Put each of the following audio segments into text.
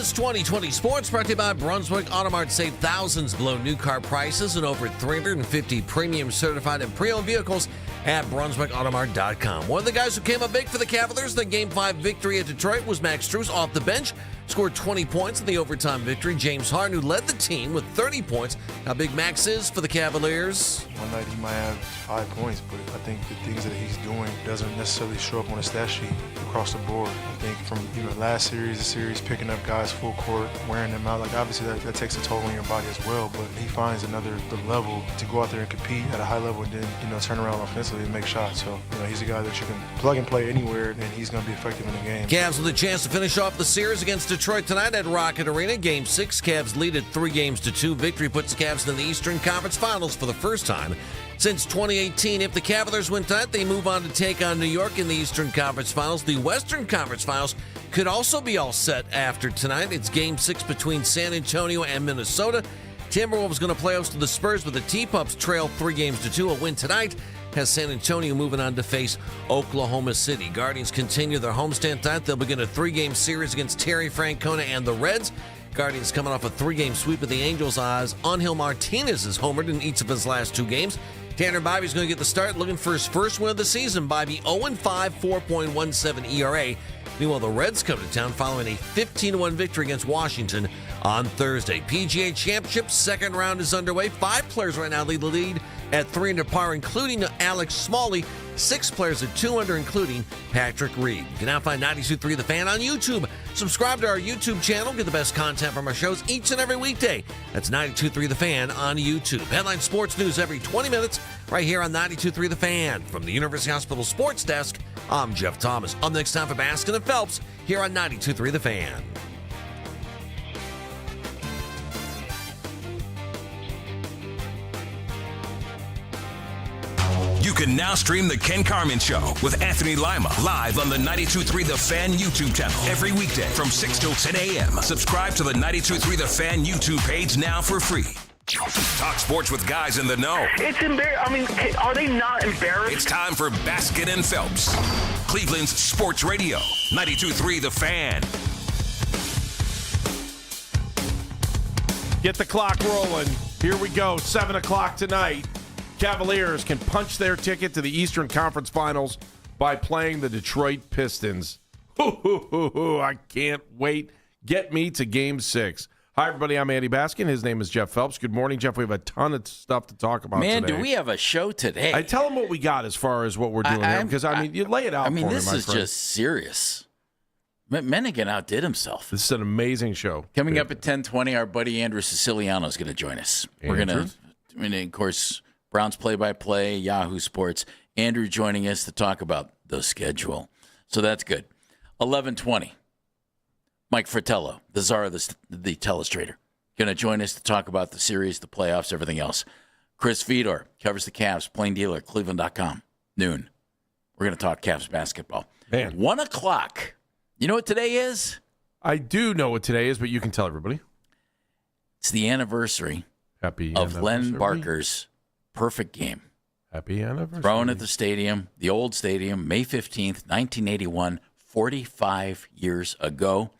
This 2020 Sports brought to you by Brunswick Automart. Save thousands below new car prices and over 350 premium certified and pre-owned vehicles at BrunswickAutomart.com. One of the guys who came up big for the Cavaliers in the Game 5 victory at Detroit was Max Strus off the bench. Scored 20 points in the overtime victory. James Harden, who led the team with 30 points. How big Max is for the Cavaliers. One night he might have 5 points, but I think the things that he's doing doesn't necessarily show up on the stat sheet across the board. I think from last series to series, picking up guys full court, wearing them out, like obviously that takes a toll on your body as well, but he finds the level to go out there and compete at a high level and then, turn around offensively and make shots. So, he's a guy that you can plug and play anywhere and he's going to be effective in the game. Cavs with a chance to finish off the series against Detroit tonight at Rocket Arena. Game 6, Cavs lead at 3-2. Victory puts the Cavs in the Eastern Conference Finals for the first time since 2018. If the Cavaliers win tonight, they move on to take on New York in the Eastern Conference Finals. The Western Conference Finals could also be all set after tonight. It's Game 6 between San Antonio and Minnesota. Timberwolves going to play host to the Spurs, but the T-Pups trail 3-2. A win tonight has San Antonio moving on to face Oklahoma City. Guardians continue their homestand tonight. They'll begin a 3-game series against Terry Francona and the Reds. Guardians coming off a 3-game sweep of the Angels as Angel Martinez has homered in each of his last 2 games. Tanner Bibby's going to get the start, looking for his first win of the season. Bibby 0-5, 4.17 ERA. Meanwhile, the Reds come to town following a 15-1 victory against Washington on Thursday. PGA Championship second round is underway. 5 players right now lead the lead at 3 under par, including Alex Smalley. 6 players at 2 under, including Patrick Reed. You can now find 92.3 The Fan on YouTube. Subscribe to our YouTube channel. Get the best content from our shows each and every weekday. That's 92.3 The Fan on YouTube. Headline sports news every 20 minutes right here on 92.3 The Fan. From the University Hospital Sports Desk, I'm Jeff Thomas. Up next time for Baskin and Phelps here on 92.3 The Fan. You can now stream The Ken Carman Show with Anthony Lima live on the 92.3 The Fan YouTube channel every weekday from 6 till 10 a.m. Subscribe to the 92.3 The Fan YouTube page now for free. Talk sports with guys in the know. It's embarrassing. Are they not embarrassed? It's time for Baskin and Phelps, Cleveland's sports radio, 92.3 The Fan. Get the clock rolling. Here we go. 7 o'clock tonight. Cavaliers can punch their ticket to the Eastern Conference Finals by playing the Detroit Pistons. I can't wait. Get me to Game 6. Hi, everybody. I'm Andy Baskin. His name is Jeff Phelps. Good morning, Jeff. We have a ton of stuff to talk about today. Man, do we have a show today? I tell them what we got as far as what we're doing here, because, you lay it out for me, my friend. This is just serious. Mennigan outdid himself. This is an amazing show. Coming up at 10:20, our buddy Andrew Siciliano is going to join us. We're going to, of course, Browns play-by-play, Yahoo Sports. Andrew joining us to talk about the schedule. So that's good. 11:20. Mike Fetello, the czar of the telestrator, going to join us to talk about the series, the playoffs, everything else. Chris Fedor covers the Cavs, plain dealer, Cleveland.com, noon. We're going to talk Cavs basketball. Man. 1 o'clock. You know what today is? I do know what today is, but you can tell everybody. It's the anniversary of Len Barker's perfect game. Happy anniversary. Thrown at the stadium, the old stadium, May 15th, 1981, 45 years ago.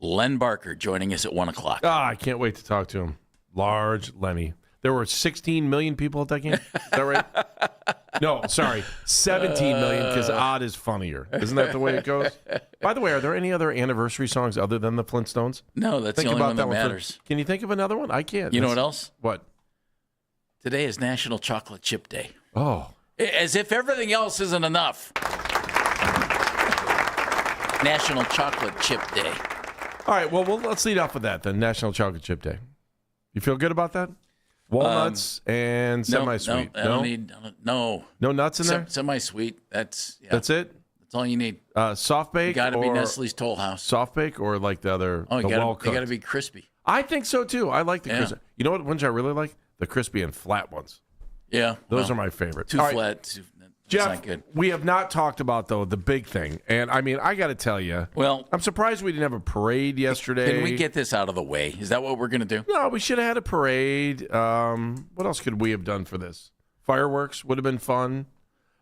Len Barker joining us at 1 o'clock. I can't wait to talk to him. Large Lenny. There were 16 million people at that game? Is that right? No, sorry. 17 million, because odd is funnier. Isn't that the way it goes? By the way, are there any other anniversary songs other than the Flintstones? No, that's the only one that matters. Can you think of another one? I can't. You know what else? What? Today is National Chocolate Chip Day. Oh. As if everything else isn't enough. National Chocolate Chip Day. All right, well, let's lead off with that then. National Chocolate Chip Day. You feel good about that? Walnuts and semi-sweet. No, I don't need no nuts in there? Semi-sweet. That's it? That's all you need. Soft bake? Got to be Nestle's Toll House. Soft bake or like the other? Oh, they got to be crispy. I think so too. I like the crispy. You know what ones I really like? The crispy and flat ones. Yeah. Those are my favorite. Too flat. Jeff, not good. We have not talked about, though, the big thing. And, I got to tell you, I'm surprised we didn't have a parade yesterday. Can we get this out of the way? Is that what we're going to do? No, we should have had a parade. What else could we have done for this? Fireworks would have been fun,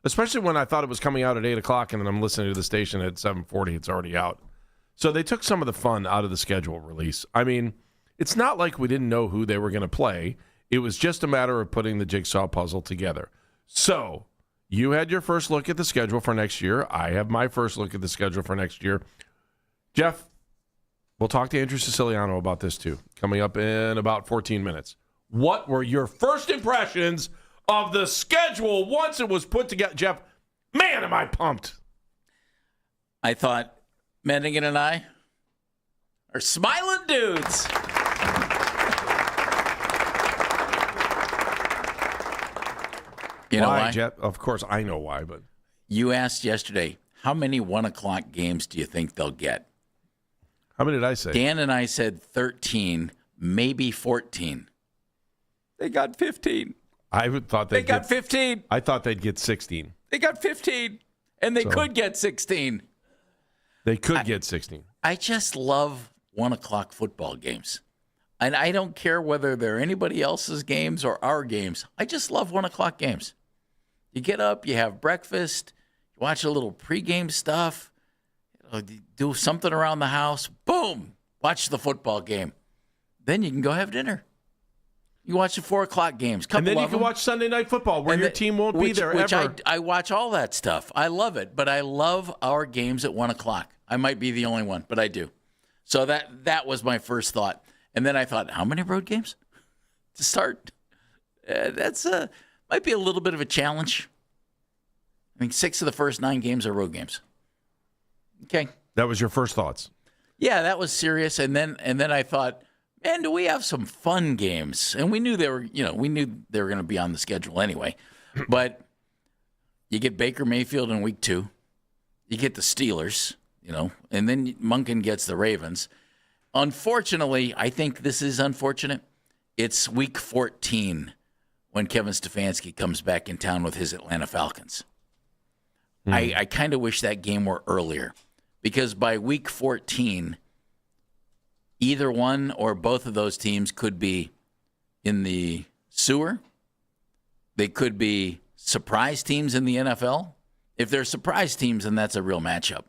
especially when I thought it was coming out at 8 o'clock, and then I'm listening to the station at 7:40. It's already out. So they took some of the fun out of the schedule release. I mean, it's not like we didn't know who they were going to play. It was just a matter of putting the jigsaw puzzle together. So you had your first look at the schedule for next year. I have my first look at the schedule for next year. Jeff, we'll talk to Andrew Siciliano about this too, coming up in about 14 minutes. What were your first impressions of the schedule once it was put together? Jeff, man, am I pumped. I thought Menningen and I are smiling dudes. You know why? Jeff? Of course, I know why, but you asked yesterday, how many 1 o'clock games do you think they'll get? How many did I say? Dan and I said 13, maybe 14. They got 15. I thought they got 15. I thought they'd get 16. They got 15, and they could get 16. They could get 16. I just love 1 o'clock football games. And I don't care whether they're anybody else's games or our games. I just love 1 o'clock games. You get up, you have breakfast, you watch a little pregame stuff, do something around the house, boom, watch the football game. Then you can go have dinner. You watch the 4 o'clock games. And then you can watch Sunday Night Football where your team won't be there ever. I watch all that stuff. I love it, but I love our games at 1 o'clock. I might be the only one, but I do. So that was my first thought. And then I thought, how many road games to start? That's might be a little bit of a challenge. I mean, 6 of the first 9 games are road games. Okay. That was your first thoughts. Yeah, that was serious. And then I thought, man, do we have some fun games? And we knew they were going to be on the schedule anyway. But you get Baker Mayfield in week 2. You get the Steelers, and then Monken gets the Ravens. Unfortunately, I think this is unfortunate. It's week 14 when Kevin Stefanski comes back in town with his Atlanta Falcons. I kind of wish that game were earlier, because by week 14, either one or both of those teams could be in the sewer. They could be surprise teams in the NFL. If they're surprise teams, then that's a real matchup.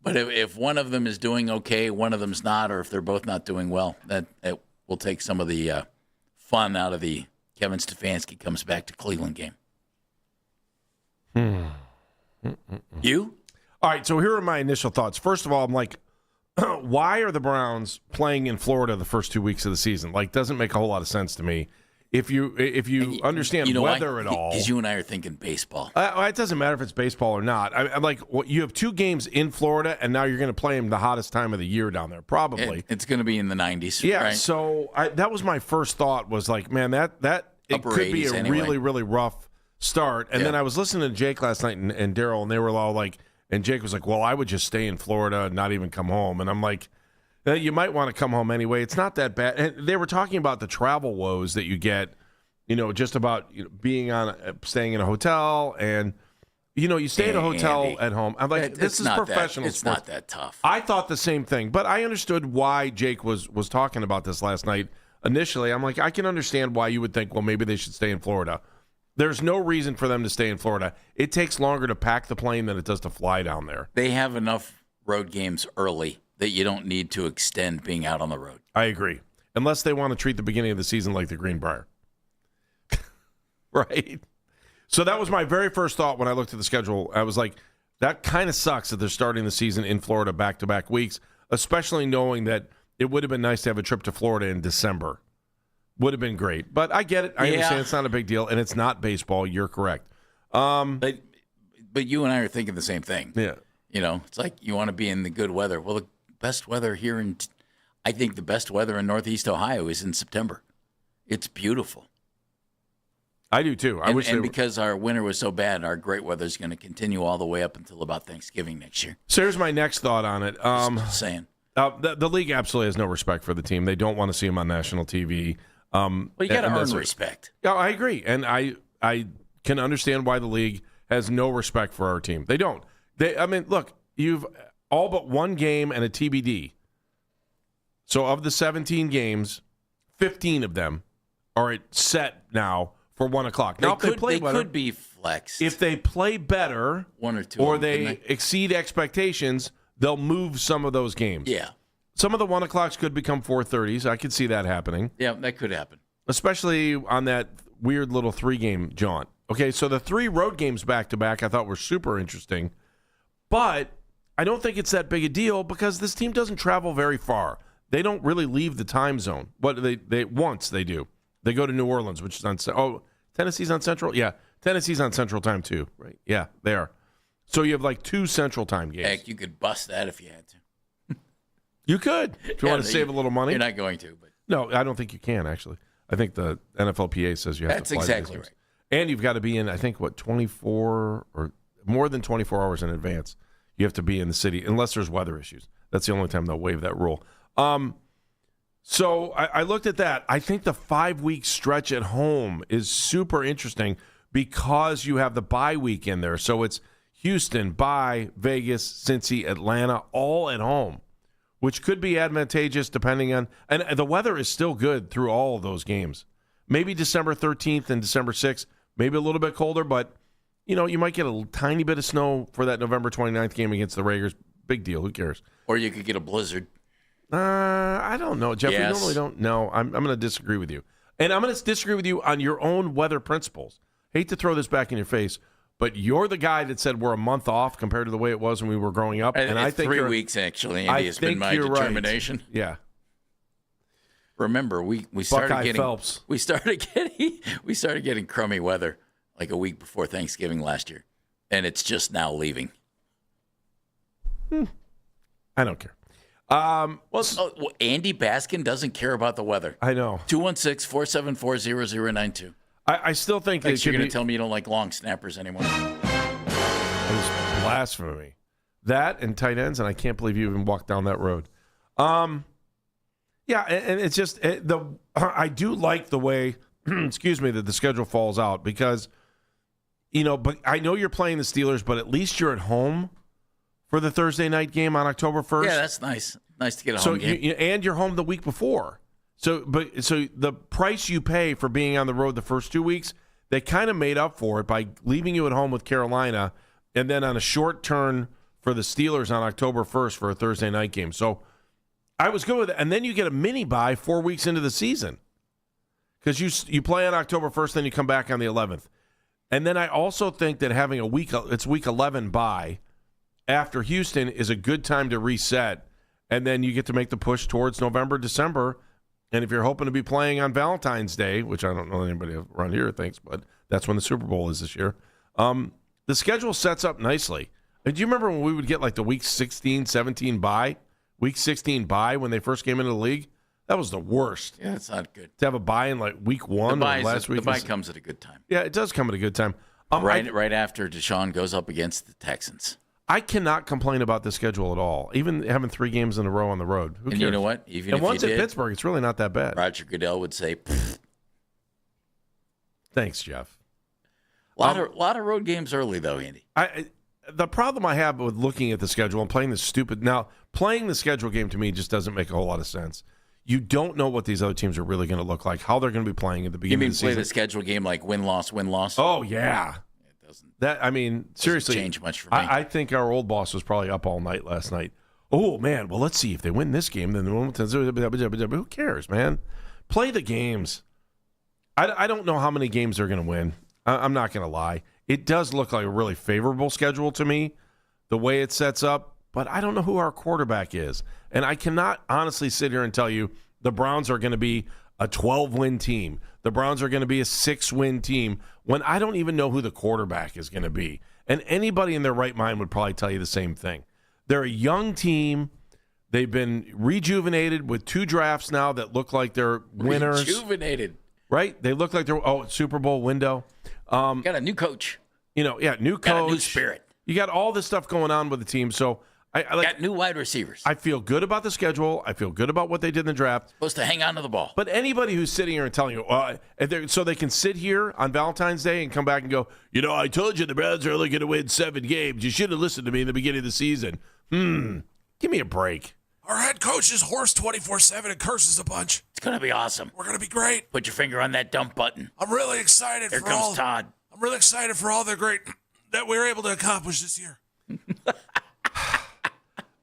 But if one of them is doing okay, one of them's not, or if they're both not doing well, that will take some of the fun out of the Kevin Stefanski comes back to Cleveland game. You? All right, so here are my initial thoughts. First of all, I'm like, why are the Browns playing in Florida the first 2 weeks of the season? Like, doesn't make a whole lot of sense to me. If you understand weather at all. Because you and I are thinking baseball. It doesn't matter if it's baseball or not. I'm like, you have 2 games in Florida, and now you're going to play them the hottest time of the year down there, probably. It's going to be in the 90s. Yeah, right? so that was my first thought was like, man, that it could be a really, really rough start. And then I was listening to Jake last night and Daryl, and they were all like, and Jake was like, well, I would just stay in Florida and not even come home. And I'm like, you might want to come home anyway. It's not that bad. And they were talking about the travel woes that you get, just about staying in a hotel and, you stay in a hotel at home. I'm like, this is professional sports. It's not that tough. I thought the same thing, but I understood why Jake was talking about this last night. Initially, I'm like, I can understand why you would think, well, maybe they should stay in Florida. There's no reason for them to stay in Florida. It takes longer to pack the plane than it does to fly down there. They have enough road games early that you don't need to extend being out on the road. I agree. Unless they want to treat the beginning of the season like the Greenbrier. Right? So that was my very first thought when I looked at the schedule. I was like, that kind of sucks that they're starting the season in Florida back-to-back weeks, especially knowing that it would have been nice to have a trip to Florida in December. Would have been great. But I get it. I understand it's not a big deal, and it's not baseball. You're correct. But you and I are thinking the same thing. Yeah. It's like you want to be in the good weather. Well, the best weather here I think the best weather in Northeast Ohio is in September. It's beautiful. I do too. Because our winter was so bad, our great weather is going to continue all the way up until about Thanksgiving next year. So here's my next thought on it. Just saying. The league absolutely has no respect for the team. They don't want to see them on national TV. Well, you got to earn respect. Yeah, I agree. And I can understand why the league has no respect for our team. They don't. Look, you've all but one game and a TBD. So of the 17 games, 15 of them are set now for 1 o'clock. Now, they could be flex. If they play better, one or two, or they exceed expectations, they'll move some of those games. Yeah. Some of the 1 o'clocks could become 4:30s. I could see that happening. Yeah, that could happen. Especially on that weird little 3-game jaunt. Okay, so the 3 road games back-to-back I thought were super interesting. But I don't think it's that big a deal because this team doesn't travel very far. They don't really leave the time zone. What they once they do. They go to New Orleans, which is on Tennessee's on Central? Yeah, Tennessee's on Central time too, right? Yeah, they are. So you have like 2 Central time games. Heck, you could bust that if you had to. You could. If you want to save a little money. You're not going to, but no, I don't think you can actually. I think the NFLPA says you have to fly. That's exactly right. And you've got to be in, I think, 24 or more than 24 hours in advance. You have to be in the city unless there's weather issues. That's the only time they'll waive that rule. So I looked at that. I think the 5-week stretch at home is super interesting because you have the bye week in there. So it's Houston, bye, Vegas, Cincy, Atlanta, all at home, which could be advantageous depending on – and the weather is still good through all of those games. Maybe December 13th and December 6th, maybe a little bit colder, but, you might get a tiny bit of snow for that November 29th game against the Raiders. Big deal. Who cares? Or you could get a blizzard. I don't know, Jeff. Yes. We normally don't know. I'm going to disagree with you. And I'm going to disagree with you on your own weather principles. Hate to throw this back in your face, but you're the guy that said we're a month off compared to the way it was when we were growing up. And I think 3 weeks, actually, Andy, has been my determination. Right. Yeah. Remember, we started Buckeye getting Phelps. we started getting crummy weather like a week before Thanksgiving last year, and it's just now leaving. I don't care. Andy Baskin doesn't care about the weather. I know. 216-474-0092. I still think you're going to tell me you don't like long snappers anymore. It was blasphemy. That and tight ends, and I can't believe you even walked down that road. Yeah, and it's just I do like the way, excuse me, that the schedule falls out because, but I know you're playing the Steelers, but at least you're at home for the Thursday night game on October 1st. Yeah, that's nice. Nice to get a home game. And you're home the week before. So the price you pay for being on the road the first 2 weeks, they kind of made up for it by leaving you at home with Carolina and then on a short turn for the Steelers on October 1st for a Thursday night game. So I was good with it. And then you get a mini bye 4 weeks into the season because you play on October 1st, then you come back on the 11th. And then I also think that having week 11 bye after Houston is a good time to reset. And then you get to make the push towards November, December. And if you're hoping to be playing on Valentine's Day, which I don't know anybody around here thinks, but that's when the Super Bowl is this year, the schedule sets up nicely. Do you remember when we would get like the week 16, 17 bye? Week 16 bye when they first came into the league? That was the worst. Yeah, it's not good. To have a bye in like week 1 or last week. The bye comes at a good time. Yeah, it does come at a good time. Right after Deshaun goes up against the Texans. I cannot complain about the schedule at all, even having 3 games in a row on the road. Who cares? You know what? Even if once you at did, Pittsburgh, it's really not that bad. Roger Goodell would say, pfft. Thanks, Jeff. A lot of road games early, though, Andy. The problem I have with looking at the schedule and playing the schedule game to me just doesn't make a whole lot of sense. You don't know what these other teams are really going to look like, how they're going to be playing at the beginning of the season. You mean play the schedule game like win-loss, win-loss? Oh, yeah. Seriously, change much for me. I think our old boss was probably up all night last night. Oh, man, well, let's see. If they win this game, then who cares, man? Play the games. I don't know how many games they're going to win. I'm not going to lie. It does look like a really favorable schedule to me, the way it sets up, but I don't know who our quarterback is. And I cannot honestly sit here and tell you the Browns are going to be a 12-win team. The Browns are going to be a 6-win team when I don't even know who the quarterback is going to be. And anybody in their right mind would probably tell you the same thing. They're a young team. They've been rejuvenated with 2 drafts now that look like they're winners. Rejuvenated. Right? They look like they're Super Bowl window. Got a new coach. New coach. Got a new spirit. You got all this stuff going on with the team. So I got new wide receivers. I feel good about the schedule. I feel good about what they did in the draft. Supposed to hang on to the ball. But anybody who's sitting here and telling you, so they can sit here on Valentine's Day and come back and go, I told you the Browns are only going to win 7 games. You should have listened to me in the beginning of the season. Give me a break. Our head coach is hoarse 24/7 and curses a bunch. It's going to be awesome. We're going to be great. Put your finger on that dump button. I'm really excited Here comes Todd. I'm really excited for all the great that we were able to accomplish this year.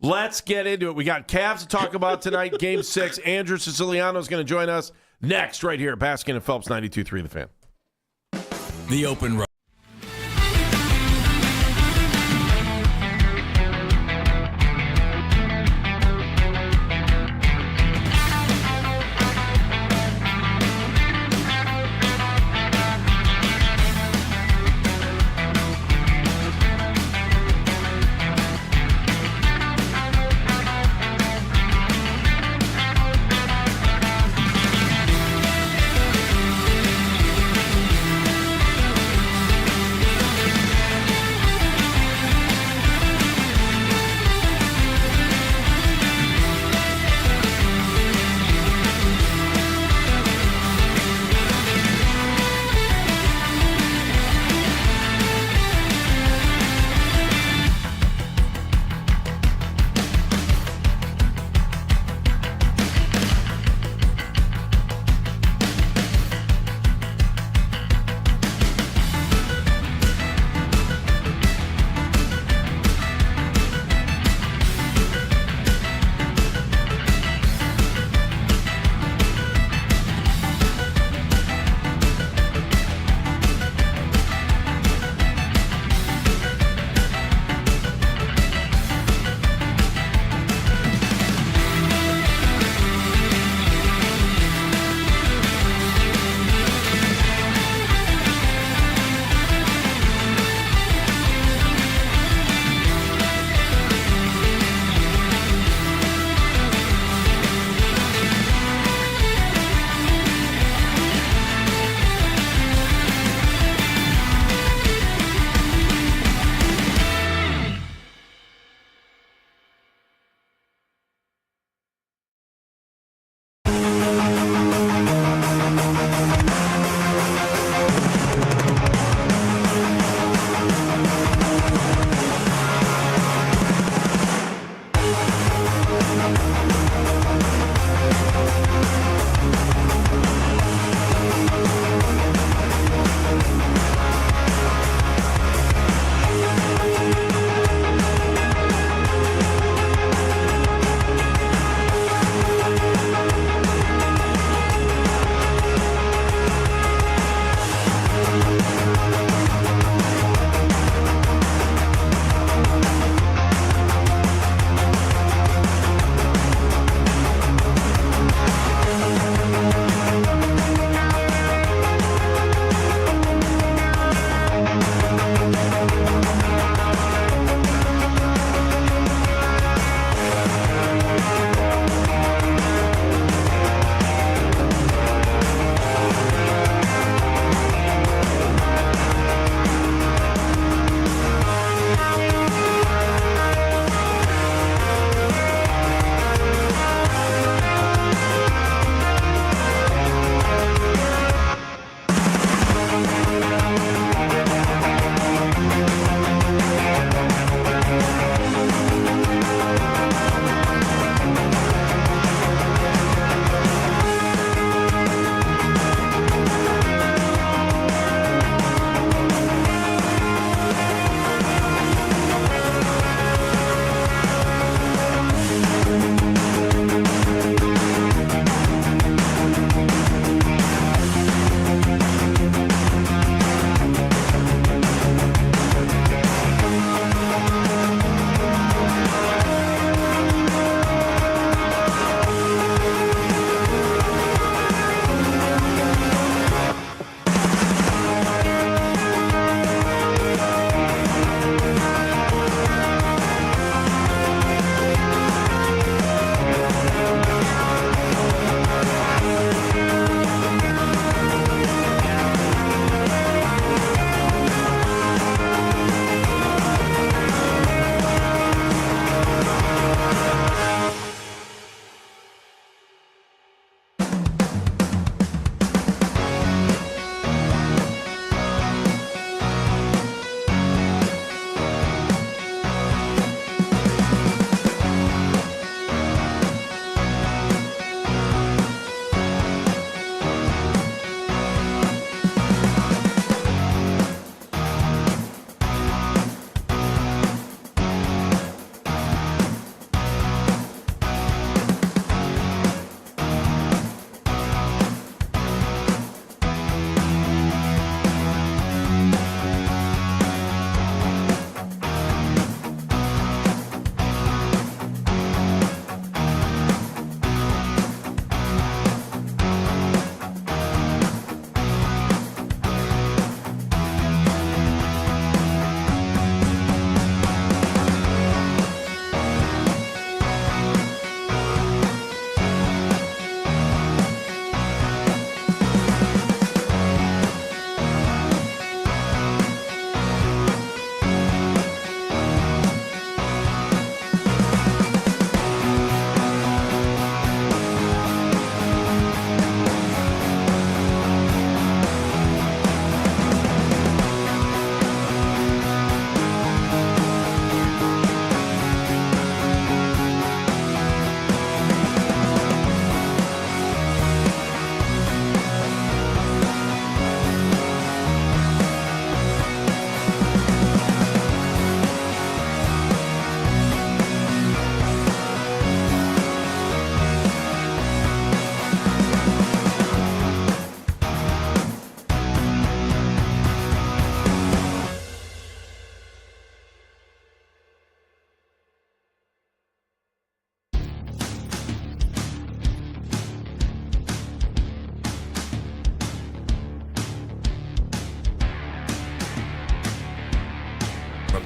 Let's get into it. We got Cavs to talk about tonight, Game 6. Andrew Siciliano is going to join us next right here at Baskin and Phelps, 92.3 The Fan. The Open Road.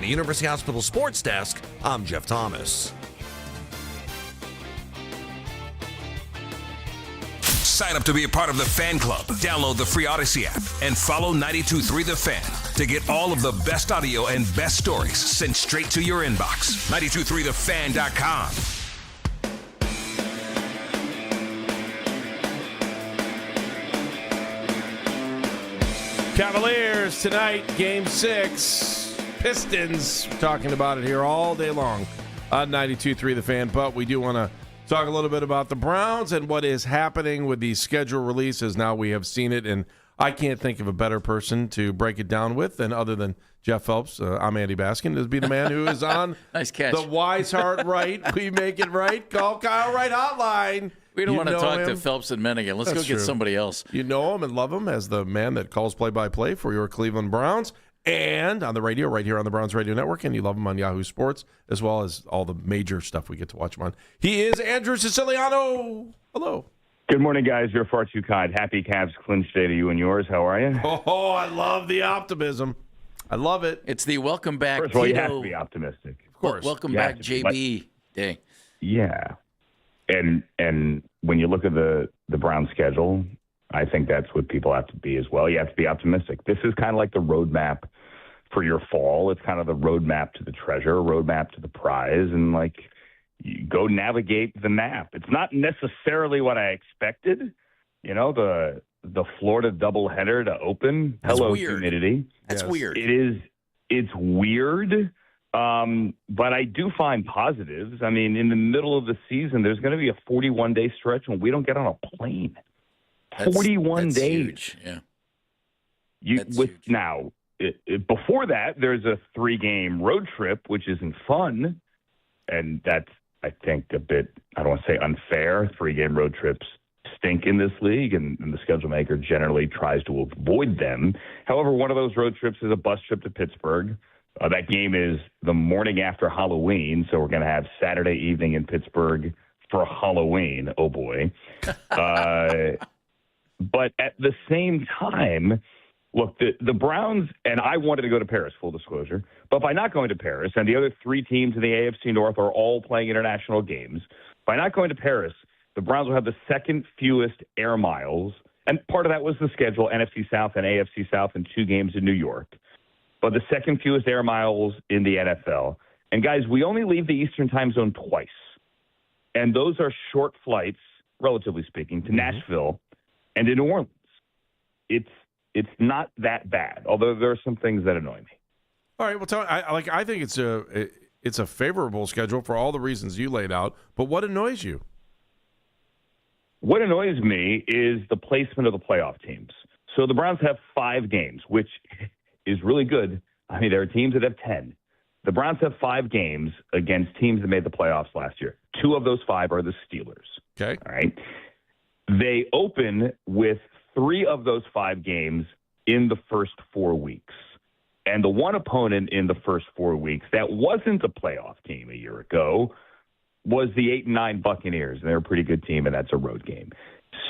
the University Hospital Sports Desk, I'm Jeff Thomas. Sign up to be a part of the Fan Club. Download the free Odyssey app and follow 92.3 The Fan to get all of the best audio and best stories sent straight to your inbox. 92.3thefan.com. Cavaliers tonight, Game 6. Pistons, we're talking about it here all day long on 92.3 The Fan. But we do want to talk a little bit about the Browns and what is happening with the schedule releases. Now we have seen it, and I can't think of a better person to break it down with than other than Jeff Phelps. I'm Andy Baskin. This be the man who is on Nice catch. the Wise Heart Right. We make it right. Call Kyle Right hotline. We don't want to talk him. to Phelps and Menigan. Let's That's go get true. somebody else. You know him and love him as the man that calls play-by-play for your Cleveland Browns and on the radio right here on the Browns Radio Network, and you love him on Yahoo Sports as well as all the major stuff we get to watch him on. He is Andrew Siciliano. Hello. Good morning, guys. You're far too kind. Happy Cavs clinch day to you and yours. How are you? Oh, I love the optimism. I love it. It's the welcome back. First of all, you have Tito. to be optimistic. Of course. Welcome You back, have to be. JB Day. Yeah. And when you look at the Browns schedule, I think that's what people have to be as well. You have to be optimistic. This is kind of like the roadmap for your fall. It's kind of the roadmap to the treasure, roadmap to the prize, and like you go navigate the map. It's not necessarily what I expected. You know, the Florida doubleheader to open. That's Hello, weird. humidity. That's Yes. weird. It is. It's weird, but I do find positives. I mean, in the middle of the season, there's going to be a 41-day stretch when we don't get on a plane. 41 that's days. Huge. Yeah. That's With huge. now, before that, there's a 3-game road trip, which isn't fun, and that's, I think, a bit, I don't want to say unfair. 3-game road trips stink in this league, and the schedule maker generally tries to avoid them. However, one of those road trips is a bus trip to Pittsburgh. That game is the morning after Halloween, so we're going to have Saturday evening in Pittsburgh for Halloween. Oh, boy. But at the same time, look, the Browns, and I wanted to go to Paris, full disclosure, but by not going to Paris, and the other 3 teams in the AFC North are all playing international games, by not going to Paris, the Browns will have the second fewest air miles, and part of that was the schedule, NFC South and AFC South, and 2 games in New York, but the second fewest air miles in the NFL. And, guys, we only leave the Eastern time zone twice, and those are short flights, relatively speaking, to Nashville and to New Orleans. It's not that bad, although there are some things that annoy me. All right. Well, I think it's a favorable schedule for all the reasons you laid out. But what annoys you? What annoys me is the placement of the playoff teams. So the Browns have 5 games, which is really good. I mean, there are teams that have 10. The Browns have 5 games against teams that made the playoffs last year. 2 of those 5 are the Steelers. Okay. All right. They open with 3 of those 5 games in the first 4 weeks. And the one opponent in the first 4 weeks that wasn't a playoff team a year ago was the 8-9 Buccaneers. And they're a pretty good team, and that's a road game.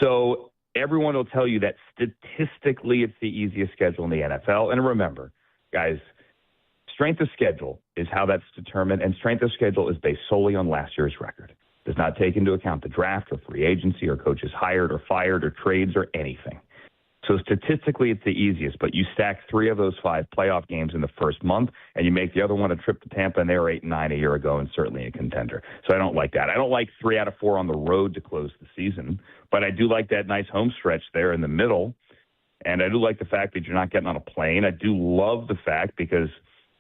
So everyone will tell you that statistically it's the easiest schedule in the NFL. And remember, guys, strength of schedule is how that's determined, and strength of schedule is based solely on last year's record. Does not take into account the draft or free agency or coaches hired or fired or trades or anything. So statistically, it's the easiest, but you stack 3 of those 5 playoff games in the first month, and you make the other one a trip to Tampa, and they were 8-9 a year ago and certainly a contender. So I don't like that. I don't like 3 out of 4 on the road to close the season, but I do like that nice home stretch there in the middle, and I do like the fact that you're not getting on a plane. I do love the fact, because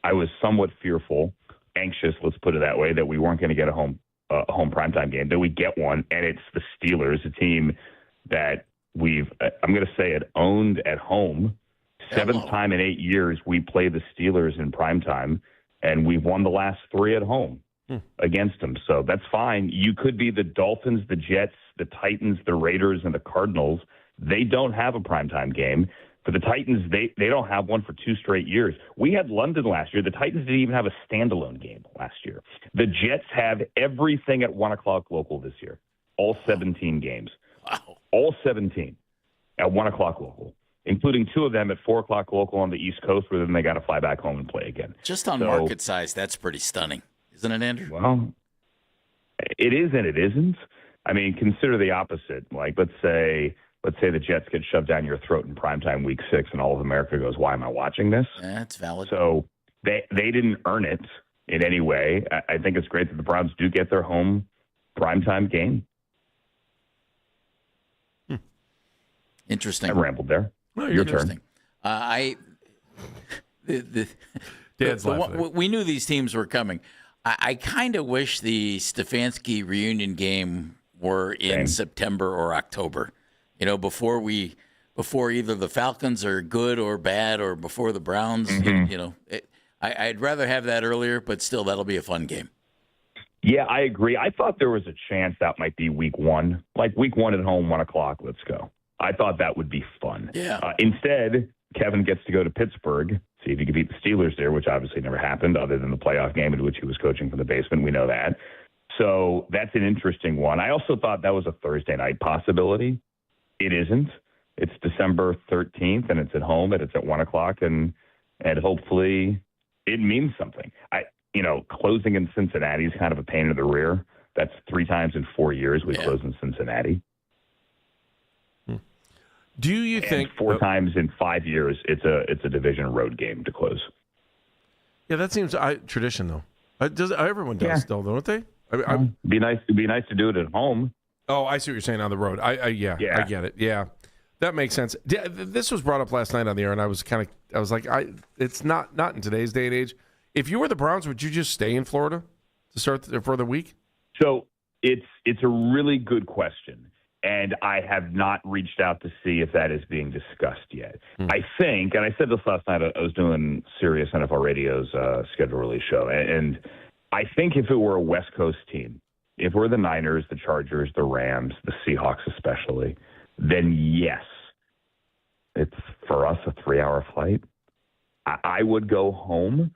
I was somewhat fearful, anxious, let's put it that way, that we weren't going to get a home primetime game, that we get one, and it's the Steelers, a team that I'm going to say it, owned at home. 7th time in 8 years we play the Steelers in primetime, and we've won the last 3 at home against them. So that's fine. You could be the Dolphins, the Jets, the Titans, the Raiders, and the Cardinals. They don't have a primetime game. For the Titans, they don't have one for 2 straight years. We had London last year. The Titans didn't even have a standalone game last year. The Jets have everything at 1 o'clock local this year, all 17 games. Wow. All 17 at 1 o'clock local. including 2 of them at 4 o'clock local on the East Coast, where then they got to fly back home and play again. Just on market size, that's pretty stunning, isn't it, Andrew? Well, it is and it isn't. I mean, consider the opposite. Like, let's say the Jets get shoved down your throat in primetime week 6, and all of America goes, "Why am I watching this?" That's valid. So they didn't earn it in any way. I think it's great that the Browns do get their home primetime game. Interesting. I rambled there. No, you're Interesting. Dad's laughing. We knew these teams were coming. I kind of wish the Stefanski reunion game were in September or October. You know, before either the Falcons are good or bad, or before the Browns. I'd rather have that earlier, but still, that'll be a fun game. Yeah, I agree. I thought there was a chance that might be week 1. Like week 1 at home, 1 o'clock, let's go. I thought that would be fun. Yeah. Instead, Kevin gets to go to Pittsburgh, see if he can beat the Steelers there, which obviously never happened other than the playoff game in which he was coaching from the basement. We know that. So that's an interesting one. I also thought that was a Thursday night possibility. It isn't. It's December 13th, and it's at home, and it's at 1 o'clock, and hopefully it means something. Closing in Cincinnati is kind of a pain in the rear. That's 3 times in 4 years we close in Cincinnati. Do you think 4 times in 5 years it's a division road game to close? Yeah, that seems tradition though. Everyone does still, don't they? It'd be nice to do it at home. Oh, I see what you're saying on the road. I get it. Yeah, that makes sense. This was brought up last night on the air, and I was like, it's not in today's day and age. If you were the Browns, would you just stay in Florida to start for the week? So it's a really good question. And I have not reached out to see if that is being discussed yet. I think, and I said this last night, I was doing Sirius NFL Radio's schedule release show, and I think if it were a West Coast team, if we're the Niners, the Chargers, the Rams, the Seahawks especially, then yes, it's for us a 3-hour flight. I would go home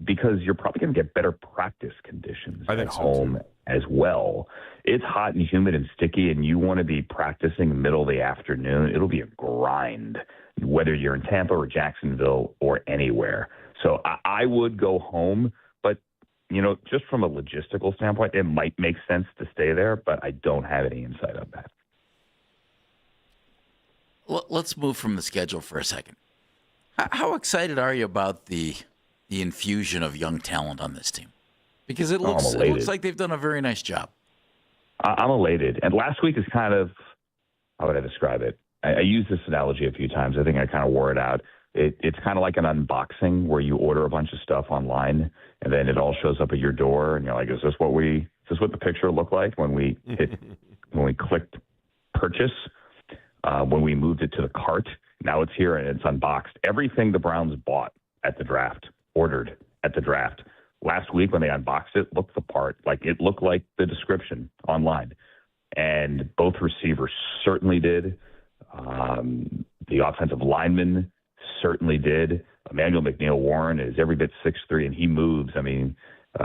because you're probably going to get better practice conditions at home as well. It's hot and humid and sticky, and you want to be practicing middle of the afternoon. It'll be a grind, whether you're in Tampa or Jacksonville or anywhere. So I would go home, but, just from a logistical standpoint, it might make sense to stay there, but I don't have any insight on that. Let's move from the schedule for a second. How excited are you about the infusion of young talent on this team? Because it looks like they've done a very nice job. I'm elated. And last week is kind of, how would I describe it? I used this analogy a few times. I think I kind of wore it out. It's kind of like an unboxing where you order a bunch of stuff online and then it all shows up at your door and you're like, is this what the picture looked like when we clicked purchase, when we moved it to the cart? Now it's here and it's unboxed. Everything the Browns bought at the draft, ordered at the draft, last week when they unboxed it, looked the part. Like it looked like the description online. And both receivers certainly did. The offensive lineman certainly did. Emmanuel McNeil-Warren is every bit 6'3", and he moves. I mean,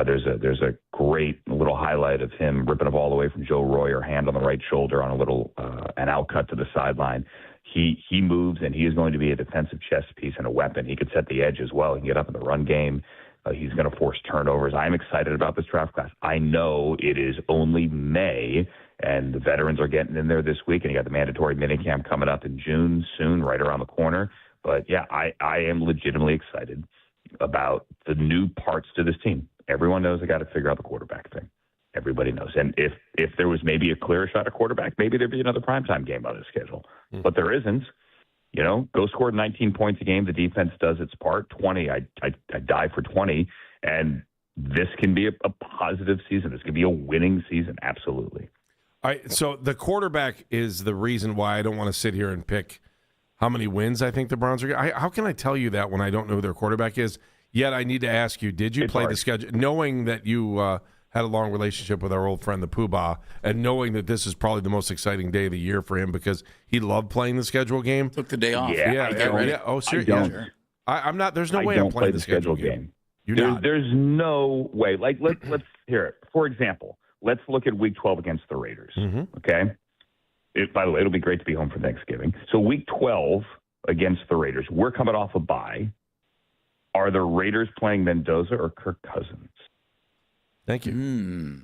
there's a great little highlight of him ripping a ball away from Joe Royer, hand on the right shoulder on a little an outcut to the sideline. He moves, and he is going to be a defensive chess piece and a weapon. He could set the edge as well. He can get up in the run game. He's going to force turnovers. I'm excited about this draft class. I know it is only May, and the veterans are getting in there this week, and you got the mandatory minicamp coming up in June soon, right around the corner. But, yeah, I am legitimately excited about the new parts to this team. Everyone knows they got to figure out the quarterback thing. Everybody knows. And if there was maybe a clear shot at quarterback, maybe there'd be another primetime game on the schedule. But there isn't. Go score 19 points a game. The defense does its part. 20, I die for 20. And this can be a positive season. This can be a winning season. Absolutely. All right. So the quarterback is the reason why I don't want to sit here and pick how many wins I think the Browns are going to. How can I tell you that when I don't know who their quarterback is? Yet I need to ask you, did you play the schedule? Knowing that you had a long relationship with our old friend, the Poobah, and knowing that this is probably the most exciting day of the year for him because he loved playing the schedule game. Took the day off. Yeah. Oh, seriously. I'm not. There's no way I'm playing the schedule game. There's no way. Like let's hear it. For example, let's look at Week 12 against the Raiders. Okay, By the way, it'll be great to be home for Thanksgiving. So week 12 against the Raiders. We're coming off a bye. Are the Raiders playing Mendoza or Kirk Cousins? Thank you.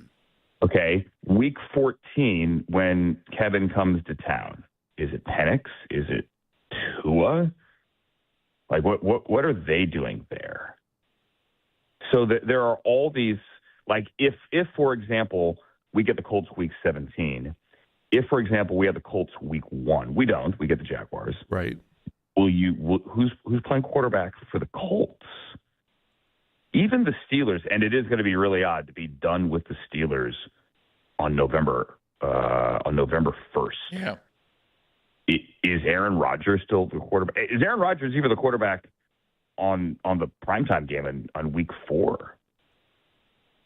Okay. Week 14, when Kevin comes to town, is it Penix? Is it Tua? Like, what are they doing there? So there are all these, like, if for example, we get the Colts week 17, if, for example, we have the Colts week 1, we don't. We get the Jaguars. Right. Who's playing quarterback for the Colts? Even the Steelers, and it is going to be really odd to be done with the Steelers on November 1st. Yeah. Is Aaron Rodgers still the quarterback? Is Aaron Rodgers even the quarterback on the primetime game on week 4?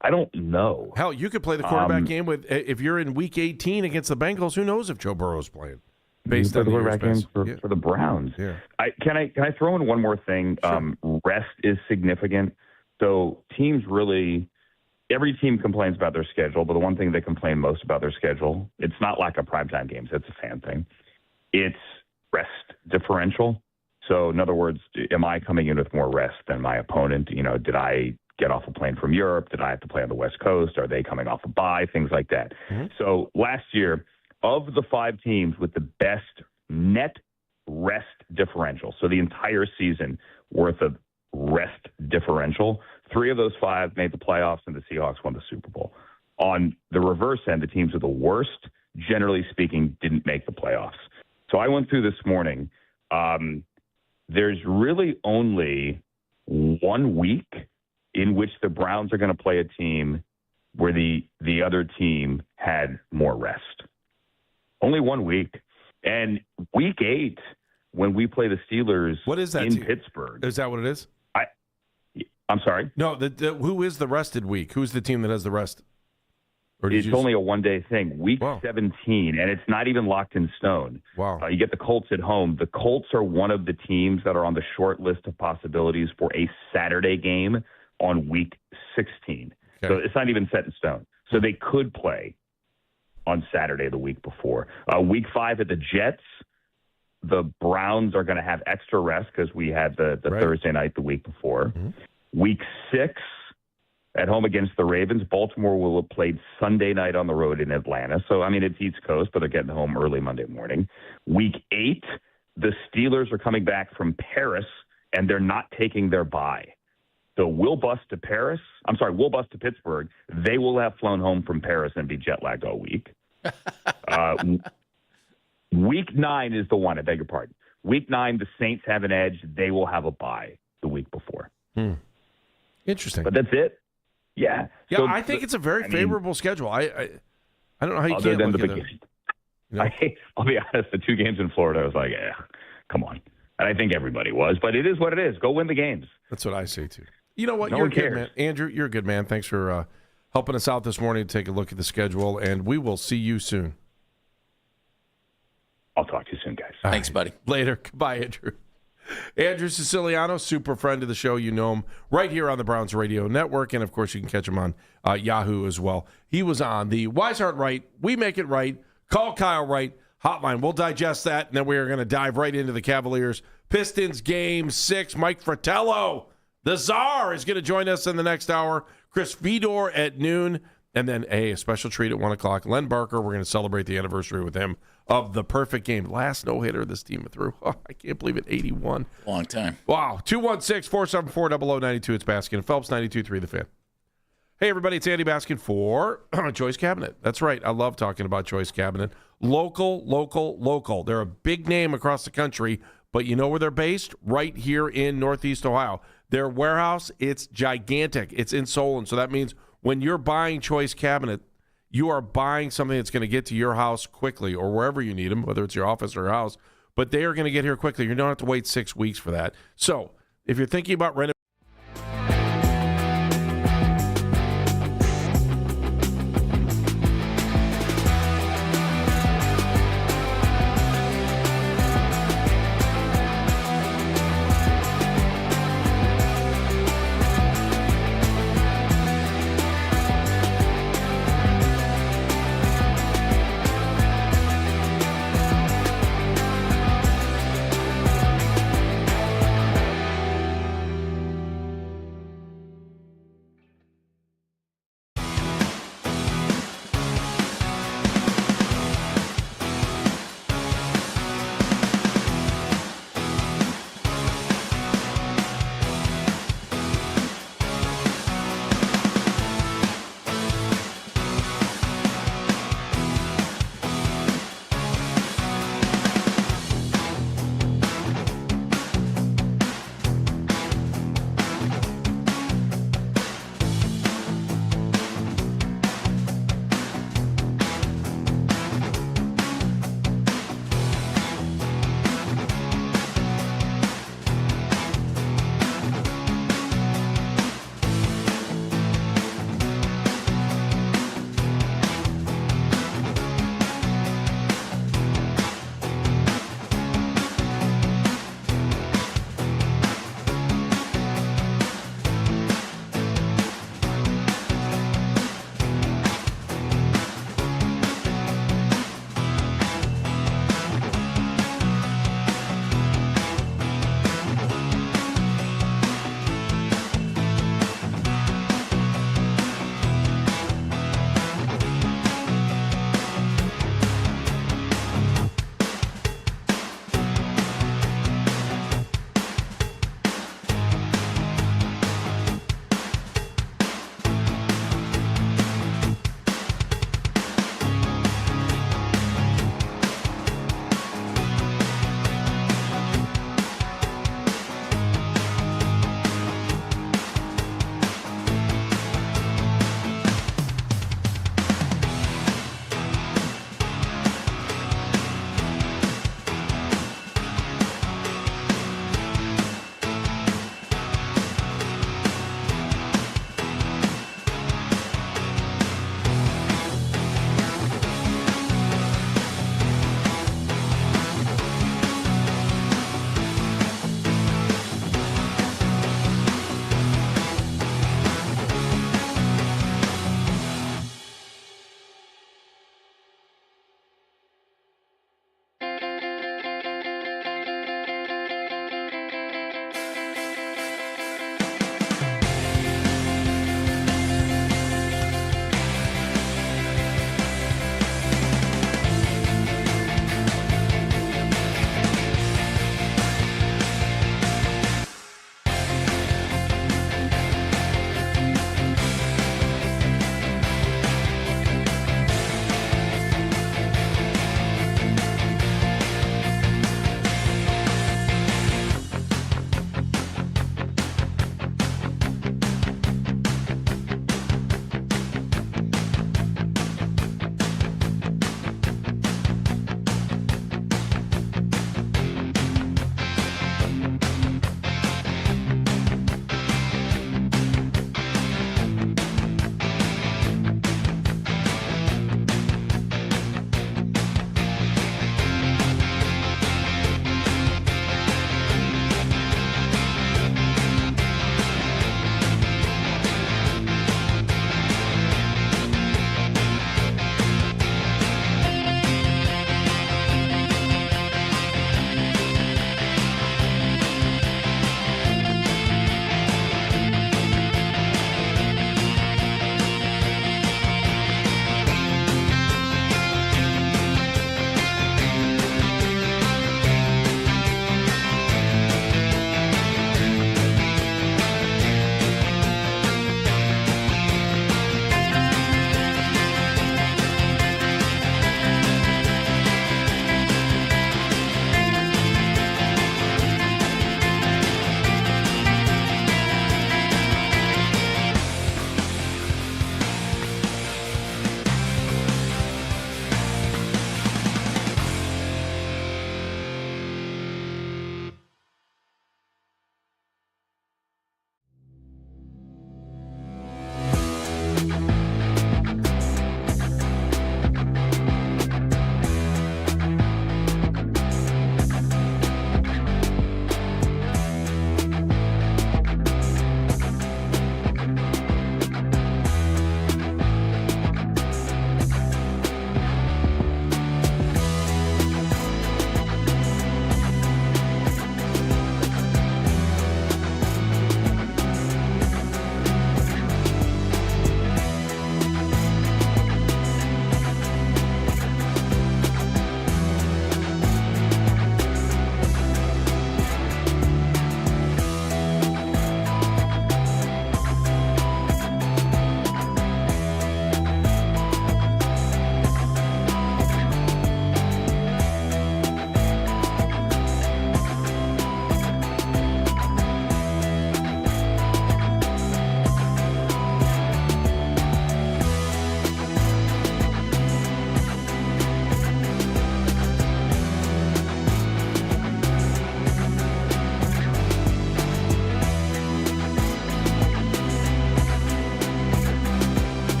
I don't know. Hell, you could play the quarterback game with if you're in week 18 against the Bengals. Who knows if Joe Burrow's playing? Based on the quarterback game for the Browns. Yeah. Can I throw in one more thing? Sure. Rest is significant. So teams really, every team complains about their schedule, but the one thing they complain most about their schedule, it's not like a primetime games. It's a fan thing. It's rest differential. So in other words, am I coming in with more rest than my opponent? You know, did I get off a plane from Europe? Did I have to play on the West Coast? Are they coming off a bye? Things like that. Mm-hmm. So last year, of the 5 teams with the best net rest differential, so the entire season worth of rest differential, 3 of those 5 made the playoffs and the Seahawks won the Super Bowl. On the reverse end, the teams with the worst, generally speaking, didn't make the playoffs. So I went through this morning. There's really only 1 week in which the Browns are going to play a team where the other team had more rest. Only 1 week. And week 8, when we play the Steelers what is that in team? Pittsburgh. Is that what it is? I'm sorry? No, who is the rested week? Who's the team that has the rest? Or it's only a one-day thing. Week 17, and it's not even locked in stone. Wow. You get the Colts at home. The Colts are one of the teams that are on the short list of possibilities for a Saturday game on week 16. Okay. So it's not even set in stone. So they could play on Saturday the week before. Week 5 at the Jets, the Browns are going to have extra rest because we had the Thursday night the week before. Mm-hmm. Week 6 at home against the Ravens. Baltimore will have played Sunday night on the road in Atlanta. So, I mean, it's East Coast, but they're getting home early Monday morning. Week 8, the Steelers are coming back from Paris, and they're not taking their bye. So we'll bus to Pittsburgh. They will have flown home from Paris and be jet lagged all week. Week 9 is the one, I beg your pardon. Week 9, the Saints have an edge. They will have a bye the week before. Interesting. But that's it. Yeah. Yeah, so I think it's a very favorable schedule. I don't know how you can't look at it. You know? I'll be honest, the 2 games in Florida, I was like, come on. And I think everybody was. But it is what it is. Go win the games. That's what I say, too. You know what? No you're one a good cares. man. Andrew, you're a good man. Thanks for helping us out this morning to take a look at the schedule, and we will see you soon. I'll talk to you soon, guys. Thanks, buddy. Later. Goodbye, Andrew. Andrew Siciliano, super friend of the show. You know him right here on the Browns Radio Network, and, of course, you can catch him on Yahoo as well. He was on the Wise Heart Right, We Make It Right, Call Kyle Right hotline. We'll digest that, and then we are going to dive right into the Cavaliers. Pistons Game 6. Mike Fetello, the Czar, is going to join us in the next hour. Chris Fedor at noon, and then a special treat at 1 o'clock. Len Barker, we're going to celebrate the anniversary with him of the perfect game. Last no-hitter this team threw. Oh, I can't believe it, 81. Long time. Wow. 216-474-0092. It's Baskin and Phelps, 92.3 The Fan. Hey, everybody, it's Andy Baskin for Choice Cabinet. That's right. I love talking about Choice Cabinet. Local, local, local. They're a big name across the country, but you know where they're based? Right here in Northeast Ohio. Their warehouse, it's gigantic. It's in Solon. So that means when you're buying Choice Cabinet, you are buying something that's going to get to your house quickly or wherever you need them, whether it's your office or your house. But they are going to get here quickly. You don't have to wait 6 weeks for that. So if you're thinking about renovating,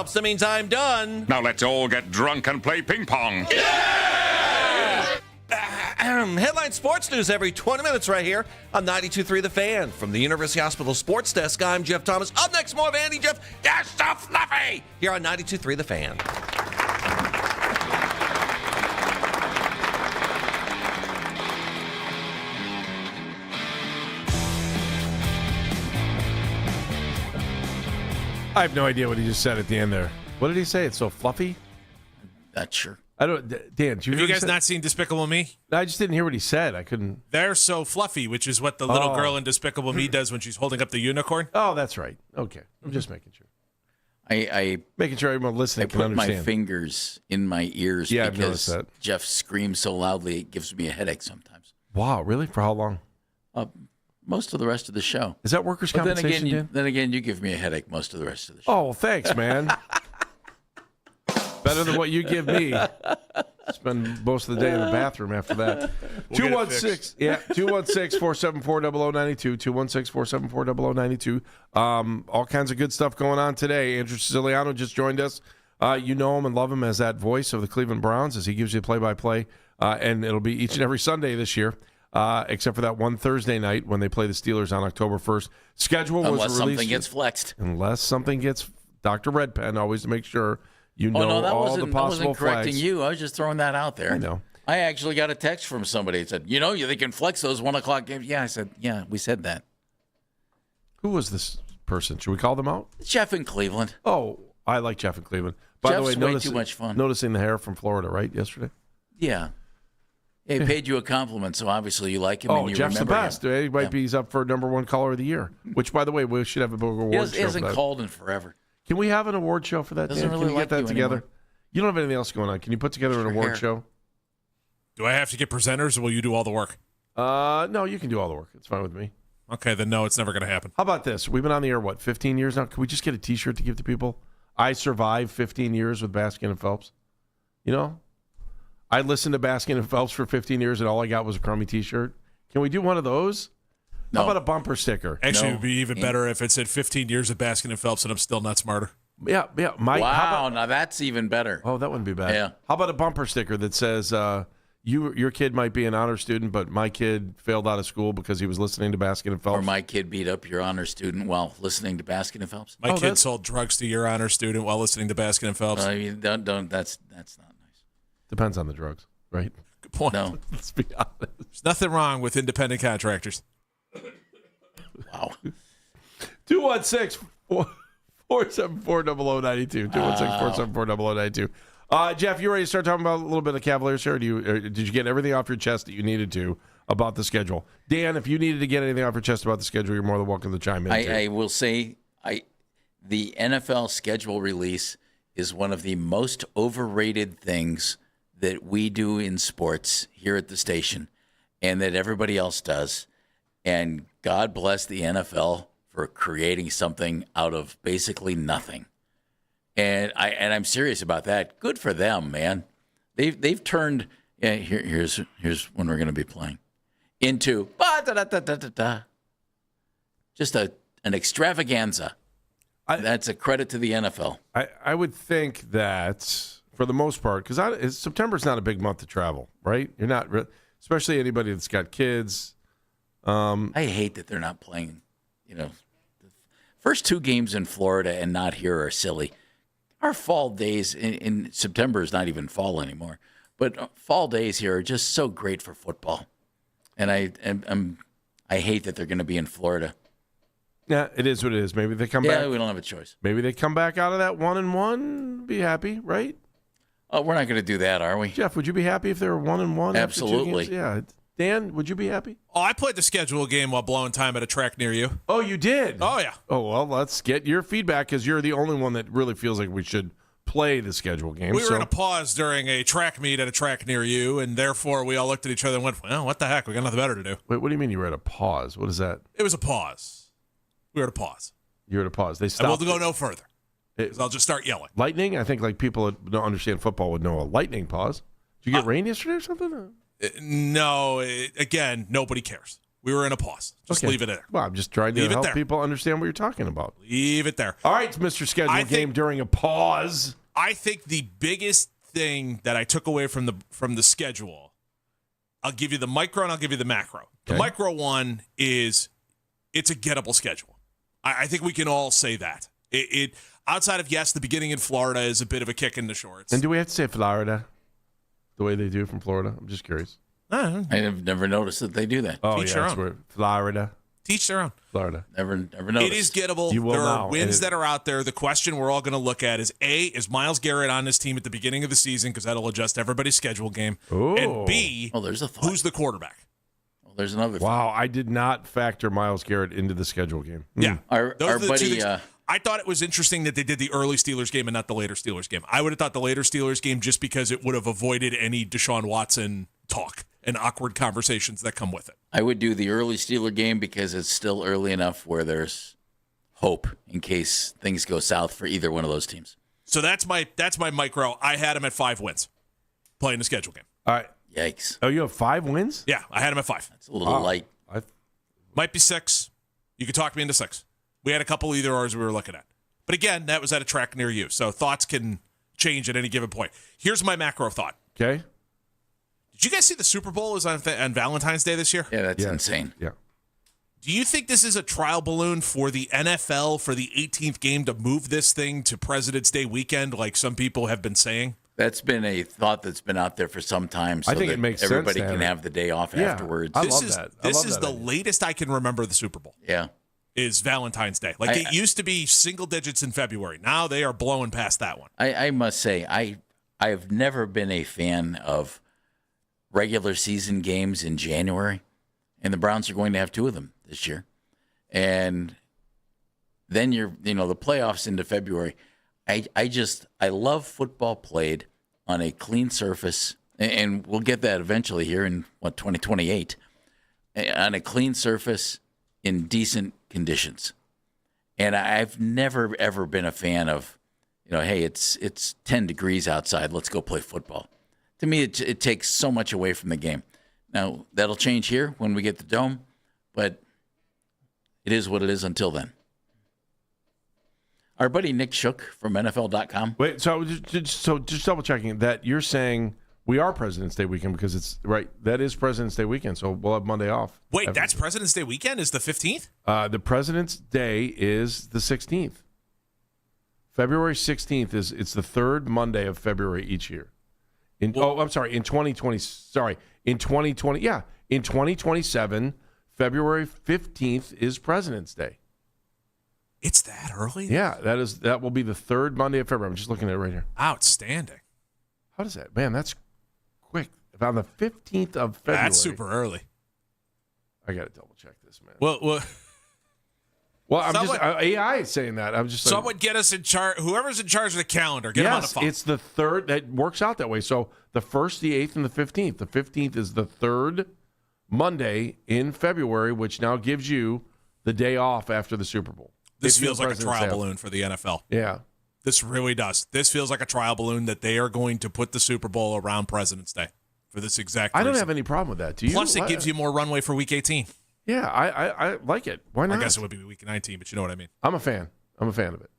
Phelps. That means I'm done. Now let's all get drunk and play ping pong. Headline sports news every 20 minutes right here on 92.3 The Fan. From the University Hospital Sports Desk, I'm Jeff Thomas. Up next, more of Andy Jeff. That's so fluffy! Here on 92.3 The Fan. I have no idea what he just said at the end there. What did he say? It's so fluffy? Not sure. I don't. Dan, Have you guys not seen Despicable Me? I just didn't hear what he said. I couldn't. They're so fluffy, which is what the little girl in Despicable Me does when she's holding up the unicorn. Oh, that's right. Okay. I'm just making sure. I Making sure everyone listening can put understand. my fingers in my ears Yeah, I've noticed because that. Jeff screams so loudly it gives me a headache sometimes. Wow, really? For how long? Most of the rest of the show. Is that workers' But compensation, Dan? then again, you give me a headache most of the rest of the show. Oh, well, thanks, man. Better than what you give me. Spend most of the day in the bathroom after that. 216-474-0092. 216-474-0092. All kinds of good stuff going on today. Andrew Siciliano just joined us. You know him and love him as that voice of the Cleveland Browns as he gives you play-by-play. And it'll be each and every Sunday this year, except for that one Thursday night when they play the Steelers on October 1st. Schedule was released. Unless something gets flexed. Unless something gets Dr. Redpen, always to make sure you know that all the possible I wasn't correcting flags. you. I was just throwing that out there. I know. I actually got a text from somebody that said, they can flex those 1 o'clock games. Yeah, I said, yeah, we said that. Who was this person? Should we call them out? Jeff in Cleveland. Oh, I like Jeff in Cleveland. By Jeff's the way, way too much fun. Noticing the hair from Florida, right, yesterday? Yeah. He paid you a compliment, so obviously you like him. Oh, and you Jeff's the remember best. Him. He might be up for number one caller of the year, which, by the way, we should have a big award show. He hasn't for that. called in forever. Can we have an award show for that? Doesn't Dan? really Can we like get that you together? anymore. You don't have anything else going on. Can you put together an Your award hair. show? Do I have to get presenters, or will you do all the work? No, you can do all the work. It's fine with me. Okay, then no, it's never going to happen. How about this? We've been on the air, 15 years now? Can we just get a T-shirt to give to people? I survived 15 years with Baskin and Phelps. You know? I listened to Baskin and Phelps for 15 years, and all I got was a crummy T-shirt. Can we do one of those? No. How about a bumper sticker? Actually, it would be even better if it said 15 years of Baskin and Phelps, and I'm still not smarter. Yeah. Wow, now that's even better. Oh, that wouldn't be bad. Yeah. How about a bumper sticker that says, your kid might be an honor student, but my kid failed out of school because he was listening to Baskin and Phelps? Or my kid beat up your honor student while listening to Baskin and Phelps? My kid sold drugs to your honor student while listening to Baskin and Phelps. Don't. That's not nice. Depends on the drugs, right? Good point. No. Let's be honest. There's nothing wrong with independent contractors. Wow. 216-474-0092. 216-474-0092. Jeff, you ready to start talking about a little bit of Cavaliers here? Or did you get everything off your chest that you needed to about the schedule? Dan, if you needed to get anything off your chest about the schedule, you're more than welcome to chime in. I will say the NFL schedule release is one of the most overrated things that we do in sports here at the station and that everybody else does. And God bless the NFL for creating something out of basically nothing. And I'm serious about that. Good for them, man. They've turned here's when we're going to be playing into just an extravaganza. That's a credit to the NFL. I would think that for the most part, because September's not a big month to travel, right? You're not, especially anybody that's got kids. I hate that they're not playing. The first two games in Florida and not here are silly. Our fall days in September is not even fall anymore, but fall days here are just so great for football. And I hate that they're going to be in Florida. Yeah, it is what it is. Maybe they come back. Yeah, we don't have a choice. Maybe they come back out of that 1-1, be happy, right? Oh, we're not going to do that, are we? Jeff, would you be happy if they were 1-1? Absolutely. Yeah. Dan, would you be happy? Oh, I played the schedule game while blowing time at a track near you. Oh, you did? Oh, yeah. Oh, well, let's get your feedback because you're the only one that really feels like we should play the schedule game. We were in a pause during a track meet at a track near you, and therefore we all looked at each other and went, well, what the heck? We got nothing better to do. Wait, what do you mean you were at a pause? What is that? It was a pause. We were at a pause. You were at a pause. They And stopped. we'll go no further. Because I'll just start yelling. Lightning? I think like people that don't understand football would know a lightning pause. Did you get rain yesterday or something? No, again, nobody cares. We were in a pause. Just leave it there. Well, I'm just trying to help people understand what you're talking about. Leave it there. All right, Mr. Schedule Game during a pause. I think the biggest thing that I took away from the schedule, I'll give you the micro and I'll give you the macro. The micro one is it's a gettable schedule. I think we can all say that. It outside of, yes, the beginning in Florida is a bit of a kick in the shorts. And do we have to say Florida the way they do from Florida? I'm just curious. I have never noticed that they do that. Oh, Teach yeah, their that's own. where Florida. Teach their own. Florida. Never noticed. It is gettable. You will there are now. wins that are out there. The question we're all going to look at is, A, is Myles Garrett on this team at the beginning of the season? Because that'll adjust everybody's schedule game. Ooh. And B, there's a thought. Who's the quarterback? Well, there's another thought. Wow, I did not factor Myles Garrett into the schedule game. Yeah. Our buddy... I thought it was interesting that they did the early Steelers game and not the later Steelers game. I would have thought the later Steelers game just because it would have avoided any Deshaun Watson talk and awkward conversations that come with it. I would do the early Steeler game because it's still early enough where there's hope in case things go south for either one of those teams. So that's my micro. I had him at 5 wins playing the schedule game. All right. Yikes. Oh, you have 5 wins? Yeah, I had him at 5. It's a little light. Might be 6. You could talk me into 6. We had a couple either ors we were looking at. But again, that was at a track near you. So thoughts can change at any given point. Here's my macro thought. Okay. Did you guys see the Super Bowl is on Valentine's Day this year? Yeah, that's insane. Yeah. Do you think this is a trial balloon for the NFL for the 18th game to move this thing to President's Day weekend like some people have been saying? That's been a thought that's been out there for some time. So I think that it makes sense everybody to can have have the day off afterwards. I love that. This is the latest I can remember the Super Bowl. Yeah. Is Valentine's Day. Like it used to be single digits in February. Now they are blowing past that one. I must say, I have never been a fan of regular season games in January, and the Browns are going to have 2 of them this year. And then the playoffs into February. I love football played on a clean surface, and we'll get that eventually here in 2028, on a clean surface in decent conditions. And I've never ever been a fan of, hey, it's 10 degrees outside, let's go play football. To me, it takes so much away from the game. Now, that'll change here when we get the dome, but it is what it is until then. Our buddy Nick Shook from NFL.com. Wait, so just double checking that you're saying we are President's Day weekend because it's right. That is President's Day weekend, so we'll have Monday off. Wait, that's President's Day weekend? Is the 15th? The President's Day is the 16th. February 16th it's the third Monday of February each year. In 2020, yeah, in 2027, February 15th is President's Day. It's that early? Yeah, that will be the third Monday of February. I'm just looking at it right here. Outstanding. How does that? Man, that's quick. On the 15th of February. That's super early. I got to double check this, man. Well, AI is saying that. I'm just someone get us in charge. Whoever's in charge of the calendar, get them on the phone. It's the third. That works out that way. So the 1st, the 8th, and the 15th. The 15th is the third Monday in February, which now gives you the day off after the Super Bowl. This feels like a trial balloon for the NFL. Yeah. This really does. This feels like a trial balloon that they are going to put the Super Bowl around President's Day for this exact reason. I don't have any problem with that. Do you? Plus, it gives you more runway for Week 18. Yeah, I like it. Why not? I guess it would be Week 19, but you know what I mean. I'm a fan of it.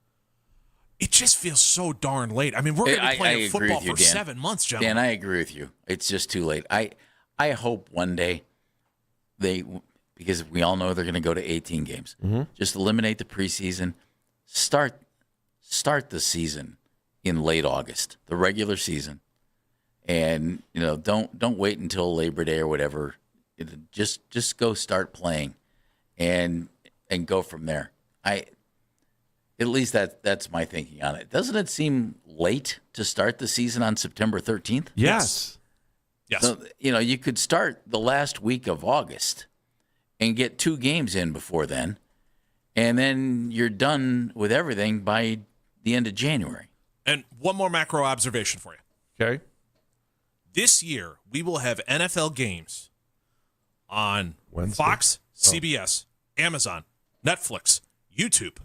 It just feels so darn late. I mean, we're going to be playing football for 7 months, gentlemen. Dan, I agree with you. It's just too late. I hope one day because we all know they're going to go to 18 games. Mm-hmm. Just eliminate the preseason. Start the season in late August, the regular season, and don't wait until Labor Day or whatever. Just go start playing, and go from there. At least that's my thinking on it. Doesn't it seem late to start the season on September 13th? Yes. So you could start the last week of August and get 2 games in before then, and then you're done with everything by the end of January. And one more macro observation for you. Okay. This year, we will have NFL games on Wednesday? Fox, CBS, Amazon, Netflix, YouTube.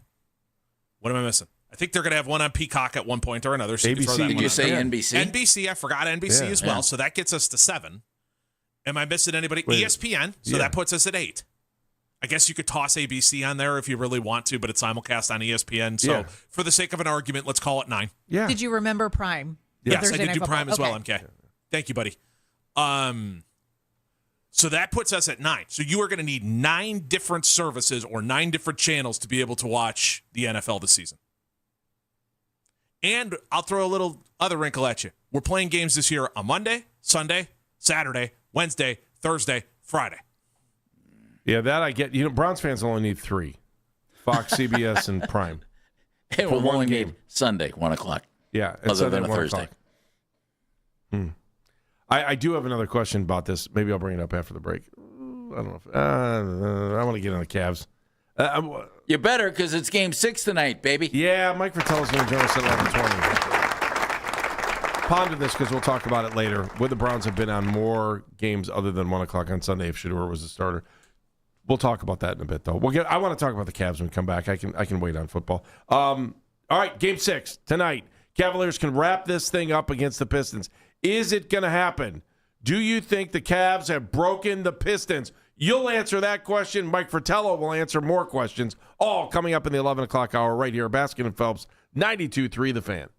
What am I missing? I think they're going to have one on Peacock at one point or another. So ABC. Did you say NBC? NBC. I forgot NBC as well. Yeah. So that gets us to 7. Am I missing anybody? Wait. ESPN, so that puts us at 8. I guess you could toss ABC on there if you really want to, but it's simulcast on ESPN. So for the sake of an argument, let's call it 9. Yeah. Did you remember Prime? Yes, Thursday I did Night do Football. Prime as well, Okay. MK. Thank you, buddy. So that puts us at 9. So you are going to need 9 different services or 9 different channels to be able to watch the NFL this season. And I'll throw a little other wrinkle at you. We're playing games this year on Monday, Sunday, Saturday, Wednesday, Thursday, Friday. Yeah, that I get. Browns fans only need 3. Fox, CBS, and Prime. Hey, For we'll one only game. need Sunday, 1 o'clock. Yeah. Other than a 1 Thursday. o'clock. I do have another question about this. Maybe I'll bring it up after the break. I don't know. I want to get on the Cavs. You better, because it's Game 6 tonight, baby. Yeah, Mike Fetello's going to join us at 11:20. Ponder this because we'll talk about it later. Would the Browns have been on more games other than 1 o'clock on Sunday if Fedor was the starter? We'll talk about that in a bit, though. I want to talk about the Cavs when we come back. I can wait on football. All right, Game 6 tonight. Cavaliers can wrap this thing up against the Pistons. Is it going to happen? Do you think the Cavs have broken the Pistons? You'll answer that question. Mike Fratello will answer more questions, all coming up in the 11 o'clock hour right here. Baskin and Phelps, 92.3 The Fan.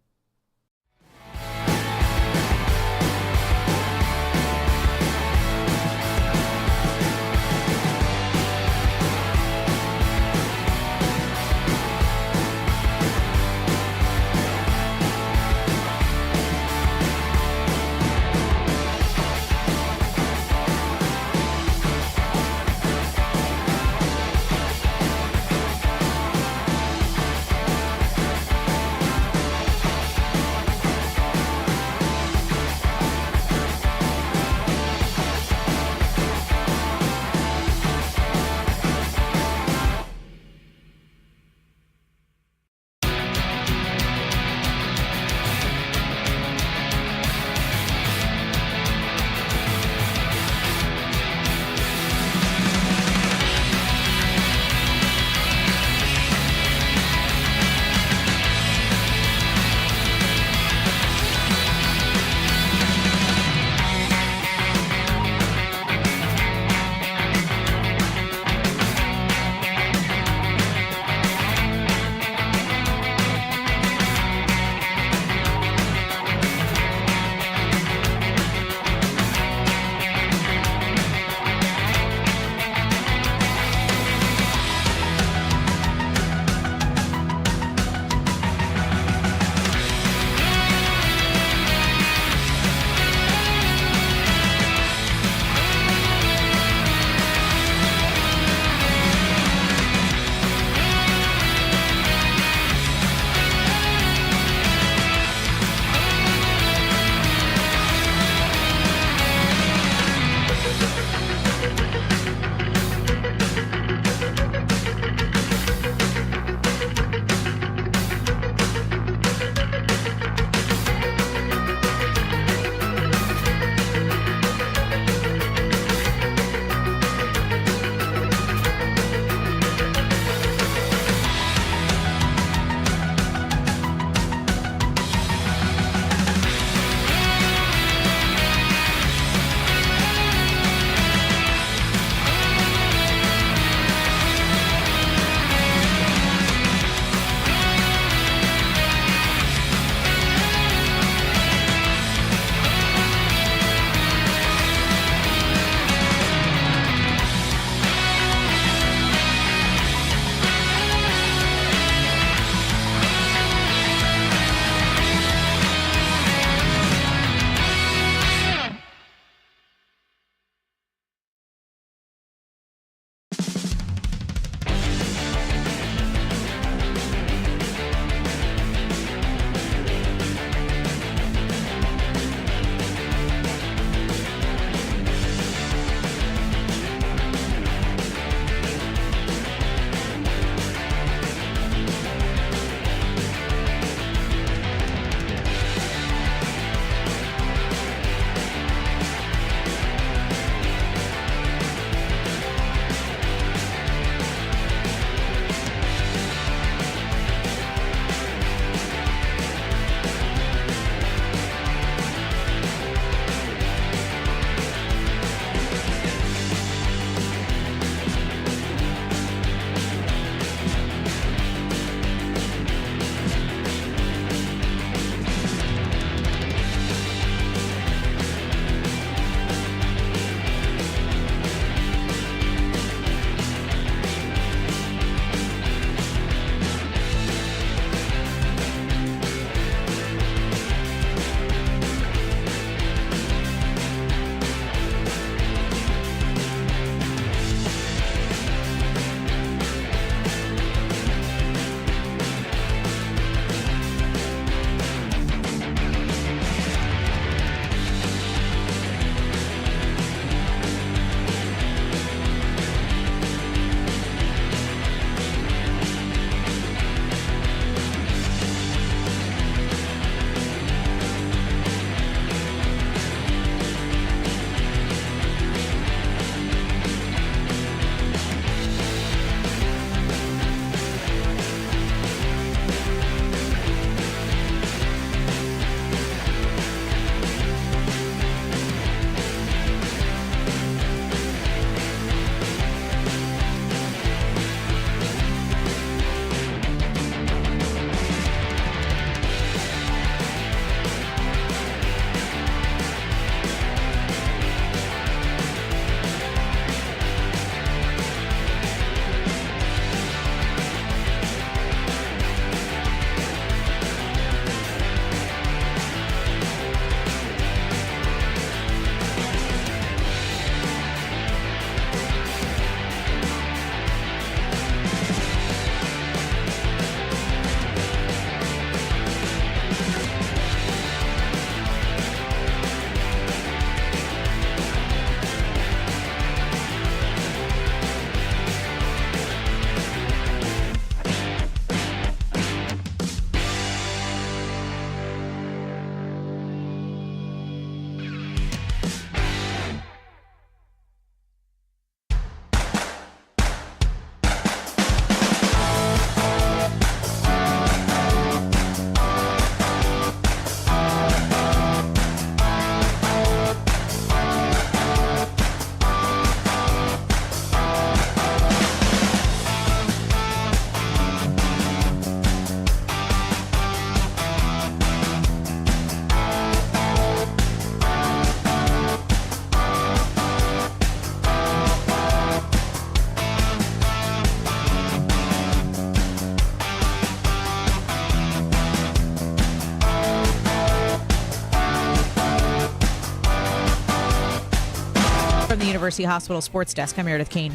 University Hospital Sports Desk. I'm Meredith Kane.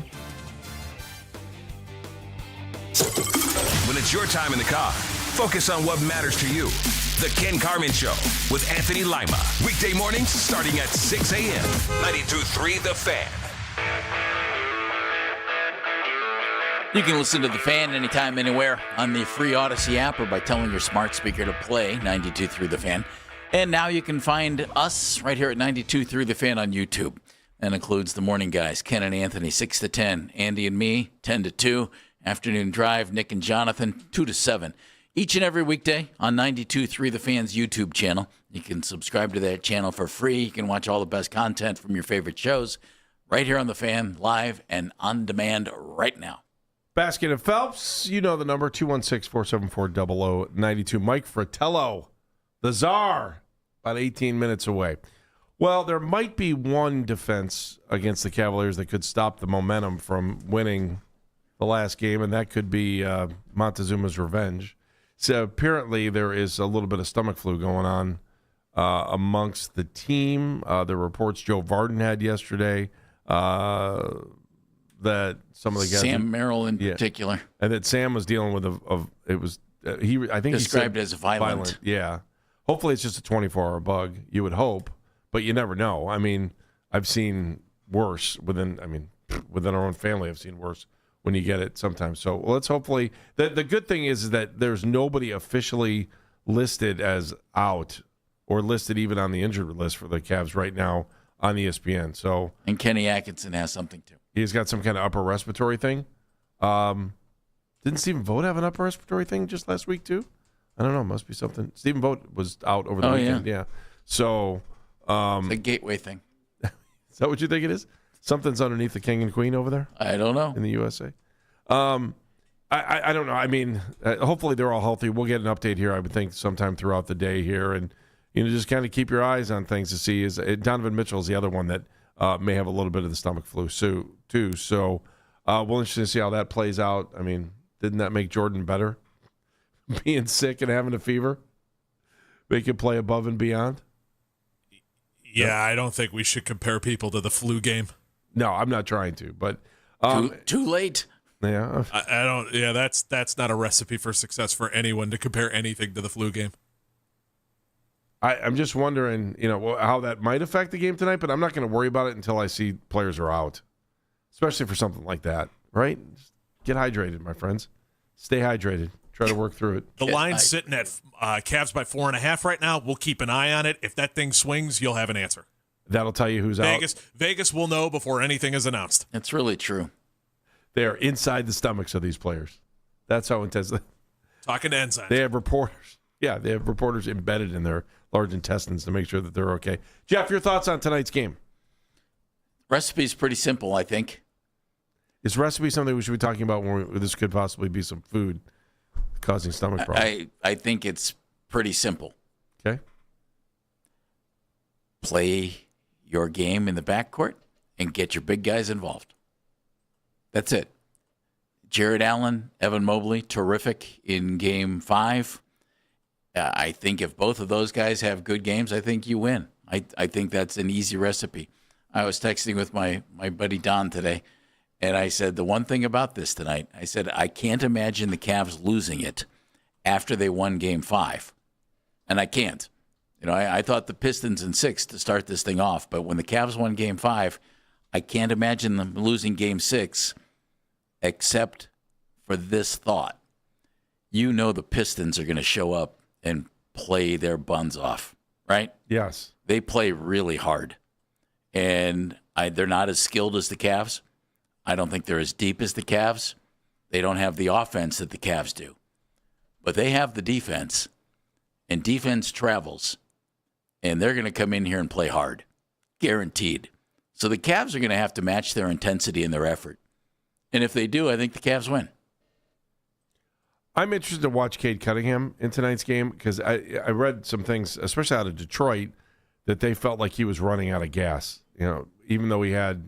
When it's your time in the car, focus on what matters to you. The Ken Carmen Show with Anthony Lima. Weekday mornings starting at 6 a.m. 92.3 The Fan. You can listen to The Fan anytime, anywhere on the free Odyssey app or by telling your smart speaker to play 92.3 The Fan. And now you can find us right here at 92.3 The Fan on YouTube. That includes the morning guys, Ken and Anthony, 6 to 10. Andy and me, 10 to 2. Afternoon Drive, Nick and Jonathan, 2 to 7. Each and every weekday on 92.3 The Fan's YouTube channel. You can subscribe to that channel for free. You can watch all the best content from your favorite shows right here on The Fan, live and on demand right now. Baskin and Phelps, you know the number, 216-474-0092. Mike Fetello, the czar, about 18 minutes away. Well, there might be one defense against the Cavaliers that could stop the momentum from winning the last game, and that could be Montezuma's revenge. So apparently there is a little bit of stomach flu going on amongst the team. The reports Joe Varden had yesterday that some of the guys, Sam Merrill in particular, and that Sam was dealing with I think described he said as violent. Yeah, hopefully it's just a 24-hour bug. You would hope, but you never know. I mean, I've seen worse within our own family. I've seen worse when you get it sometimes. So let's hopefully the good thing is that there's nobody officially listed as out or listed even on the injured list for the Cavs right now on ESPN. So and Kenny Atkinson has something too. He's got some kind of upper respiratory thing. Didn't Stephen Vogt have an upper respiratory thing just last week too? I don't know. Must be something. Stephen Vogt was out over the weekend. Yeah. So the gateway thing. Is that what you think it is? Something's underneath the king and queen over there? I don't know. In the USA? I don't know. I mean, hopefully they're all healthy. We'll get an update here, I would think, sometime throughout the day here. And, just kind of keep your eyes on things to see. Donovan Mitchell is the other one that may have a little bit of the stomach flu, too. So we'll interesting to see how that plays out. I mean, didn't that make Jordan better? Being sick and having a fever? Make him play above and beyond? Yeah, I don't think we should compare people to the flu game. No, I'm not trying to, but too late. Yeah, I don't. Yeah, that's not a recipe for success for anyone to compare anything to the flu game. I'm just wondering, how that might affect the game tonight, but I'm not going to worry about it until I see players are out, especially for something like that, right? Just get hydrated, my friends. Stay hydrated. Try to work through it. The line's sitting at Cavs by 4.5 right now. We'll keep an eye on it. If that thing swings, you'll have an answer. That'll tell you who's out. Vegas will know before anything is announced. That's really true. They're inside the stomachs of these players. That's how intense. Talking to enzymes. They have reporters. Yeah, they have reporters embedded in their large intestines to make sure that they're okay. Jeff, your thoughts on tonight's game? Recipe's pretty simple, I think. Is recipe something we should be talking about when this could possibly be some food causing stomach problems? I think it's pretty simple. Okay. Play your game in the backcourt and get your big guys involved. That's it. Jared Allen, Evan Mobley, terrific in Game 5. I think if both of those guys have good games, I think you win. I think that's an easy recipe. I was texting with my buddy Don today, and I said the one thing about this tonight, I said I can't imagine the Cavs losing it after they won Game 5. And I can't. I thought the Pistons in 6 to start this thing off, but when the Cavs won Game 5, I can't imagine them losing Game 6 except for this thought. The Pistons are going to show up and play their buns off, right? Yes. They play really hard. And they're not as skilled as the Cavs. I don't think they're as deep as the Cavs. They don't have the offense that the Cavs do. But they have the defense, and defense travels. And they're going to come in here and play hard, guaranteed. So the Cavs are going to have to match their intensity and their effort. And if they do, I think the Cavs win. I'm interested to watch Cade Cunningham in tonight's game because I read some things, especially out of Detroit, that they felt like he was running out of gas. Even though he had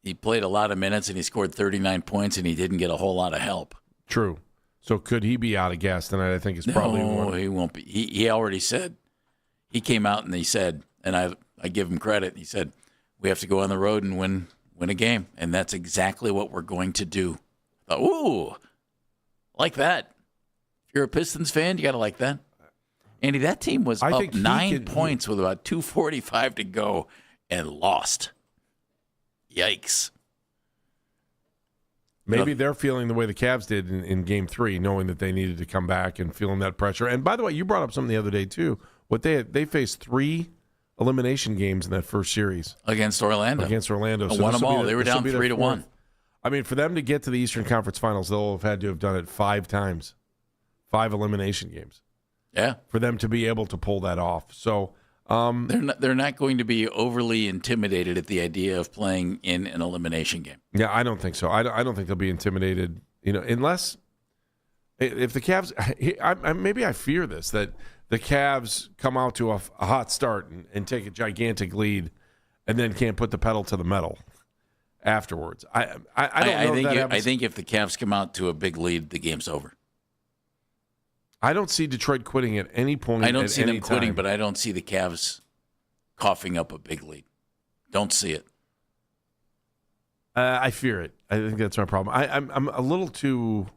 he played a lot of minutes and he scored 39 points and he didn't get a whole lot of help. True. So could he be out of gas tonight? I think it's probably no. He won't be. He already said. He came out and he said, and I give him credit. He said, we have to go on the road and win a game, and that's exactly what we're going to do. Ooh, like that. If you're a Pistons fan, you got to like that. Andy, that team was up 9 points with about 2:45 to go and lost. Yikes. Maybe they're feeling the way the Cavs did in Game 3, knowing that they needed to come back and feeling that pressure. And by the way, you brought up something the other day, too. They faced 3 elimination games in that first series. Against Orlando. So won them all. They were down 3-1. I mean, for them to get to the Eastern Conference Finals, they'll have had to have done it 5 times. 5 elimination games. Yeah. For them to be able to pull that off. So they're not going to be overly intimidated at the idea of playing in an elimination game. Yeah, I don't think so. I don't think they'll be intimidated, unless if the Cavs maybe I fear this, that the Cavs come out to a hot start and take a gigantic lead and then can't put the pedal to the metal afterwards. I don't know. I think if the Cavs come out to a big lead, the game's over. I don't see Detroit quitting at any point. I don't see them quitting, time. but I don't see the Cavs coughing up a big lead. Don't see it. I fear it. I think that's my problem. I'm a little too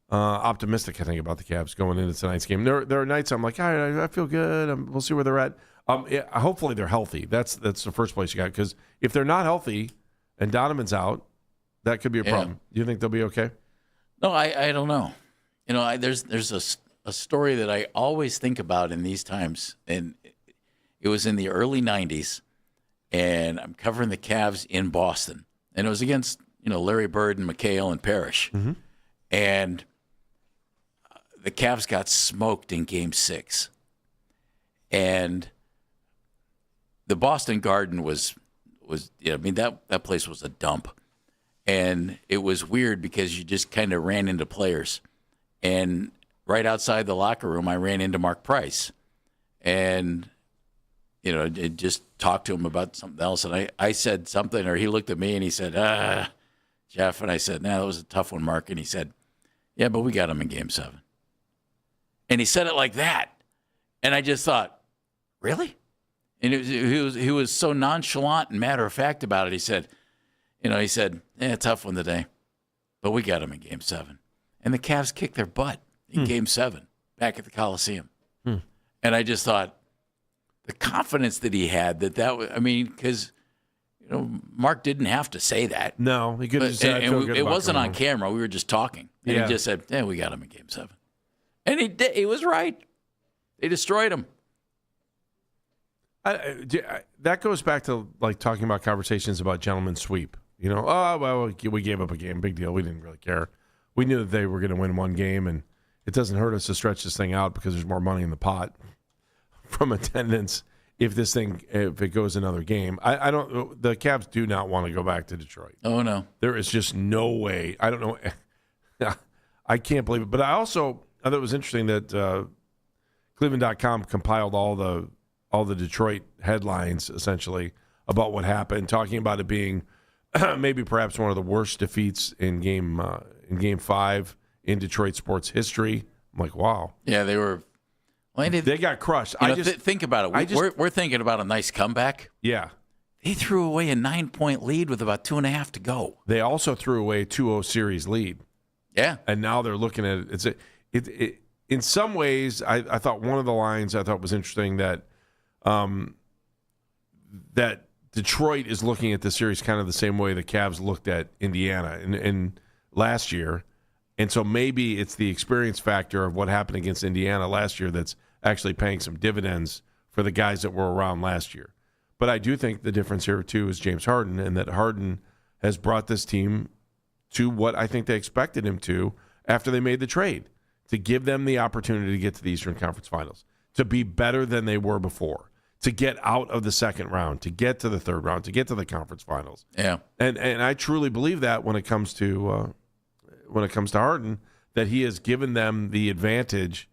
optimistic, I think, about the Cavs going into tonight's game. There are nights I'm like, all right, I feel good. We'll see where they're at. Hopefully they're healthy. That's the first place you got. Because if they're not healthy and Donovan's out, that could be a problem. Do you think they'll be okay? No, I don't know. There's a story that I always think about in these times, and it was in the early 90s, and I'm covering the Cavs in Boston, and it was against Larry Bird and McHale and Parrish, and the Cavs got smoked in Game 6, and the Boston Garden was that place was a dump, and it was weird because you just kind of ran into players. And right outside the locker room, I ran into Mark Price, and just talked to him about something else. And I said something, or he looked at me and he said, Jeff. And I said, "Nah, that was a tough one, Mark." And he said, "Yeah, but we got him in Game 7." And he said it like that, and I just thought, really? And he was so nonchalant and matter of fact about it. He said, tough one today, but we got him in Game 7. And the Cavs kicked their butt in Game 7 back at the Coliseum. And I just thought the confidence that he had because Mark didn't have to say that. No, he could have said, it wasn't on camera. We were just talking. And he just said, we got him in Game 7. And he did. He was right. They destroyed him. That goes back to talking about conversations about gentleman's sweep. We gave up a game. Big deal. We didn't really care. We knew that they were going to win one game, and it doesn't hurt us to stretch this thing out because there's more money in the pot from attendance if it goes another game. I don't. The Cavs do not want to go back to Detroit. Oh no, there is just no way. I don't know. I can't believe it. But I thought it was interesting that Cleveland.com compiled all the Detroit headlines essentially about what happened, talking about it being maybe perhaps one of the worst defeats in Game 5 in Detroit sports history. I'm like, wow. Yeah, they were. Well, they got crushed. Think about it. We're thinking about a nice comeback. Yeah. They threw away a 9-point lead with about 2.5 to go. They also threw away a 2-0 series lead. Yeah. And now they're looking at it. It's in some ways, I thought one of the lines I thought was interesting that that Detroit is looking at the series kind of the same way the Cavs looked at Indiana in last year. And so maybe it's the experience factor of what happened against Indiana last year that's actually paying some dividends for the guys that were around last year. But I do think the difference here, too, is James Harden, and that Harden has brought this team to what I think they expected him to after they made the trade, to give them the opportunity to get to the Eastern Conference Finals, to be better than they were before, to get out of the second round, to get to the third round, to get to the conference finals. Yeah. And I truly believe that when it comes to Harden, that he has given them the advantage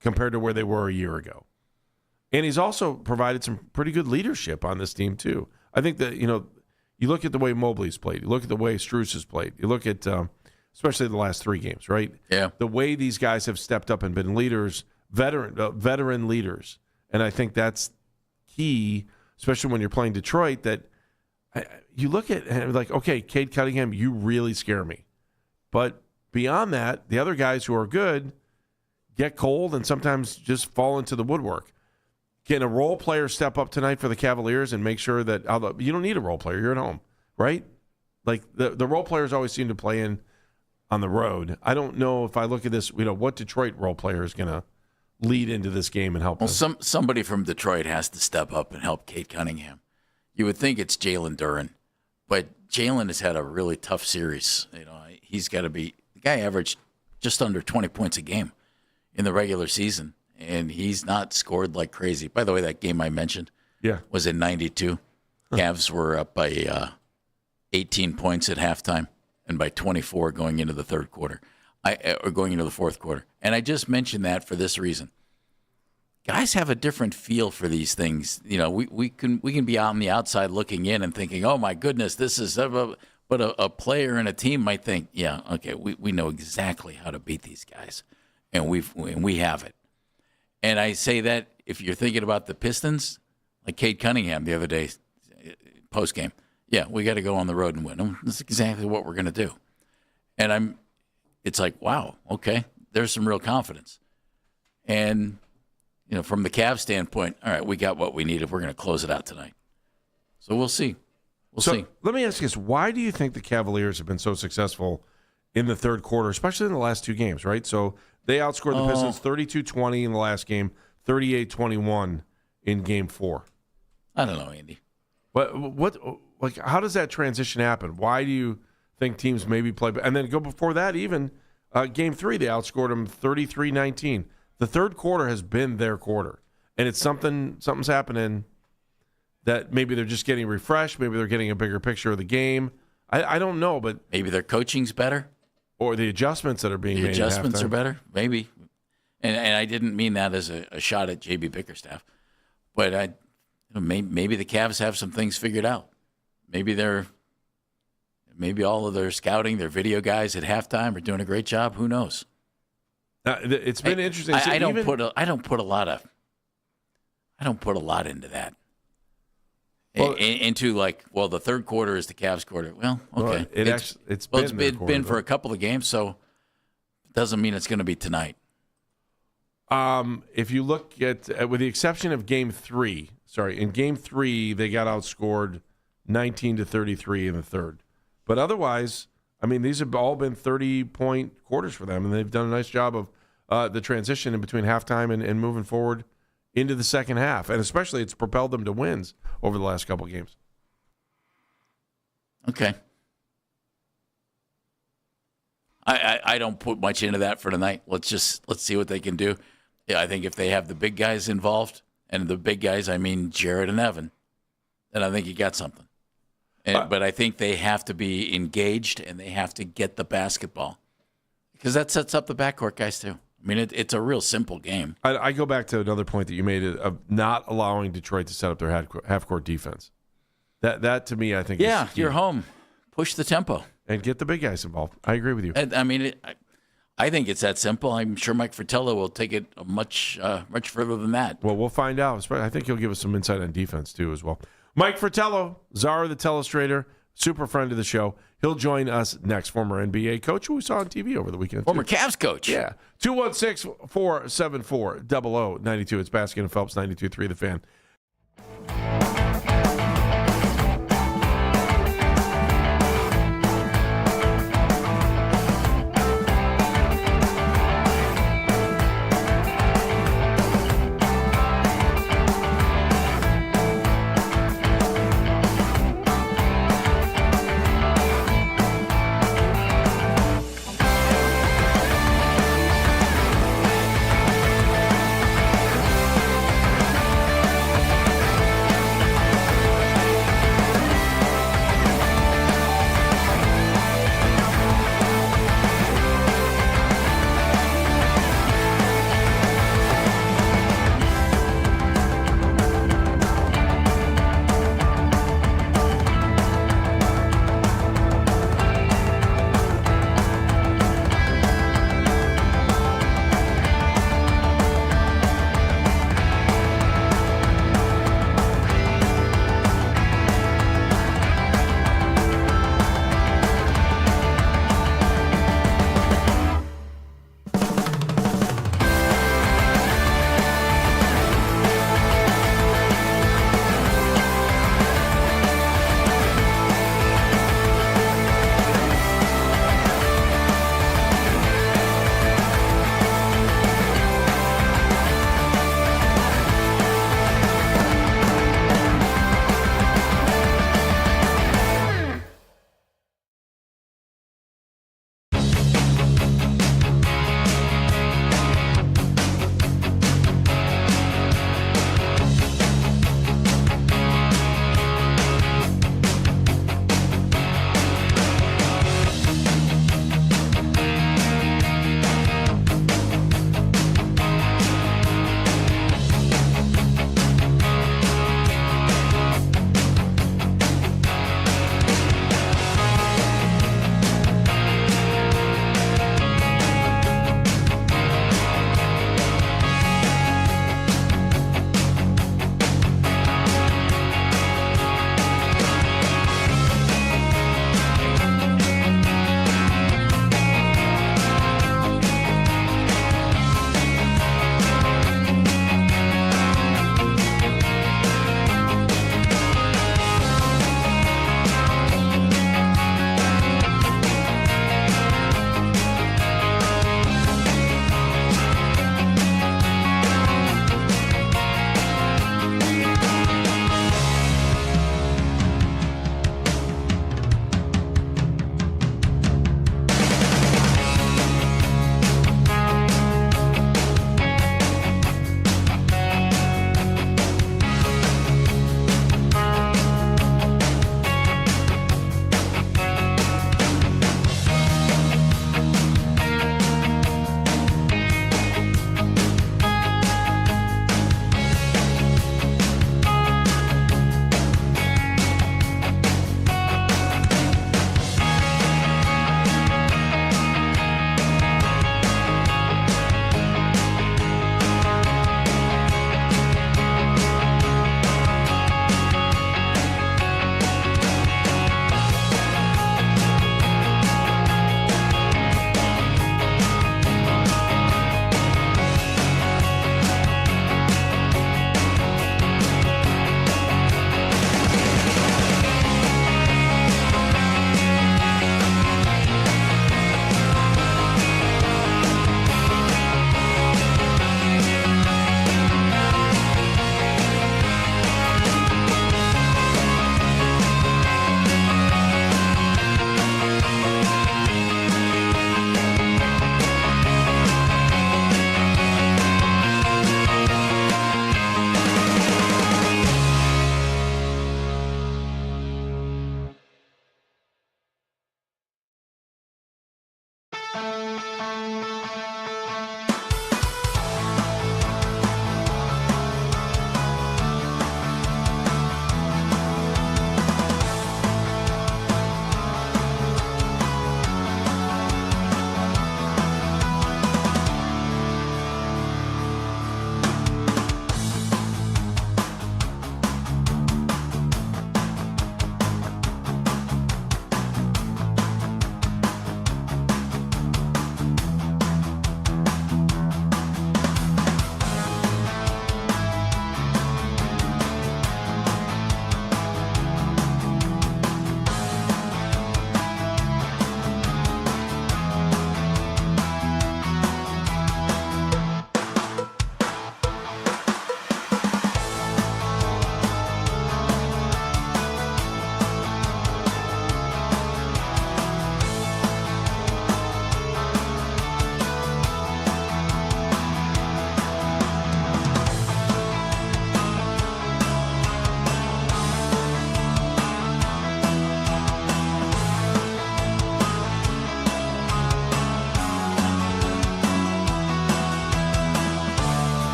compared to where they were a year ago. And he's also provided some pretty good leadership on this team, too. I think that, you look at the way Mobley's played. You look at the way Strus has played. You look at, especially the last 3 games, right? Yeah. The way these guys have stepped up and been leaders, veteran leaders. And I think that's key especially when you're playing Detroit, that you look at and like, okay, Cade Cunningham, you really scare me. But beyond that, the other guys who are good get cold and sometimes just fall into the woodwork. Can a role player step up tonight for the Cavaliers and make sure that you don't need a role player, you're at home, right? Like the role players always seem to play in on the road. I don't know if I look at this, what Detroit role player is going to lead into this game and help us. Somebody from Detroit has to step up and help Cade Cunningham. You would think it's Jalen Duren, but Jalen has had a really tough series. He's got to be – the guy averaged just under 20 points a game in the regular season, and he's not scored like crazy. By the way, that game I mentioned was in 92. Cavs were up by 18 points at halftime and by 24 going into the third quarter, or going into the fourth quarter. And I just mentioned that for this reason. Guys have a different feel for these things. We can be out on the outside looking in and thinking, oh, my goodness, this is – but a player and a team might think, yeah, okay, we know exactly how to beat these guys, and we have it. And I say that if you're thinking about the Pistons, like Cade Cunningham the other day, post-game, yeah, we got to go on the road and win them. That's exactly what we're going to do. And it's like, wow, okay, there's some real confidence. And from the Cavs standpoint, all right, we got what we needed. We're going to close it out tonight. So we'll see. We'll see. Let me ask you this. Why do you think the Cavaliers have been so successful in the third quarter, especially in the last two games, right? So they outscored the Pistons 32-20 in the last game, 38-21 in game 4. I don't know, Andy. Like, how does that transition happen? Why do you think teams maybe play? And then go before that, even game 3, they outscored them 33-19. The third quarter has been their quarter, and it's something's happening that maybe they're just getting refreshed. Maybe they're getting a bigger picture of the game. I don't know, but maybe their coaching's better, or the adjustments that are being made. The adjustments are better, maybe. And I didn't mean that as a shot at JB Bickerstaff, but maybe the Cavs have some things figured out. Maybe all of their scouting, their video guys at halftime are doing a great job. Who knows? It's been interesting. I don't put a lot into that. Into the third quarter is the Cavs quarter. Well, okay, it's been for a couple of games, so it doesn't mean it's going to be tonight. If you look at with the exception of game 3, in game 3 they got outscored 19-33 in the third, but otherwise, I mean, these have all been 30-point quarters for them, and they've done a nice job of the transition in between halftime and moving forward into the second half. And especially it's propelled them to wins over the last couple of games. Okay. I don't put much into that for tonight. Let's see what they can do. Yeah, I think if they have the big guys involved, and the big guys, I mean Jared and Evan, then I think you got something. But I think they have to be engaged, and they have to get the basketball, because that sets up the backcourt guys too. I mean, it's a real simple game. I go back to another point that you made of not allowing Detroit to set up their half-court defense. That to me, I think, yeah, is key. You're home. Push the tempo. And get the big guys involved. I agree with you. And, I mean, I think it's that simple. I'm sure Mike Fratello will take it much further than that. Well, we'll find out. I think he'll give us some insight on defense, too, as well. Mike Fratello, Czar the Telestrator, super friend of the show. He'll join us next. Former NBA coach who we saw on TV over the weekend. Former Cavs coach. Yeah. 216-474-0092. It's Baskin and Phelps, 92.3 The Fan.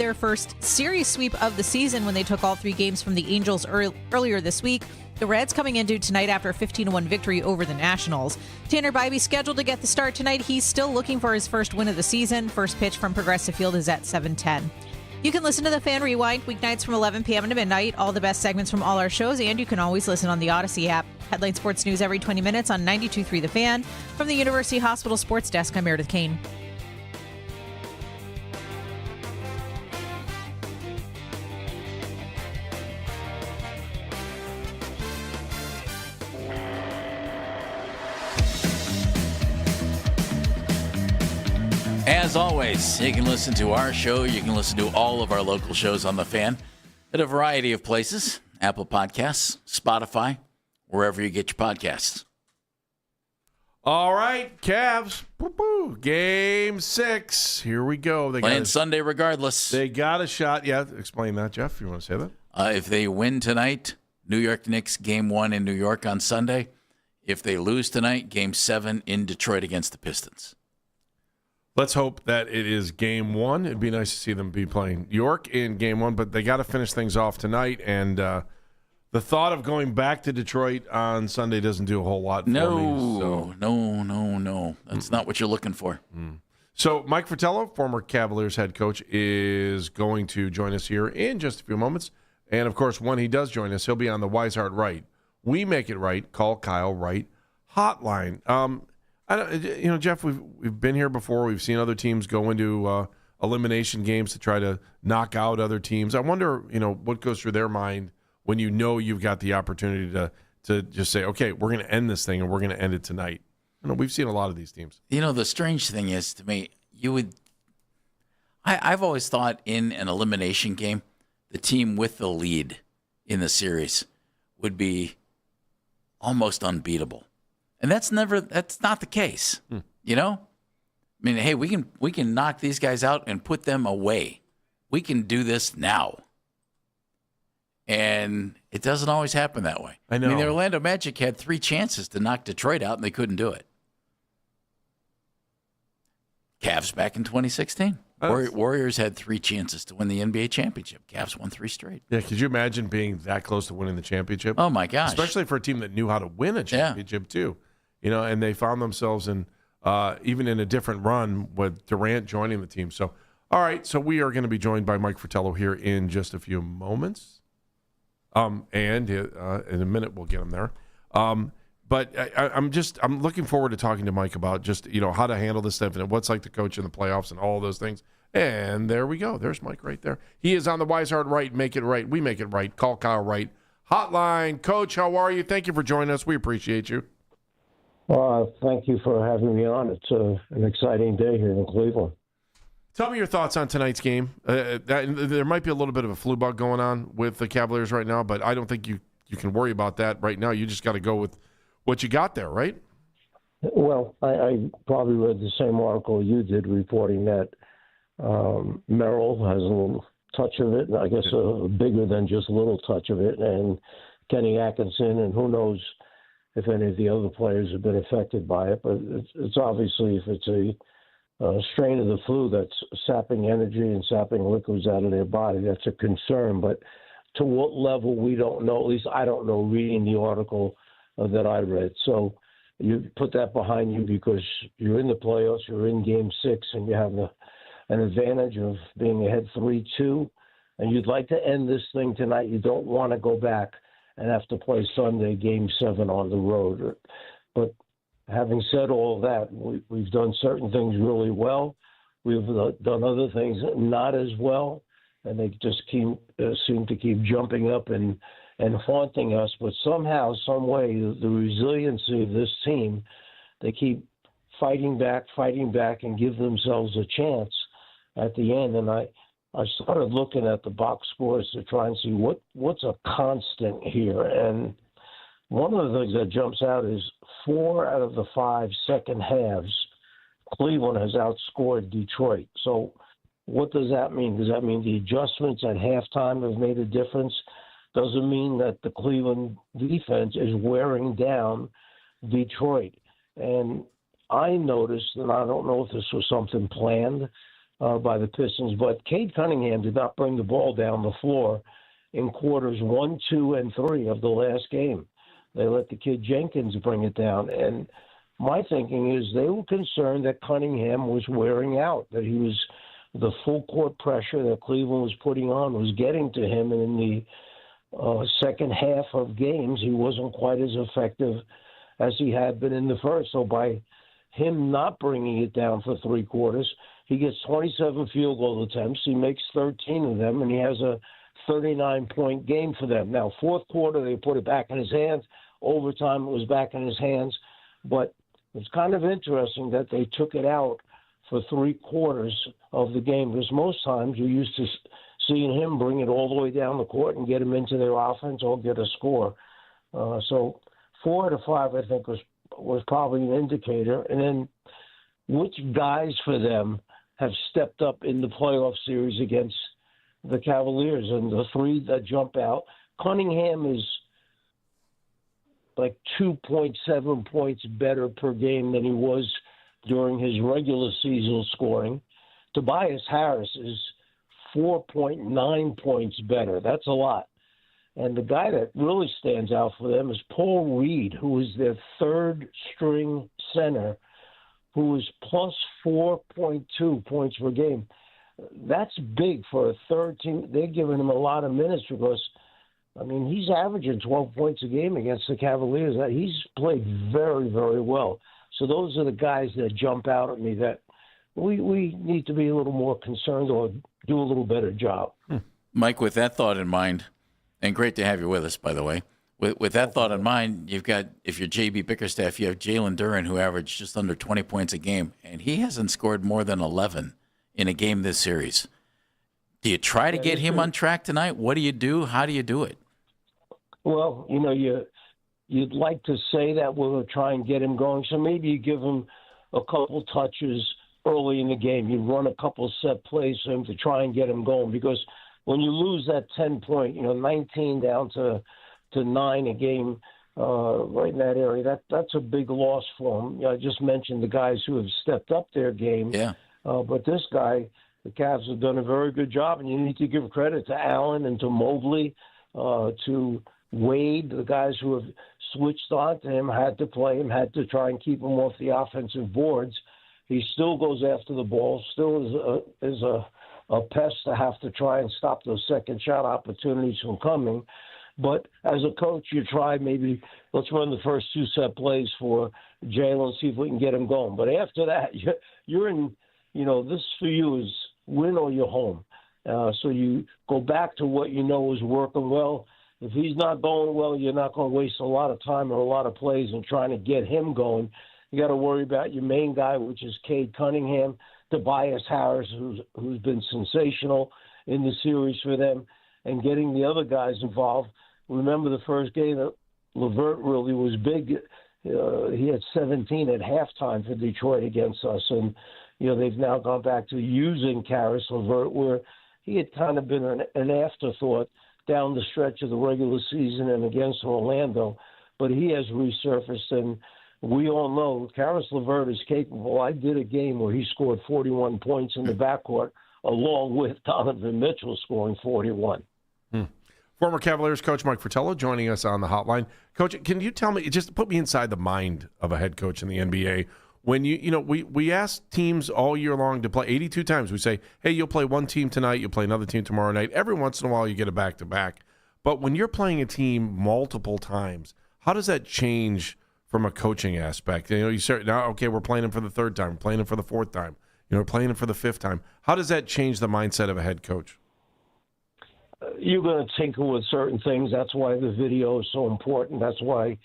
their first series sweep of the season when they took all 3 games from the Angels earlier this week. The Reds coming into tonight after a 15-1 victory over the Nationals. Tanner Bybee scheduled to get the start tonight. He's still looking for his first win of the season. First pitch from Progressive Field is at 7:10. You can listen to the Fan Rewind weeknights from 11 p.m. to midnight. All the best segments from all our shows, and you can always listen on the Odyssey app. Headline Sports News every 20 minutes on 92.3 The Fan. From the University Hospital Sports Desk, I'm Meredith Kane. As always, you can listen to our show. You can listen to all of our local shows on The Fan at a variety of places. Apple Podcasts, Spotify, wherever you get your podcasts. All right, Cavs. Woo-hoo. Game 6. Here we go. They Playing Sunday regardless. They got a shot. Yeah, explain that, Jeff. You want to say that? If they win tonight, New York Knicks Game 1 in New York on Sunday. If they lose tonight, Game 7 in Detroit against the Pistons. Let's hope that it is Game 1. It'd be nice to see them be playing York in Game 1, but they got to finish things off tonight. And the thought of going back to Detroit on Sunday doesn't do a whole lot for me. So. No. That's not what you're looking for. So Mike Fetello, former Cavaliers head coach, is going to join us here in just a few moments. And, of course, when he does join us, he'll be on the Weishart Right. We Make It Right. Call Kyle Wright hotline. Jeff, we've been here before. We've seen other teams go into elimination games to try to knock out other teams. I wonder, what goes through their mind when you've got the opportunity to just say, okay, we're going to end this thing and we're going to end it tonight. We've seen a lot of these teams. The strange thing is, to me, I've always thought in an elimination game, the team with the lead in the series would be almost unbeatable. And that's not the case. Hey, we can knock these guys out and put them away. We can do this now. And it doesn't always happen that way. I know. The Orlando Magic had 3 chances to knock Detroit out, and they couldn't do it. Cavs back in 2016. Warriors had 3 chances to win the NBA championship. Cavs won 3 straight. Yeah, could you imagine being that close to winning the championship? Oh, my gosh. Especially for a team that knew how to win a championship, too. And they found themselves in even in a different run with Durant joining the team. So, all right, so we are going to be joined by Mike Fetello here in just a few moments. And in a minute we'll get him there. But I'm looking forward to talking to Mike about just, how to handle this stuff and what's like to coach in the playoffs and all those things. And there we go. There's Mike right there. He is on the Weishart Right. Make it right. We make it right. Call Kyle Wright hotline. Coach, how are you? Thank you for joining us. We appreciate you. Thank you for having me on. It's an exciting day here in Cleveland. Tell me your thoughts on tonight's game. There might be a little bit of a flu bug going on with the Cavaliers right now, but I don't think you can worry about that right now. You just got to go with what you got there, right? Well, I probably read the same article you did reporting that Merrill has a little touch of it, and I guess bigger than just a little touch of it, and Kenny Atkinson, and who knows if any of the other players have been affected by it. But it's obviously, if it's a strain of the flu that's sapping energy and sapping liquids out of their body, that's a concern. But to what level, we don't know. At least I don't know, reading the article that I read. So you put that behind you because you're in the playoffs, you're in Game 6, and you have an advantage of being ahead 3-2, and you'd like to end this thing tonight. You don't want to go back and have to play Sunday Game 7 on the road. But having said all of that, we've done certain things really well. We've done other things not as well, and they just seem to keep jumping up and haunting us. But somehow, some way, the resiliency of this team, they keep fighting back, and give themselves a chance at the end. And I started looking at the box scores to try and see what's a constant here. And one of the things that jumps out is 4 out of the 5 second halves, Cleveland has outscored Detroit. So what does that mean? Does that mean the adjustments at halftime have made a difference? Does it mean that the Cleveland defense is wearing down Detroit? And I noticed, and I don't know if this was something planned, by the Pistons. But Cade Cunningham did not bring the ball down the floor in quarters 1, 2, and 3 of the last game. They let the kid Jenkins bring it down. And my thinking is they were concerned that Cunningham was wearing out, that he was the full court pressure that Cleveland was putting on was getting to him. And in the second half of games, he wasn't quite as effective as he had been in the first. So by him not bringing it down for 3 quarters, he gets 27 field goal attempts. He makes 13 of them, and he has a 39-point game for them. Now, fourth quarter, they put it back in his hands. Overtime, it was back in his hands. But it's kind of interesting that they took it out for 3 quarters of the game, because most times you're used to seeing him bring it all the way down the court and get him into their offense or get a score. So 4 out of 5, I think, was probably an indicator. And then which guys for them have stepped up in the playoff series against the Cavaliers? And the 3 that jump out, Cunningham is like 2.7 points better per game than he was during his regular season scoring. Tobias Harris is 4.9 points better. That's a lot. And the guy that really stands out for them is Paul Reed, who is their third-string center, who is plus 4.2 points per game. That's big for a third team. They're giving him a lot of minutes because, I mean, he's averaging 12 points a game against the Cavaliers. He's played very, very well. So those are the guys that jump out at me that we need to be a little more concerned or do a little better job. Mike, with that thought in mind, and great to have you with us, by the way. With that thought in mind, you've got, if you're J.B. Bickerstaff, you have Jalen Duren, who averaged just under 20 points a game, and he hasn't scored more than 11 in a game this series. Do you try to get him on track tonight? What do you do? How do you do it? Well, you know, you'd like to say that we'll try and get him going, so maybe you give him a couple touches early in the game. You run a couple set plays for him to try and get him going, because when you lose that 10-point, 19 down to 9 a game right in that area, that's a big loss for him. I just mentioned the guys who have stepped up their game. Yeah. But this guy, the Cavs have done a very good job, and you need to give credit to Allen and to Mobley, to Wade, the guys who have switched on to him, had to play him, had to try and keep him off the offensive boards. He still goes after the ball, still is a pest to have to try and stop those second shot opportunities from coming. But as a coach, you try maybe let's run the first 2 set plays for Jalen, see if we can get him going. But after that, you're in, this for you is win or you're home. So you go back to what you know is working well. If he's not going well, you're not going to waste a lot of time or a lot of plays in trying to get him going. You got to worry about your main guy, which is Cade Cunningham, Tobias Harris, who's been sensational in the series for them, and getting the other guys involved. Remember the first game that LeVert really was big. He had 17 at halftime for Detroit against us, and they've now gone back to using Caris LeVert, where he had kind of been an afterthought down the stretch of the regular season and against Orlando, but he has resurfaced, and we all know Caris LeVert is capable. I did a game where he scored 41 points in the backcourt, along with Donovan Mitchell scoring 41. Former Cavaliers coach Mike Fratello joining us on the hotline. Coach, can you tell me, just put me inside the mind of a head coach in the NBA? When we ask teams all year long to play 82 times. We say, hey, you'll play one team tonight, you'll play another team tomorrow night. Every once in a while you get a back-to-back. But when you're playing a team multiple times, how does that change from a coaching aspect? You start now, okay, we're playing them for the 3rd time, we're playing them for the 4th time, we're playing them for the 5th time. How does that change the mindset of a head coach? You're going to tinker with certain things. That's why the video is so important. That's why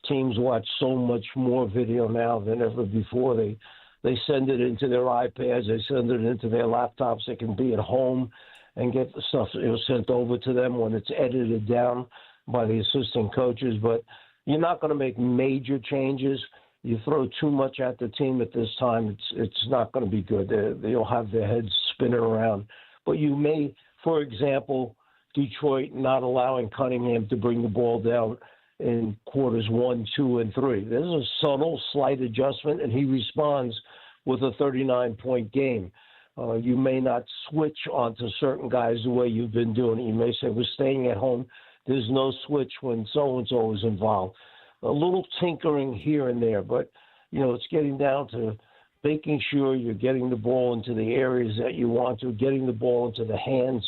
teams watch so much more video now than ever before. They send it into their iPads. They send it into their laptops. They can be at home and get the stuff sent over to them when it's edited down by the assistant coaches. But you're not going to make major changes. You throw too much at the team at this time, it's not going to be good. They'll have their heads spinning around. But you may, for example, Detroit not allowing Cunningham to bring the ball down in quarters 1, 2, and 3. There's a subtle, slight adjustment, and he responds with a 39-point game. You may not switch onto certain guys the way you've been doing it. You may say, we're staying at home. There's no switch when so-and-so is involved. A little tinkering here and there, but, it's getting down to making sure you're getting the ball into the areas that you want to, getting the ball into the hands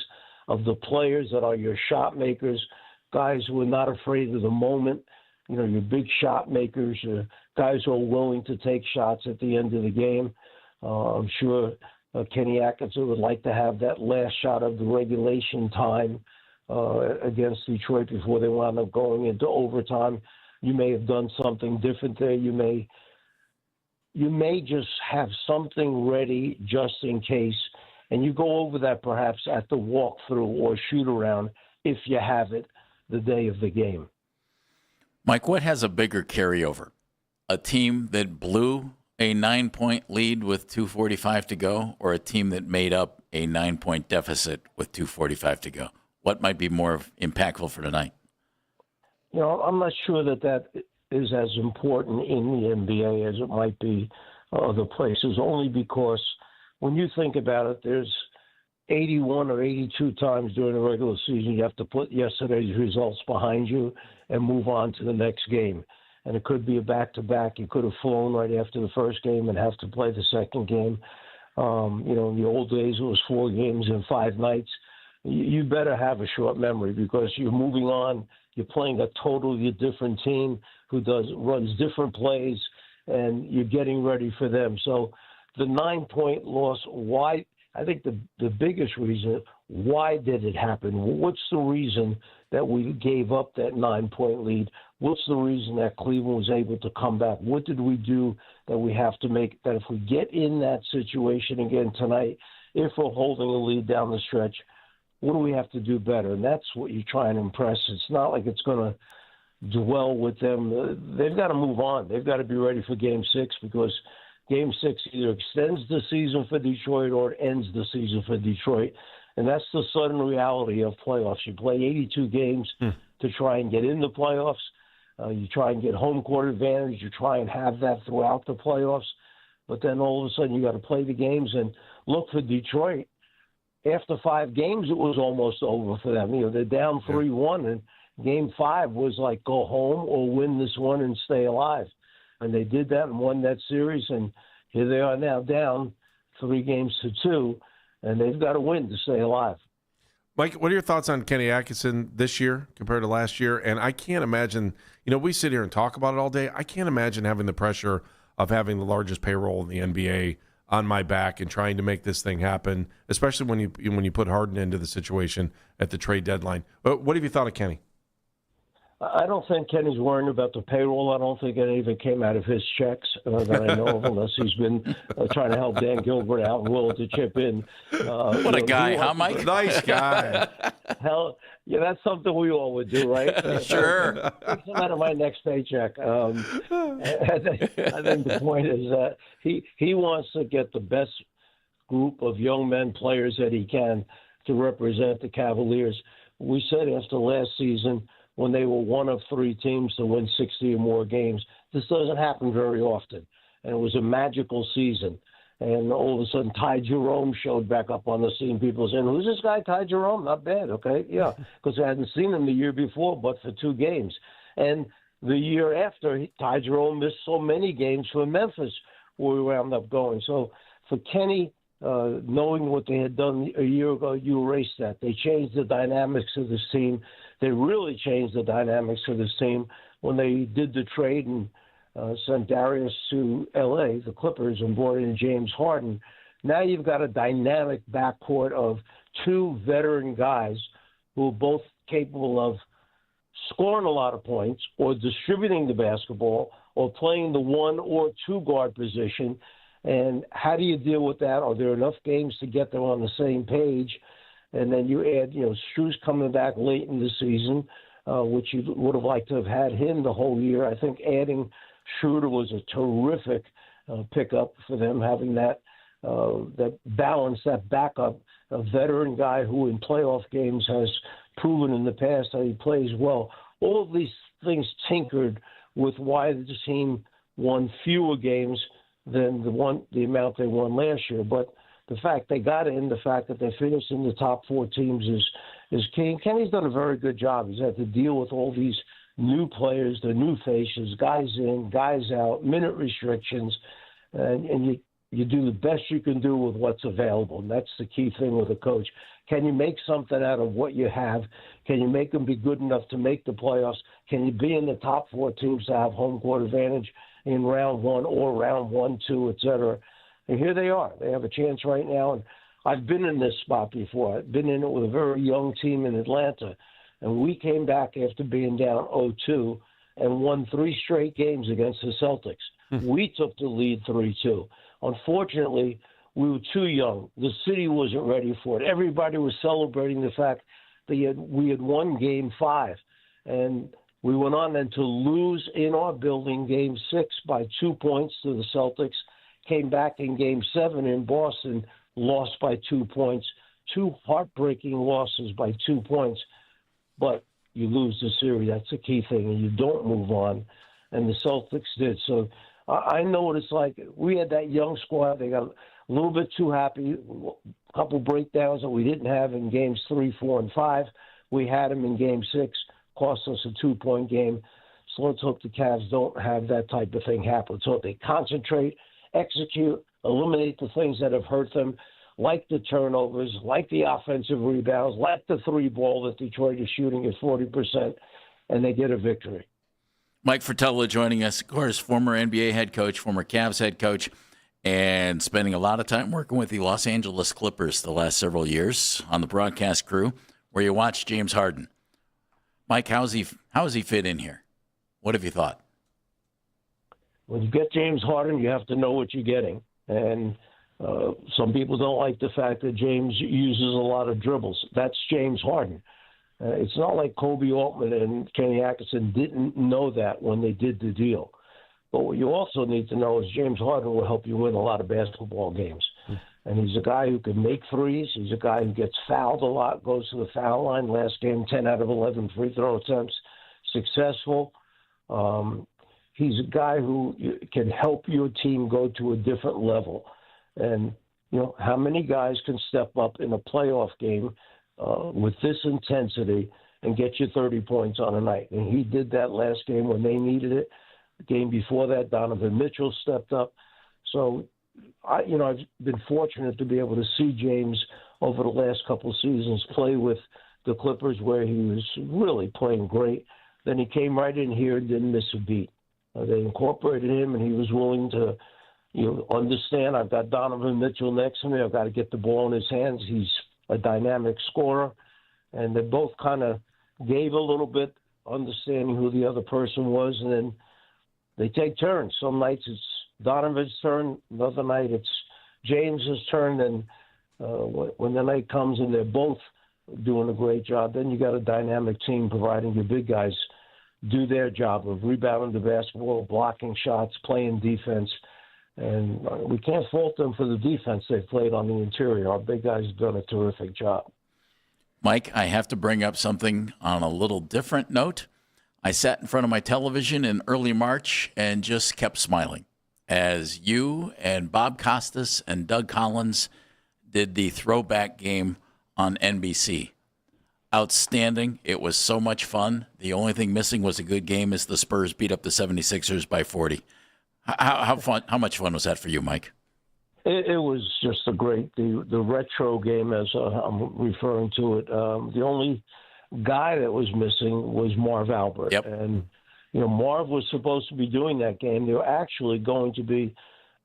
of the players that are your shot makers, guys who are not afraid of the moment, your big shot makers, guys who are willing to take shots at the end of the game. I'm sure Kenny Atkinson would like to have that last shot of the regulation time against Detroit before they wound up going into overtime. You may have done something different there. You may just have something ready just in case, and you go over that perhaps at the walkthrough or shoot-around if you have it the day of the game. Mike, what has a bigger carryover? A team that blew a 9-point lead with 2:45 to go, or a team that made up a 9-point deficit with 2:45 to go? What might be more impactful for tonight? I'm not sure that is as important in the NBA as it might be other places, only because when you think about it, there's 81 or 82 times during the regular season you have to put yesterday's results behind you and move on to the next game. And it could be a back-to-back. You could have flown right after the first game and have to play the second game. In the old days, it was 4 games in 5 nights. You better have a short memory because you're moving on. You're playing a totally different team who runs different plays, and you're getting ready for them. So the 9-point loss, why? I think the biggest reason, why did it happen? What's the reason that we gave up that 9-point lead? What's the reason that Cleveland was able to come back? What did we do that we have to make that if we get in that situation again tonight, if we're holding a lead down the stretch, what do we have to do better? And that's what you try and impress. It's not like it's going to dwell with them. They've got to move on. They've got to be ready for Game 6 because Game 6 either extends the season for Detroit or it ends the season for Detroit. And that's the sudden reality of playoffs. You play 82 games to try and get in the playoffs. You try and get home court advantage. You try and have that throughout the playoffs. But then all of a sudden you got to play the games and look for Detroit. After 5 games, it was almost over for them. They're down 3-1, and Game 5 was like go home or win this one and stay alive. And they did that and won that series, and here they are now down 3-2, and they've got to win to stay alive. Mike, what are your thoughts on Kenny Atkinson this year compared to last year? And I can't imagine, we sit here and talk about it all day. I can't imagine having the pressure of having the largest payroll in the NBA on my back and trying to make this thing happen, especially when you put Harden into the situation at the trade deadline. What have you thought of Kenny? I don't think Kenny's worrying about the payroll. I don't think any of it came out of his checks that I know of, unless he's been trying to help Dan Gilbert out and willing to chip in. What a guy, huh, Mike? Nice guy. Hell, that's something we all would do, right? Sure. Take some out of my next paycheck. I think the point is that he wants to get the best group of young men players that he can to represent the Cavaliers. We said after last season, when they were one of 3 teams to win 60 or more games. This doesn't happen very often. And it was a magical season. And all of a sudden, Ty Jerome showed back up on the scene. People saying, who's this guy, Ty Jerome? Not bad, okay? Yeah, because I hadn't seen him the year before, but for 2 games. And the year after, Ty Jerome missed so many games for Memphis where we wound up going. So for Kenny, knowing what they had done a year ago, you erase that. They changed the dynamics of this team. They really changed the dynamics of this team when they did the trade and sent Darius to L.A., the Clippers, and brought in James Harden. Now you've got a dynamic backcourt of 2 veteran guys who are both capable of scoring a lot of points or distributing the basketball or playing the 1 or 2 guard position. And how do you deal with that? Are there enough games to get them on the same page? And then you add, Strus coming back late in the season, which you would have liked to have had him the whole year. I think adding Schroeder was a terrific pickup for them, having that balance, that backup, a veteran guy who in playoff games has proven in the past that he plays well. All of these things tinkered with why the team won fewer games than the amount they won last year. But the fact they got in, the fact that they finished in the top 4 teams is key. And Kenny's done a very good job. He's had to deal with all these new players, the new faces, guys in, guys out, minute restrictions, and you do the best you can do with what's available. And that's the key thing with a coach. Can you make something out of what you have? Can you make them be good enough to make the playoffs? Can you be in the top 4 teams to have home court advantage in round 1 or round 1, 2, et cetera? And here they are. They have a chance right now. And I've been in this spot before. I've been in it with a very young team in Atlanta. And we came back after being down 0-2 and won 3 straight games against the Celtics. We took the lead 3-2. Unfortunately, we were too young. The city wasn't ready for it. Everybody was celebrating the fact that we had won Game 5. And we went on then to lose in our building Game 6 by 2 points to the Celtics. Came back in Game 7 in Boston, lost by 2 points. 2 heartbreaking losses by 2 points. But you lose the series. That's the key thing. And you don't move on. And the Celtics did. So I know what it's like. We had that young squad. They got a little bit too happy. A couple breakdowns that we didn't have in Games 3, 4, and 5. We had them in Game 6. Cost us a 2-point game. So let's hope the Cavs don't have that type of thing happen. Let's hope they concentrate, execute, eliminate the things that have hurt them, like the turnovers, like the offensive rebounds, like the 3-ball that Detroit is shooting at 40%, and they get a victory. Mike Fetello joining us, of course, former NBA head coach, former Cavs head coach, and spending a lot of time working with the Los Angeles Clippers the last several years on the broadcast crew, where you watch James Harden. Mike, how has he fit in here? What have you thought? When you get James Harden, you have to know what you're getting. And some people don't like the fact that James uses a lot of dribbles. That's James Harden. It's not like Kobe Altman and Kenny Atkinson didn't know that when they did the deal. But what you also need to know is James Harden will help you win a lot of basketball games. And he's a guy who can make threes. He's a guy who gets fouled a lot, goes to the foul line. Last game, 10 out of 11 free throw attempts, successful. He's a guy who can help your team go to a different level. And, you know, how many guys can step up in a playoff game with this intensity and get you 30 points on a night? And he did that last game when they needed it. The game before that, Donovan Mitchell stepped up. So, I've been fortunate to be able to see James over the last couple of seasons play with the Clippers, where he was really playing great. Then he came right in here and didn't miss a beat. They incorporated him, and he was willing to, understand. I've got Donovan Mitchell next to me. I've got to get the ball in his hands. He's a dynamic scorer. And they both kind of gave a little bit, understanding who the other person was, and then they take turns. Some nights it's Donovan's turn. Another night it's James's turn. And when the night comes and they're both doing a great job, then you got a dynamic team providing your big guys do their job of rebounding the basketball, blocking shots, playing defense. And we can't fault them for the defense they've played on the interior. Our big guys have done a terrific job. Mike, I have to bring up something on a little different note. I sat in front of my television in early March and just kept smiling as you and Bob Costas and Doug Collins did the throwback game on NBC. Outstanding. It was so much fun. The only thing missing was a good game as the Spurs beat up the 76ers by 40. How much fun was that for you, Mike? It was just a great, the retro game, as I'm referring to it. The only guy that was missing was Marv Albert. Yep. And, Marv was supposed to be doing that game. There were actually going to be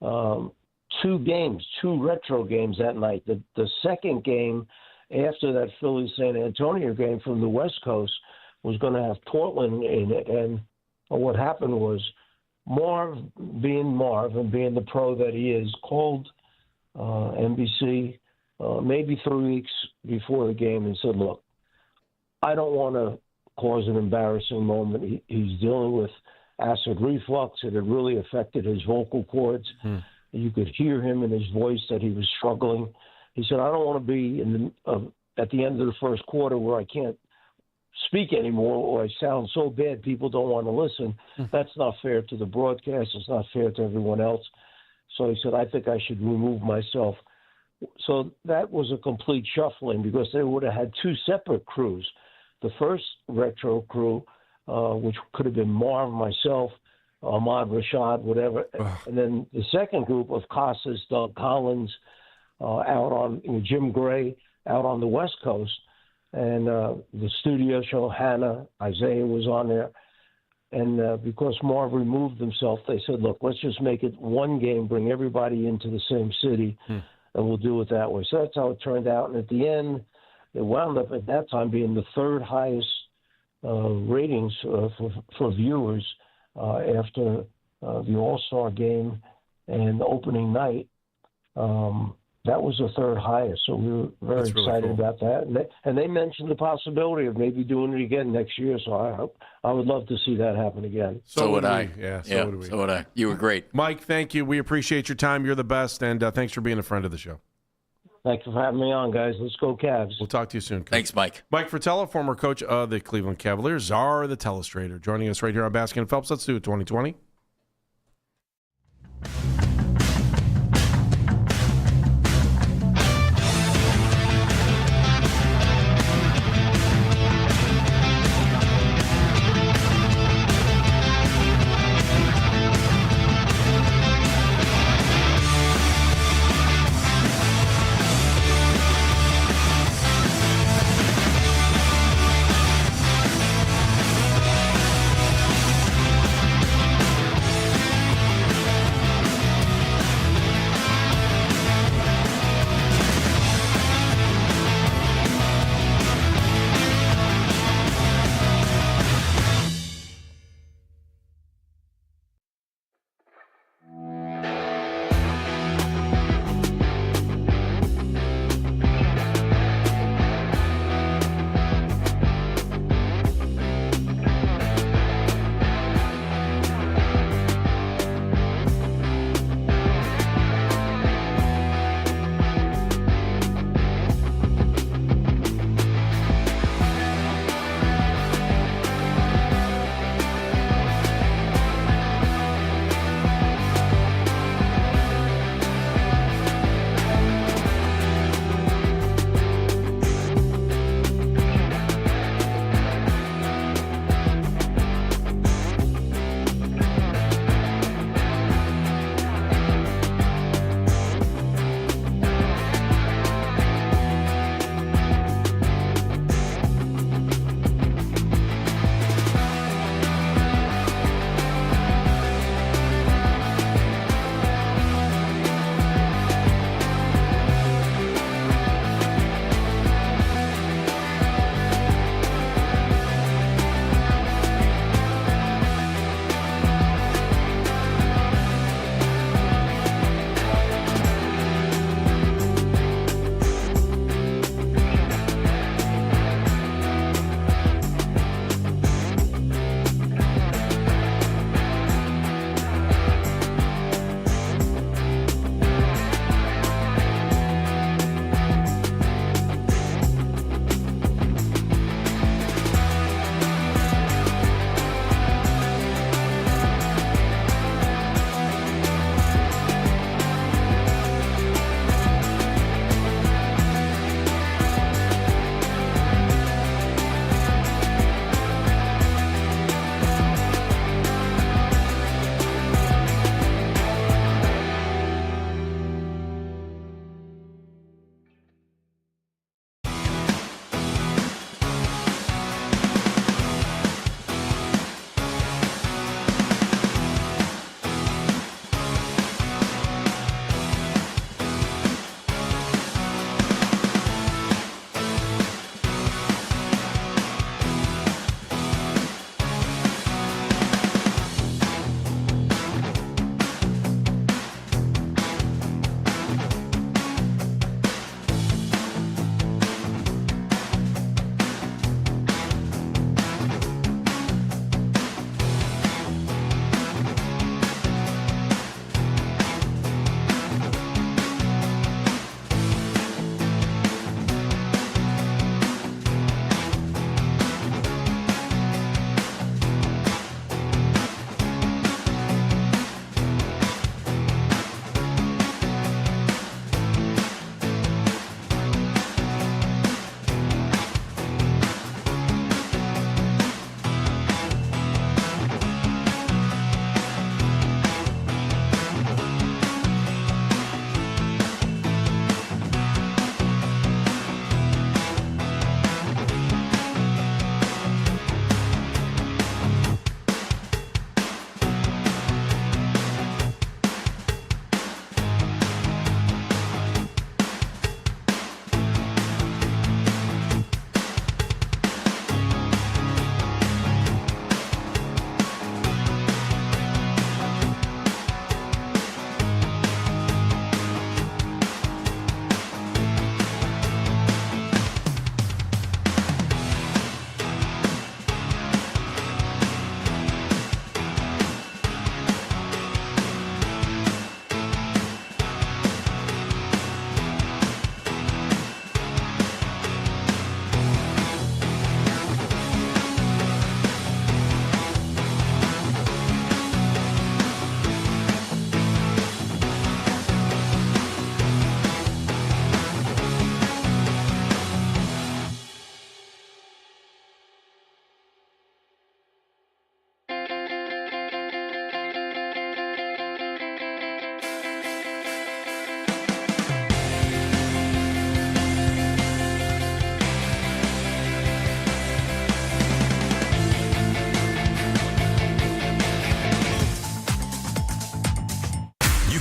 two retro games that night. The second game after that Philly-San Antonio game from the West Coast was going to have Portland in it. And what happened was Marv, being Marv and being the pro that he is, called NBC maybe 3 weeks before the game and said, look, I don't want to cause an embarrassing moment. He's dealing with acid reflux. It had really affected his vocal cords. You could hear him in his voice that he was struggling. He said, I don't want to be at the end of the first quarter where I can't speak anymore or I sound so bad people don't want to listen. That's not fair to the broadcast. It's not fair to everyone else. So he said, I think I should remove myself. So that was a complete shuffling because they would have had two separate crews. The first retro crew, which could have been Marv, myself, Ahmad Rashad, whatever. And then the second group of Casas, Doug Collins, out on Jim Gray, out on the West Coast. And the studio show, Hannah, Isaiah was on there. And because Marv removed himself, they said, look, let's just make it one game, bring everybody into the same city, and we'll do it that way. So that's how it turned out. And at the end, it wound up at that time being the third highest ratings for viewers after the All-Star game and the opening night. That was the third highest, so we were very excited about that. And they mentioned the possibility of maybe doing it again next year, so I would love to see that happen again. So would I. Yeah, so would we. So would I. You were great. Mike, thank you. We appreciate your time. You're the best, and thanks for being a friend of the show. Thanks for having me on, guys. Let's go Cavs. We'll talk to you soon, Coach. Thanks, Mike. Mike Fetello, former coach of the Cleveland Cavaliers, Czar the Telestrator, joining us right here on Baskin and Phelps. Let's do it 2020.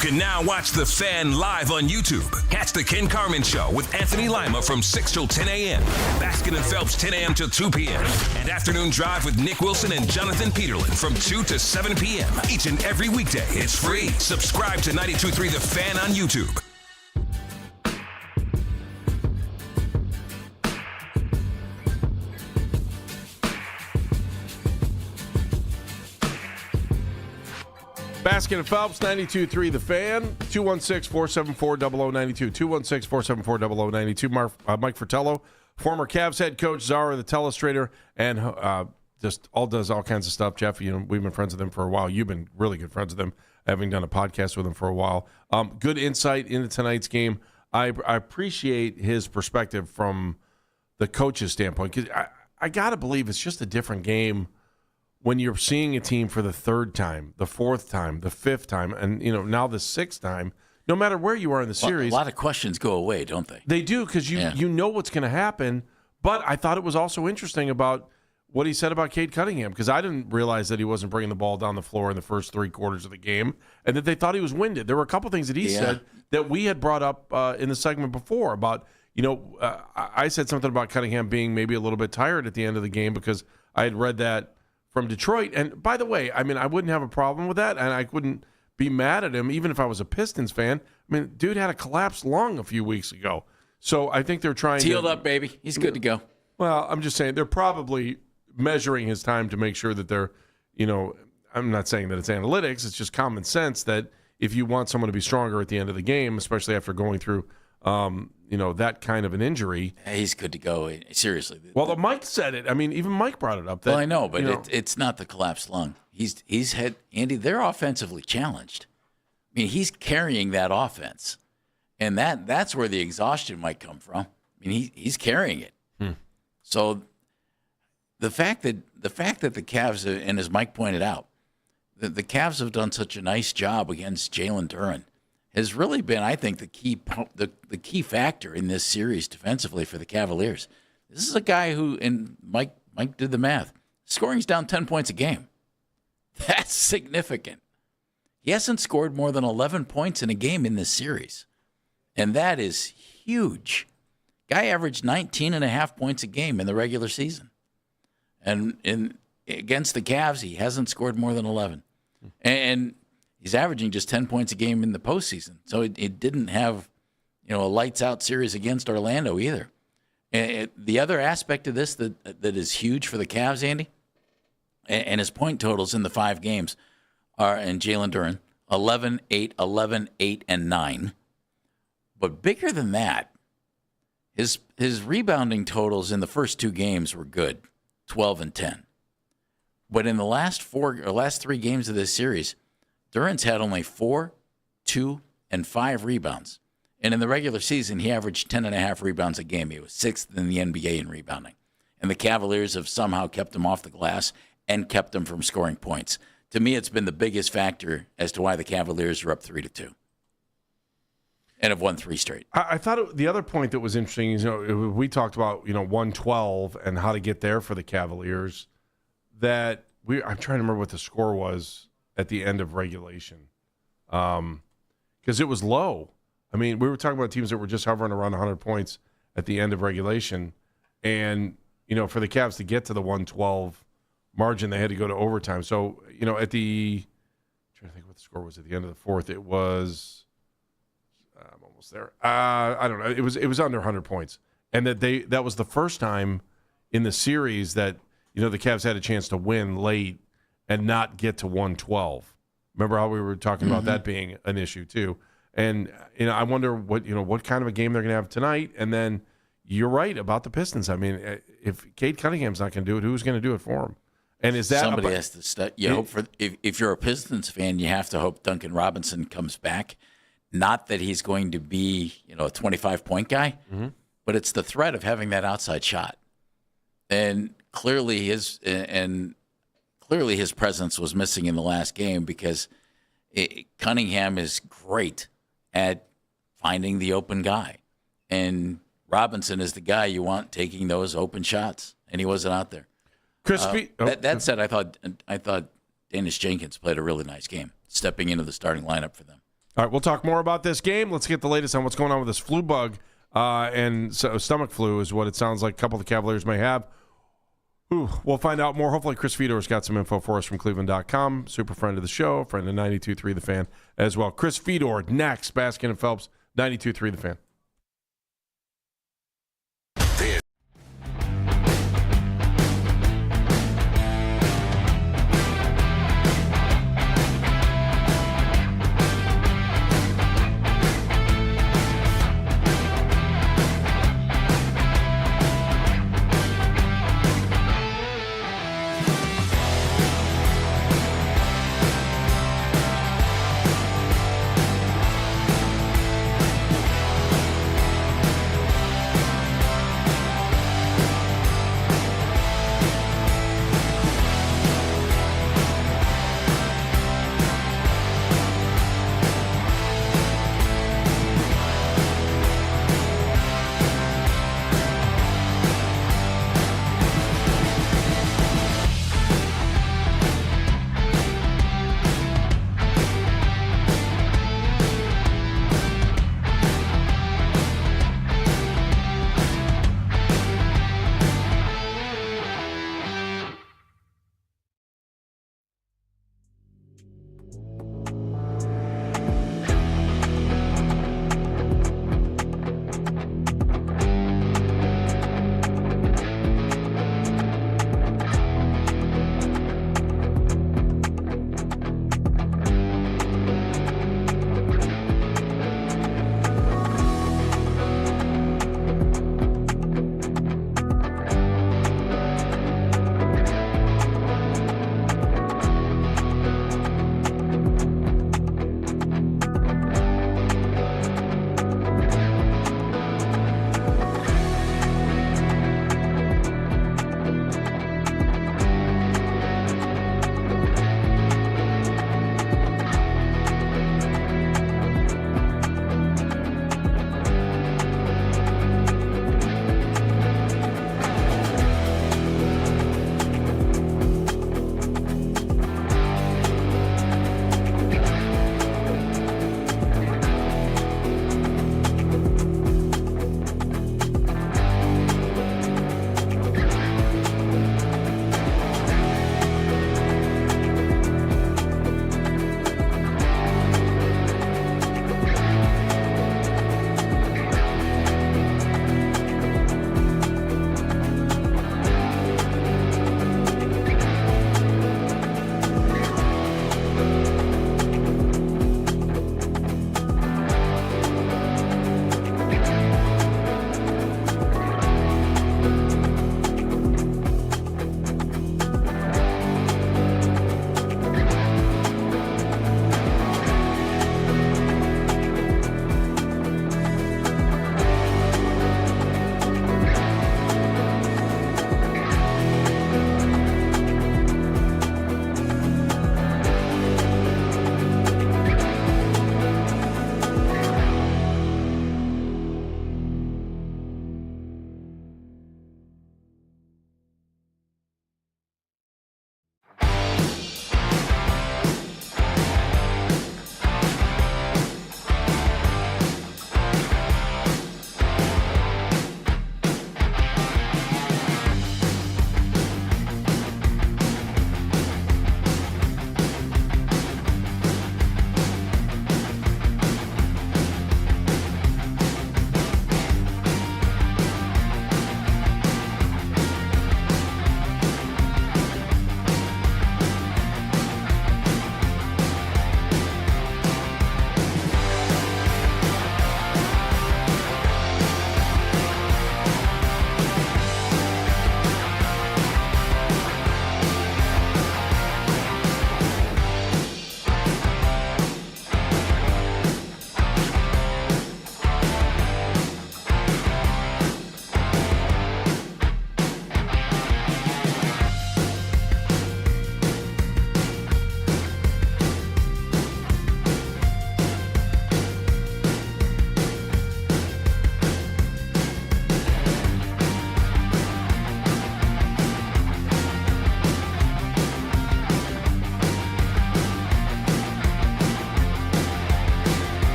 can now watch The Fan live on YouTube. Catch The Ken Carman Show with Anthony Lima from 6 till 10 a.m. Baskin and Phelps 10 a.m. till 2 p.m. And Afternoon Drive with Nick Wilson and Jonathan Peterlin from 2 to 7 p.m. Each and every weekday. It's free. Subscribe to 92.3 The Fan on YouTube. Baskin and Phelps, 92.3 The Fan, 216-474-0092, 216-474-0092. Mike Fratello, former Cavs head coach, Zara the telestrator, and does all kinds of stuff. Jeff, we've been friends with him for a while. You've been really good friends with him, having done a podcast with him for a while. Good insight into tonight's game. I appreciate his perspective from the coach's standpoint, because I got to believe it's just a different game when you're seeing a team for the third time, the fourth time, the fifth time, and now the sixth time. No matter where you are in the series, a lot of questions go away, don't they? They do, because you know what's going to happen. But I thought it was also interesting about what he said about Cade Cunningham, because I didn't realize that he wasn't bringing the ball down the floor in the first three quarters of the game, and that they thought he was winded. There were a couple things that he said that we had brought up in the segment before about, I said something about Cunningham being maybe a little bit tired at the end of the game because I had read that from Detroit. And by the way, I wouldn't have a problem with that, and I wouldn't be mad at him even if I was a Pistons fan. Dude had a collapsed lung a few weeks ago. So I think they're trying healed up, baby. He's good to go. Well, I'm just saying they're probably measuring his time to make sure that they're, I'm not saying that it's analytics. It's just common sense that if you want someone to be stronger at the end of the game, especially after going through that kind of an injury. He's good to go. Seriously. Well, Mike said it. Even Mike brought it up. Well, I know, but it's not the collapsed lung. He's had Andy. They're offensively challenged. He's carrying that offense, and that's where the exhaustion might come from. He's carrying it. So the fact that the Cavs, and as Mike pointed out, the Cavs have done such a nice job against Jalen Duren has really been, I think, the key factor in this series defensively for the Cavaliers. This is a guy who, and Mike did the math, scoring's down 10 points a game. That's significant. He hasn't scored more than 11 points in a game in this series, and that is huge. Guy averaged 19.5 points a game in the regular season, and against the Cavs, he hasn't scored more than 11, and he's averaging just 10 points a game in the postseason. So it didn't have, a lights-out series against Orlando either. And the other aspect of this that is huge for the Cavs, Andy, and his point totals in the 5 games are, and Jalen Duren, 11, 8, 11, 8, and 9. But bigger than that, his rebounding totals in the first 2 games were good, 12 and 10. But in the last 3 games of this series, Duren's had only 4, 2, and 5 rebounds. And in the regular season, he averaged 10.5 rebounds a game. He was 6th in the NBA in rebounding. And the Cavaliers have somehow kept him off the glass and kept him from scoring points. To me, it's been the biggest factor as to why the Cavaliers are up 3-2 and have won 3 straight. I thought the other point that was interesting is, we talked about, 112 and how to get there for the Cavaliers. I'm trying to remember what the score was at the end of regulation, because it was low. We were talking about teams that were just hovering around 100 points at the end of regulation, and for the Cavs to get to the 112 margin, they had to go to overtime. So I'm trying to think what the score was at the end of the fourth. It was I'm almost there. I don't know. It was under 100 points, and that was the first time in the series that the Cavs had a chance to win late and not get to 112. Remember how we were talking about that being an issue too? And I wonder what kind of a game they're going to have tonight. And then you're right about the Pistons. If Cade Cunningham's not going to do it, who's going to do it for him? And is that somebody has to start? You hope for if you're a Pistons fan, you have to hope Duncan Robinson comes back. Not that he's going to be a 25-point guy, but it's the threat of having that outside shot. And clearly his presence was missing in the last game because Cunningham is great at finding the open guy, and Robinson is the guy you want taking those open shots, and he wasn't out there. That said, I thought Danish Jenkins played a really nice game, stepping into the starting lineup for them. All right, we'll talk more about this game. Let's get the latest on what's going on with this flu bug. And so stomach flu is what it sounds like a couple of the Cavaliers may have. We'll find out more. Hopefully, Chris Fedor's got some info for us from Cleveland.com. Super friend of the show, friend of 92.3 The Fan as well. Chris Fedor next. Baskin and Phelps, 92.3 The Fan.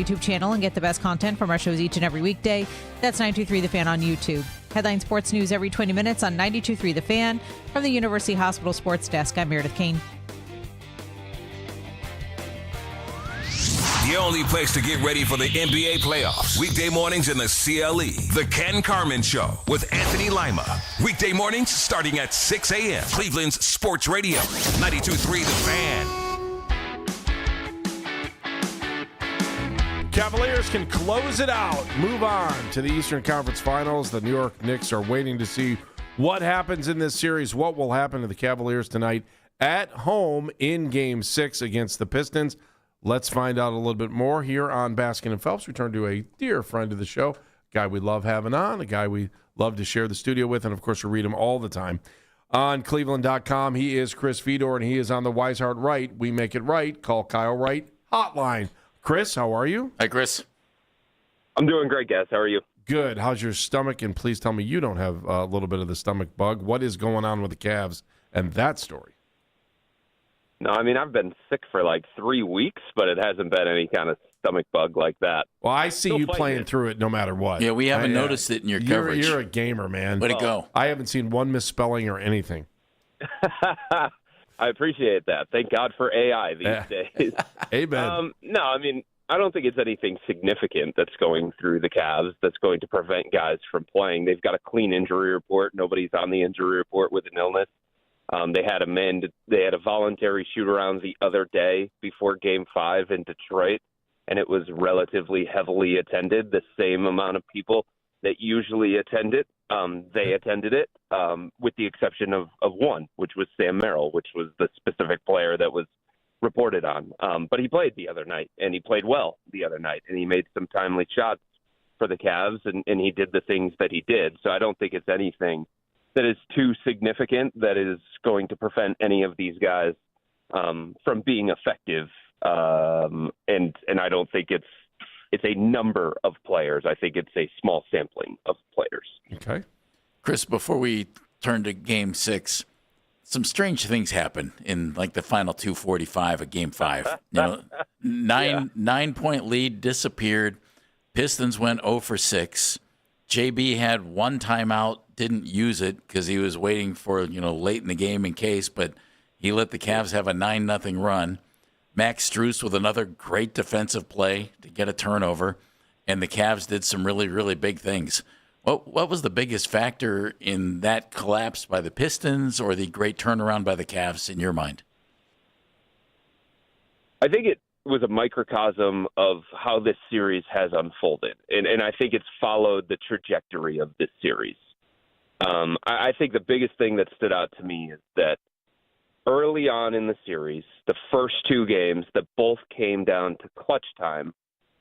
YouTube channel and get the best content from our shows each and every weekday. That's 92.3 The Fan on YouTube. Headline sports news every 20 minutes on 92.3 The Fan. From the University Hospital Sports Desk, I'm Meredith Kane. The only place to get ready for the NBA playoffs. Weekday mornings in the CLE. The Ken Carman Show with Anthony Lima. Weekday mornings starting at 6 a.m. Cleveland's Sports Radio. 92.3 The Fan. Cavaliers can close it out, move on to the Eastern Conference Finals. The New York Knicks are waiting to see what happens in this series, what will happen to the Cavaliers tonight at home in Game 6 against the Pistons. Let's find out a little bit more here on Baskin and Phelps. We turn to a dear friend of the show, a guy we love having on, a guy we love to share the studio with, and, of course, we read him all the time. On Cleveland.com, he is Chris Fedor, and he is on the Wise Heart Right. We make it right. Call Kyle Wright hotline. Chris, how are you? Hi, Chris. I'm doing great, guys. How are you? Good. How's your stomach? And please tell me you don't have a little bit of the stomach bug. What is going on with the Cavs and that story? No, I mean, I've been sick for like 3 weeks, but it hasn't been any kind of stomach bug like that. Well, I see you playing through it no matter what. Yeah, we haven't noticed it in your coverage. You're a gamer, man. Way to go. I haven't seen one misspelling or anything. I appreciate that. Thank God for AI these days. Amen. No, I mean, I don't think it's anything significant that's going through the Cavs that's going to prevent guys from playing. They've got a clean injury report. Nobody's on the injury report with an illness. They had a voluntary shoot-around the other day before Game 5 in Detroit, and it was relatively heavily attended, the same amount of people that usually attend it. They attended it, with the exception of one, which was Sam Merrill, which was the specific player that was reported on. But he played the other night, and he played well the other night, and he made some timely shots for the Cavs, and he did the things that he did. So I don't think it's anything that is too significant that is going to prevent any of these guys from being effective. And I don't think it's a number of players. I think it's a small sampling of players. Okay. Chris, before we turn to Game 6, some strange things happen in like the final 2:45 of Game 5. You know, 9-point lead disappeared. Pistons went 0 for 6. JB had one timeout, didn't use it because he was waiting for, late in the game in case, but he let the Cavs have a 9-0 run. Max Strus with another great defensive play to get a turnover, and the Cavs did some really, really big things. What was the biggest factor in that collapse by the Pistons or the great turnaround by the Cavs in your mind? I think it was a microcosm of how this series has unfolded, and I think it's followed the trajectory of this series. I think the biggest thing that stood out to me is that early on in the series, the first two games that both came down to clutch time,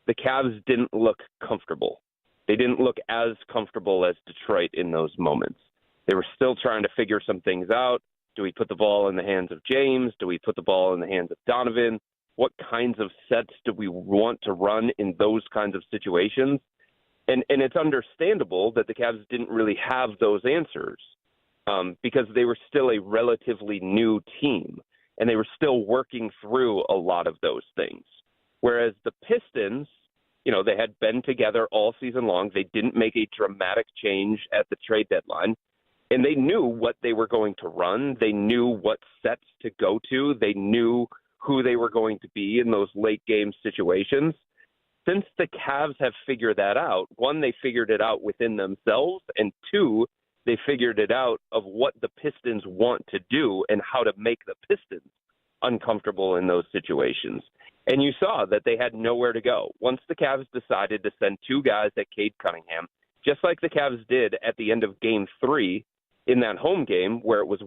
the Cavs didn't look comfortable. They didn't look as comfortable as Detroit in those moments. They were still trying to figure some things out. Do we put the ball in the hands of James? Do we put the ball in the hands of Donovan? What kinds of sets do we want to run in those kinds of situations? And it's understandable that the Cavs didn't really have those answers because they were still a relatively new team, and they were still working through a lot of those things. Whereas the Pistons, they had been together all season long. They didn't make a dramatic change at the trade deadline, and they knew what they were going to run. They knew what sets to go to. They knew who they were going to be in those late game situations. Since the Cavs have figured that out, one, they figured it out within themselves, and two, they figured it out of what the Pistons want to do and how to make the Pistons uncomfortable in those situations. And you saw that they had nowhere to go. Once the Cavs decided to send two guys at Cade Cunningham, just like the Cavs did at the end of Game 3 in that home game where it was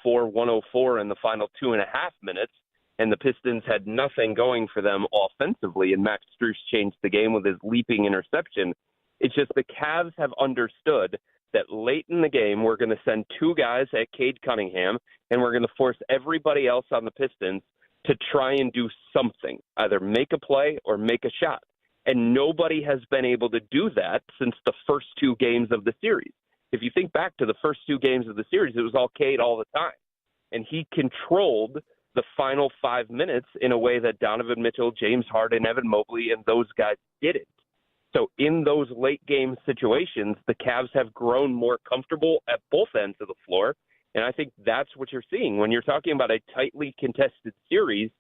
104-104 in the final 2.5 minutes, and the Pistons had nothing going for them offensively, and Max Strus changed the game with his leaping interception. It's just the Cavs have understood that late in the game, we're going to send two guys at Cade Cunningham, and we're going to force everybody else on the Pistons to try and do something, either make a play or make a shot. And nobody has been able to do that since the first two games of the series. If you think back to the first two games of the series, it was all Cade all the time. And he controlled the final 5 minutes in a way that Donovan Mitchell, James Harden, Evan Mobley, and those guys didn't. So in those late game situations, the Cavs have grown more comfortable at both ends of the floor. And I think that's what you're seeing. When you're talking about a tightly contested series,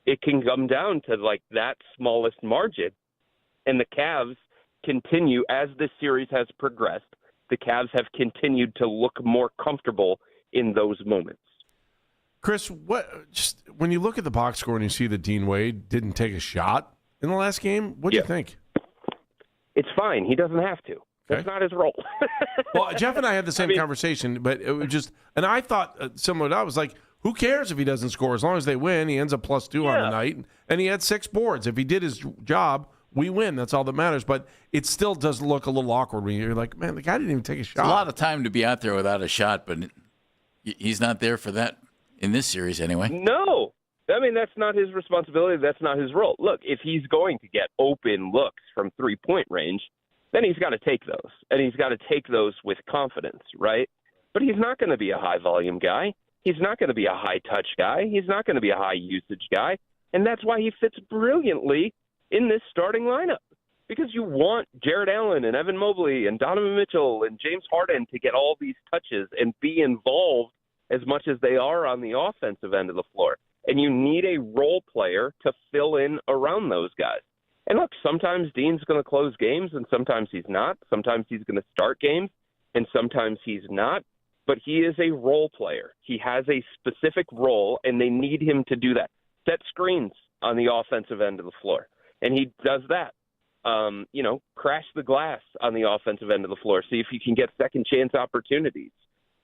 it can come down to like that smallest margin. And the Cavs continue, as this series has progressed, the Cavs have continued to look more comfortable in those moments. Chris, just when you look at the box score and you see that Dean Wade didn't take a shot in the last game, what do you think? It's fine. He doesn't have to. That's not his role. Well, Jeff and I had the same conversation, but it was just, and I thought similar to that, I was like, who cares if he doesn't score? As long as they win, he ends up +2 on the night. And he had 6 boards. If he did his job, we win. That's all that matters. But it still does look a little awkward when you're like, man, the guy didn't even take a shot. It's a lot of time to be out there without a shot, but he's not there for that in this series anyway. No. I mean, that's not his responsibility. That's not his role. Look, if he's going to get open looks from three-point range, then he's got to take those. And he's got to take those with confidence, right? But he's not going to be a high-volume guy. He's not going to be a high-touch guy. He's not going to be a high-usage guy. And that's why he fits brilliantly in this starting lineup. Because you want Jared Allen and Evan Mobley and Donovan Mitchell and James Harden to get all these touches and be involved as much as they are on the offensive end of the floor. And you need a role player to fill in around those guys. And look, sometimes Dean's going to close games and sometimes he's not. Sometimes he's going to start games and sometimes he's not. But he is a role player. He has a specific role, and they need him to do that. Set screens on the offensive end of the floor, and he does that. Crash the glass on the offensive end of the floor. See if you can get second chance opportunities.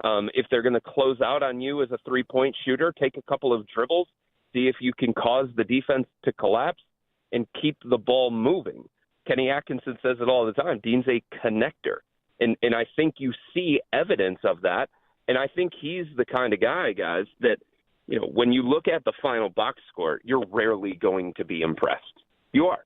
If they're going to close out on you as a three-point shooter, take a couple of dribbles, see if you can cause the defense to collapse and keep the ball moving. Kenny Atkinson says it all the time. Dean's a connector. And I think you see evidence of that. And I think he's the kind of guy, guys, that, when you look at the final box score, you're rarely going to be impressed. You are.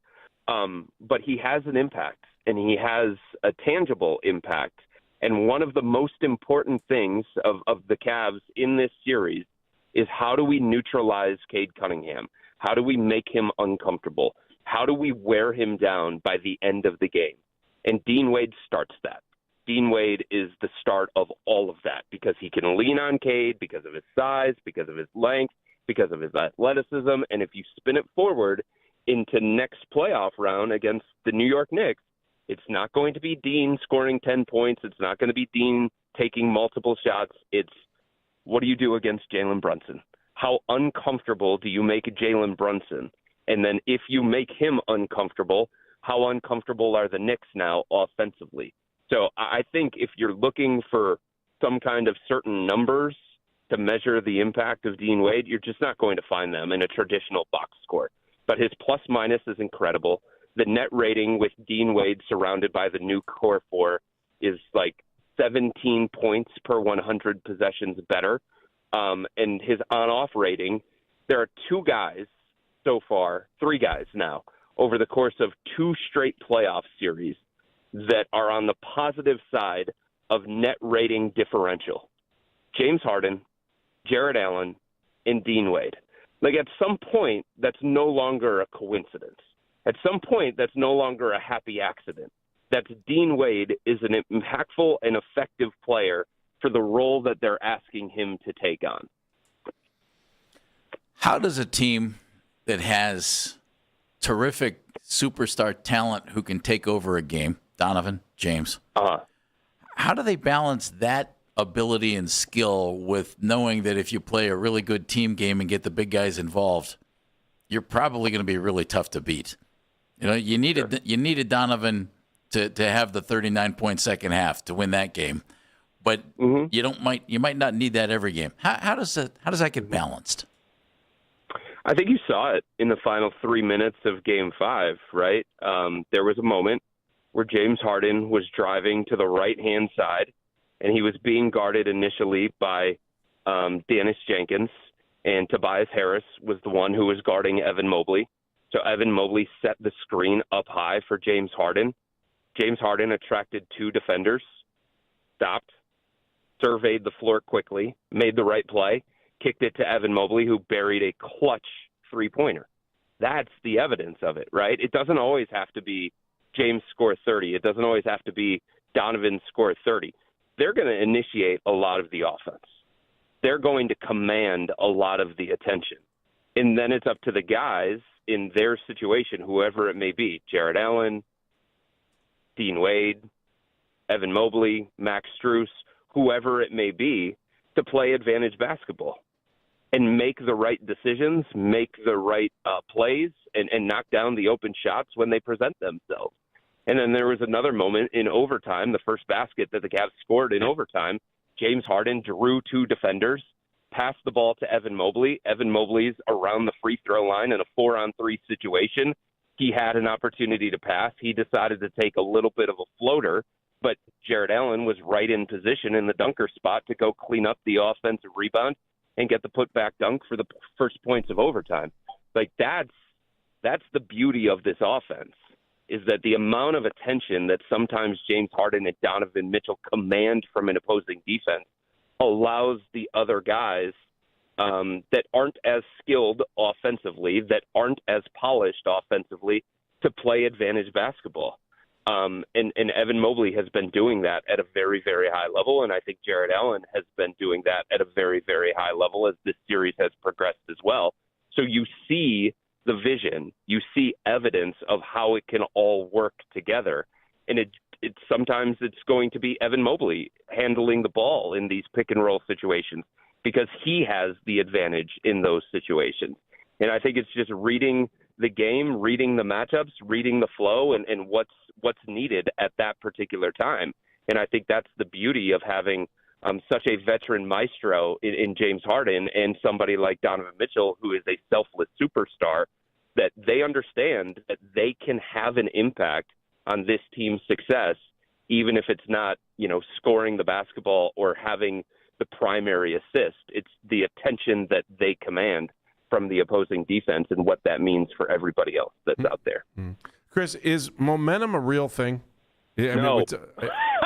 But he has an impact, and he has a tangible impact. And one of the most important things of the Cavs in this series is how do we neutralize Cade Cunningham? How do we make him uncomfortable? How do we wear him down by the end of the game? And Dean Wade starts that. Dean Wade is the start of all of that because he can lean on Cade because of his size, because of his length, because of his athleticism. And if you spin it forward into next playoff round against the New York Knicks, it's not going to be Dean scoring 10 points. It's not going to be Dean taking multiple shots. It's what do you do against Jalen Brunson? How uncomfortable do you make Jalen Brunson? And then if you make him uncomfortable, how uncomfortable are the Knicks now offensively? So I think if you're looking for some kind of certain numbers to measure the impact of Dean Wade, you're just not going to find them in a traditional box score. But his plus-minus is incredible. The net rating with Dean Wade surrounded by the new core four is like 17 points per 100 possessions better. And his on-off rating, there are three guys now, over the course of 2 straight playoff series that are on the positive side of net rating differential. James Harden, Jared Allen, and Dean Wade. Like at some point, that's no longer a coincidence. At some point, that's no longer a happy accident. That's Dean Wade is an impactful and effective player for the role that they're asking him to take on. How does a team that has terrific superstar talent who can take over a game, Donovan, James, how do they balance that ability and skill with knowing that if you play a really good team game and get the big guys involved, you're probably going to be really tough to beat? You needed Donovan to have the 39-point second half to win that game, but you might not need that every game. How does that get balanced? I think you saw it in the final 3 minutes of Game 5, right? There was a moment where James Harden was driving to the right-hand side, and he was being guarded initially by Dennis Jenkins, and Tobias Harris was the one who was guarding Evan Mobley. So Evan Mobley set the screen up high for James Harden. James Harden attracted 2 defenders, stopped, surveyed the floor quickly, made the right play, kicked it to Evan Mobley, who buried a clutch three-pointer. That's the evidence of it, right? It doesn't always have to be James score 30. It doesn't always have to be Donovan score 30. They're going to initiate a lot of the offense. They're going to command a lot of the attention. And then it's up to the guys in their situation, whoever it may be, Jared Allen, Dean Wade, Evan Mobley, Max Strus, whoever it may be, to play advantage basketball and make the right decisions, make the right plays, and knock down the open shots when they present themselves. And then there was another moment in overtime, the first basket that the Cavs scored in overtime. James Harden drew two defenders, passed the ball to Evan Mobley. Evan Mobley's around the free throw line in a 4-on-3 situation. He had an opportunity to pass. He decided to take a little bit of a floater, but Jared Allen was right in position in the dunker spot to go clean up the offensive rebound and get the putback dunk for the first points of overtime. Like, that's the beauty of this offense, is that the amount of attention that sometimes James Harden and Donovan Mitchell command from an opposing defense allows the other guys that aren't as skilled offensively, that aren't as polished offensively, to play advantage basketball. And Evan Mobley has been doing that at a very, very high level, and I think Jared Allen has been doing that at a very, very high level as this series has progressed as well. So you see the vision, you see evidence of how it can all work together. And it sometimes it's going to be Evan Mobley handling the ball in these pick and roll situations because he has the advantage in those situations. And I think it's just reading the game, reading the matchups, reading the flow, and what's needed at that particular time. And I think that's the beauty of having such a veteran maestro in James Harden and somebody like Donovan Mitchell, who is a selfless superstar, that they understand that they can have an impact on this team's success, even if it's not, scoring the basketball or having the primary assist. It's the attention that they command from the opposing defense and what that means for everybody else that's out there. Chris, is momentum a real thing? No.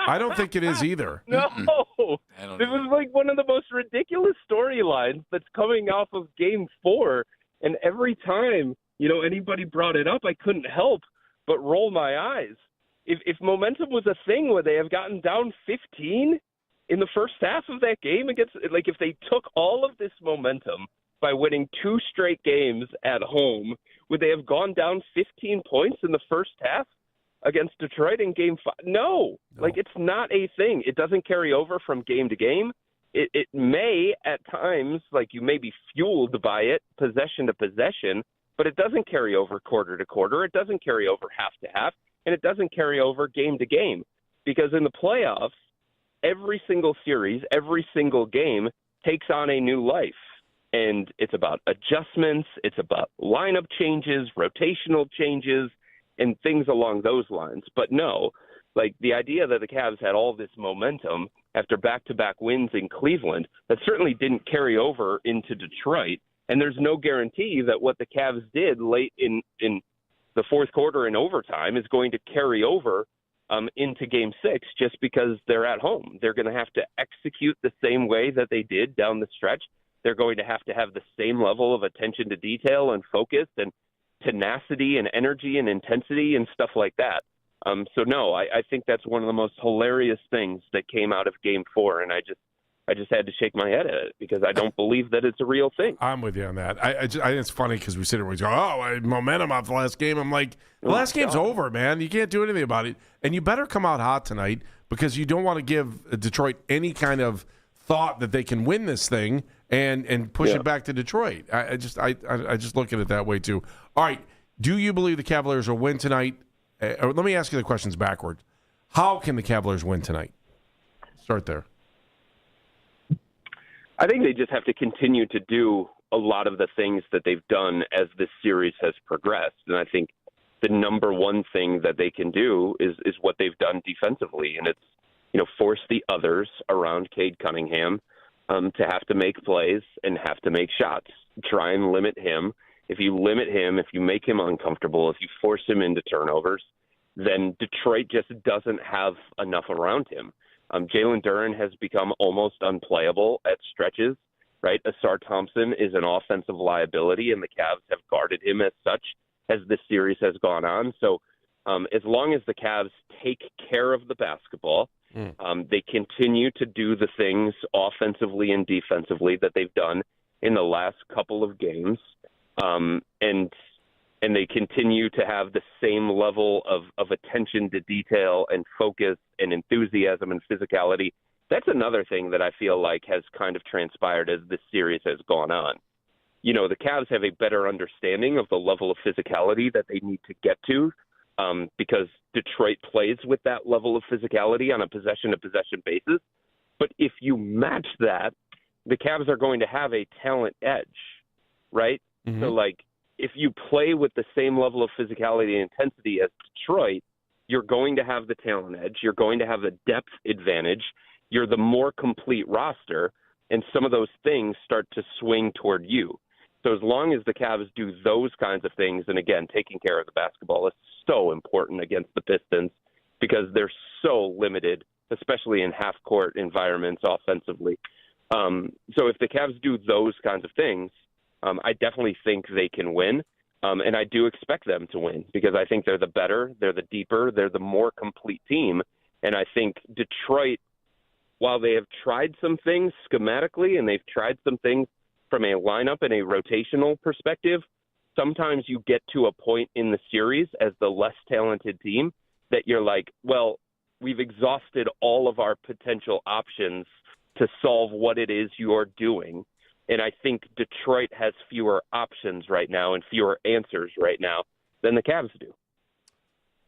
I don't think it is either. No. It was like one of the most ridiculous storylines that's coming off of Game 4. And every time, anybody brought it up, I couldn't help but roll my eyes. If momentum was a thing, would they have gotten down 15 in the first half of that game against, if they took all of this momentum by winning 2 straight games at home, would they have gone down 15 points in the first half against Detroit in Game 5? No. It's not a thing. It doesn't carry over from game to game. It may at times, you may be fueled by it, possession to possession, but it doesn't carry over quarter to quarter. It doesn't carry over half to half, and it doesn't carry over game to game. Because in the playoffs, every single series, every single game takes on a new life. And it's about adjustments, it's about lineup changes, rotational changes, and things along those lines. But no, the idea that the Cavs had all this momentum after back-to-back wins in Cleveland, that certainly didn't carry over into Detroit. And there's no guarantee that what the Cavs did late in the fourth quarter in overtime is going to carry over into Game 6 just because they're at home. They're going to have to execute the same way that they did down the stretch. They're going to have the same level of attention to detail and focus and tenacity and energy and intensity and stuff like that. So no, I think that's one of the most hilarious things that came out of Game 4, and I just had to shake my head at it because I don't believe that it's a real thing. I'm with you on that. I think it's funny because we sit here and we go, momentum off the last game. I'm like, the last game's over, man. You can't do anything about it. And you better come out hot tonight because you don't want to give Detroit any kind of thought that they can win this thing and push it back to Detroit. I just look at it that way too. All right, do you believe the Cavaliers will win tonight? Let me ask you the questions backwards. How can the Cavaliers win tonight? Start there. I think they just have to continue to do a lot of the things that they've done as this series has progressed. And I think the number one thing that they can do is what they've done defensively. And it's, force the others around Cade Cunningham to have to make plays and have to make shots. Try and limit him. If you limit him, if you make him uncomfortable, if you force him into turnovers, then Detroit just doesn't have enough around him. Jalen Duren has become almost unplayable at stretches. right? Asar Thompson is an offensive liability, and the Cavs have guarded him as such as this series has gone on. So as long as the Cavs take care of the basketball, they continue to do the things offensively and defensively that they've done in the last couple of games, and they continue to have the same level of attention to detail and focus and enthusiasm and physicality. That's another thing that I feel like has kind of transpired as this series has gone on. You know, the Cavs have a better understanding of the level of physicality that they need to get to because Detroit plays with that level of physicality on a possession-to-possession basis. But if you match that, the Cavs are going to have a talent edge, right? Mm-hmm. So, like, if you play with the same level of physicality and intensity as Detroit, you're going to have the talent edge. You're going to have a depth advantage. You're the more complete roster, and some of those things start to swing toward you. So as long as the Cavs do those kinds of things, and again, taking care of the basketball is so important against the Pistons because they're so limited, especially in half-court environments offensively. So if the Cavs do those kinds of things, I definitely think they can win, and I do expect them to win because I think they're the better, they're the deeper, they're the more complete team, and I think Detroit, while they have tried some things schematically and they've tried some things from a lineup and a rotational perspective, sometimes you get to a point in the series as the less talented team that you're like, well, we've exhausted all of our potential options to solve what it is you're doing. And I think Detroit has fewer options right now and fewer answers right now than the Cavs do.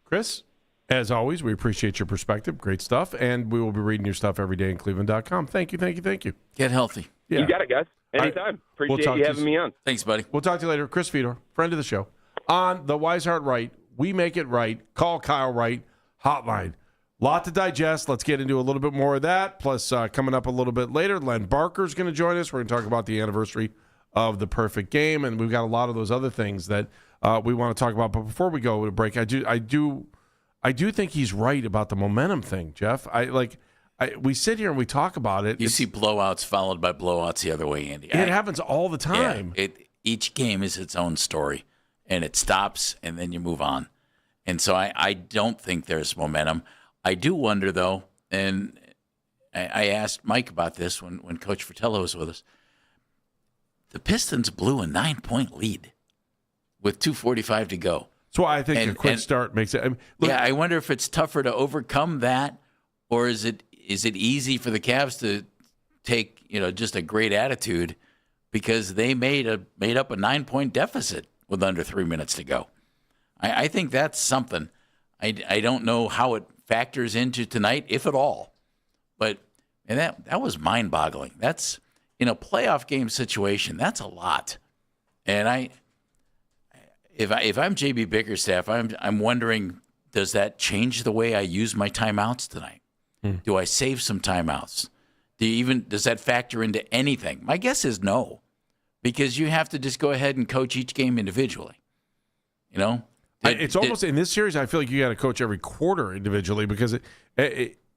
Chris, as always, we appreciate your perspective. Great stuff. And we will be reading your stuff every day in Cleveland.com. Thank you. Get healthy. Yeah. You got it, guys. Anytime. Appreciate you having me on. Thanks, buddy. We'll talk to you later. Chris Fedor, friend of the show. On the Weishart Right, we make it right. Call Kyle Wright hotline. Lot to digest. Let's get into a little bit more of that. Plus, coming up a little bit later, Len Barker is going to join us. We're going to talk about the anniversary of the perfect game, and we've got a lot of those other things that we want to talk about. But before we go to break, I do think he's right about the momentum thing, Jeff. We sit here and we talk about it. You see blowouts followed by blowouts the other way, Andy. It happens all the time. Yeah, each game is its own story, and it stops, and then you move on. And so I don't think there's momentum. I do wonder, though, and I asked Mike about this when Coach Fetello was with us. The Pistons blew a 9-point lead with 2:45 to go. So I think a quick start makes it. I wonder if it's tougher to overcome that, or is it easy for the Cavs to take just a great attitude because they made up a 9-point deficit with under 3 minutes to go. I think that's something. I don't know how it factors into tonight, if at all. But that was mind-boggling. That's in a playoff game situation. That's a lot. And if I'm JB Bickerstaff, I'm wondering, does that change the way I use my timeouts tonight? Do I save some timeouts? Does that factor into anything? My guess is no, because you have to just go ahead and coach each game individually. It's almost in this series, I feel like you got to coach every quarter individually because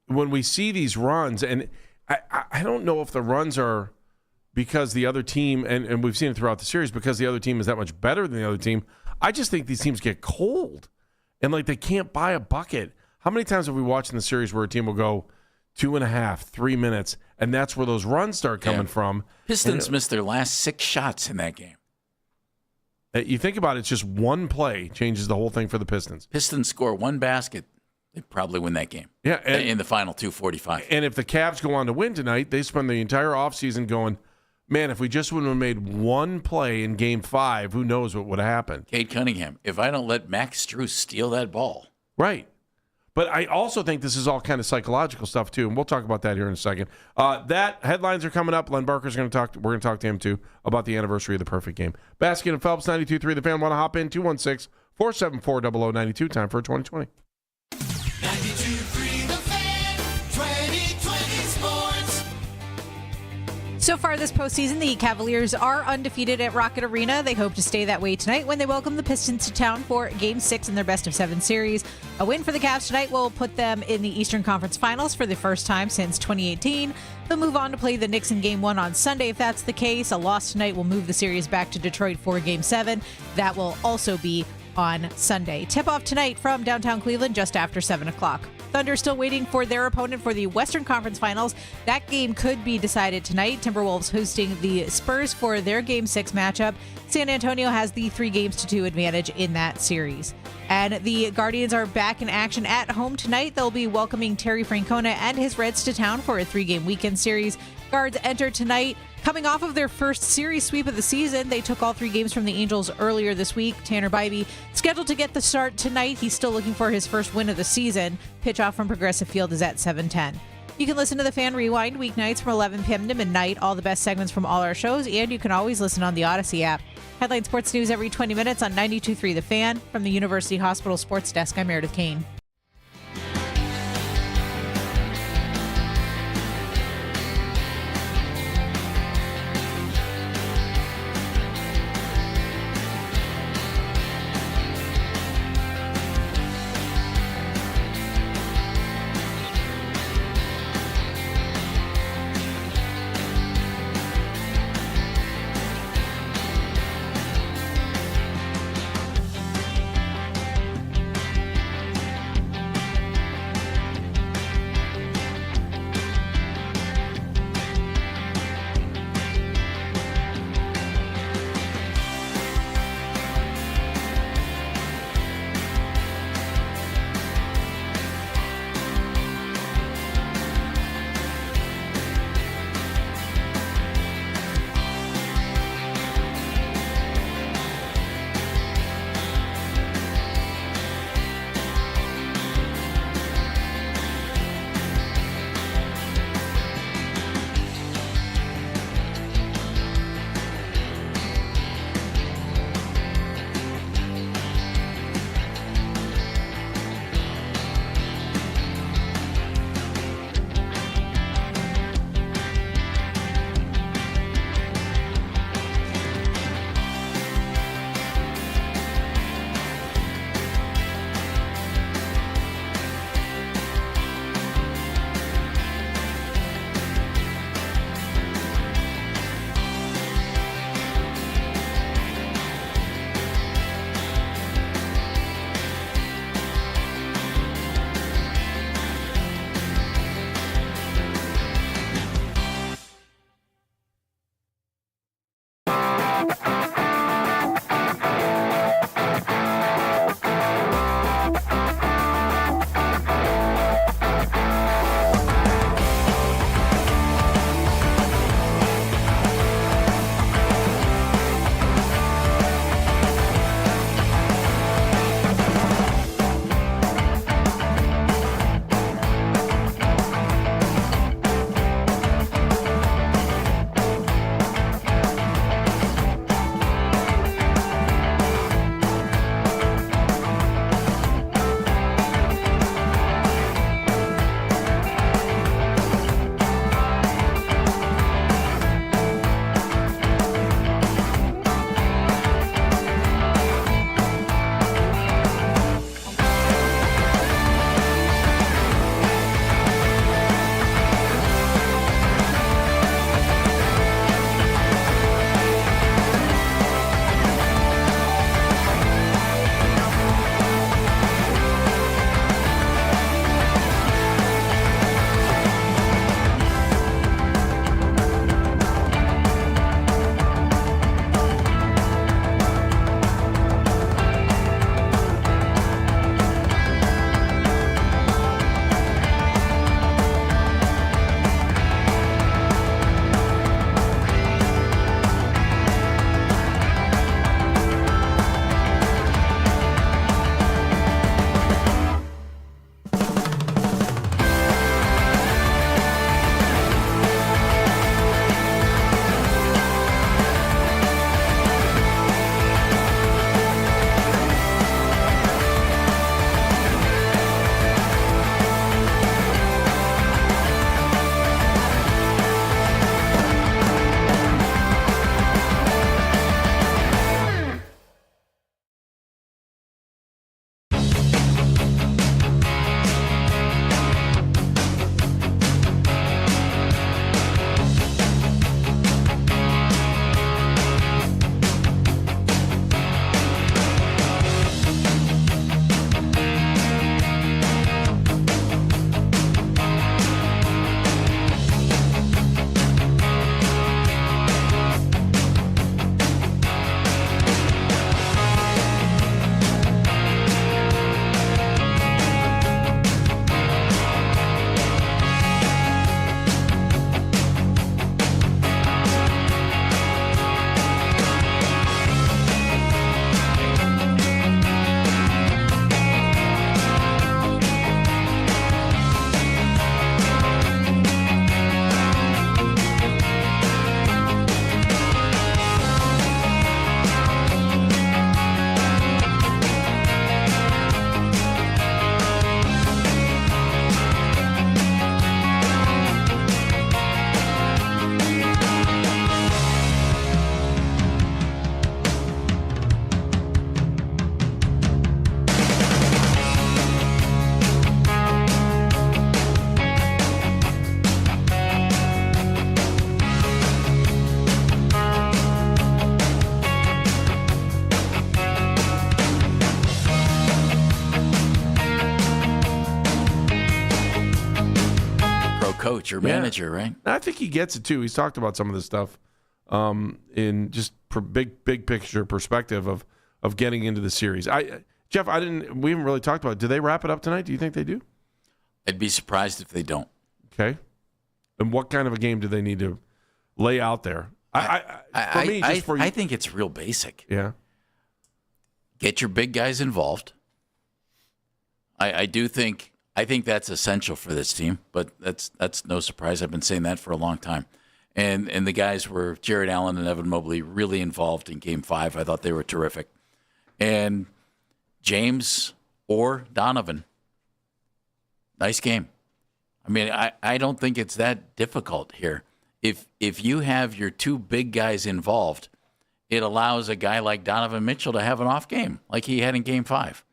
when we see these runs, and I don't know if the runs are because the other team, and we've seen it throughout the series, because the other team is that much better than the other team. I just think these teams get cold and they can't buy a bucket. How many times have we watched in the series where a team will go 2.5, 3 minutes, and that's where those runs start coming from? Pistons missed their last 6 shots in that game. You think about it, it's just one play changes the whole thing for the Pistons. Pistons score one basket, they probably win that game. Yeah, in the final 2:45. And if the Cavs go on to win tonight, they spend the entire offseason going, man, if we just would have made one play in Game 5, who knows what would have happened. Cade Cunningham, if I don't let Max Strus steal that ball. Right. But I also think this is all kind of psychological stuff, too, and we'll talk about that here in a second. That headlines are coming up. Len Barker's going to talk. We're going to talk to him, too, about the anniversary of the perfect game. Baskin and Phelps, 92.3. The Fan. Want to hop in? 216-474-0092. Time for 2020. 92.3 The Fan. 2020 Sports. So far this postseason, the Cavaliers are undefeated at Rocket Arena. They hope to stay that way tonight when they welcome the Pistons to town for Game 6 in their best-of-7 series. A win for the Cavs tonight will put them in the Eastern Conference Finals for the first time since 2018. They'll move on to play the Knicks in Game 1 on Sunday if that's the case. A loss tonight will move the series back to Detroit for Game 7. That will also be on Sunday. Tip-off tonight from downtown Cleveland just after 7 o'clock. Thunder still waiting for their opponent for the Western Conference Finals. That game could be decided tonight. Timberwolves hosting the Spurs for their Game 6 matchup. San Antonio has the 3-2 advantage in that series. And the Guardians are back in action at home tonight. They'll be welcoming Terry Francona and his Reds to town for a 3-game weekend series. Guards enter tonight. Coming off of their first series sweep of the season, they took all 3 games from the Angels earlier this week. Tanner Bybee scheduled to get the start tonight. He's still looking for his first win of the season. Pitch off from Progressive Field is at 7:10. You can listen to the Fan Rewind weeknights from 11 p.m. to midnight. All the best segments from all our shows, and you can always listen on the Odyssey app. Headline Sports News every 20 minutes on 92.3 The Fan. From the University Hospital Sports Desk, I'm Meredith Kane. coach or manager, right? I think he gets it too. He's talked about some of this stuff in just big picture perspective of getting into the series. Jeff, we haven't really talked about it. Do they wrap it up tonight? Do you think they do? I'd be surprised if they don't. Okay. And what kind of a game do they need to lay out there? I think it's real basic. Yeah. Get your big guys involved. I think that's essential for this team, but that's no surprise. I've been saying that for a long time. And the guys were Jared Allen and Evan Mobley really involved in Game 5. I thought they were terrific. And James or Donovan, nice game. I mean, I don't think it's that difficult here. If you have your two big guys involved, it allows a guy like Donovan Mitchell to have an off game like he had in Game 5.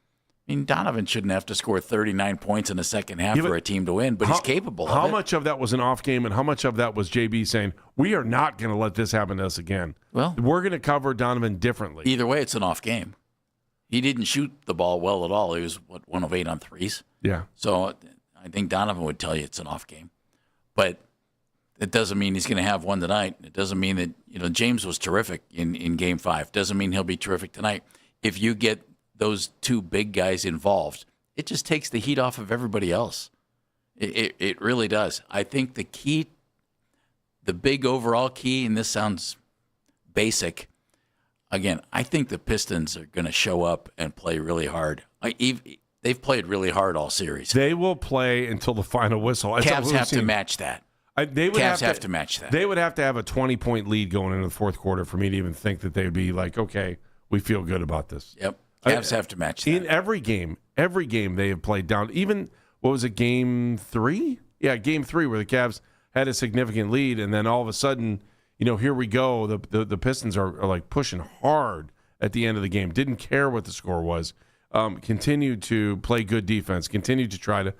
I mean, Donovan shouldn't have to score 39 points in the second half for a team to win, but he's capable of it. How much of that was an off game and how much of that was JB saying, we are not going to let this happen to us again? Well, we're going to cover Donovan differently. Either way, it's an off game. He didn't shoot the ball well at all. He was, 1 of 8 on threes? Yeah. So I think Donovan would tell you it's an off game. But it doesn't mean he's going to have one tonight. It doesn't mean that, James was terrific in Game 5. Doesn't mean he'll be terrific tonight. If you get those two big guys involved, it just takes the heat off of everybody else. It really does. I think the big overall key, and this sounds basic, again, I think the Pistons are going to show up and play really hard. They've played really hard all series. They will play until the final whistle. Cavs have to match that. Cavs have to match that. They would have to have a 20-point lead going into the fourth quarter for me to even think that they would be like, okay, we feel good about this. Yep. Cavs have to match that. In every game they have played down. Even, what was it, Game 3? Yeah, Game 3 where the Cavs had a significant lead, and then all of a sudden, here we go. The Pistons are like pushing hard at the end of the game. Didn't care what the score was. Continued to play good defense. Continued to try to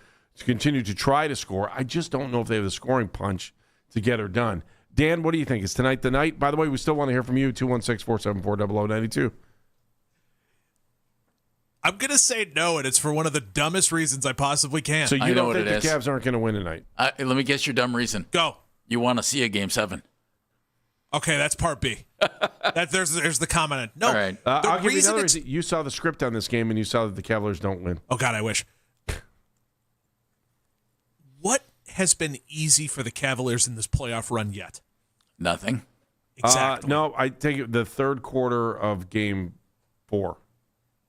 score. I just don't know if they have the scoring punch to get her done. Dan, what do you think? Is tonight the night? By the way, we still want to hear from you, 216-474-0092. I'm going to say no, and it's for one of the dumbest reasons I possibly can. So you don't think the Cavs aren't going to win tonight? Let me guess your dumb reason. Go. You want to see a Game 7. Okay, that's part B. There's the comment. No, all right. I'll give you another reason. You saw the script on this game, and you saw that the Cavaliers don't win. Oh, God, I wish. What has been easy for the Cavaliers in this playoff run yet? Nothing. Exactly. No, I take the third quarter of Game 4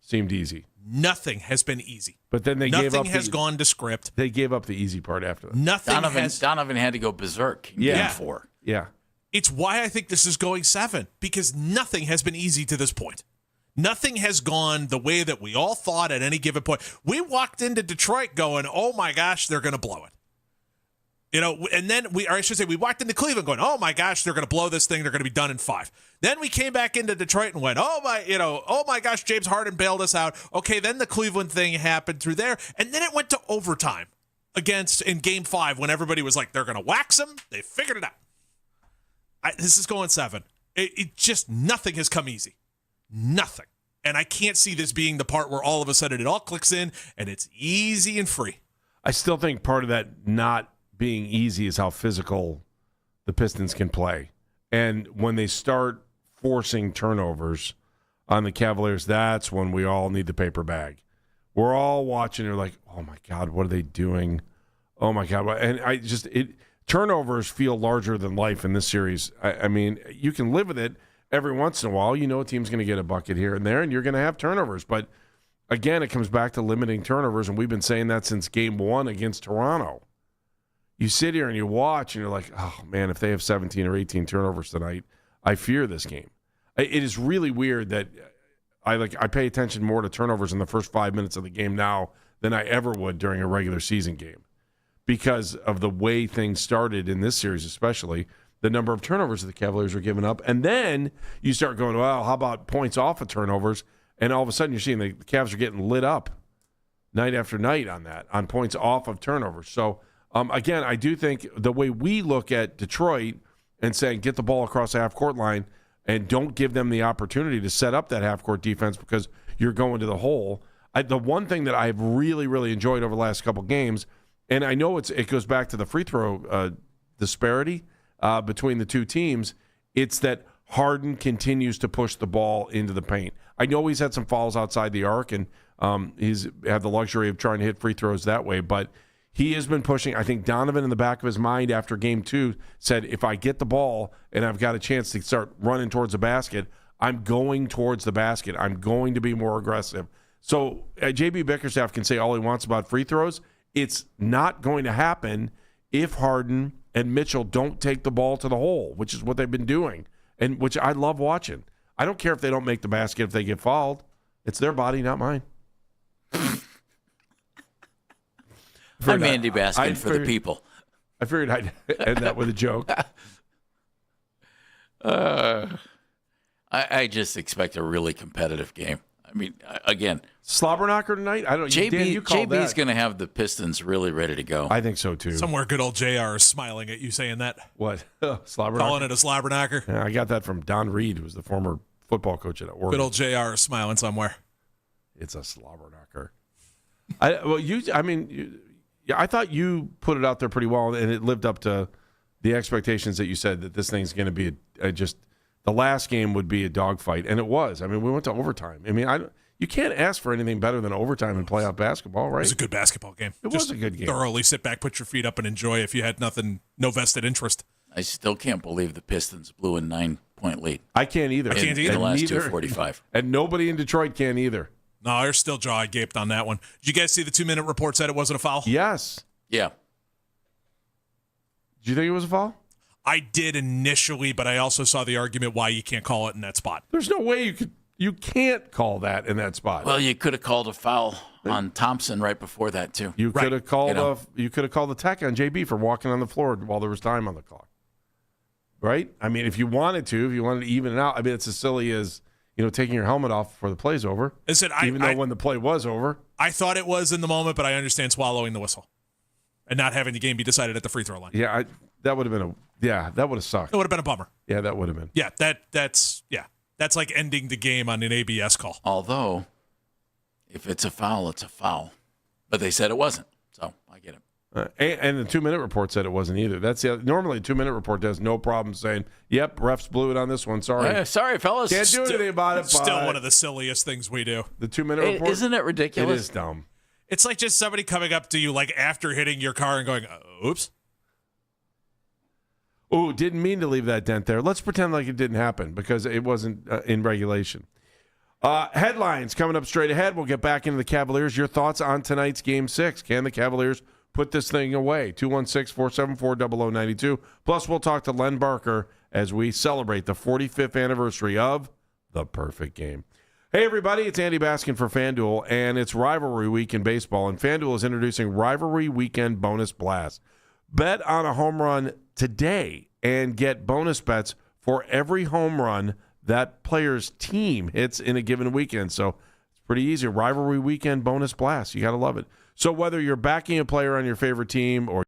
seemed easy. Nothing has been easy. But then nothing has gone to script. They gave up the easy part after that. Donovan had to go berserk in Game 4. Yeah. It's why I think this is going 7, because nothing has been easy to this point. Nothing has gone the way that we all thought at any given point. We walked into Detroit going, oh my gosh, they're going to blow it. And then we walked into Cleveland going, oh my gosh, they're going to blow this thing. They're going to be done in 5. Then we came back into Detroit and went, oh my gosh, James Harden bailed us out. Okay, then the Cleveland thing happened through there. And then it went to overtime in Game 5 when everybody was like, they're going to wax them. They figured it out. This is going 7. It just, nothing has come easy. Nothing. And I can't see this being the part where all of a sudden it all clicks in and it's easy and free. I still think part of that not being easy is how physical the Pistons can play. And when they start forcing turnovers on the Cavaliers, that's when we all need the paper bag. We're all watching. They're like, oh, my God, what are they doing? Oh, my God. And turnovers feel larger than life in this series. I mean, you can live with it every once in a while. A team's going to get a bucket here and there, and you're going to have turnovers. But, again, it comes back to limiting turnovers, and we've been saying that since Game 1 against Toronto. You sit here and you watch, and you're like, oh, man, if they have 17 or 18 turnovers tonight, I fear this game. It is really weird that I pay attention more to turnovers in the first 5 minutes of the game now than I ever would during a regular season game because of the way things started in this series, especially the number of turnovers that the Cavaliers are giving up. And then you start going, well, how about points off of turnovers? And all of a sudden you're seeing the Cavs are getting lit up night after night on points off of turnovers. So, again, I do think the way we look at Detroit and saying get the ball across the half-court line and don't give them the opportunity to set up that half-court defense because you're going to the hole. The one thing that I've really, really enjoyed over the last couple games, and I know it goes back to the free throw disparity between the two teams. It's that Harden continues to push the ball into the paint. I know he's had some fouls outside the arc, and he's had the luxury of trying to hit free throws that way, but he has been pushing. I think Donovan, in the back of his mind after game 2, said, if I get the ball and I've got a chance to start running towards the basket, I'm going towards the basket. I'm going to be more aggressive. So J.B. Bickerstaff can say all he wants about free throws. It's not going to happen if Harden and Mitchell don't take the ball to the hole, which is what they've been doing, and which I love watching. I don't care if they don't make the basket if they get fouled. It's their body, not mine. I'm Andy Baskin for the people. I figured I'd end that with a joke. I just expect a really competitive game. I mean, again, slobber knocker tonight. I don't. JB's going to have the Pistons really ready to go. I think so too. Somewhere, good old JR is smiling at you saying that. What? Slobber calling knocker? It a slobber knocker. Yeah, I got that from Don Reed, who was the former football coach at Oregon. Good old JR is smiling somewhere. It's a slobber knocker. I thought you put it out there pretty well, and it lived up to the expectations that you said that this thing's going to be just the last game would be a dogfight, and it was. I mean, we went to overtime. I mean, you can't ask for anything better than overtime in playoff basketball, right? It was a good basketball game. It was a good game. Thoroughly sit back, put your feet up, and enjoy if you had no vested interest. I still can't believe the Pistons blew a 9-point lead. I can't either. In the last 2:45. And nobody in Detroit can either. No, there's still jaw gaped on that one. Did you guys see the 2-minute report said it wasn't a foul? Yes. Yeah. Did you think it was a foul? I did initially, but I also saw the argument why you can't call it in that spot. There's no way you can't call that in that spot. Well, you could have called a foul on Thompson right before that too. You could have called the tech on JB for walking on the floor while there was time on the clock. Right? I mean, if you wanted to even it out, I mean, it's as silly as taking your helmet off before the play's over. Even though when the play was over. I thought it was in the moment, but I understand swallowing the whistle and not having the game be decided at the free throw line. Yeah, that would have been that would have sucked. It would have been a bummer. Yeah, that would have been. Yeah, that's like ending the game on an ABS call. Although, if it's a foul, it's a foul. But they said it wasn't, so I get it. And the 2-minute report said it wasn't either. Normally a 2-minute report has no problem saying, "Yep, refs blew it on this one. Sorry, sorry, fellas. Can't do anything about it." Still one of the silliest things we do. The 2-minute report, isn't it ridiculous? It is dumb. It's like just somebody coming up to you like after hitting your car and going, "Oops." Oh, didn't mean to leave that dent there. Let's pretend like it didn't happen because it wasn't in regulation. Headlines coming up straight ahead. We'll get back into the Cavaliers. Your thoughts on tonight's Game 6. Can the Cavaliers put this thing away? 216-474-0092. Plus, we'll talk to Len Barker as we celebrate the 45th anniversary of the perfect game. Hey, everybody, it's Andy Baskin for FanDuel, and it's Rivalry Week in baseball, and FanDuel is introducing Rivalry Weekend Bonus Blast. Bet on a home run today and get bonus bets for every home run that player's team hits in a given weekend. So it's pretty easy. Rivalry Weekend Bonus Blast. You got to love it. So whether you're backing a player on your favorite team or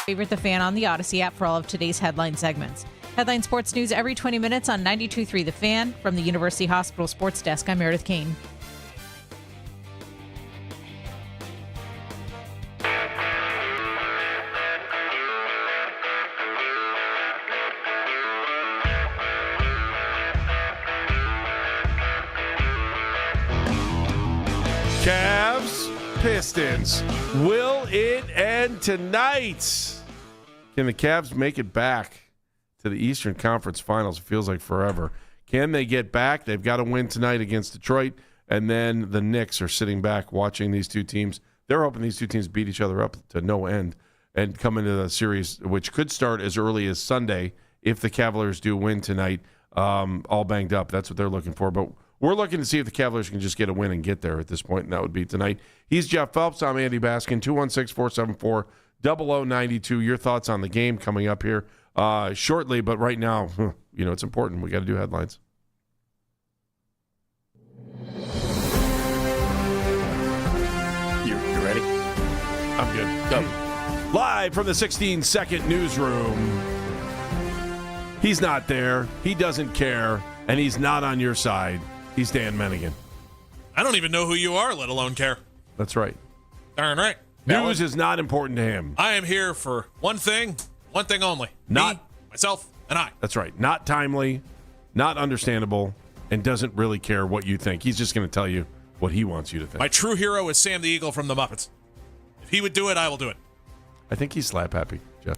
Favorite the Fan on the Odyssey app for all of today's headline segments. Headline sports news every 20 minutes on 92.3 The Fan. From the University Hospital Sports Desk, I'm Meredith Kane. Cavs, Pistons. Will it end tonight? Can the Cavs make it back to the Eastern Conference Finals? It feels like forever. Can they get back? They've got to win tonight against Detroit, and then the Knicks are sitting back watching these two teams. They're hoping these two teams beat each other up to no end and come into the series, which could start as early as Sunday if the Cavaliers do win tonight, all banged up. That's what they're looking for. But we're looking to see if the Cavaliers can just get a win and get there at this point, and that would be tonight. He's Jeff Phelps. I'm Andy Baskin, 216-474-0092. Your thoughts on the game coming up here shortly, but right now, it's important. We got to do headlines. You ready? I'm good. Go. Live from the 16-second newsroom. He's not there. He doesn't care, and he's not on your side. He's Dan Mennigan. I don't even know who you are, let alone care. That's right. Darn right. News is not important to him. I am here for one thing only. Me, myself, and I. That's right. Not timely, not understandable, and doesn't really care what you think. He's just going to tell you what he wants you to think. My true hero is Sam the Eagle from the Muppets. If he would do it, I will do it. I think he's slap happy, Jeff.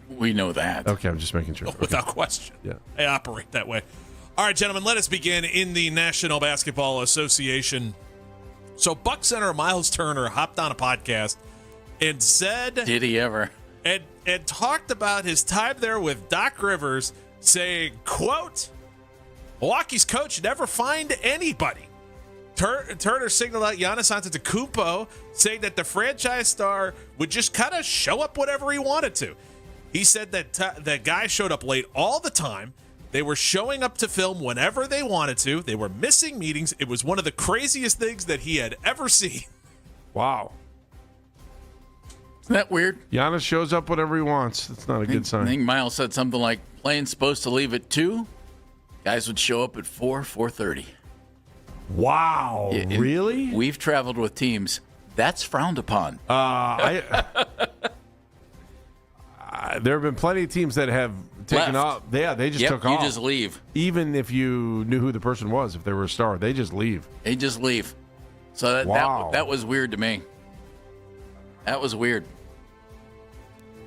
We know that. Okay, I'm just making sure. Oh, without question. Yeah. I operate that way. All right, gentlemen, let us begin in the National Basketball Association. So Buck Center Miles Turner hopped on a podcast and said... Did he ever? And talked about his time there with Doc Rivers, saying, quote, Milwaukee's coach never fined anybody. Turner signaled out Giannis Antetokounmpo, saying that the franchise star would just kind of show up whenever he wanted to. He said that that guy showed up late all the time. They were showing up to film whenever they wanted to. They were missing meetings. It was one of the craziest things that he had ever seen. Wow. Isn't that weird? Giannis shows up whenever he wants. That's not a good sign. I think Miles said something like, plane's supposed to leave at 2. Guys would show up at 4:30. Wow. Really? We've traveled with teams. That's frowned upon. There have been plenty of teams that have taken off. Yeah, they just took off. You just leave. Even if you knew who the person was, if they were a star, they just leave. They just leave. So that was weird to me. That was weird.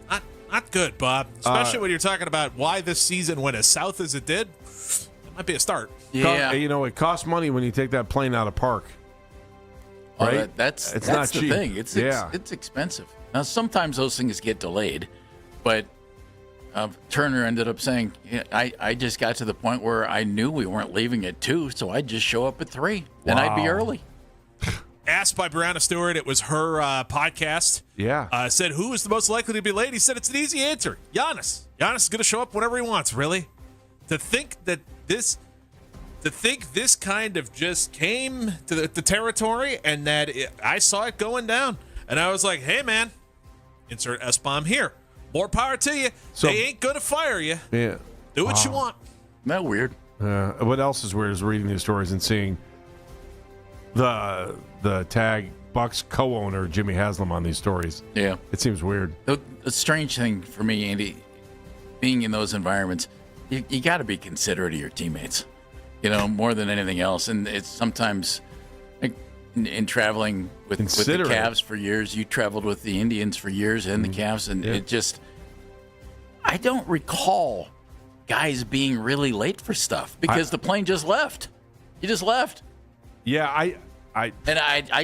Not good, Bob. Especially when you're talking about why this season went as south as it did. That might be a start. Yeah. It costs money when you take that plane out of park. Right? That's not the cheap. thing. It's expensive. Now, sometimes those things get delayed, but Turner ended up saying, I just got to the point where I knew we weren't leaving at 2, so I'd just show up at 3, and I'd be early. Asked by Brianna Stewart, it was her podcast. Yeah. Said, who is the most likely to be late? He said, it's an easy answer. Giannis. Giannis is going to show up whenever he wants, really. To think this kind of just came to the territory and that I saw it going down. And I was like, hey, man, insert S-bomb here. More power to you. So, they ain't going to fire you. Yeah. Do what you want. Isn't that weird? What else is weird is reading these stories and seeing the tag Bucks co-owner Jimmy Haslam on these stories. Yeah. It seems weird. The strange thing for me, Andy, being in those environments, you got to be considerate of your teammates, more than anything else. And it's sometimes in traveling with the Cavs for years, you traveled with the Indians for years and the Cavs, and it just, I don't recall guys being really late for stuff because the plane just left. You just left. Yeah, I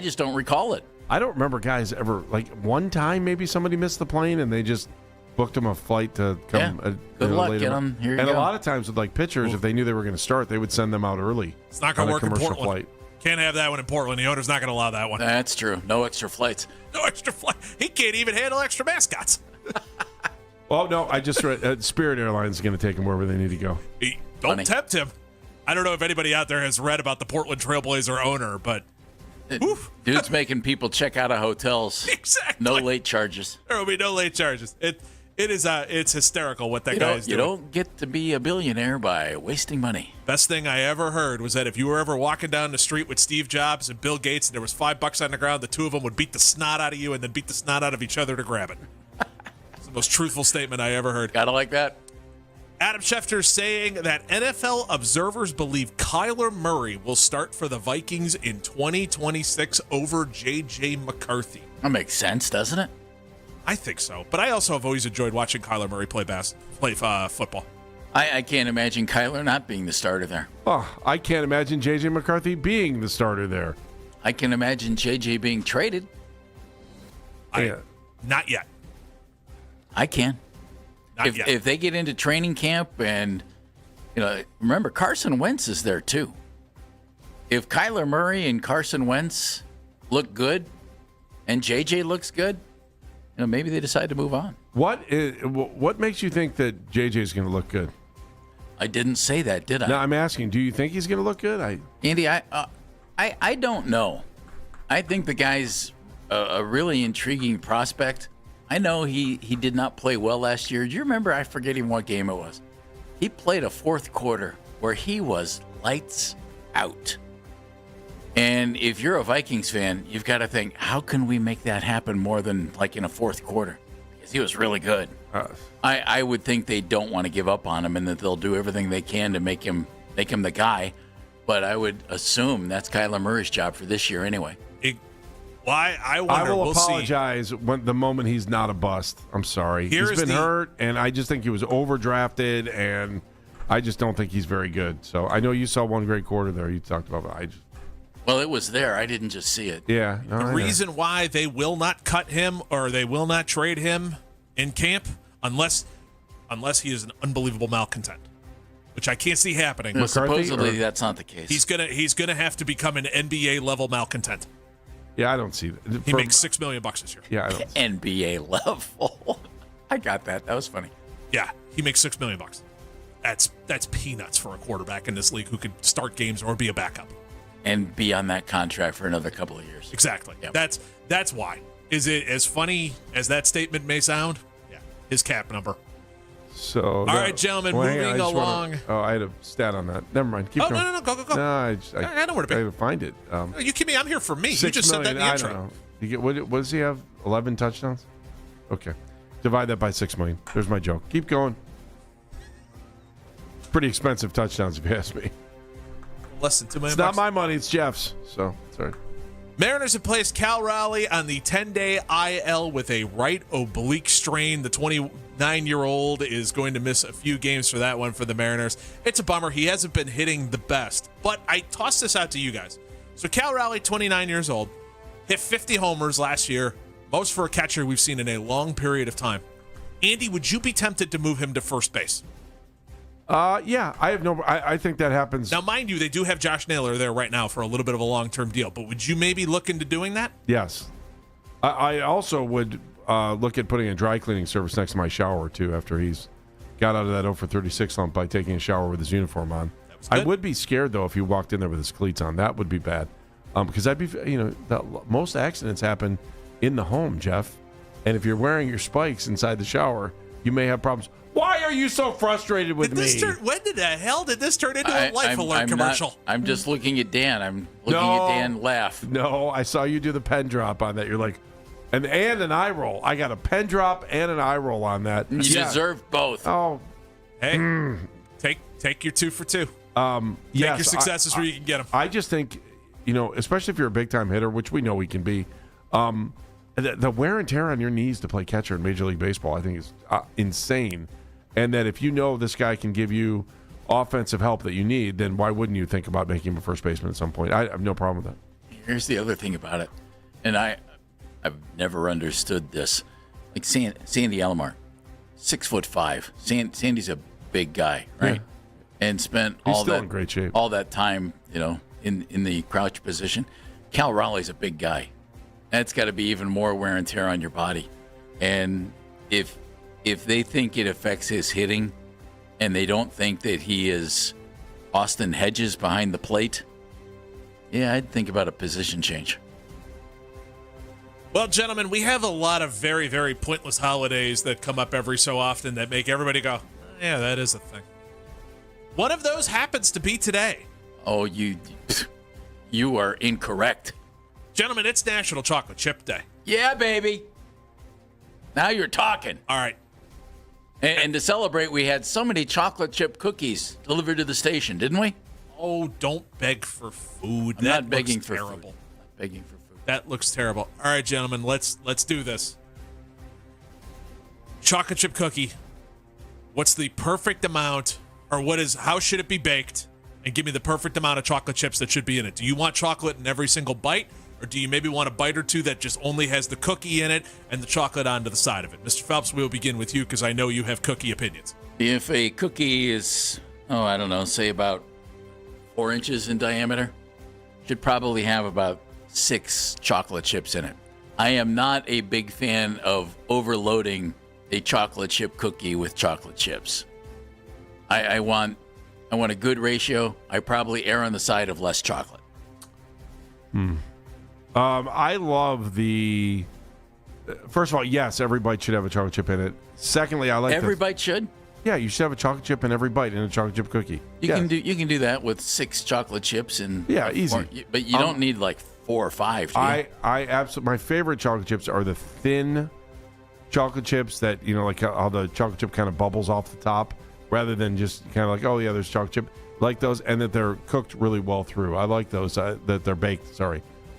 just don't recall it. I don't remember guys ever, like one time maybe somebody missed the plane and they just booked them a flight to come. Good luck, get them. Here you go. And a lot of times with like pitchers, if they knew they were going to start, they would send them out early. It's not going to work in Portland. Flight. Can't have that one in Portland. The owner's not going to allow that one. That's true. No extra flights. No extra flight. He can't even handle extra mascots. Oh, no, I just read Spirit Airlines is going to take them wherever they need to go. Don't tempt him. I don't know if anybody out there has read about the Portland Trailblazer owner, but Dude's making people check out of hotels. Exactly. No late charges. There will be no late charges. It's hysterical what that guy is doing. You don't get to be a billionaire by wasting money. Best thing I ever heard was that if you were ever walking down the street with Steve Jobs and Bill Gates and there was $5 on the ground, the two of them would beat the snot out of you and then beat the snot out of each other to grab it. It's the most truthful statement I ever heard. Gotta like that. Adam Schefter saying that NFL observers believe Kyler Murray will start for the Vikings in 2026 over J.J. McCarthy. That makes sense, doesn't it? I think so, but I also have always enjoyed watching Kyler Murray play football. I can't imagine Kyler not being the starter there. Oh, I can't imagine J.J. McCarthy being the starter there. I can imagine J.J. being traded. Not yet. I can. Not yet. If they get into training camp and, remember, Carson Wentz is there too. If Kyler Murray and Carson Wentz look good and J.J. looks good, maybe they decide to move on. What makes you think that J.J. is going to look good? I didn't say that, did I? No, I'm asking. Do you think he's going to look good? Andy, I don't know. I think the guy's a really intriguing prospect. I know he did not play well last year. Do you remember? I forget even what game it was. He played a fourth quarter where he was lights out. And if you're a Vikings fan, you've got to think, how can we make that happen more than like in a fourth quarter? Because he was really good. I would think they don't want to give up on him and that they'll do everything they can to make him the guy. But I would assume that's Kyler Murray's job for this year anyway. I wonder. I will we'll apologize when the moment he's not a bust. I'm sorry. He's been hurt, and I just think he was overdrafted, and I just don't think he's very good. So I know you saw one great quarter there you talked about, but Well, it was there. I didn't just see it. Yeah. The reason why they will not cut him or they will not trade him in camp unless he is an unbelievable malcontent, which I can't see happening. Well, supposedly that's not the case. He's gonna have to become an NBA level malcontent. Yeah, I don't see that. He makes $6 million this year. Yeah, I don't. NBA level. I got that. That was funny. Yeah, he makes $6 million. That's peanuts for a quarterback in this league who could start games or be a backup and be on that contract for another couple of years. Exactly. Yep. That's why. Is it as funny as that statement may sound? Yeah, his cap number. So all right, gentlemen, moving along. I had a stat on that. Never mind. Keep going. No, go. No, I don't want to I had to find it. You kidding me? I'm here for me. You just said that in the I intro. don't know. You get what does he have? 11 touchdowns? Okay. Divide that by 6 million. There's my joke. Keep going. Pretty expensive touchdowns, if you ask me. Less than $2 million. It's not my money. It's Jeff's. So sorry. Mariners have placed Cal Raleigh on the 10-day IL with a right oblique strain. The 29-year-old is going to miss a few games for that one for the Mariners. It's a bummer. He hasn't been hitting the best. But I toss this out to you guys. So Cal Raleigh, 29 years old, hit 50 homers last year, most for a catcher we've seen in a long period of time. Andy, would you be tempted to move him to first base? Yeah, I think that happens. Now, mind you, they do have Josh Naylor there right now for a little bit of a long-term deal, but would you maybe look into doing that? Yes. I also would look at putting a dry cleaning service next to my shower, too, after he's got out of that 0 for 36 slump by taking a shower with his uniform on. I would be scared, though, if he walked in there with his cleats on. That would be bad. Because most accidents happen in the home, Jeff. And if you're wearing your spikes inside the shower, you may have problems. Why are you so frustrated with me? When the hell did this turn into a Life Alert commercial? I'm just looking at Dan. I'm looking at Dan laugh. No, I saw you do the pen drop on that. You're like, and an eye roll. I got a pen drop and an eye roll on that. You deserve both. Oh, hey, take your 2 for 2. Take your successes where you can get them. I just think, especially if you're a big time hitter, which we know we can be, the wear and tear on your knees to play catcher in Major League Baseball, I think is insane. And that if you know this guy can give you offensive help that you need, then why wouldn't you think about making him a first baseman at some point? I have no problem with that. Here's the other thing about it, and I've never understood this. Like Sandy Alomar, 6'5". Sandy's a big guy, right? Yeah. And spent in great shape. All that time, in the crouch position. Cal Raleigh's a big guy. That's got to be even more wear and tear on your body. And if they think it affects his hitting and they don't think that he is Austin Hedges behind the plate, Yeah, I'd think about a position change. Well, gentlemen, we have a lot of very, very pointless holidays that come up every so often that make everybody go, yeah, that is a thing. One of those happens to be today. Oh, you are incorrect. Gentlemen, it's National Chocolate Chip Day. Yeah, baby. Now you're talking. All right. And to celebrate, we had so many chocolate chip cookies delivered to the station, didn't we? Oh, don't beg for food. I'm not begging for terrible. food. Not begging for food. That looks terrible. All right, gentlemen, let's do this. Chocolate chip cookie. What's the perfect amount, or how should it be baked? And give me the perfect amount of chocolate chips that should be in it. Do you want chocolate in every single bite? Or do you maybe want a bite or two that just only has the cookie in it and the chocolate onto the side of it? Mr. Phelps, we'll begin with you because I know you have cookie opinions. If a cookie is, I don't know, say about 4 inches in diameter, should probably have about 6 chocolate chips in it. I am not a big fan of overloading a chocolate chip cookie with chocolate chips. I want a good ratio. I probably err on the side of less chocolate. I love the. First of all, yes, every bite should have a chocolate chip in it. Secondly, I like every bite should. Yeah, you should have a chocolate chip in every bite in a chocolate chip cookie. You can do that with 6 chocolate chips and easy. But you don't need like 4 or 5. Do you? I absolutely, my favorite chocolate chips are the thin chocolate chips that like how the chocolate chip kind of bubbles off the top, rather than just kind of like, oh yeah, there's chocolate chip. Like those, and that they're cooked really well through. I like those that they're baked.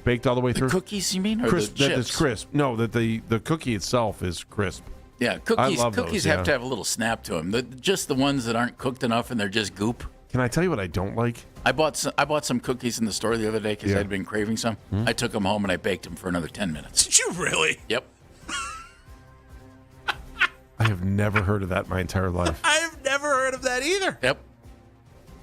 Baked all the way through. The cookies, you mean, or crisp, the chips? That is crisp. No, that the cookie itself is crisp. Yeah, cookies those, have to have a little snap to them. Just the ones that aren't cooked enough and they're just goop. Can I tell you what I don't like? I bought some cookies in the store the other day because I'd been craving some. Mm-hmm. I took them home and I baked them for another 10 minutes. Did you really? Yep. I have never heard of that in my entire life. I've never heard of that either. Yep.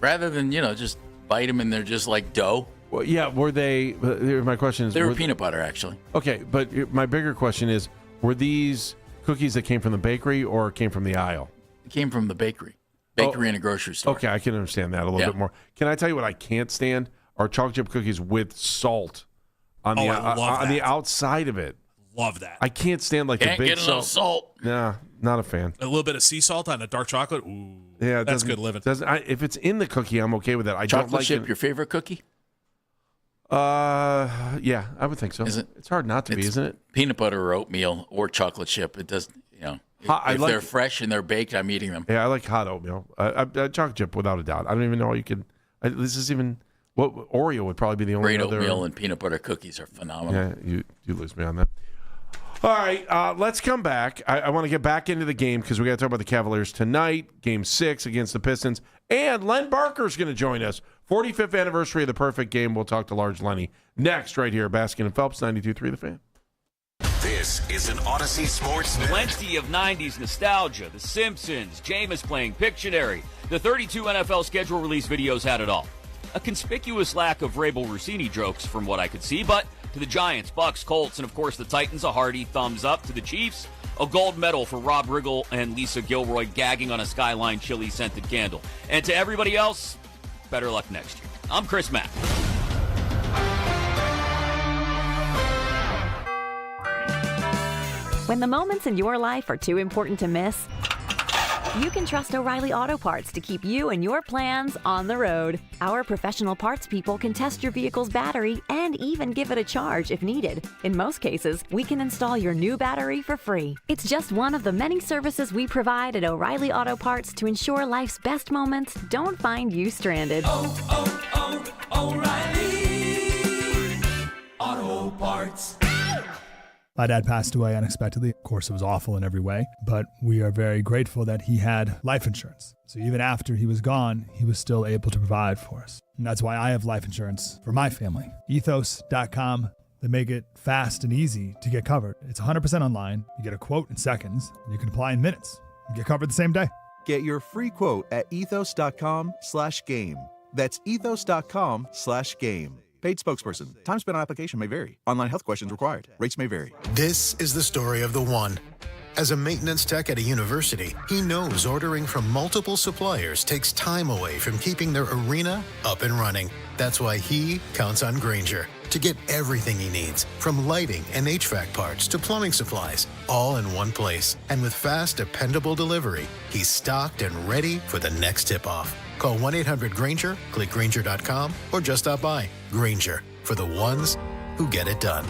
Rather than just bite them and they're just like dough. Well, yeah, were they? My question is, they were peanut butter actually. Okay, but my bigger question is, were these cookies that came from the bakery or came from the aisle? It came from the bakery in a grocery store. Okay, I can understand that a little bit more. Can I tell you what I can't stand? Are chocolate chip cookies with salt on the outside of it. Love that. I can't stand like Can't the big get a little salt. Nah, not a fan. A little bit of sea salt on a dark chocolate. Ooh, yeah, that's good living. If it's in the cookie, I'm okay with that. Chocolate don't like chip, your favorite cookie? Yeah, I would think so. Is it? It's hard not to be, isn't it? Peanut butter or oatmeal or chocolate chip. It does, if they're fresh and they're baked, I'm eating them. Yeah, I like hot oatmeal. Chocolate chip, without a doubt. I don't even know how you could. This is even. What Oreo would probably be the only great other. Oatmeal and peanut butter cookies are phenomenal. Yeah, you lose me on that. All right, let's come back. I want to get back into the game because we got to talk about the Cavaliers tonight, Game 6 against the Pistons. And Len Barker is going to join us. 45th anniversary of the perfect game. We'll talk to Large Lenny next right here. Baskin and Phelps, 92.3 The Fan. This is an Odyssey Sports Net. Plenty of 90s nostalgia. The Simpsons, Jameis playing Pictionary. The 32 NFL schedule release videos had it all. A conspicuous lack of Rabel Rossini jokes from what I could see, but to the Giants, Bucks, Colts, and of course the Titans, a hearty thumbs up. To the Chiefs, a gold medal for Rob Riggle and Lisa Gilroy gagging on a Skyline chili-scented candle. And to everybody else, better luck next year. I'm Chris Mack. When the moments in your life are too important to miss, you can trust O'Reilly Auto Parts to keep you and your plans on the road. Our professional parts people can test your vehicle's battery and even give it a charge if needed. In most cases, we can install your new battery for free. It's just one of the many services we provide at O'Reilly Auto Parts to ensure life's best moments don't find you stranded. O'Reilly Auto Parts. My dad passed away unexpectedly. Of course, it was awful in every way, but we are very grateful that he had life insurance. So even after he was gone, he was still able to provide for us. And that's why I have life insurance for my family. Ethos.com. They make it fast and easy to get covered. It's 100% online. You get a quote in seconds, and you can apply in minutes. You get covered the same day. Get your free quote at ethos.com/game. That's ethos.com/game. Paid spokesperson. Time spent on application may vary. Online health questions required. Rates may vary. This is the story of the one. As a maintenance tech at a university, he knows ordering from multiple suppliers takes time away from keeping their arena up and running. That's why he counts on Grainger to get everything he needs, from lighting and HVAC parts to plumbing supplies, all in one place. And with fast, dependable delivery, he's stocked and ready for the next tip-off. Call 1-800-GRAINGER, click Grainger.com, or just stop by. Grainger, for the ones who get it done.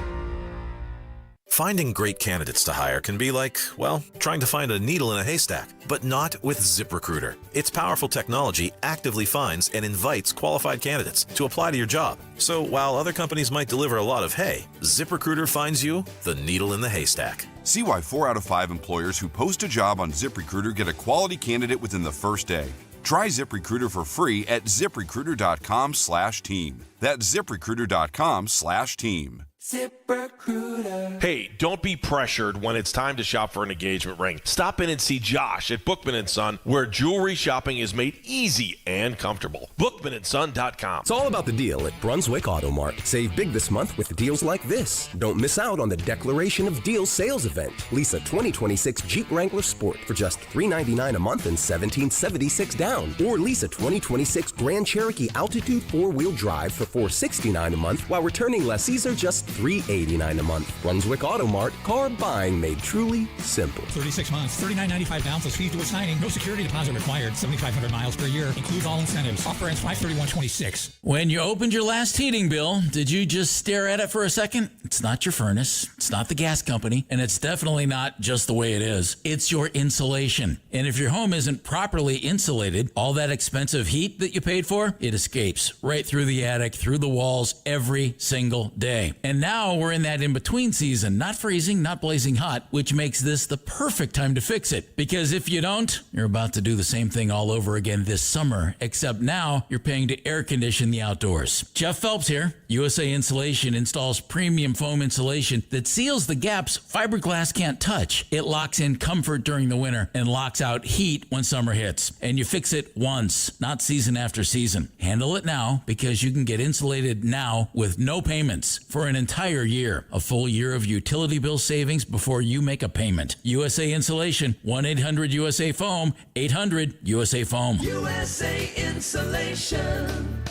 Finding great candidates to hire can be like, well, trying to find a needle in a haystack, but not with ZipRecruiter. Its powerful technology actively finds and invites qualified candidates to apply to your job. So while other companies might deliver a lot of hay, ZipRecruiter finds you the needle in the haystack. See why 4 out of 5 employers who post a job on ZipRecruiter get a quality candidate within the first day. Try ZipRecruiter for free at ZipRecruiter.com/team. That's ZipRecruiter.com/team. ZipRecruiter. Hey, don't be pressured when it's time to shop for an engagement ring. Stop in and see Josh at Bookman & Son, where jewelry shopping is made easy and comfortable. BookmanandSon.com. It's all about the deal at Brunswick Auto Mart. Save big this month with deals like this. Don't miss out on the Declaration of Deals sales event. Lease a 2026 Jeep Wrangler Sport for just $399 a month and $1,776 down. Or lease a 2026 Grand Cherokee Altitude 4-wheel drive for $469 a month, while returning lessees are just $389 a month. Brunswick Auto Mart, car buying made truly simple. 36 months, $39.95 down plus fees to a signing. No security deposit required. 7,500 miles per year. Includes all incentives. Offer ends 5/31/26. When you opened your last heating bill, did you just stare at it for a second? It's not your furnace. It's not the gas company. And it's definitely not just the way it is. It's your insulation. And if your home isn't properly insulated, all that expensive heat that you paid for, it escapes right through the attic, through the walls every single day. And now we're in that in-between season, not freezing, not blazing hot, which makes this the perfect time to fix it. Because if you don't, you're about to do the same thing all over again this summer, except now you're paying to air condition the outdoors. Jeff Phelps here. USA Insulation installs premium foam insulation that seals the gaps fiberglass can't touch. It locks in comfort during the winter and locks out heat when summer hits. And you fix it once, not season after season. Handle it now, because you can get insulated now with no payments for an entire year. A full year of utility bill savings before you make a payment. USA Insulation, 1-800-USA-FOAM, 800-USA-FOAM. USA Insulation.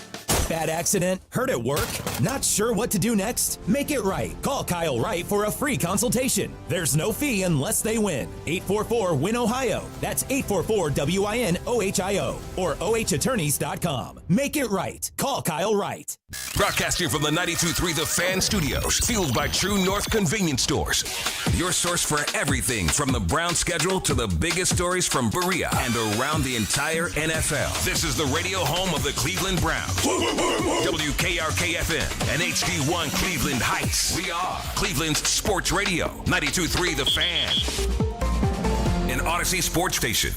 Bad accident? Hurt at work? Not sure what to do next? Make it right. Call Kyle Wright for a free consultation. There's no fee unless they win. 844-WIN-OHIO. That's 844-WIN-OHIO. Or OHattorneys.com. Make it right. Call Kyle Wright. Broadcasting from the 92.3 The Fan Studios, fueled by True North Convenience Stores. Your source for everything from the Browns schedule to the biggest stories from Berea and around the entire NFL. This is the radio home of the Cleveland Browns. WKRK-FM and HD1 Cleveland Heights. We are Cleveland's sports radio. 92.3 The Fan. An Odyssey sports station.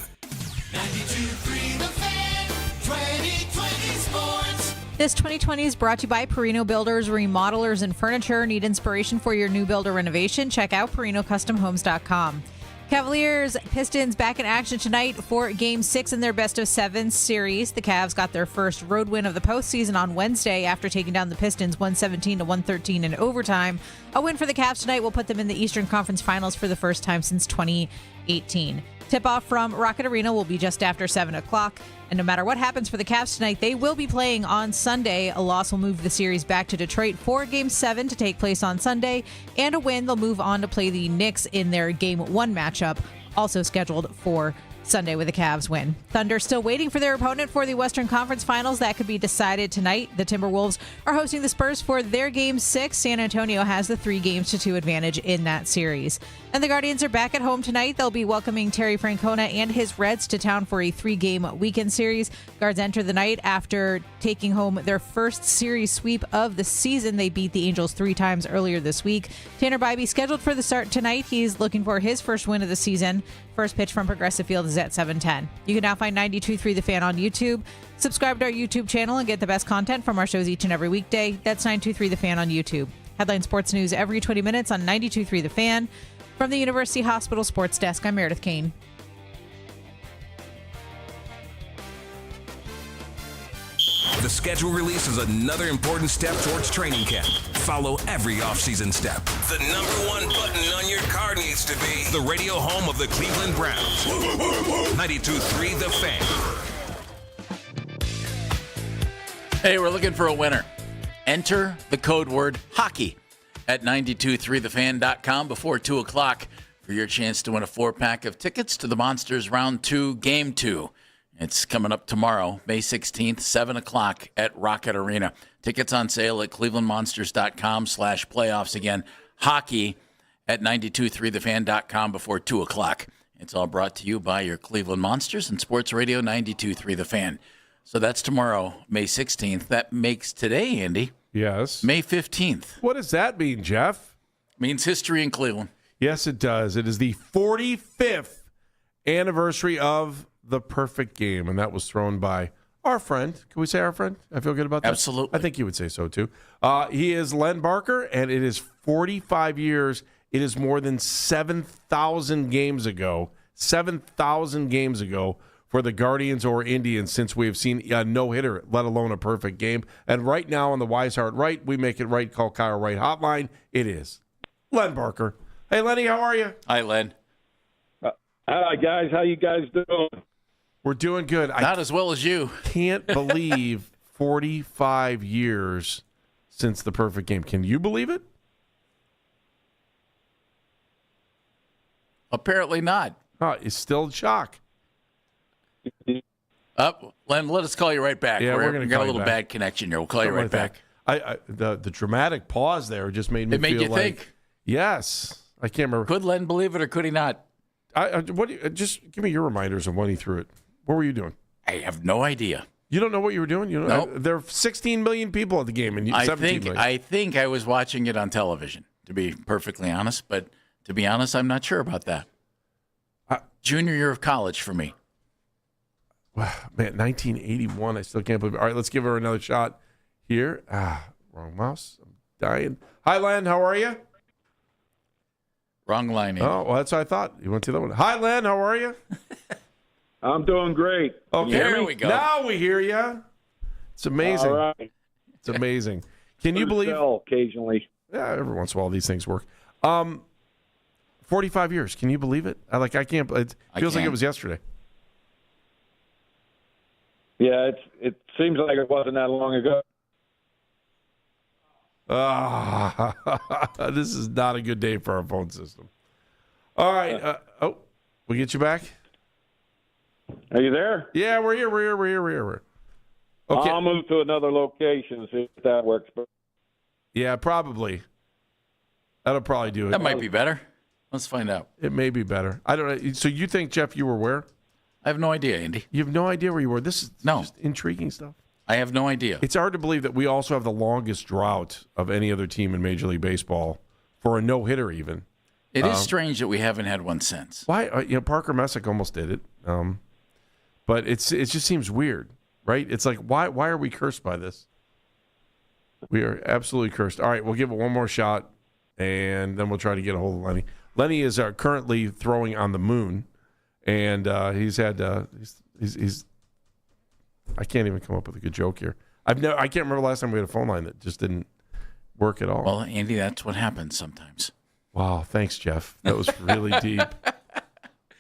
92.3 The Fan. 2020 Sports. This 2020 is brought to you by Perino Builders, Remodelers, and Furniture. Need inspiration for your new build or renovation? Check out PerinoCustomHomes.com. Cavaliers Pistons back in action tonight for Game 6 in their best-of-7 series. The Cavs got their first road win of the postseason on Wednesday after taking down the Pistons 117-113 in overtime. A win for the Cavs tonight will put them in the Eastern Conference Finals for the first time since 2018. Tip-off from Rocket Arena will be just after 7 o'clock. And no matter what happens for the Cavs tonight, they will be playing on Sunday. A loss will move the series back to Detroit for Game 7 to take place on Sunday. And a win, they'll move on to play the Knicks in their Game 1 matchup, also scheduled for Sunday with a Cavs win. Thunder still waiting for their opponent for the Western Conference Finals. That could be decided tonight. The Timberwolves are hosting the Spurs for their Game 6. San Antonio has the 3-2 advantage in that series. And the Guardians are back at home tonight. They'll be welcoming Terry Francona and his Reds to town for a 3-game weekend series. Guards enter the night after taking home their first series sweep of the season. They beat the Angels 3 times earlier this week. Tanner Bybee scheduled for the start tonight. He's looking for his first win of the season. First pitch from Progressive Field is at 7:10. You can now find 92.3 The Fan on YouTube. Subscribe to our YouTube channel and get the best content from our shows each and every weekday. That's 92.3 The Fan on YouTube. Headline sports news every 20 minutes on 92.3 The Fan. From the University Hospital Sports Desk, I'm Meredith Kane. The schedule release is another important step towards training camp. Follow every offseason step. The #1 button on your car needs to be the radio home of the Cleveland Browns. 92.3 The Fan. Hey, we're looking for a winner. Enter the code word hockey at 923thefan.com before 2 o'clock for your chance to win a 4-pack of tickets to the Monsters Round 2, Game 2. It's coming up tomorrow, May 16th, 7 o'clock at Rocket Arena. Tickets on sale at clevelandmonsters.com/playoffs. Again, hockey at 923thefan.com before 2 o'clock. It's all brought to you by your Cleveland Monsters and Sports Radio 92.3 The Fan. So that's tomorrow, May 16th. That makes today, Andy. Yes. May 15th. What does that mean, Jeff? Means history in Cleveland. Yes, it does. It is the 45th anniversary of the perfect game, and that was thrown by our friend. Can we say our friend? I feel good about that. Absolutely. I think you would say so, too. He is Len Barker, and it is 45 years. It is more than 7,000 games ago. 7,000 games ago for the Guardians or Indians since we have seen a no-hitter, let alone a perfect game. And right now on the Wise Heart Right, we make it right, call Kyle Wright hotline. It is Len Barker. Hey, Lenny, how are you? Hi, Len. Hi, guys. How you guys doing? We're doing good. Not as well as you. Can't believe 45 years since the perfect game. Can you believe it? Apparently not. Oh, it's still in shock. Len, let us call you right back. Yeah, we're going to got call a little you back. bad connection here. We'll call you right back. The dramatic pause there just made me It made feel you like, think. Yes. I can't remember. Could Len believe it or could he not? Just give me your reminders of when he threw it. What were you doing? I have no idea. You don't know what you were doing? You know, Nope. There are 16 million people at the game, and 17 million. I think I was watching it on television, to be perfectly honest. But to be honest, I'm not sure about that. Junior year of college for me. Wow, man, 1981. I still can't believe it. All right, let's give her another shot here. Wrong mouse. I'm dying. Hi, Len. How are you? Wrong line. Andy. Oh, well, that's what I thought. You went to that one. Hi, Len. How are you? I'm doing great. Okay, there we go. Now we hear you. It's amazing. All right. It's amazing. Can you believe? Occasionally. Yeah, every once in a while these things work. 45 years. Can you believe it? I can't. It feels like it was yesterday. Yeah, it seems like it wasn't that long ago. This is not a good day for our phone system. All right. We get you back? Are you there? Yeah, we're here. We're here. Okay. I'll move to another location and see if that works. Yeah, probably. That'll probably do it. That might be better. Let's find out. It may be better. I don't know. So you think, Jeff, you were where? I have no idea, Andy. You have no idea where you were? This is just intriguing stuff. I have no idea. It's hard to believe that we also have the longest drought of any other team in Major League Baseball for a no-hitter even. It is strange that we haven't had one since. Why? Parker Messick almost did it. But it just seems weird, right? It's like, why are we cursed by this? We are absolutely cursed. All right, we'll give it one more shot, and then we'll try to get a hold of Lenny. Lenny is currently throwing on the moon, and he's had he's I can't even come up with a good joke here. I can't remember the last time we had a phone line that just didn't work at all. Well, Andy, that's what happens sometimes. Wow, thanks, Jeff. That was really deep.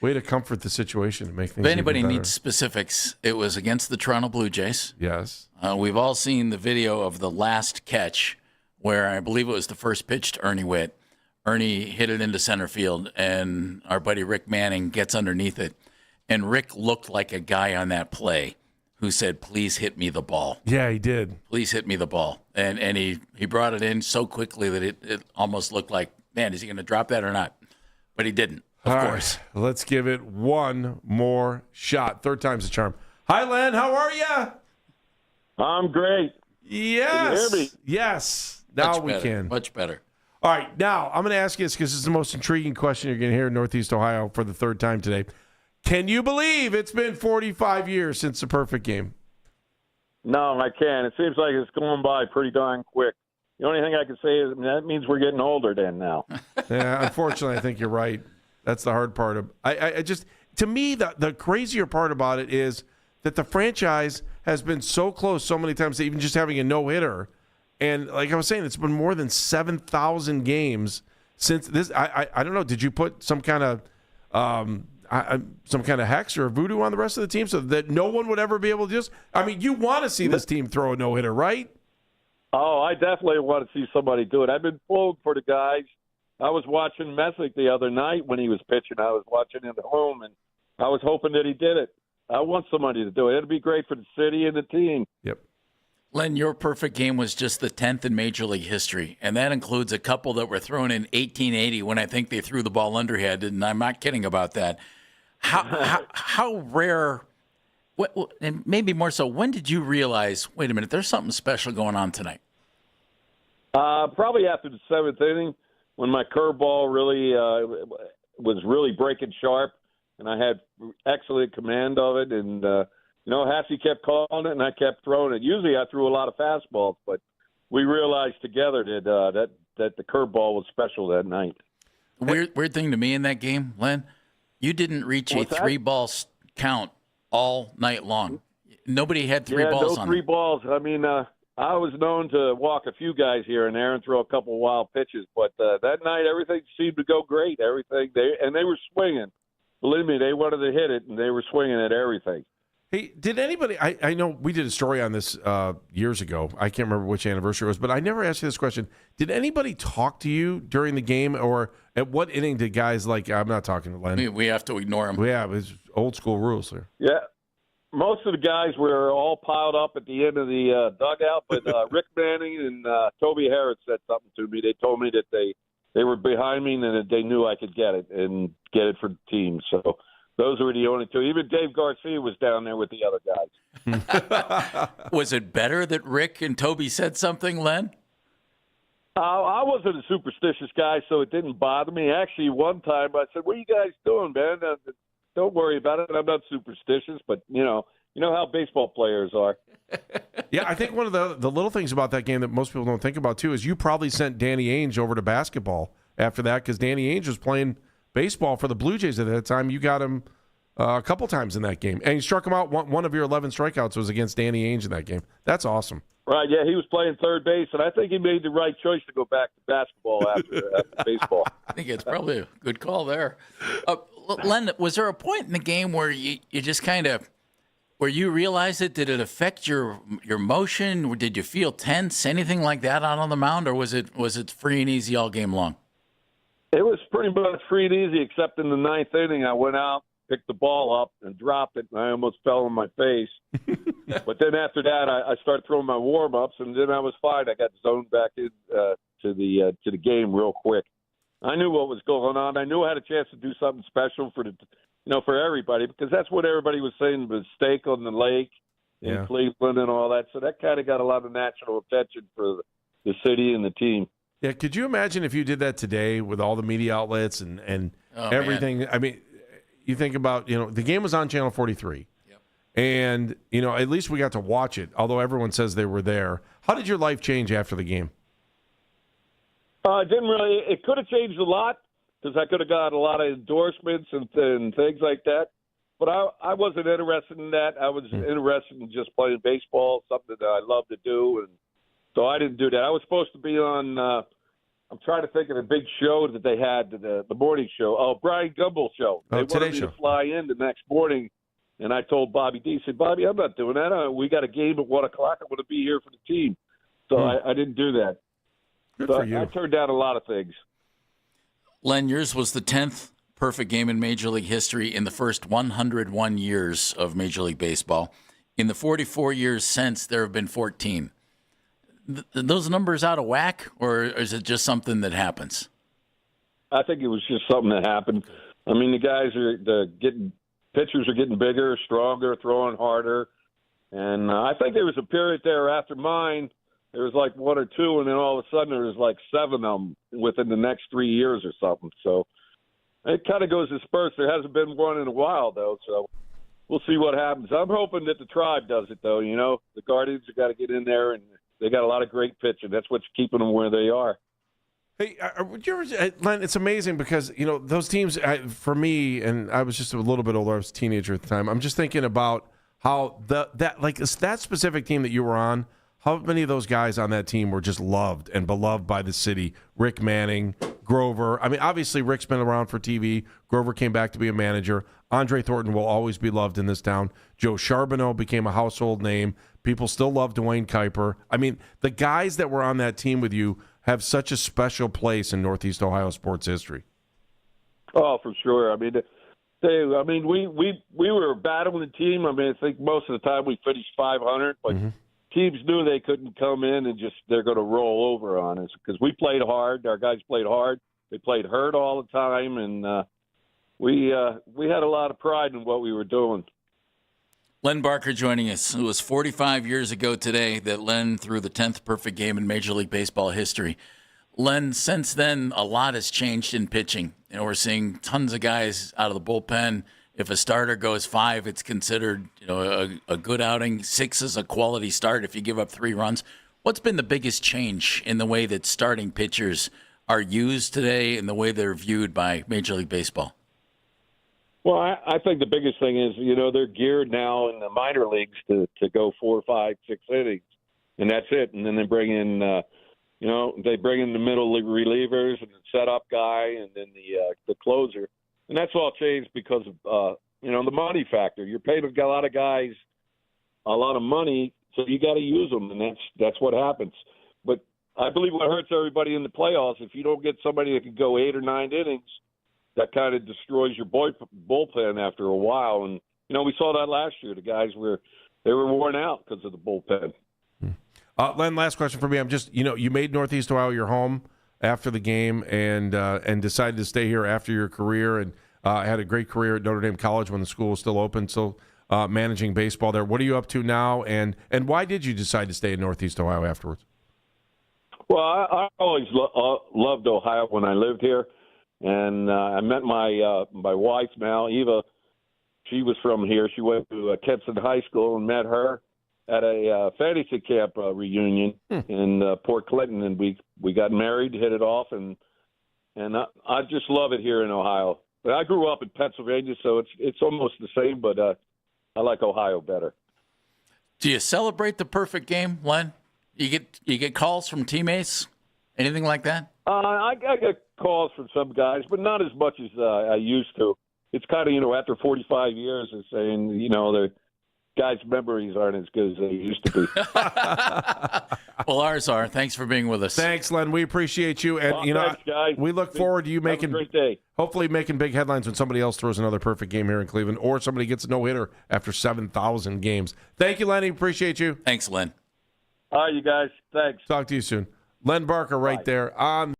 Way to comfort the situation and make things. If anybody even better. needs specifics, it was against the Toronto Blue Jays. Yes. We've all seen the video of the last catch where I believe it was the first pitch to Ernie Witt. Ernie hit it into center field, and our buddy Rick Manning gets underneath it. And Rick looked like a guy on that play who said, "Please hit me the ball." Yeah, he did. Please hit me the ball. And he brought it in so quickly that it almost looked like, man, is he going to drop that or not? But he didn't, of course. Right, let's give it one more shot. Third time's the charm. Hi, Len. How are you? I'm great. Yes. Can you hear me? Yes. Now Much we better, can. Much better. All right. Now, I'm going to ask you this because it's the most intriguing question you're going to hear in Northeast Ohio for the third time today. Can you believe it's been 45 years since the perfect game? No, I can't. It seems like it's going by pretty darn quick. The only thing I can say is that means we're getting older then now. Yeah, unfortunately, I think you're right. That's the hard part of. I just, to me, the crazier part about it is that the franchise has been so close so many times to even just having a no-hitter, And like I was saying, it's been more than 7,000 games since this. I don't know. Did you put some kind of hex or voodoo on the rest of the team so that no one would ever be able to just? I mean, you want to see this team throw a no-hitter, right? Oh, I definitely want to see somebody do it. I've been pulled for the guys. I was watching Messick the other night when he was pitching. I was watching him at home, and I was hoping that he did it. I want somebody to do it. It'd be great for the city and the team. Yep. Len, your perfect game was just the 10th in Major League history, and that includes a couple that were thrown in 1880 when I think they threw the ball underhand, and I'm not kidding about that. How rare, and maybe more so, when did you realize, wait a minute, there's something special going on tonight? Probably after the 7th inning when my curveball really was really breaking sharp, and I had excellent command of it, and Hassey kept calling it, and I kept throwing it. Usually I threw a lot of fastballs, but we realized together that the curveball was special that night. Weird thing to me in that game, Len, you didn't reach a 3-ball count all night long. Nobody had three balls on three balls. I mean, I was known to walk a few guys here and there and throw a couple wild pitches, but that night everything seemed to go great. They were swinging. Believe me, they wanted to hit it, and they were swinging at everything. Hey, did anybody – I know we did a story on this years ago. I can't remember which anniversary it was, but I never asked you this question. Did anybody talk to you during the game, or at what inning did guys like – I'm not talking to Len. We have to ignore him. Yeah, it was old school rules there. Yeah. Most of the guys were all piled up at the end of the dugout, but Rick Manning and Toby Harris said something to me. They told me that they were behind me and that they knew I could get it and get it for the team. So – those were the only two. Even Dave Garcia was down there with the other guys. Was it better that Rick and Toby said something, Len? I wasn't a superstitious guy, so it didn't bother me. Actually, one time I said, "What are you guys doing, man? Don't worry about it. I'm not superstitious, but you know how baseball players are." Yeah, I think one of the little things about that game that most people don't think about too is you probably sent Danny Ainge over to basketball after that because Danny Ainge was playing baseball for the Blue Jays at that time. You got him a couple times in that game, and you struck him out. One of your 11 strikeouts was against Danny Ainge in that game. That's awesome. Right? Yeah, he was playing third base, and I think he made the right choice to go back to basketball after baseball. I think it's probably a good call there. Len, was there a point in the game where you just kind of where you realized it? Did it affect your motion? Did you feel tense? Anything like that out on the mound, or was it free and easy all game long? It was pretty much free and easy, except in the 9th inning, I went out, picked the ball up, and dropped it, and I almost fell on my face. But then after that, I started throwing my warm-ups, and then I was fine. I got zoned back in to the game real quick. I knew what was going on. I knew I had a chance to do something special for everybody, because that's what everybody was saying, the steak on the lake in Cleveland and all that. So that kind of got a lot of national attention for the city and the team. Yeah, could you imagine if you did that today with all the media outlets and everything? Man. I mean, you think about, the game was on Channel 43. Yep. And, at least we got to watch it, although everyone says they were there. How did your life change after the game? It didn't really. It could have changed a lot because I could have got a lot of endorsements and things like that. But I wasn't interested in that. I was interested in just playing baseball, something that I love to do, and so I didn't do that. I was supposed to be on I'm trying to think of the big show that they had, the morning show. Oh, Brian Gumbel's show. They wanted me to fly in the next morning, and I told Bobby D, I said, "Bobby, I'm not doing that. We got a game at 1 o'clock. I'm going to be here for the team." So I didn't do that. Good for you. I turned down a lot of things. Len, yours was the 10th perfect game in Major League history in the first 101 years of Major League Baseball. In the 44 years since, there have been 14. Those numbers out of whack, or is it just something that happens? I think it was just something that happened. I mean, the guys pitchers are getting bigger, stronger, throwing harder. And I think there was a period there after mine, there was like 1 or 2, and then all of a sudden there was like 7 of them within the next 3 years or something. So it kind of goes in spurts. There hasn't been one in a while, though, so we'll see what happens. I'm hoping that the Tribe does it, though. The Guardians have got to get in there, and they got a lot of great pitching. That's what's keeping them where they are. Hey, Len, it's amazing because, those teams, for me, and I was just a little bit older, I was a teenager at the time, I'm just thinking about how that specific team that you were on, how many of those guys on that team were just loved and beloved by the city? Rick Manning, Grover. I mean, obviously Rick's been around for TV. Grover came back to be a manager. Andre Thornton will always be loved in this town. Joe Charbonneau became a household name. People still love Dwayne Kuiper. I mean, the guys that were on that team with you have such a special place in Northeast Ohio sports history. Oh, for sure. I mean, we were battling the team. I mean, I think most of the time we finished 500, but teams knew they couldn't come in and they're going to roll over on us because we played hard. Our guys played hard. They played hurt all the time, and we had a lot of pride in what we were doing. Len Barker joining us. It was 45 years ago today that Len threw the 10th perfect game in Major League Baseball history. Len, since then, a lot has changed in pitching. We're seeing tons of guys out of the bullpen. If a starter goes 5, it's considered a good outing. 6 is a quality start if you give up 3 runs. What's been the biggest change in the way that starting pitchers are used today and the way they're viewed by Major League Baseball? Well, I think the biggest thing is, they're geared now in the minor leagues to go 4, 5, 6 innings, and that's it. And then they bring in, they bring in the middle relievers and the setup guy and then the closer. And that's all changed because of, the money factor. You're paying a lot of guys a lot of money, so you got to use them, and that's what happens. But I believe what hurts everybody in the playoffs, if you don't get somebody that can go 8 or 9 innings, that kind of destroys your bullpen after a while. And, we saw that last year. The guys were worn out because of the bullpen. Len, last question for me. I'm just, you made Northeast Ohio your home after the game and decided to stay here after your career and had a great career at Notre Dame College when the school was still open, still managing baseball there. What are you up to now, and why did you decide to stay in Northeast Ohio afterwards? Well, I always loved Ohio when I lived here. And I met my wife now, Eva. She was from here. She went to Kenson High School and met her at a fantasy camp reunion in Port Clinton, and we got married, hit it off, and I just love it here in Ohio. But I grew up in Pennsylvania, so it's almost the same, but I like Ohio better. Do you celebrate the perfect game, Len? You get calls from teammates, anything like that? I get calls from some guys, but not as much as I used to. It's kind of, after 45 years, it's saying, the guys' memories aren't as good as they used to be. Well, ours are. Thanks for being with us. Thanks, Len. We appreciate you. And, thanks, guys. We look forward to you making, have a great day. Hopefully making big headlines when somebody else throws another perfect game here in Cleveland or somebody gets a no-hitter after 7,000 games. Thank you, Lenny. Appreciate you. Thanks, Len. All right, you guys. Thanks. Talk to you soon. Len Barker right there on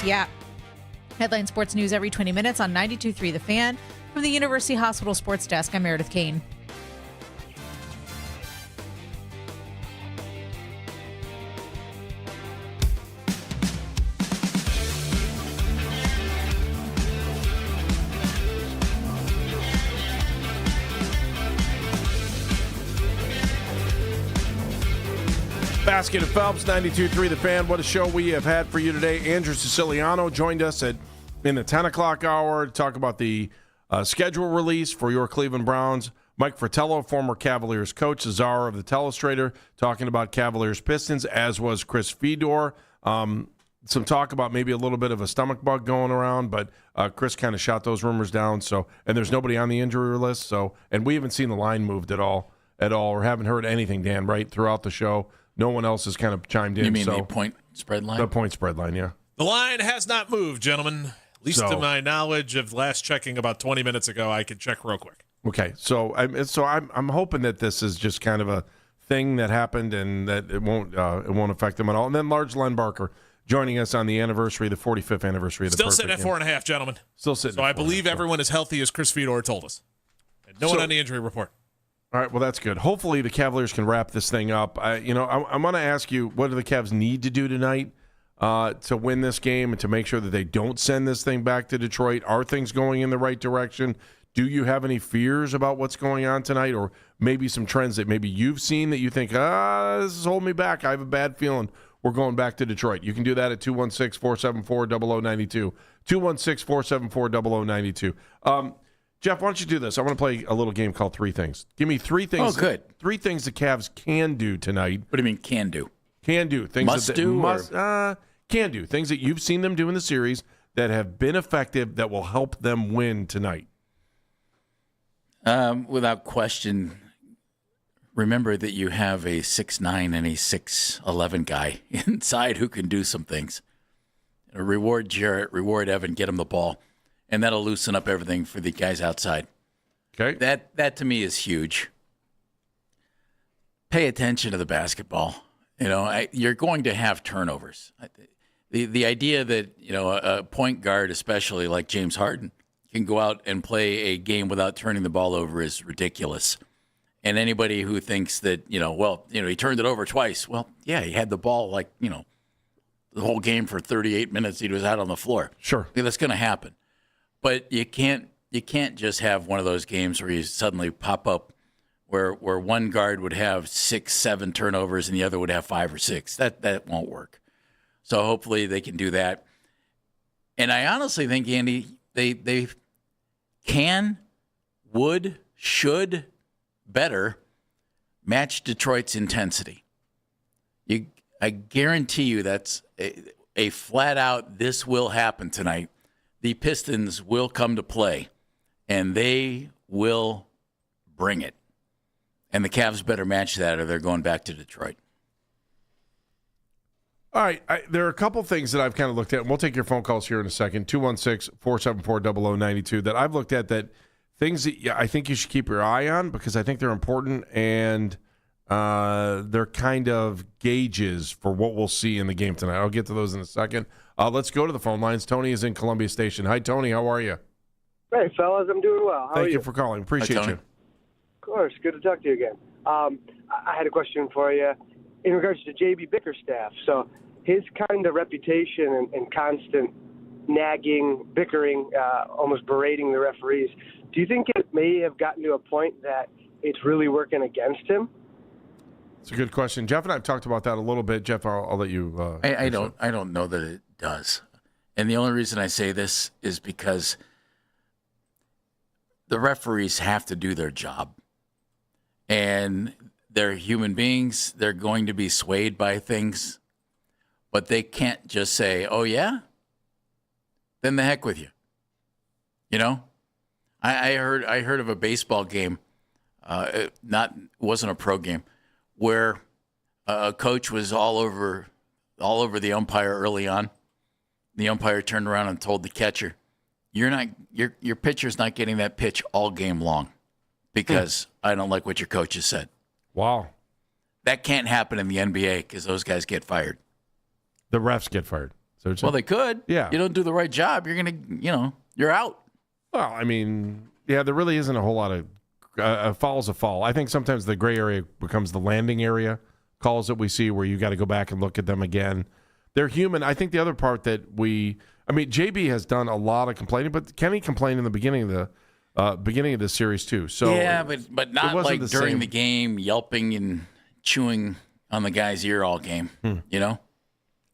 the app. Headline Sports News every 20 minutes on 92.3 The Fan. From the University Hospital Sports Desk, I'm Meredith Kane. Baskin and Phelps, 92.3 The Fan. What a show we have had for you today. Andrew Siciliano joined us in the 10 o'clock hour to talk about the schedule release for your Cleveland Browns. Mike Fetello, former Cavaliers coach, Czar of the Telestrator, talking about Cavaliers Pistons, as was Chris Fedor. Some talk about maybe a little bit of a stomach bug going around, but Chris kind of shot those rumors down. So, and there's nobody on the injury list. So, and we haven't seen the line moved at all, or haven't heard anything, Dan, right, throughout the show. No one else has kind of chimed in. You mean the point spread line? The point spread line, yeah. The line has not moved, gentlemen. At least to my knowledge of last checking about 20 minutes ago. I can check real quick. Okay, so I'm hoping that this is just kind of a thing that happened and that it won't affect them at all. And then large Len Barker joining us on the 45th anniversary of the Still sitting at 4.5, gentlemen. Still sitting. So I believe everyone is healthy, as Chris Fedor told us. And no one on the injury report. All right, well, that's good. Hopefully the Cavaliers can wrap this thing up. I'm going to ask you, what do the Cavs need to do tonight to win this game and to make sure that they don't send this thing back to Detroit? Are things going in the right direction? Do you have any fears about what's going on tonight, or maybe some trends that maybe you've seen that you think, this is holding me back? I have a bad feeling we're going back to Detroit. You can do that at 216-474-0092. 216-474-0092. Jeff, why don't you do this? I want to play a little game called Three Things. Give me three things. Oh, good. Three things the Cavs can do tonight. What do you mean can do? Can do. Things must that do? Can do. Things that you've seen them do in the series that have been effective that will help them win tonight. Without question, remember that you have a 6'9" and a 6'11" guy inside who can do some things. Reward Jarrett, reward Evan, get him the ball. And that'll loosen up everything for the guys outside. Okay. That to me is huge. Pay attention to the basketball. You're going to have turnovers. The idea that, a point guard, especially like James Harden, can go out and play a game without turning the ball over is ridiculous. And anybody who thinks that, he turned it over twice. Well, yeah, he had the ball the whole game for 38 minutes. He was out on the floor. Sure. Yeah, that's going to happen. But you can't just have one of those games where you suddenly pop up where one guard would have 6-7 turnovers and the other would have 5 or 6. That won't work. So hopefully they can do that. And I honestly think, Andy, they can, would, should better match Detroit's intensity. I guarantee you that's a flat out, this will happen tonight. The Pistons will come to play, and they will bring it. And the Cavs better match that, or they're going back to Detroit. All right. There are a couple things that I've kind of looked at, and we'll take your phone calls here in a second, 216-474-0092, that I've looked at, that things that I think you should keep your eye on because I think they're important, and they're kind of gauges for what we'll see in the game tonight. I'll get to those in a second. Let's go to the phone lines. Tony is in Columbia Station. Hi, Tony. How are you? Hey, fellas. I'm doing well. How are you? Thank you for calling. Appreciate you. Of course. Good to talk to you again. I had a question for you in regards to J.B. Bickerstaff. So his kind of reputation and constant nagging, bickering, almost berating the referees, do you think it may have gotten to a point that it's really working against him? It's a good question. Jeff and I have talked about that a little bit. Jeff, I'll let you. I don't know that it does. And the only reason I say this is because the referees have to do their job. And they're human beings. They're going to be swayed by things. But they can't just say, oh, yeah? Then the heck with you. I heard of a baseball game, wasn't a pro game, where a coach was all over the umpire early on. The umpire turned around and told the catcher, your pitcher's not getting that pitch all game long because I don't like what your coach has said. Wow. That can't happen in the NBA because those guys get fired. The refs get fired. Well, they could. Yeah. You don't do the right job, you're going to, you're out. Well, I mean, yeah, there really isn't a whole lot of a foul's a foul. I think sometimes the gray area becomes the landing area calls that we see where you got to go back and look at them again. They're human. I think the other part that JB has done a lot of complaining, but Kenny complained in the beginning of the series too. So yeah, but not like during the game, yelping and chewing on the guy's ear all game.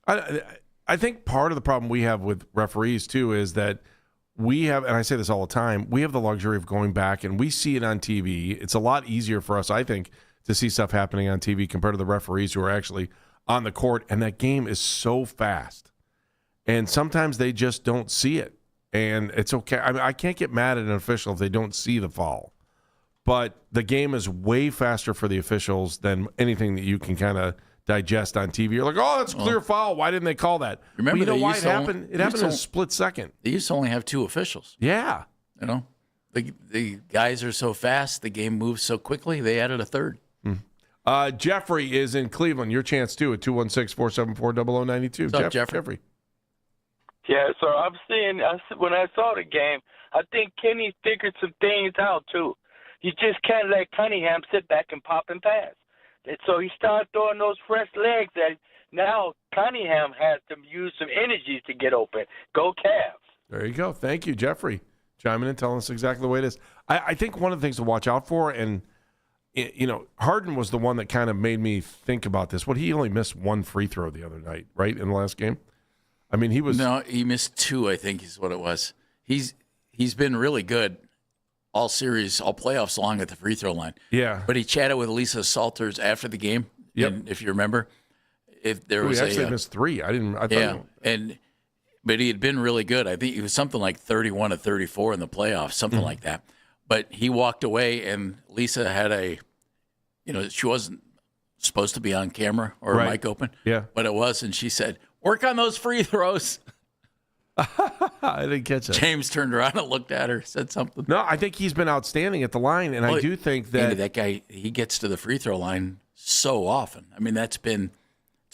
I think part of the problem we have with referees too is that we have, and I say this all the time, we have the luxury of going back and we see it on TV. It's a lot easier for us, I think, to see stuff happening on TV compared to the referees who are actually on the court. And that game is so fast. And sometimes they just don't see it. And it's okay. I mean, I can't get mad at an official if they don't see the foul. But the game is way faster for the officials than anything that you can kind of digest on TV. You're like, oh, that's a clear foul. Why didn't they call that? Remember, you know why it happened? It happened in a split second. They used to only have 2 officials. Yeah. The guys are so fast. The game moves so quickly. They added a third. Jeffrey is in Cleveland. Your chance, too, at 216-474-0092. What's up, Jeffrey? Yeah, so when I saw the game, I think Kenny figured some things out, too. You just can't let Cunningham sit back and pop and pass. And so he started throwing those fresh legs that now Cunningham has to use some energy to get open. Go Cavs. There you go. Thank you, Jeffrey. Chiming in, telling us exactly the way it is. I think one of the things to watch out for, and Harden was the one that kind of made me think about this. He only missed 1 free throw the other night, right, in the last game? I mean, he missed 2, I think is what it was. He's been really good all series, all playoffs long at the free throw line. Yeah. But he chatted with Lisa Salters after the game. Yep. And if you remember, He actually missed 3. But he had been really good. I think he was something like 31 to 34 in the playoffs, something like that. But he walked away, and Lisa had she wasn't supposed to be on camera or a mic open. Yeah. But it was, and she said, work on those free throws. I didn't catch that. James turned around and looked at her, said something. No, I think he's been outstanding at the line, and I do think that Andy, that guy, he gets to the free throw line so often. I mean, it's been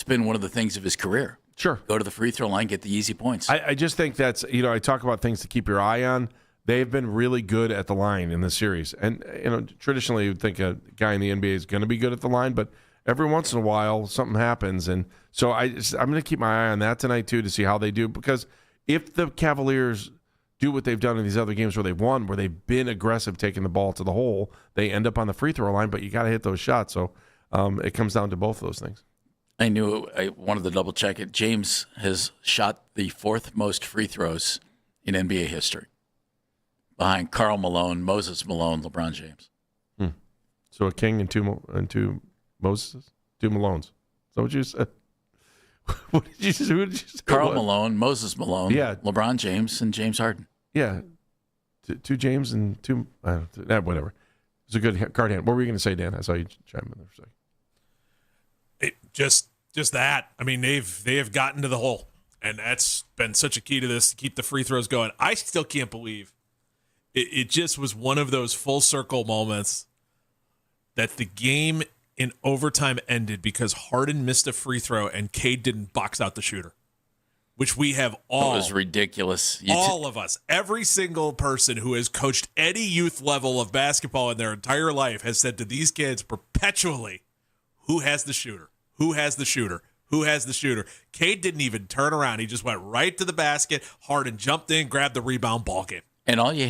one of the things of his career. Sure. Go to the free throw line, get the easy points. I just think that's, I talk about things to keep your eye on. They've been really good at the line in this series. And, traditionally you would think a guy in the NBA is going to be good at the line, but every once in a while something happens. And so I'm going to keep my eye on that tonight, too, to see how they do. Because if the Cavaliers do what they've done in these other games where they've won, where they've been aggressive taking the ball to the hole, they end up on the free throw line, but you got to hit those shots. So it comes down to both of those things. I wanted to double check it. James has shot the 4th most free throws in NBA history, behind Karl Malone, Moses Malone, LeBron James. So a king and two Moses, 2 Malones. Is that what you said? What did you say? Who did you say? Karl Malone, Moses Malone, yeah. LeBron James, and James Harden. Yeah, 2 James and 2. Whatever. It's a good card hand. What were you going to say, Dan? I saw you chime in there for a second. Just that. I mean, they have gotten to the hole, and that's been such a key to this, to keep the free throws going. I still can't believe it just was one of those full circle moments that the game in overtime ended because Harden missed a free throw and Cade didn't box out the shooter, which we have all. It was ridiculous. All of us, every single person who has coached any youth level of basketball in their entire life has said to these kids perpetually, who has the shooter? Who has the shooter? Who has the shooter? Cade didn't even turn around. He just went right to the basket. Harden jumped in, grabbed the rebound, ball game. And you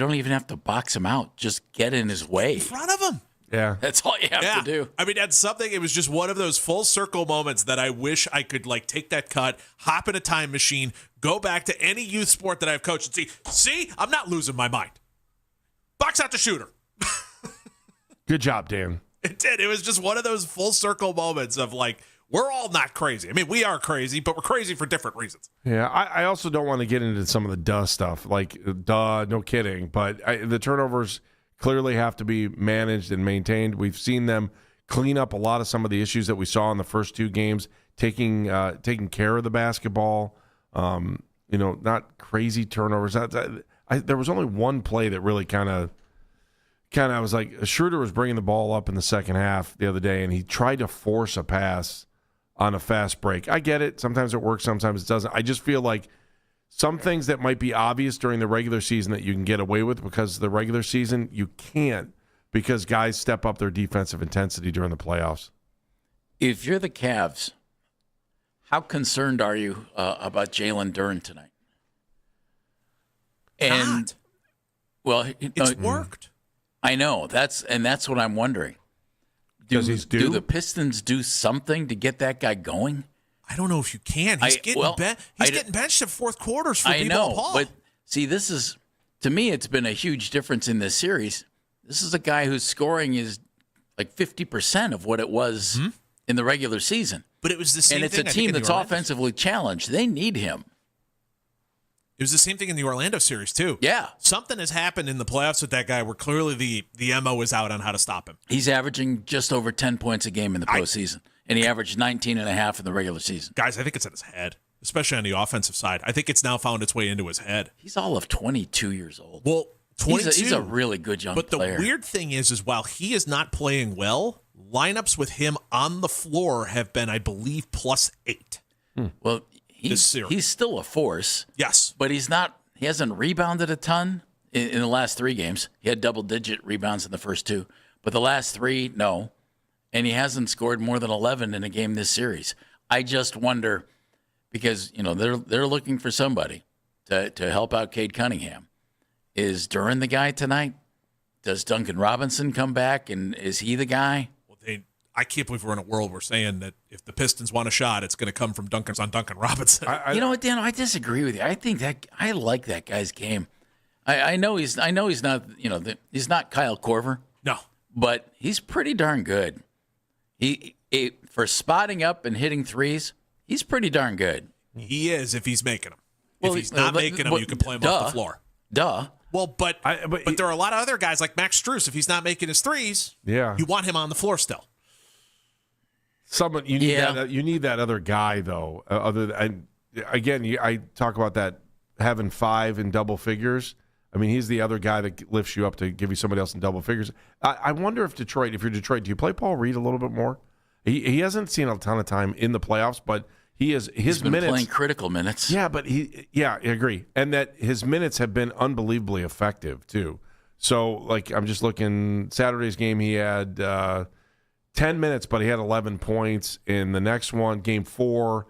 don't even have to box him out. Just get in his way. In front of him. Yeah. That's all you have to do. I mean, that's something. It was just one of those full circle moments that I wish I could take that cut, hop in a time machine, go back to any youth sport that I've coached and see, I'm not losing my mind. Box out the shooter. Good job, Dan. It did. It was just one of those full circle moments of we're all not crazy. I mean, we are crazy, but we're crazy for different reasons. Yeah, I also don't want to get into some of the duh stuff, no kidding. But the turnovers clearly have to be managed and maintained. We've seen them clean up a lot of some of the issues that we saw in the first 2 games, taking care of the basketball, not crazy turnovers. There was only one play that really kind of I was like, Schroeder was bringing the ball up in the second half the other day, and he tried to force a pass on a fast break. I get it. Sometimes it works, sometimes it doesn't. I just feel like some things that might be obvious during the regular season that you can get away with because of the regular season, you can't because guys step up their defensive intensity during the playoffs. If you're the Cavs, how concerned are you about Jalen Duren tonight? And well, it's worked. I know that's what I'm wondering. Do the Pistons do something to get that guy going? I don't know if you can. He's getting benched in fourth quarters for B-ball Paul. But see, this is to me, it's been a huge difference in this series. This is a guy whose scoring is like 50% of what it was in the regular season. But it was the same thing. And it's a team that's offensively challenged. They need him. It was the same thing in the Orlando series, too. Yeah. Something has happened in the playoffs with that guy where clearly the MO is out on how to stop him. He's averaging just over 10 points a game in the postseason, and he averaged 19.5 in the regular season. Guys, I think it's in his head, especially on the offensive side. I think it's now found its way into his head. He's all of 22 years old. Well, 22. He's a really good young player. But the weird thing is while he is not playing well, lineups with him on the floor have been, I believe, +8. Well, he's still a force. Yes. But he hasn't rebounded a ton in the last 3 games. He had double-digit rebounds in the first 2. But the last 3, no. And he hasn't scored more than 11 in a game this series. I just wonder, because they're looking for somebody to help out Cade Cunningham. Is Duren the guy tonight? Does Duncan Robinson come back, and is he the guy? Well, I can't believe we're in a world where saying that if the Pistons want a shot, it's going to come from Duncan Robinson. You know what, Dan? I disagree with you. I think that I like that guy's game. I know he's not he's not Kyle Korver. No, but he's pretty darn good. He for spotting up and hitting threes, he's pretty darn good. He is if he's making them. If he's not making them, you can play him off the floor. Duh. Well, but there are a lot of other guys like Max Strus. If he's not making his threes, you want him on the floor still. You need that other guy though. I talk about that having 5 in double figures. I mean, he's the other guy that lifts you up to give you somebody else in double figures. I wonder if you're Detroit, do you play Paul Reed a little bit more? He hasn't seen a ton of time in the playoffs, but he's been minutes playing critical minutes. Yeah, but I agree, and that his minutes have been unbelievably effective too. So, like, I'm just looking. Saturday's game, he had 10 minutes, but he had 11 points. In the next one, game 4,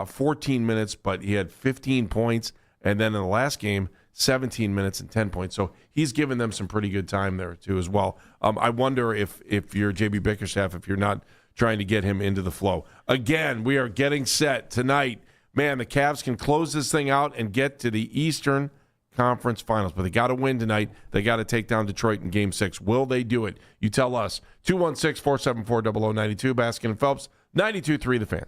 14 minutes, but he had 15 points, and then in the last game, 17 minutes and 10 points. So he's given them some pretty good time there too as well. I wonder if you're JB Bickerstaff, if you're not trying to get him into the flow. Again, we are getting set tonight. Man, the Cavs can close this thing out and get to the Eastern Conference Finals, but they got to win tonight. They got to take down Detroit in Game 6. Will they do it? You tell us. 216-474-0092, Baskin and Phelps, 92.3 The Fan.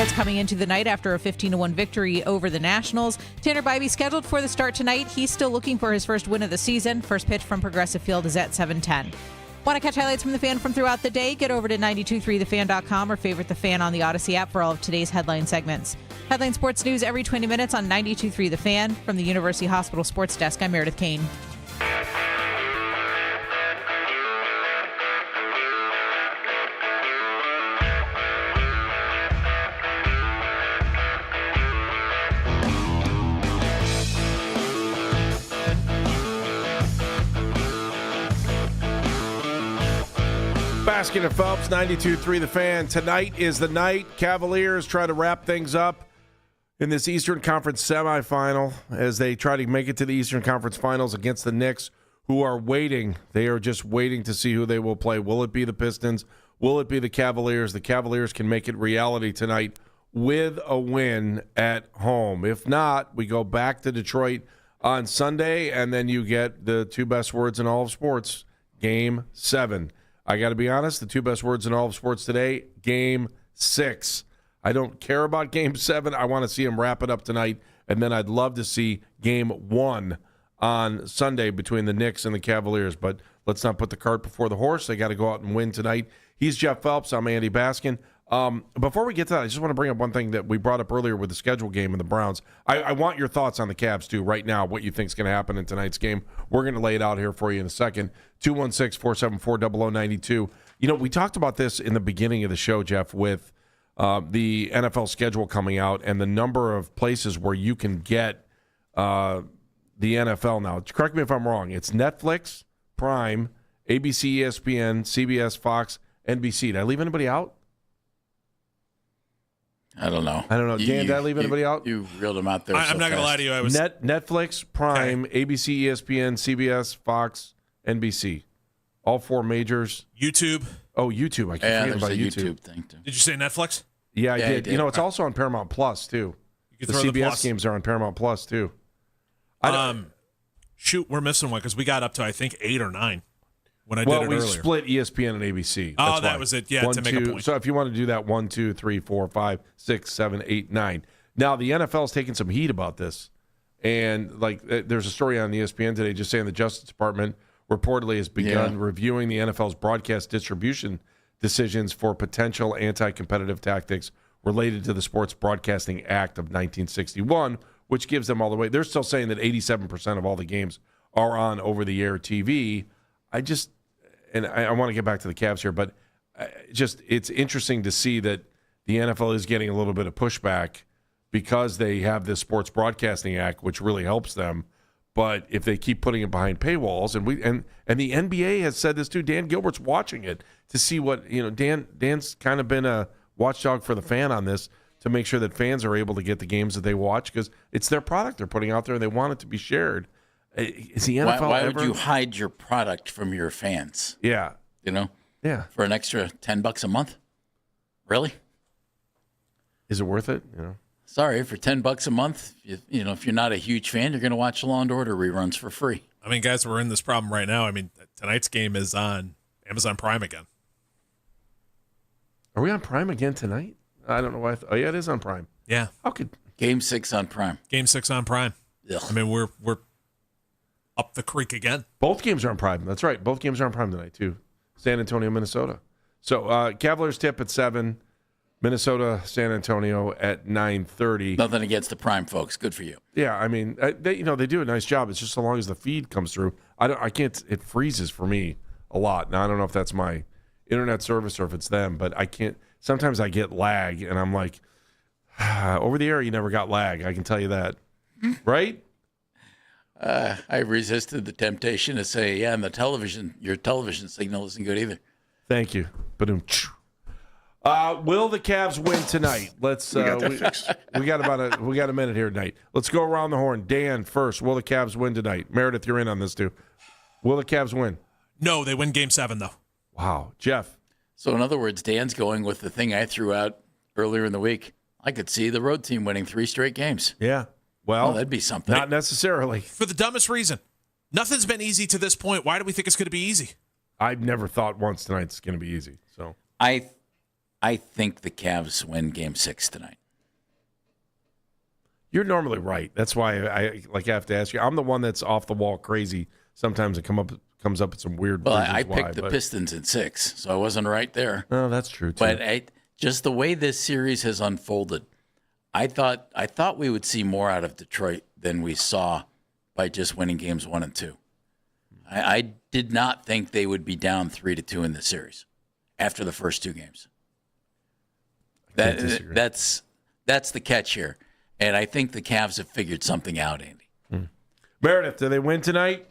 It's coming into the night after a 15-1 victory over the Nationals. Tanner Bybee scheduled for the start tonight. He's still looking for his first win of the season. First pitch from Progressive Field is at 7:10. Want to catch highlights from the Fan from throughout the day? Get over to 923thefan.com or favorite the Fan on the Odyssey app for all of today's headline segments. Headline sports news every 20 minutes on 923 The Fan. From the University Hospital Sports Desk, I'm Meredith Kane. Baskin and Phelps, 92.3 The Fan. Tonight is the night. Cavaliers try to wrap things up in this Eastern Conference semifinal as they try to make it to the Eastern Conference Finals against the Knicks, who are waiting. They are just waiting to see who they will play. Will it be the Pistons? Will it be the Cavaliers? The Cavaliers can make it reality tonight with a win at home. If not, we go back to Detroit on Sunday, and then you get the two best words in all of sports, Game 7. I got to be honest, the two best words in all of sports today, Game 6. I don't care about Game 7. I want to see them wrap it up tonight, and then I'd love to see Game 1 on Sunday between the Knicks and the Cavaliers. But let's not put the cart before the horse. They got to go out and win tonight. He's Jeff Phelps. I'm Andy Baskin. Before we get to that, I just want to bring up one thing that we brought up earlier with the schedule game and the Browns. I want your thoughts on the Cavs, too, right now, what you think is going to happen in tonight's game. We're going to lay it out here for you in a second. 216-474-0092. You know, we talked about this in the beginning of the show, Jeff, with the NFL schedule coming out and the number of places where you can get the NFL now. Correct me if I'm wrong. It's Netflix, Prime, ABC, ESPN, CBS, Fox, NBC. Did I leave anybody out? I don't know. Dan, did I leave anybody out? You reeled them out there. I'm not going to lie to you. I was Netflix, Prime, ABC, ESPN, CBS, Fox, NBC. All four majors. YouTube. Oh, YouTube. I keep forgetting about YouTube. Thing too. Did you say Netflix? Yeah, I did. You know, it's also on Paramount Plus, too. You The can throw CBS games are on Paramount Plus, too. Shoot, we're missing one because we got up to, I think, 8 or 9 when I did it earlier. Well, we split ESPN and ABC. Oh, That's that why. was it. Yeah, to make a point. So if you want to do that, 1, 2, 3, 4, 5, 6, 7, 8, 9. Now, the NFL's taking some heat about this. And, there's a story on ESPN today just saying the Justice Department reportedly has begun reviewing the NFL's broadcast distribution decisions for potential anti-competitive tactics related to the Sports Broadcasting Act of 1961, which gives them all the way. They're still saying that 87% of all the games are on over-the-air TV. I want to get back to the Cavs here, but it's interesting to see that the NFL is getting a little bit of pushback because they have this Sports Broadcasting Act, which really helps them. But if they keep putting it behind paywalls, and the NBA has said this too. Dan Gilbert's watching it to see what Dan's kind of been a watchdog for the Fan on this to make sure that fans are able to get the games that they watch because it's their product they're putting out there and they want it to be shared. Is the NFL why would you hide your product from your fans? Yeah, yeah, for an extra $10 a month. Really? Is it worth it? Sorry, for $10 a month, if you're not a huge fan, you're going to watch Law and Order reruns for free. I mean, guys, we're in this problem right now. I mean, tonight's game is on Amazon Prime again. Are we on Prime again tonight? I don't know why. Oh, yeah, it is on Prime. Yeah. How could Game 6 on Prime? Game 6 on Prime. Ugh. I mean, we're up the creek again. Both games are on Prime. That's right. Both games are on Prime tonight too. San Antonio, Minnesota. So Cavaliers tip at 7. Minnesota, San Antonio at 9:30. Nothing against the Prime folks. Good for you. Yeah, I mean, they do a nice job. It's just so long as the feed comes through. I can't. It freezes for me a lot. Now I don't know if that's my internet service or if it's them, but I can't. Sometimes I get lag, and I'm like, over the air, you never got lag. I can tell you that, right? I resisted the temptation to say, yeah, and your television signal isn't good either. Thank you. Ba-doom. Will the Cavs win tonight? Let's. We got a minute here tonight. Let's go around the horn. Dan first. Will the Cavs win tonight? Meredith, you're in on this too. Will the Cavs win? No, they win Game 7 though. Wow, Jeff. So in other words, Dan's going with the thing I threw out earlier in the week. I could see the road team winning 3 straight games. Yeah. Well, that'd be something. Not necessarily. For the dumbest reason. Nothing's been easy to this point. Why do we think it's going to be easy? I've never thought once tonight's going to be easy. So I think the Cavs win Game 6 tonight. You're normally right. That's why I have to ask you. I'm the one that's off the wall crazy. Sometimes it comes up with some weird reasons I picked why, the Pistons in 6, so I wasn't right there. No, that's true, too. But just the way this series has unfolded, I thought we would see more out of Detroit than we saw by just winning games 1 and 2. I did not think they would be down 3-2 in the series after the first 2 games. That's the catch here. And I think the Cavs have figured something out, Andy. Meredith, do they win tonight?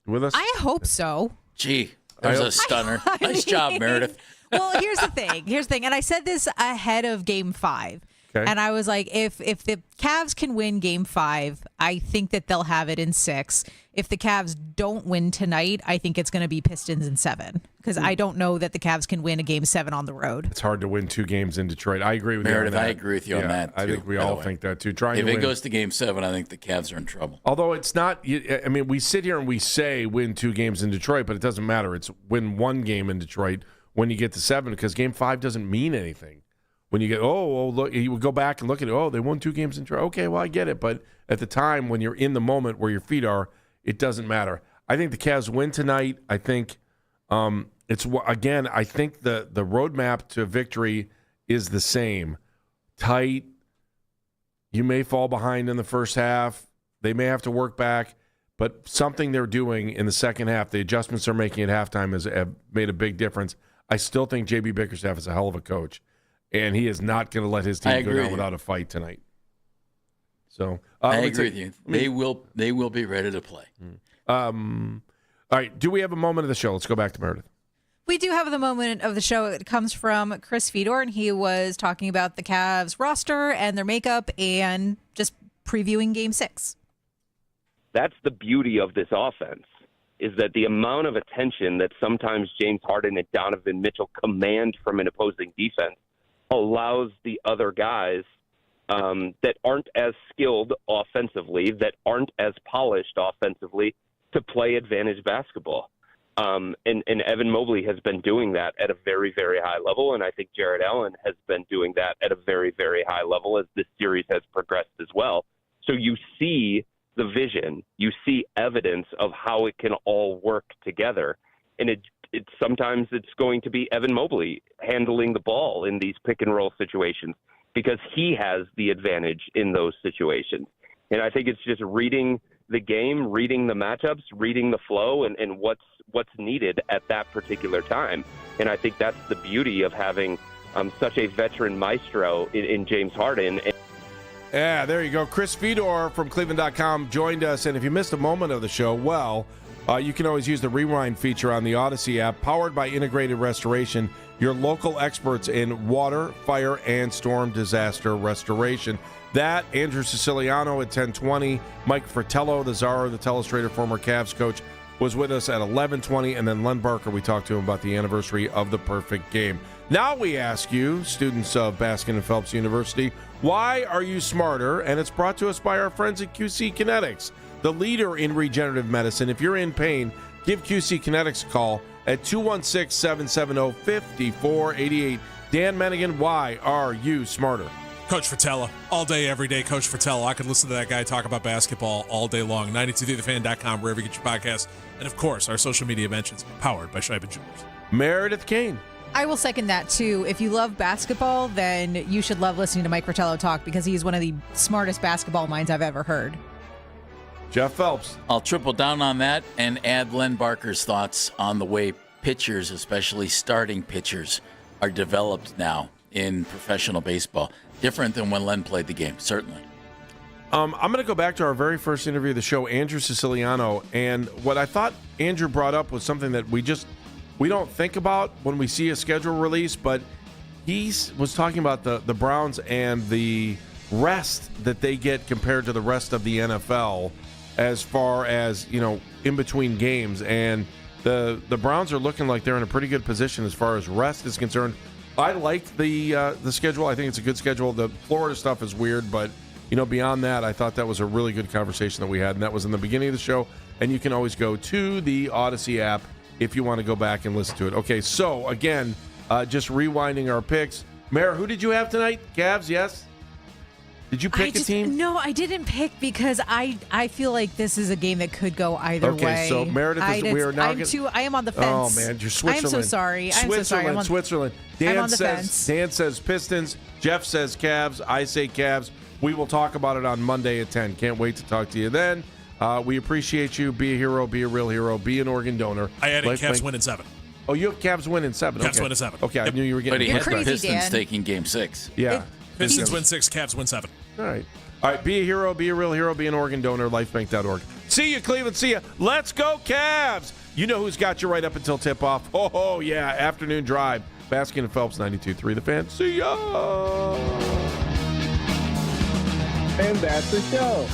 With us? I hope so. Gee, there's a stunner. Nice job, Meredith. Well, here's the thing. And I said this ahead of Game 5. Okay. And I was like, if the Cavs can win Game 5, I think that they'll have it in 6. If the Cavs don't win tonight, I think it's going to be Pistons in 7. Because I don't know that the Cavs can win a Game 7 on the road. It's hard to win 2 games in Detroit. I agree with Meredith, you on that. I agree with you on that, I too, think we by the all way. think that, too. If it goes to Game 7, I think the Cavs are in trouble. Although it's not, I mean, we sit here and we say win 2 games in Detroit, but it doesn't matter. It's win 1 game in Detroit when you get to 7, because Game 5 doesn't mean anything. When you get, look, you would go back and look at it, they won 2 games in Detroit. Okay, well, I get it. But at the time, when you're in the moment where your feet are, it doesn't matter. I think the Cavs win tonight. I think I think the roadmap to victory is the same. Tight. You may fall behind in the first half. They may have to work back. But something they're doing in the second half, the adjustments they're making at halftime have made a big difference. I still think J.B. Bickerstaff is a hell of a coach. And he is not going to let his team go down without a fight tonight. So I agree with you. They will be ready to play. All right. Do we have a moment of the show? Let's go back to Meredith. We do have the moment of the show. It comes from Chris Fedor, and he was talking about the Cavs roster and their makeup and just previewing Game 6. That's the beauty of this offense, is that the amount of attention that sometimes James Harden and Donovan Mitchell command from an opposing defense allows the other guys that aren't as skilled offensively, that aren't as polished offensively, to play advantage basketball. And Evan Mobley has been doing that at a very, very high level, and I think Jarrett Allen has been doing that at a very, very high level as this series has progressed as well. So you see the vision, you see evidence of how it can all work together, and it sometimes it's going to be Evan Mobley handling the ball in these pick and roll situations because he has the advantage in those situations. And I think it's just reading the game, reading the matchups, reading the flow, and what's needed at that particular time. And I think that's the beauty of having such a veteran maestro in James Harden. Yeah, there you go. Chris Fedor from Cleveland.com joined us. And if you missed a moment of the show, you can always use the rewind feature on the Odyssey app, powered by Integrated Restoration, your local experts in water, fire, and storm disaster restoration. That, Andrew Siciliano at 10:20, Mike Fetello, the czar of the telestrator, former Cavs coach, was with us at 11:20, and then Len Barker, we talked to him about the anniversary of the perfect game. Now we ask you, students of Baskin and Phelps University, why are you smarter? And it's brought to us by our friends at QC Kinetics, the leader in regenerative medicine. If you're in pain, give QC Kinetics a call at 216-770-5488. Dan Mennigan, why are you smarter? Coach Fetello. All day, every day, Coach Fetello. I could listen to that guy talk about basketball all day long. 923thefan.com, wherever you get your podcasts. And, of course, our social media mentions, powered by Scheiben Jewelers. Meredith Kane. I will second that, too. If you love basketball, then you should love listening to Mike Fetello talk because he's one of the smartest basketball minds I've ever heard. Jeff Phelps. I'll triple down on that and add Len Barker's thoughts on the way pitchers, especially starting pitchers, are developed now in professional baseball. Different than when Len played the game, certainly. I'm going to go back to our very first interview of the show, Andrew Siciliano, and what I thought Andrew brought up was something that we don't think about when we see a schedule release, but he was talking about the Browns and the rest that they get compared to the rest of the NFL as far as, in between games, and the Browns are looking like they're in a pretty good position as far as rest is concerned. I liked the schedule. I think it's a good schedule. The Florida stuff is weird, but beyond that, I thought that was a really good conversation that we had, and that was in the beginning of the show. And you can always go to the Odyssey app if you want to go back and listen to it. Okay, so again, just rewinding our picks. Mara, who did you have tonight? Cavs, yes? Did you pick a team? No, I didn't pick because I feel like this is a game that could go either way. Okay, so Meredith we are now I am on the fence. Oh, man, you're Switzerland. I'm so sorry. Switzerland. I'm on the fence. Dan says Pistons. Jeff says Cavs. I say Cavs. We will talk about it on Monday at 10. Can't wait to talk to you then. We appreciate you. Be a hero. Be a real hero. Be an organ donor. I added Cavs win in 7. Oh, you have Cavs win in 7. Cavs win in 7. Okay, I knew you were getting. But he has the crazy, Pistons Dan. taking Game 6. Yeah. Pistons win 6. Cavs win 7. All right. All right, be a hero, be a real hero, be an organ donor, lifebank.org. See you, Cleveland. See you. Let's go, Cavs. You know who's got you right up until tip-off. Oh, yeah, afternoon drive. Baskin and Phelps, 92.3 The Fan. See ya. And that's the show.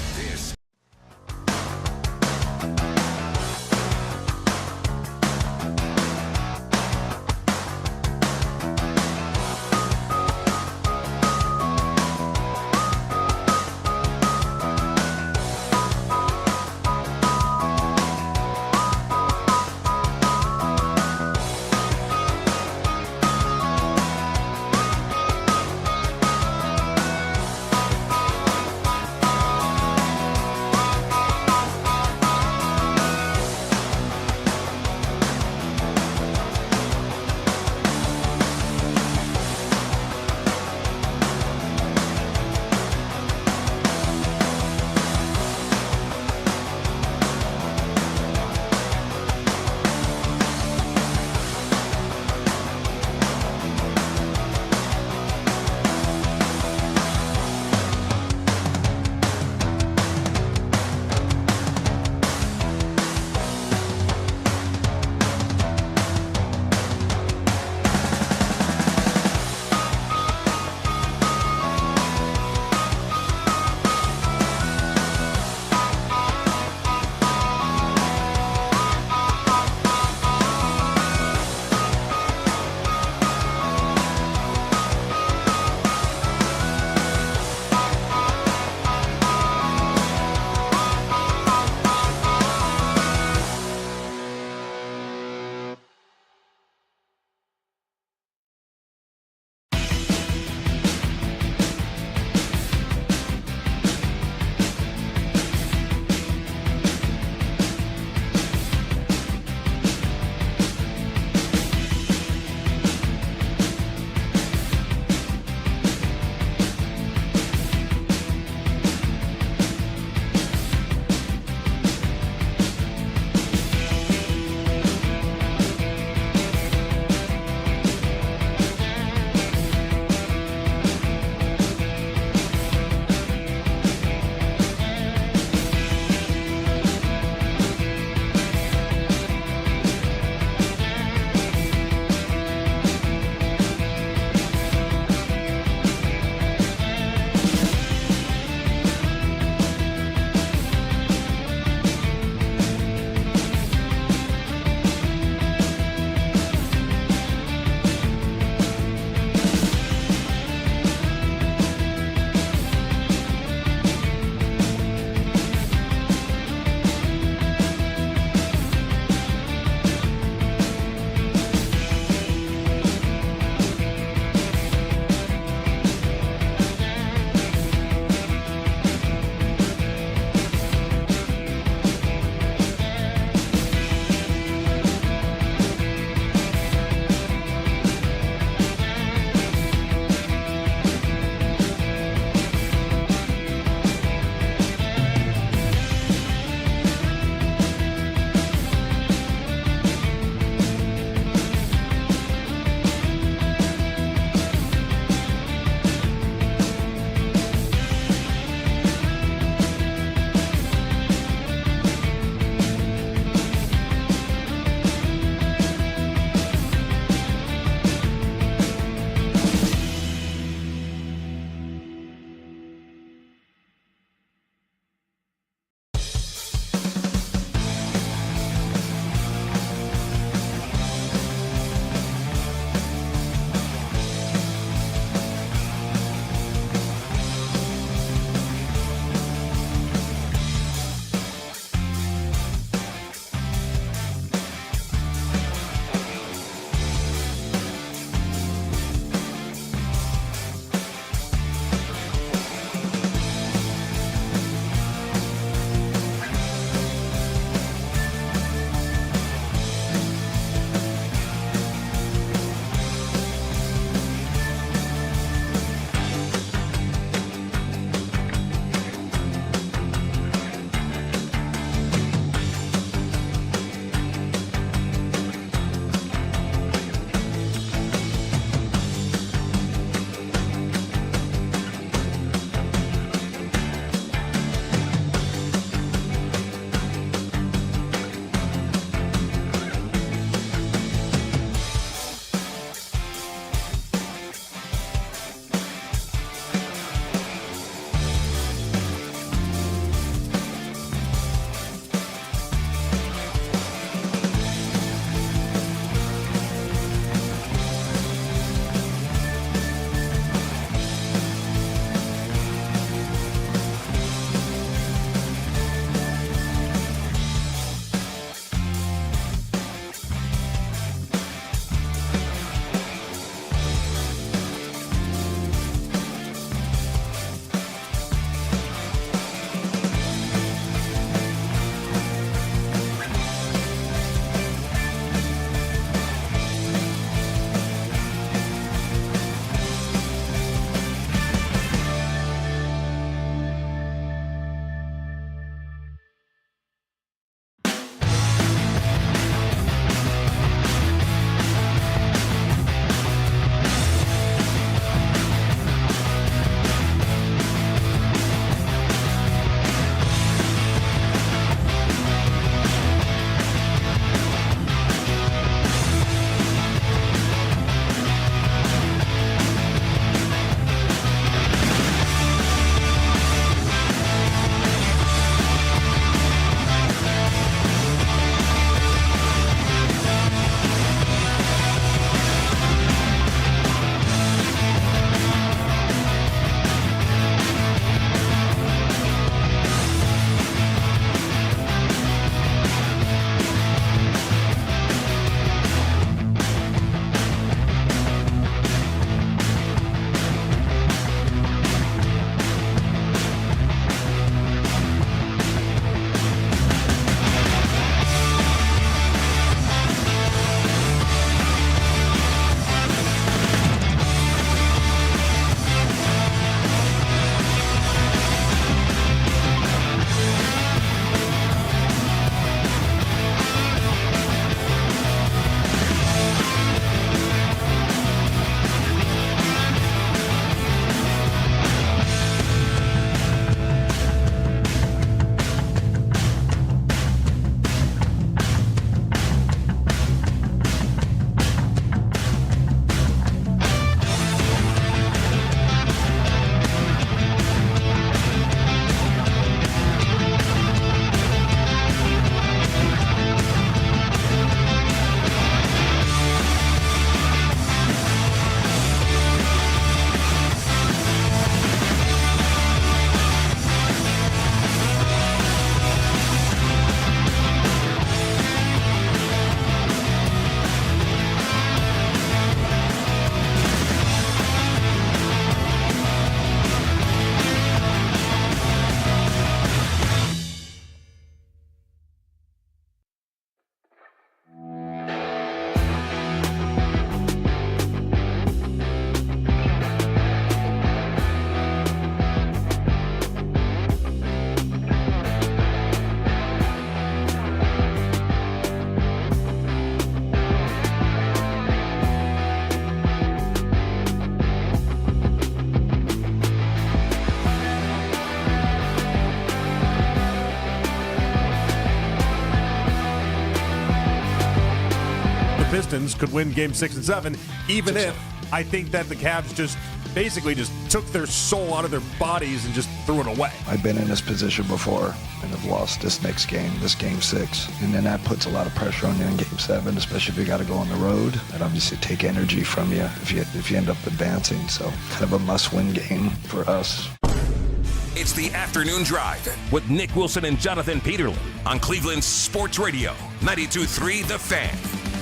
Pistons could win Game 6 and 7, even if I think that the Cavs just basically just took their soul out of their bodies and just threw it away. I've been in this position before and have lost this next game, this Game 6. And then that puts a lot of pressure on you in Game 7, especially if you got to go on the road. That obviously take energy from you if you end up advancing. So kind of a must-win game for us. It's the Afternoon Drive with Nick Wilson and Jonathan Peterlin on Cleveland Sports Radio, 92.3 The Fan.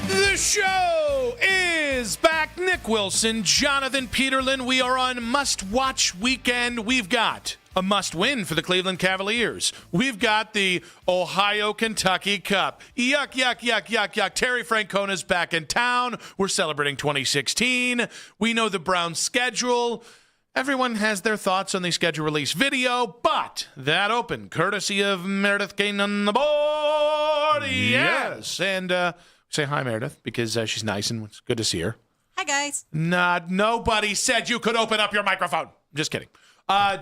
The show is back. Nick Wilson, Jonathan Peterlin. We are on must-watch weekend. We've got a must-win for the Cleveland Cavaliers. We've got the Ohio-Kentucky Cup. Yuck, yuck, yuck, yuck, yuck. Terry Francona's back in town. We're celebrating 2016. We know the Browns' schedule. Everyone has their thoughts on the schedule release video, but that opened courtesy of Meredith Kane on the board. Yes. And say hi, Meredith, because she's nice and it's good to see her. Hi, guys. Nobody said you could open up your microphone. Just kidding.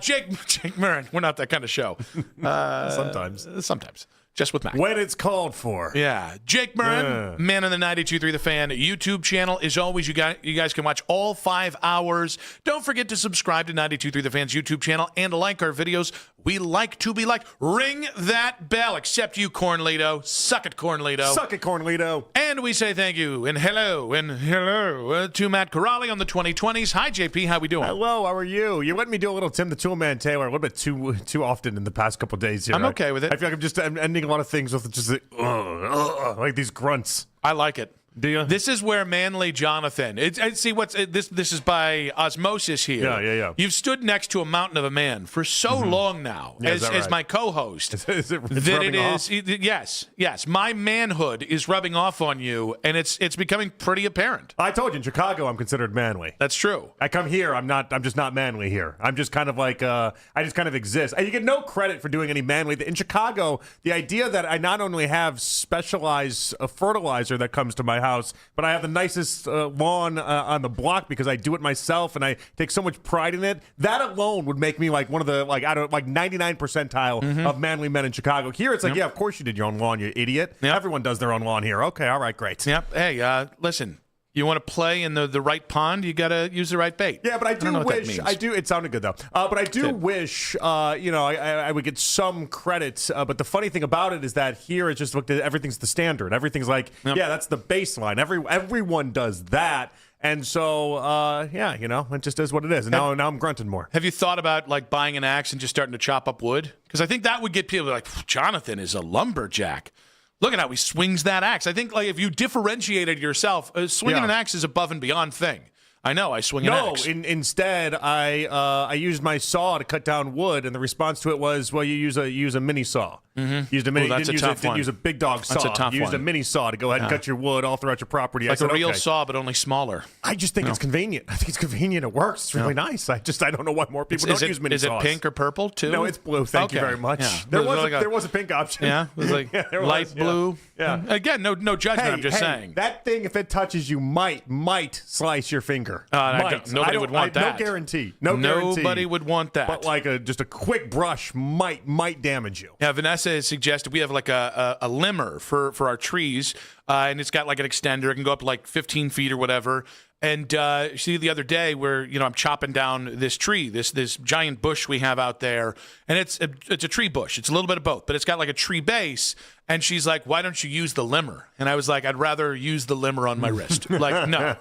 Jake Murren, we're not that kind of show. Sometimes. Just with Mac. When it's called for. Yeah. Jake Murren, man on the 92.3 The Fan YouTube channel. As always, you guys can watch all 5 hours. Don't forget to subscribe to 92.3 The Fan's YouTube channel and like our videos. We like to be liked. Ring that bell, except you, Cornlito. Suck it, Cornlito. Suck it, Cornlito. And we say thank you and hello to Matt Corrali on the 2020s. Hi, JP. How we doing? Hello. How are you? You let me do a little Tim the Toolman Taylor a little bit too often in the past couple of days here. I'm okay with it. I feel like I'm ending a lot of things with just like these grunts. I like it. Do you? This is where manly Jonathan. This is by osmosis here. Yeah. You've stood next to a mountain of a man for so long now as my co-host. Is it rubbing off? Yes. My manhood is rubbing off on you, and it's becoming pretty apparent. I told you in Chicago I'm considered manly. That's true. I come here, I'm just not manly here. I'm just kind of like I just kind of exist. And you get no credit for doing any manly. In Chicago, the idea that I not only have specialized fertilizer that comes to my house, but I have the nicest lawn on the block because I do it myself and I take so much pride in it. That alone would make me like one of the 99 percentile of manly men in Chicago. Here it's like, yeah, of course you did your own lawn, you idiot. Yep. Everyone does their own lawn here. Okay, all right, great. Yep. Hey, listen. You want to play in the right pond, you got to use the right bait. Yeah, but I do wish it sounded good though. But I do wish I would get some credit. But the funny thing about it is that here it's just looked at everything's the standard. Everything's like, that's the baseline. Everyone does that. And so, it just is what it is. And now I'm grunting more. Have you thought about like buying an axe and just starting to chop up wood? Because I think that would get people like, Jonathan is a lumberjack. Look at how he swings that axe. I think like if you differentiated yourself, swinging an axe is above and beyond thing. I know. I swing an axe. Instead, I used my saw to cut down wood, and the response to it was, "Well, you use a mini saw. Used a mini. Didn't use a big dog saw. That's a tough you used a mini saw to go ahead and cut your wood all throughout your property." Like a real saw, but only smaller. I just think it's convenient. I think it's convenient. It works. It's really nice. I don't know why more people don't use mini saws. Is it pink or purple too? No, it's blue. Thank you very much. Yeah. There was a pink option. Yeah, it was like light blue. Yeah. Again, no judgment. I'm just saying that thing, if it touches you, might slice your finger. Nobody would want that. No guarantee. Nobody would want that. But like just a quick brush might damage you. Yeah, Vanessa has suggested we have like a limmer for our trees, and it's got like an extender. It can go up to like 15 feet or whatever. And see, the other day where I'm chopping down this tree, this giant bush we have out there, and it's a tree bush. It's a little bit of both, but it's got like a tree base. And she's like, "Why don't you use the limmer?" And I was like, "I'd rather use the limmer on my wrist." Like, no,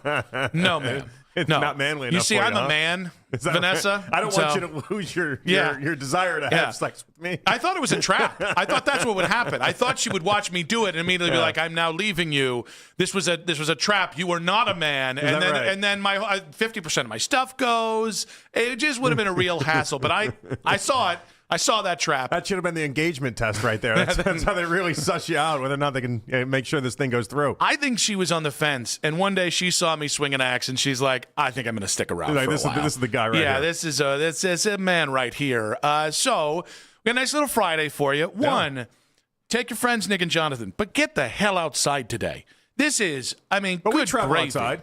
man. It's not manly enough. You see, I'm a man, Vanessa. I don't want you to lose your desire to have sex with me. I thought it was a trap. I thought that's what would happen. I thought she would watch me do it and immediately be like, "I'm now leaving you. This was a trap. You are not a man." And then my 50% of my stuff goes. It just would have been a real hassle. But I saw it. I saw that trap. That should have been the engagement test right there. That's how they really suss you out, whether or not they can make sure this thing goes through. I think she was on the fence, and one day she saw me swing an axe, and she's like, "I think I'm going to stick around for a while." This is the guy right here. Yeah, this is a man right here. So we got a nice little Friday for you. One, take your friends Nick and Jonathan, but get the hell outside today. This is, but good we travel gravy. outside.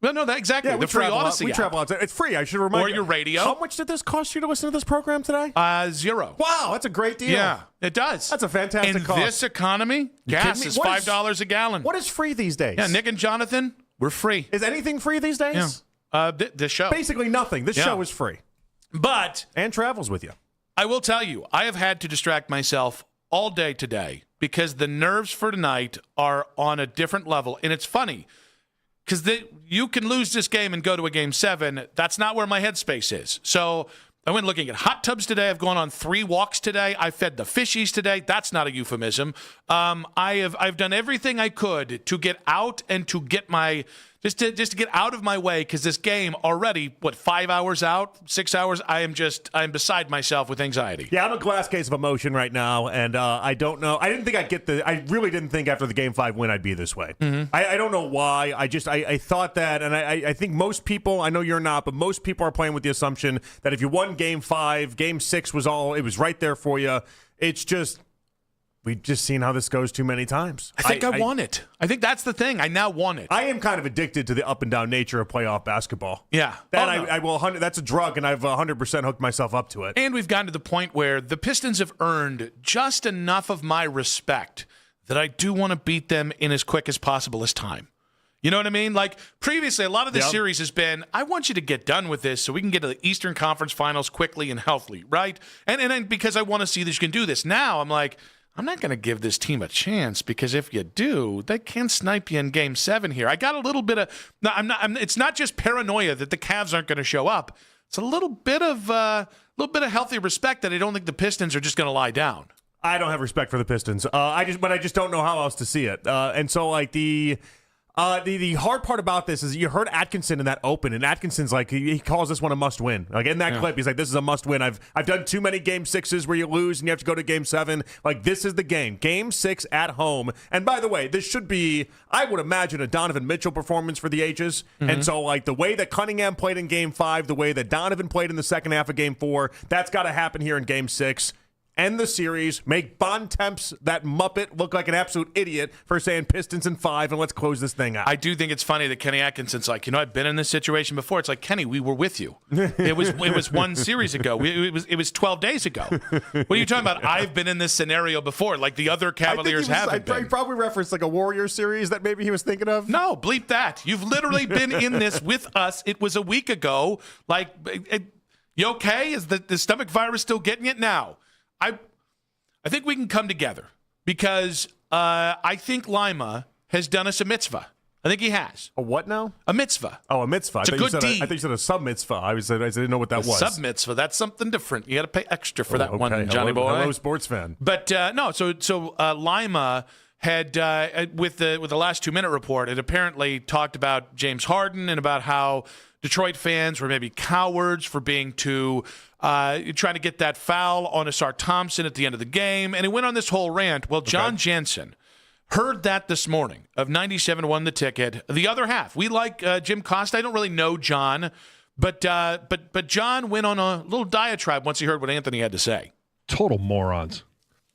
No, exactly. Yeah, the free Odyssey We app. travel out. It's free. I should remind you. Or your radio. How much did this cost you to listen to this program today? $0. Wow, that's a great deal. Yeah, it does. That's a fantastic In cost. this economy, gas is $5 a gallon. What is free these days? Yeah, Nick and Jonathan, we're free. Is anything free these days? Yeah. The show. Basically nothing. This show is free. But and travels with you. I will tell you, I have had to distract myself all day today because the nerves for tonight are on a different level. And it's funny because you can lose this game and go to a game 7. That's not where my headspace is. So I went looking at hot tubs today. I've gone on 3 walks today. I fed the fishies today. That's not a euphemism. I've done everything I could to get out and to get my just to get out of my way because this game already 5 hours out, 6 hours. I'm beside myself with anxiety. Yeah, I'm a glass case of emotion right now, and I don't know. I didn't think I'd get I really didn't think after the Game 5 win I'd be this way. Mm-hmm. I don't know why. I thought that, and I think most people, I know you're not, but most people are playing with the assumption that if you won Game 5, Game 6 was right there for you. It's just, we've just seen how this goes too many times. I think I want it. I think that's the thing. I now want it. I am kind of addicted to the up and down nature of playoff basketball. Yeah. I will. That's a drug, and I've 100% hooked myself up to it. And we've gotten to the point where the Pistons have earned just enough of my respect that I do want to beat them in as quick as possible as time. You know what I mean? Like previously, a lot of this series has been, I want you to get done with this so we can get to the Eastern Conference Finals quickly and healthily, right? And because I want to see that you can do this. Now I'm like, I'm not going to give this team a chance because if you do, they can snipe you in Game 7 here. I got a little bit of it's not just paranoia that the Cavs aren't going to show up. It's a little bit of healthy respect that I don't think the Pistons are just going to lie down. I don't have respect for the Pistons. I just don't know how else to see it. And so like the hard part about this is you heard Atkinson in that open, and Atkinson's like he calls this one a must win. Like in that clip, he's like, "This is a must win." I've done too many Game 6s where you lose and you have to go to Game 7. Like this is the game, Game 6 at home. And by the way, this should be, I would imagine, a Donovan Mitchell performance for the ages. Mm-hmm. And so like the way that Cunningham played in Game 5, the way that Donovan played in the second half of Game 4, that's got to happen here in Game 6. End the series, make Bontemps, that Muppet, look like an absolute idiot for saying Pistons in 5, and let's close this thing out. I do think it's funny that Kenny Atkinson's like, I've been in this situation before. It's like, Kenny, we were with you. It was one series ago. It was 12 days ago. What are you talking about? I've been in this scenario before, like the other Cavaliers haven't been. He probably referenced like a Warriors series that maybe he was thinking of. No, bleep that. You've literally been in this with us. It was a week ago. Like, you okay? Is the stomach virus still getting it now? I think we can come together because I think Lima has done us a mitzvah. I think he has. A what now? A mitzvah. Oh, a mitzvah. It's a good deed. I think you said a sub-mitzvah. I didn't know what that was. Sub-mitzvah. That's something different. You got to pay extra for that one, Johnny boy. Hello, sports fan. But no, so Lima had, with the last 2-minute report, it apparently talked about James Harden and about how Detroit fans were maybe cowards for being too trying to get that foul on Asar Thompson at the end of the game. And it went on this whole rant. Well, John Jensen heard that this morning of 97 won the ticket. The other half, we like Jim Costa. I don't really know John, but John went on a little diatribe once he heard what Anthony had to say. Total morons.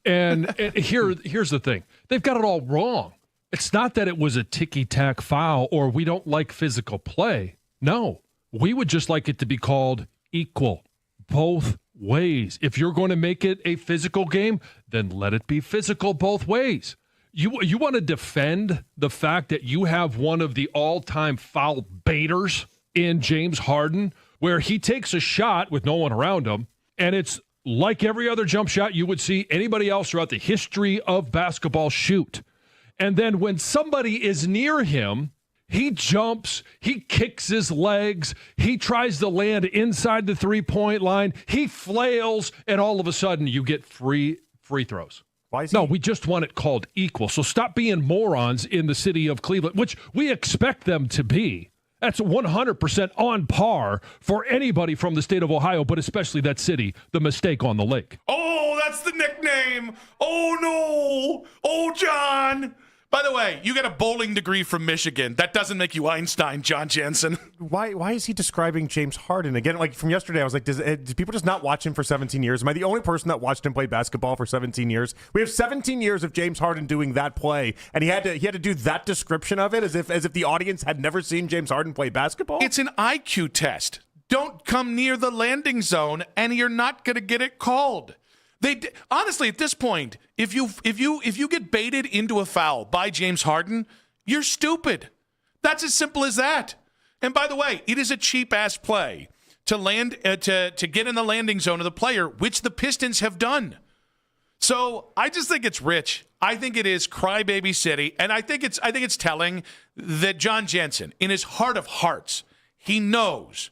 And here's the thing. They've got it all wrong. It's not that it was a ticky-tack foul or we don't like physical play. No, we would just like it to be called equal both ways. If you're going to make it a physical game, then let it be physical both ways. You want to defend the fact that you have one of the all-time foul baiters in James Harden, where he takes a shot with no one around him, and it's like every other jump shot you would see anybody else throughout the history of basketball shoot. And then when somebody is near him, he jumps, he kicks his legs, he tries to land inside the three-point line, he flails, and all of a sudden you get free throws. No, we just want it called equal. So stop being morons in the city of Cleveland, which we expect them to be. That's 100% on par for anybody from the state of Ohio, but especially that city, the mistake on the lake. Oh, that's the nickname. Oh, no. Oh, John. By the way, you get a bowling degree from Michigan. That doesn't make you Einstein, John Jansen. Why is he describing James Harden again? Like from yesterday, I was like, did people just not watch him for 17 years? Am I the only person that watched him play basketball for 17 years? We have 17 years of James Harden doing that play, and he had to do that description of it as if the audience had never seen James Harden play basketball. It's an IQ test. Don't come near the landing zone, and you're not going to get it called. Honestly, at this point, if you get baited into a foul by James Harden, you're stupid. That's as simple as that. And by the way, it is a cheap ass play to land to get in the landing zone of the player, which the Pistons have done. So I just think it's rich. I think it is crybaby city, and I think it's telling that John Jansen, in his heart of hearts, he knows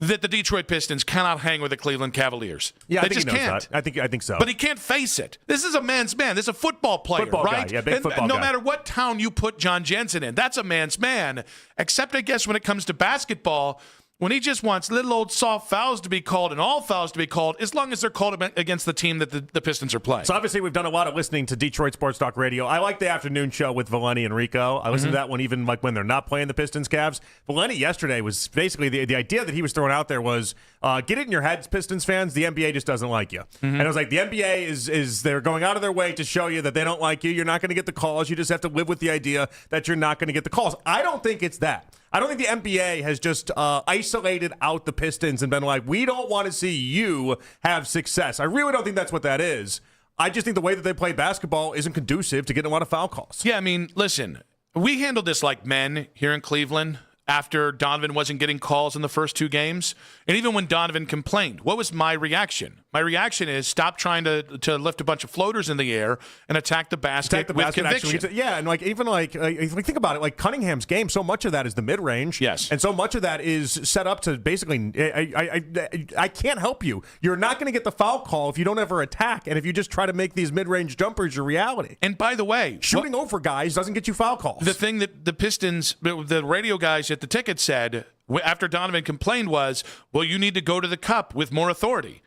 that the Detroit Pistons cannot hang with the Cleveland Cavaliers. Yeah, they I think just he knows can't. that. I think so. But he can't face it. This is a man's man. This is a football player, right? Guy. Yeah, big football no guy. matter what town you put John Jansen in, that's a man's man. Except, I guess, when it comes to basketball, when he just wants little old soft fouls to be called and all fouls to be called, as long as they're called against the team that the Pistons are playing. So obviously we've done a lot of listening to Detroit Sports Talk Radio. I like the afternoon show with Valeni and Rico. I listen to that one even like when they're not playing the Pistons Cavs. Valeni yesterday was basically the idea that he was throwing out there was get it in your heads, Pistons fans, the NBA just doesn't like you. And I was like, the NBA is they're going out of their way to show you that they don't like you. You're not going to get the calls. You just have to live with the idea that you're not going to get the calls. I don't think it's that. I don't think the NBA has just isolated out the Pistons and been like, we don't want to see you have success. I really don't think that's what that is. I just think the way that they play basketball isn't conducive to getting a lot of foul calls. Yeah, I mean, listen, we handled this like men here in Cleveland after Donovan wasn't getting calls in the first two games. And even when Donovan complained, what was my reaction? My reaction is stop trying to lift a bunch of floaters in the air and attack the basket with conviction. Actually, yeah, and like even like think about it, like Cunningham's game, so much of that is the mid range. Yes, and so much of that is set up to basically, I can't help you. You're not going to get the foul call if you don't ever attack, and if you just try to make these mid range jumpers your reality. And by the way, shooting over guys doesn't get you foul calls. The thing that the Pistons, the radio guys at the ticket said after Donovan complained was, well, you need to go to the cup with more authority.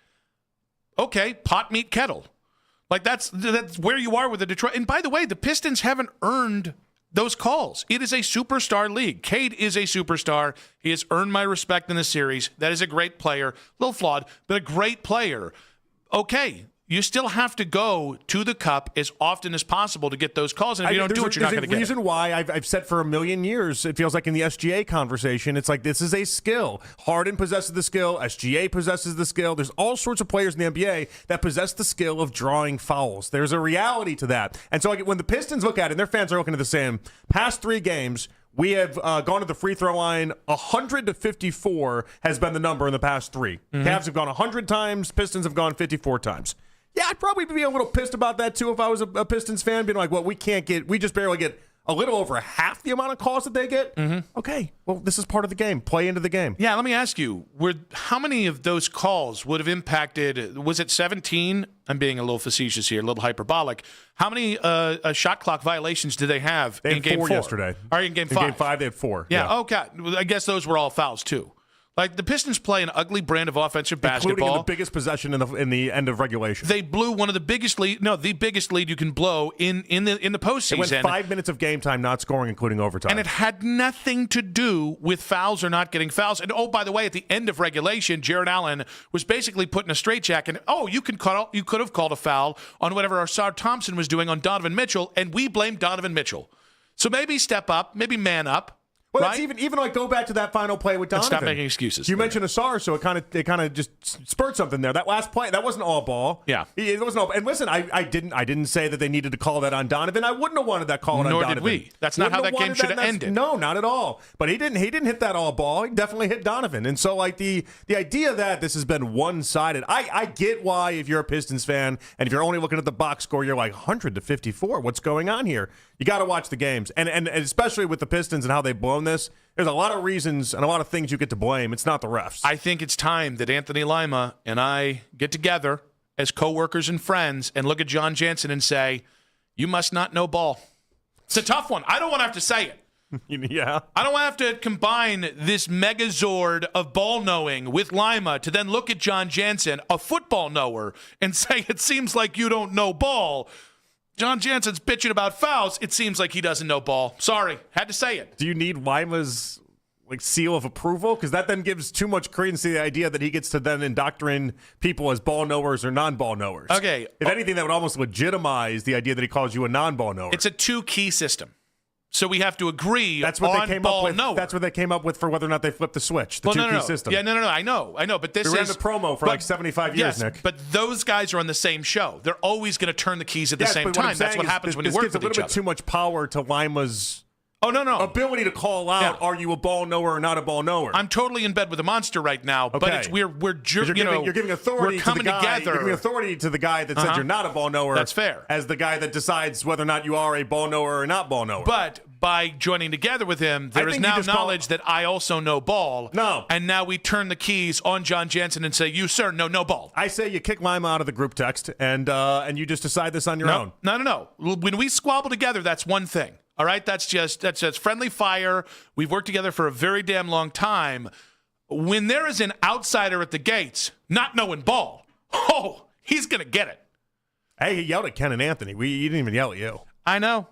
Okay, pot, meet, kettle. Like that's where you are with the Detroit. And by the way, the Pistons haven't earned those calls. It is a superstar league. Cade is a superstar. He has earned my respect in the series. That is a great player. A little flawed, but a great player. Okay, you still have to go to the cup as often as possible to get those calls. And if you don't do it, you're not going to get it. There's a reason why I've said for a million years, it feels like in the SGA conversation, it's like this is a skill. Harden possesses the skill. SGA possesses the skill. There's all sorts of players in the NBA that possess the skill of drawing fouls. There's a reality to that. And so like, when the Pistons look at it, and their fans are looking at the same, past 3 games, we have gone to the free throw line 100 to 54 has been the number in the past 3. Cavs have gone 100 times. Pistons have gone 54 times. Yeah, I'd probably be a little pissed about that, too, if I was a Pistons fan, being like, well, we just barely get a little over half the amount of calls that they get. Okay, well, this is part of the game. Play into the game. Yeah, let me ask you, how many of those calls would have impacted, was it 17? I'm being a little facetious here, a little hyperbolic. How many shot clock violations did they have in Game 4? Yesterday. Or in Game 5? In Game 5, they had 4. Yeah, okay. I guess those were all fouls, too. Like, the Pistons play an ugly brand of offensive basketball. Including the biggest possession in the end of regulation. They blew one of the biggest the biggest lead you can blow in the postseason. It went 5 minutes of game time not scoring, including overtime. And it had nothing to do with fouls or not getting fouls. And, oh, by the way, at the end of regulation, Jared Allen was basically put in a straitjacket. Oh, you could have called a foul on whatever Arsar Thompson was doing on Donovan Mitchell, and we blame Donovan Mitchell. So maybe step up, maybe man up. Well, right? It's even like go back to that final play with Donovan. Stop making excuses. You mentioned Asar, so it kind of just spurred something there. That last play, that wasn't all ball. Yeah, it wasn't all. And listen, I didn't say that they needed to call that on Donovan. I wouldn't have wanted that call on Donovan. Nor did we. That's not how that game should have ended. No, not at all. But he didn't hit that all ball. He definitely hit Donovan. And so like the idea that this has been one-sided, I get why if you're a Pistons fan and if you're only looking at the box score, you're like 100 to 54. What's going on here? You got to watch the games, and especially with the Pistons and how they've blown this. There's a lot of reasons and a lot of things you get to blame. It's not the refs. I think it's time that Anthony Lima and I get together as coworkers and friends and look at John Jansen and say, you must not know ball. It's a tough one. I don't want to have to say it. Yeah. I don't want to have to combine this megazord of ball knowing with Lima to then look at John Jansen, a football knower, and say, it seems like you don't know ball. John Jansen's bitching about fouls. It seems like he doesn't know ball. Sorry, had to say it. Do you need Lima's seal of approval? Because that then gives too much credence to the idea that he gets to then indoctrinate people as ball knowers or non-ball knowers. Okay. If anything, that would almost legitimize the idea that he calls you a non-ball knower. It's a 2-key system. So we have to agree That's what on they came ball up with. knower. That's what they came up with for whether or not they flipped the switch. The two-key system. Yeah, no. I know. But this we ran is the promo for 75 years, yes, Nick. But those guys are on the same show. They're always going to turn the keys at the same time. That's what happens when you work with each other. This gives a little bit too much power to Lima's no. ability to call out, are you a ball knower or not a ball knower? I'm totally in bed with a monster right now, but it's we're giving authority we're coming to the guy, together. You're giving authority to the guy that said you're not a ball knower. That's fair. As the guy that decides whether or not you are a ball knower or not ball knower. But by joining together with him, there is now knowledge that I also know ball. No. And now we turn the keys on John Jansen and say, you, sir, no ball. I say you kick Lima out of the group text and you just decide this on your own. No. When we squabble together, that's one thing. All right? That's just friendly fire. We've worked together for a very damn long time. When there is an outsider at the gates not knowing ball, he's going to get it. Hey, he yelled at Ken and Anthony. He didn't even yell at you. I know.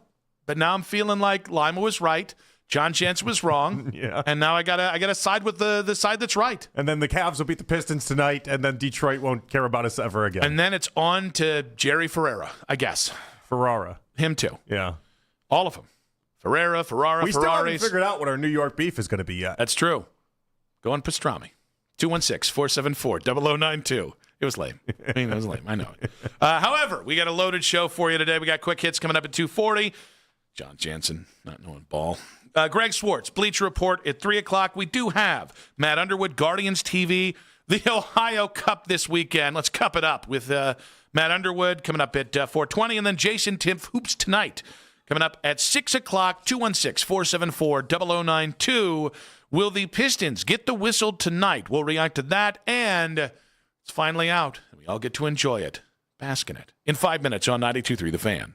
But now I'm feeling like Lima was right, John Jansen was wrong, and now I gotta side with the side that's right. And then the Cavs will beat the Pistons tonight, and then Detroit won't care about us ever again. And then it's on to Jerry Ferrara, I guess. Ferrara. Him too. Yeah. All of them. Ferrara, we Ferraris. still haven't figured out what our New York beef is going to be yet. That's true. Go on pastrami. 216-474-0092. It was lame. It was lame. I know it. However, we got a loaded show for you today. We got quick hits coming up at 2:40. John Jansen, not knowing ball. Greg Swartz, Bleacher Report at 3 o'clock. We do have Matt Underwood, Guardians TV, the Ohio Cup this weekend. Let's cup it up with Matt Underwood coming up at 4:20, and then Jason Timpf, Hoops Tonight, coming up at 6 o'clock, 216-474-0092. Will the Pistons get the whistle tonight? We'll react to that, and it's finally out, and we all get to enjoy it. Bask in it. In 5 minutes on 92.3 The Fan.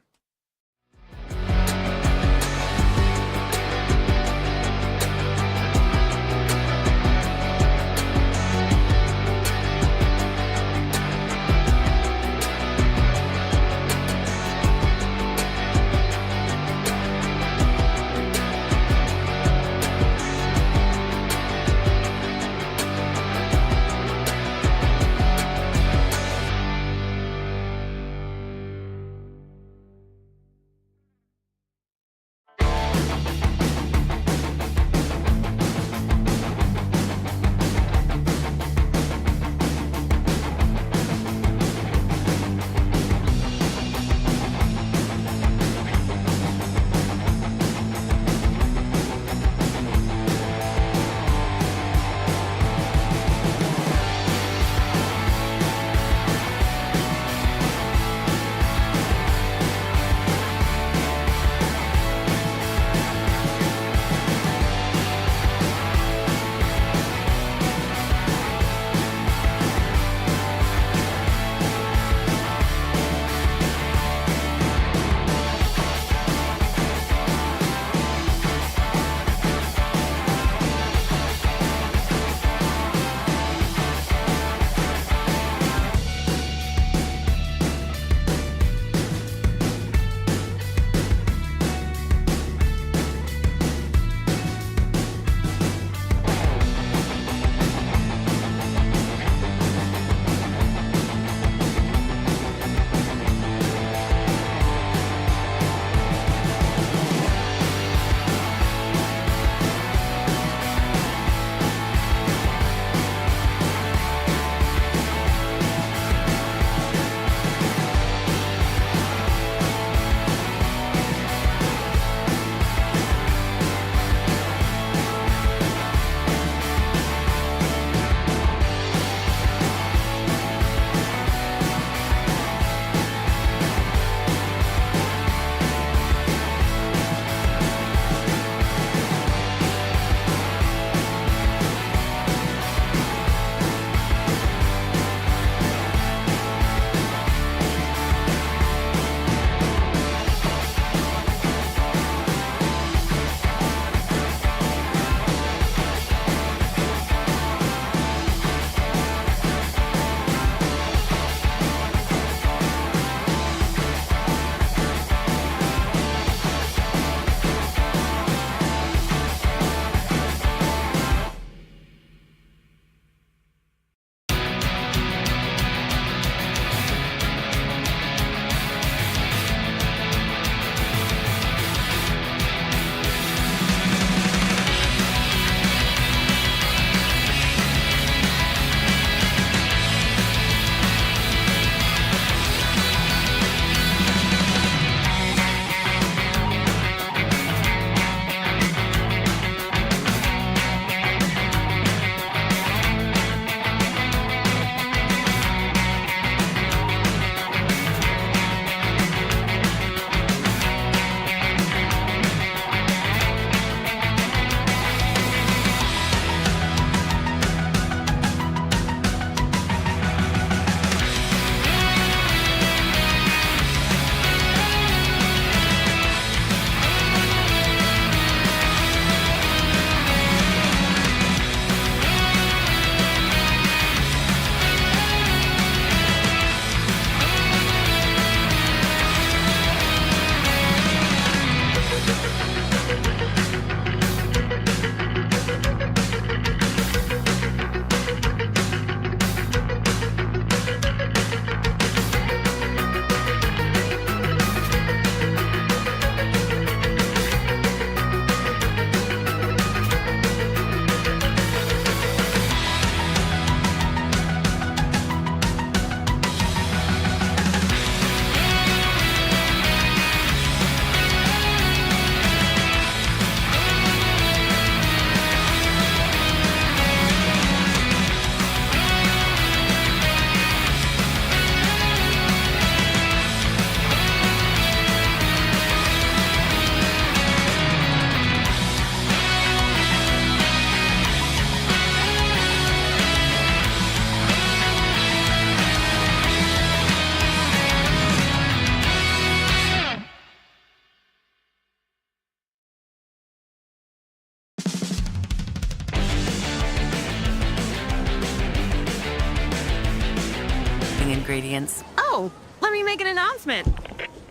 the ingredients. Oh, let me make an announcement.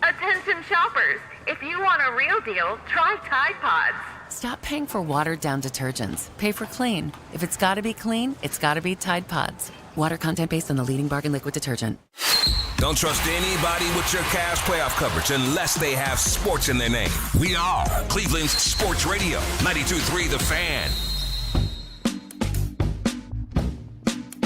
Attention shoppers, if you want a real deal, try Tide Pods. Stop paying for watered-down detergents. Pay for clean. If it's gotta be clean, it's gotta be Tide Pods. Water content based on the leading bargain liquid detergent. Don't trust anybody with your Cavs playoff coverage unless they have sports in their name. We are Cleveland's Sports Radio, 92.3 The Fan.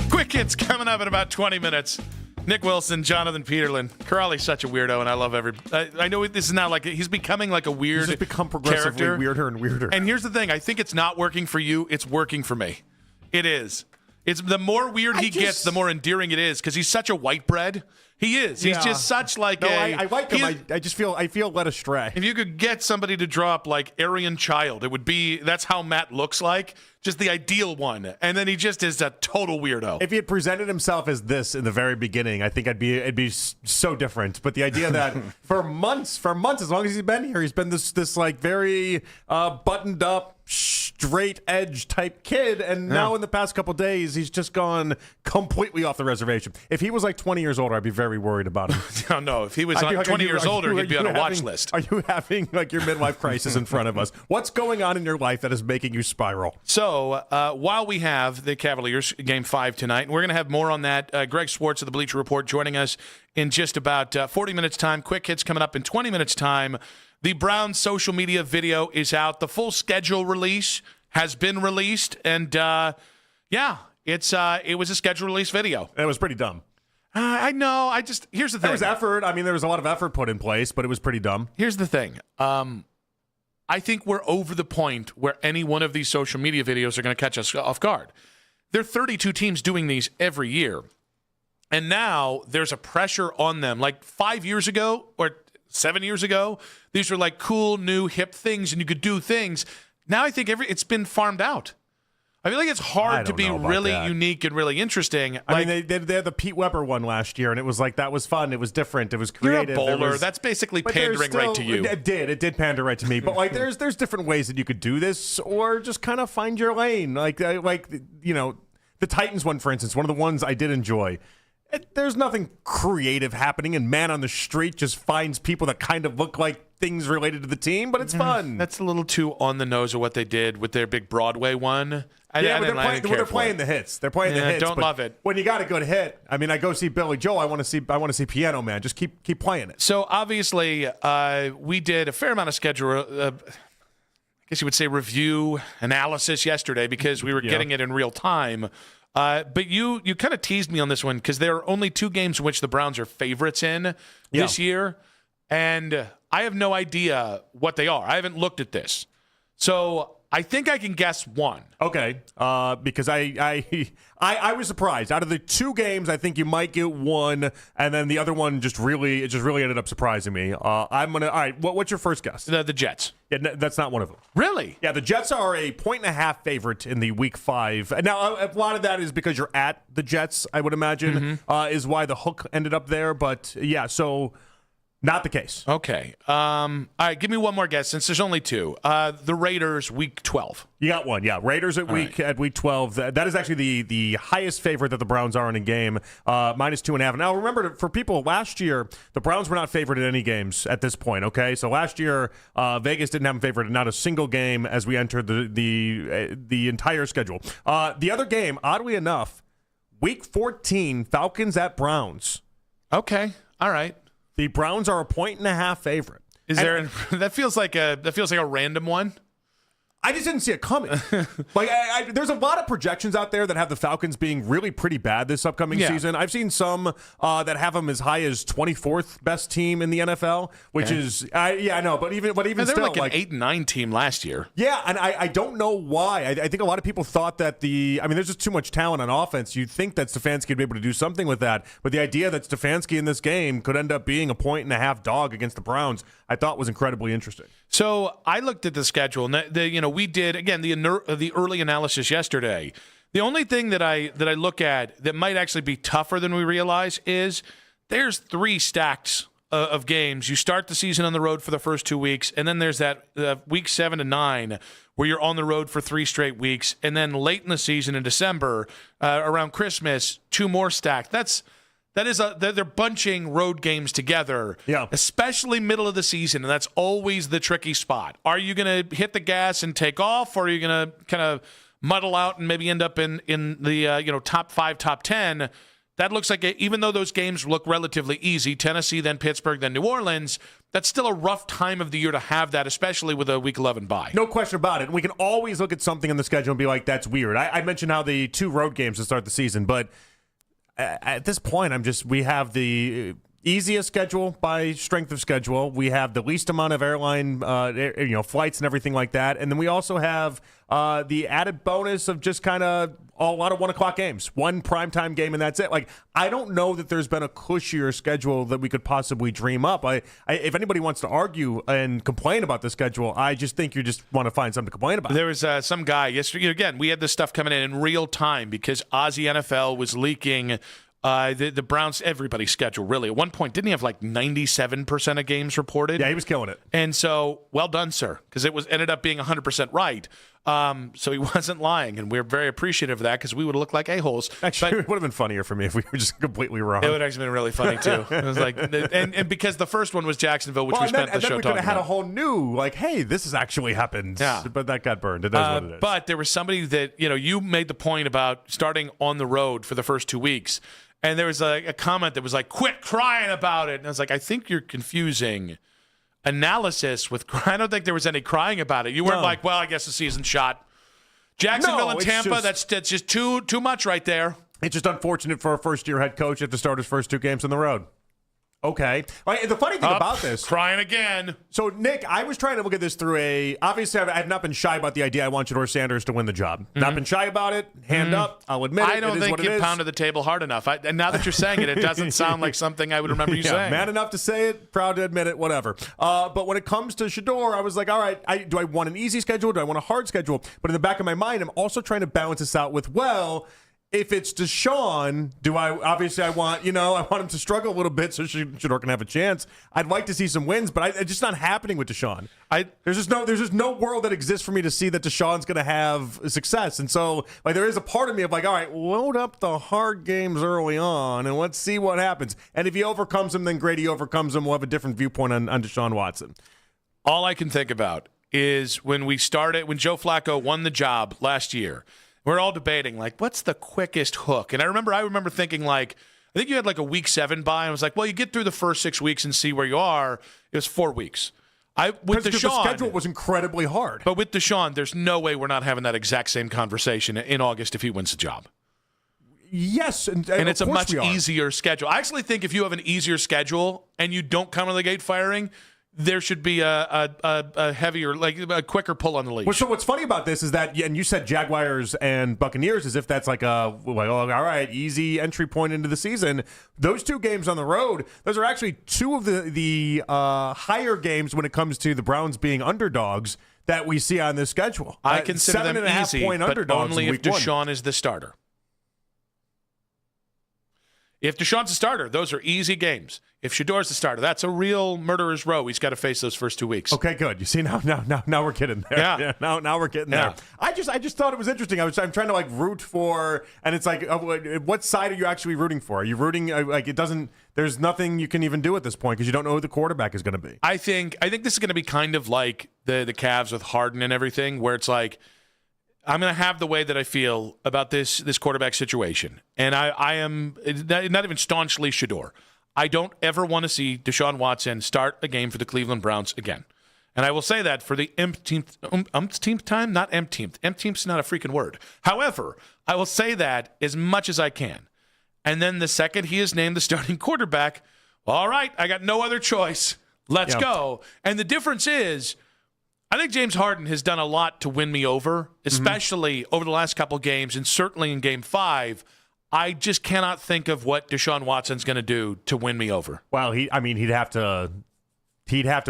Quick hits coming up in about 20 minutes. Nick Wilson, Jonathan Peterlin. Corrali's such a weirdo, and I love I know this is now like he's becoming like a weird He's just become progressively character. weirder and weirder. And here's the thing: I think it's not working for you. It's working for me. It is. It's the more weird he gets, the more endearing it is because he's such a white bread. He is. He's just such like I like him. I just feel led astray. If you could get somebody to draw up like Aryan Child, it would be that's how Matt looks like. Just the ideal one. And then he just is a total weirdo. If he had presented himself as this in the very beginning, I think it'd be so different. But the idea that for months, as long as he's been here, he's been this like very buttoned up, straight edge type kid, and now in the past couple days he's just gone completely off the reservation. If he was like 20 years older, I'd be very worried about him. No, if he was 20 years older, he'd be on a watch list. Are you having like your midlife crisis in front of us? What's going on in your life that is making you spiral? So while we have the Cavaliers Game 5 tonight, and we're going to have more on that, Greg Swartz of the Bleacher Report joining us in just about 40 minutes time. Quick hits coming up in 20 minutes time. The Browns social media video is out. The full schedule release has been released, and it was a schedule release video. It was pretty dumb. I know. Here's the thing. There was effort. I mean, there was a lot of effort put in place, but it was pretty dumb. Here's the thing. I think we're over the point where any one of these social media videos are going to catch us off guard. There are 32 teams doing these every year. And now there's a pressure on them. Like 5 years ago or 7 years ago, these were like cool, new, hip things, and you could do things. Now I think it's been farmed out. I feel like it's hard to be really unique and really interesting. I mean, they had the Pete Weber one last year, and it was like that was fun. It was different. It was creative. You're a bowler. That's basically pandering right to you. It did pander right to me. But like, there's different ways that you could do this, or just kind of find your lane. Like you know, the Titans one, for instance, one of the ones I did enjoy. There's nothing creative happening, and man on the street just finds people that kind of look like things related to the team, but it's fun. That's a little too on the nose of what they did with their big Broadway one. They're playing the hits. They're playing the hits. Don't love it. When you got a good hit, I mean, I go see Billy Joel. I want to see Piano Man. Just keep playing it. So obviously, we did a fair amount of schedule. I guess you would say review analysis yesterday because we were getting it in real time. But you kind of teased me on this one because there are only 2 games in which the Browns are favorites in this year, and I have no idea what they are. I haven't looked at this, so I think I can guess one. Okay, because I was surprised. Out of the 2 games, I think you might get one, and then the other one just really ended up surprising me. All right. What's your first guess? The Jets. Yeah, that's not one of them. Really? Yeah, the Jets are a 1.5 favorite in the Week 5. Now, a lot of that is because you're at the Jets, I would imagine, is why the hook ended up there. But yeah, so. Not the case. Okay. All right, give me one more guess since there's only 2. The Raiders, Week 12. You got one, yeah. Raiders at Week 12. That is actually the highest favorite that the Browns are in a game, -2.5. Now, remember, for people, last year, the Browns were not favored in any games at this point, okay? So last year, Vegas didn't have them favored in not a single game as we entered the entire schedule. The other game, oddly enough, Week 14, Falcons at Browns. Okay, all right. The Browns are a 1.5 favorite. That feels like a random one? I just didn't see it coming. There's a lot of projections out there that have the Falcons being really pretty bad this upcoming season. I've seen some that have them as high as 24th best team in the NFL, which is I know, but even they still, were like an 8-9 team last year. Yeah, and I don't know why. I think a lot of people thought that there's just too much talent on offense. You'd think that Stefanski would be able to do something with that, but the idea that Stefanski in this game could end up being a 1.5 dog against the Browns, I thought was incredibly interesting. So I looked at the schedule, and we did again the early analysis yesterday. The only thing that I look at that might actually be tougher than we realize is there's 3 stacks of games. You start the season on the road for the first 2 weeks, and then there's that week 7 to 9 where you're on the road for 3 straight weeks, and then late in the season in December around Christmas, 2 more stacked. they're bunching road games together, especially middle of the season, and that's always the tricky spot. Are you going to hit the gas and take off, or are you going to kind of muddle out and maybe end up in the top 5, top 10? That looks like even though those games look relatively easy, Tennessee, then Pittsburgh, then New Orleans, that's still a rough time of the year to have that, especially with a Week 11 bye. No question about it. We can always look at something in the schedule and be like, that's weird. I mentioned how the 2 road games to start the season, but at this point, we have the easiest schedule by strength of schedule. We have the least amount of airline, flights and everything like that, and then we also have the added bonus of just kind of a lot of 1:00 games, one primetime game, and that's it. Like, I don't know that there's been a cushier schedule that we could possibly dream up. If anybody wants to argue and complain about the schedule, I just think you just want to find something to complain about. There was some guy yesterday. Again, we had this stuff coming in real time because Aussie NFL was leaking the Browns, everybody's schedule, really. At one point, didn't he have like 97% of games reported? Yeah, he was killing it. And so, well done, sir, because it ended up being 100% right. So he wasn't lying, and we're very appreciative of that because we would have looked like a-holes. Actually, it would have been funnier for me if we were just completely wrong. It would have actually been really funny, too. It was like, and because the first one was Jacksonville, which we spent the show talking about. And then we could have had a whole new, like, hey, this has actually happened. Yeah. But that got burned. It is what it is. But there was somebody that, you made the point about starting on the road for the first 2 weeks. And there was a comment that was like, quit crying about it. And I was like, I think you're confusing analysis with I don't think there was any crying about it. You weren't like, well, I guess the season's shot. Jacksonville and Tampa, that's just too much right there. It's just unfortunate for a first-year head coach to start his first 2 games on the road. Okay. Right, the funny thing about this. Crying again. So, Nick, I was trying to look at this through obviously, I have not been shy about the idea I want Shedeur Sanders to win the job. Mm-hmm. Not been shy about it. Hand up. I'll admit it. I don't think you pounded the table hard enough. And now that you're saying it, it doesn't sound like something I would remember you saying. Man enough to say it, proud to admit it, whatever. But when it comes to Shedeur, I was like, all right, do I want an easy schedule? Do I want a hard schedule? But in the back of my mind, I'm also trying to balance this out with, if it's Deshaun, I want him to struggle a little bit so Shedeur can have a chance. I'd like to see some wins, but it's just not happening with Deshaun. There's just no world that exists for me to see that Deshaun's going to have success. And so, there is a part of me of all right, load up the hard games early on and let's see what happens. And if he overcomes them, then Grady overcomes them. We'll have a different viewpoint on Deshaun Watson. All I can think about is when Joe Flacco won the job last year. We're all debating, what's the quickest hook? And I remember thinking, I think you had a week 7 bye. And I was like, well, you get through the first 6 weeks and see where you are. It was 4 weeks. With Deshaun, the schedule was incredibly hard. But with Deshaun, there's no way we're not having that exact same conversation in August if he wins the job. Yes, and it's a much easier schedule. I actually think if you have an easier schedule and you don't come out of the gate firing, there should be a heavier, a quicker pull on the leash. Well, so what's funny about this is that, and you said Jaguars and Buccaneers as if that's all right, easy entry point into the season. Those 2 games on the road, those are actually 2 of the higher games when it comes to the Browns being underdogs that we see on this schedule. I consider them easy, but only if Deshaun is the starter. If Deshaun's the starter, those are easy games. If Shedeur's the starter, that's a real murderer's row. He's got to face those first 2 weeks. Okay, good. You see, now we're getting there. Yeah. Now we're getting there. I just thought it was interesting. I'm trying to root for, and it's what side are you actually rooting for? Are you rooting it doesn't? There's nothing you can even do at this point because you don't know who the quarterback is going to be. I think this is going to be kind of like the Cavs with Harden and everything, where it's I'm going to have the way that I feel about this quarterback situation. And I am not even staunchly Shedeur. I don't ever want to see Deshaun Watson start a game for the Cleveland Browns again. And I will say that for the umpteenth time, not empteenth. Empteenth's not a freaking word. However, I will say that as much as I can. And then the second he is named the starting quarterback, all right, I got no other choice. Let's go. And the difference is, I think James Harden has done a lot to win me over, especially over the last couple games, and certainly in Game 5. I just cannot think of what Deshaun Watson's going to do to win me over. Well, he'd have to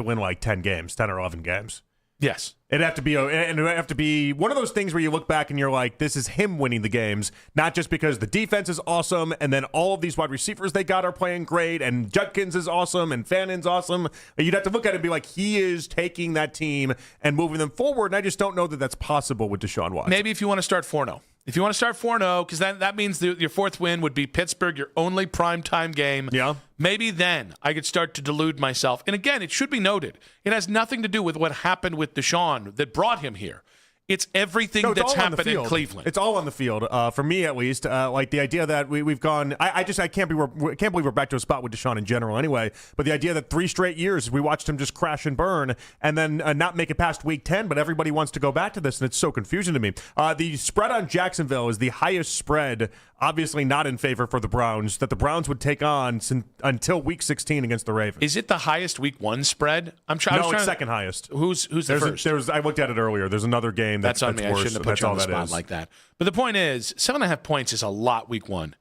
win 10 games, 10 or 11 games. Yes. It'd have to be one of those things where you look back and you're like, this is him winning the games, not just because the defense is awesome and then all of these wide receivers they got are playing great and Judkins is awesome and Fannon's awesome. You'd have to look at it and be like, he is taking that team and moving them forward, and I just don't know that that's possible with Deshaun Watson. Maybe if you want to start 4-0. If you want to start 4-0, because that means your fourth win would be Pittsburgh, your only primetime game. Yeah. Maybe then I could start to delude myself. And again, it should be noted, it has nothing to do with what happened with Deshaun that brought him here. It's everything that's happened in Cleveland. It's all on the field, for me at least. Like the idea that we've gone, I can't believe we're back to a spot with Deshaun in general anyway. But the idea that 3 straight years we watched him just crash and burn, and then not make it past week 10. But everybody wants to go back to this, and it's so confusing to me. The spread on Jacksonville is the highest spread, obviously not in favor for the Browns, that the Browns would take on until week 16 against the Ravens. Is it the highest week 1 spread? It's second highest. Who's the first? I looked at it earlier. There's another game that's on me. Worse. I shouldn't have put you on the spot like that. But the point is, 7.5 points is a lot week 1.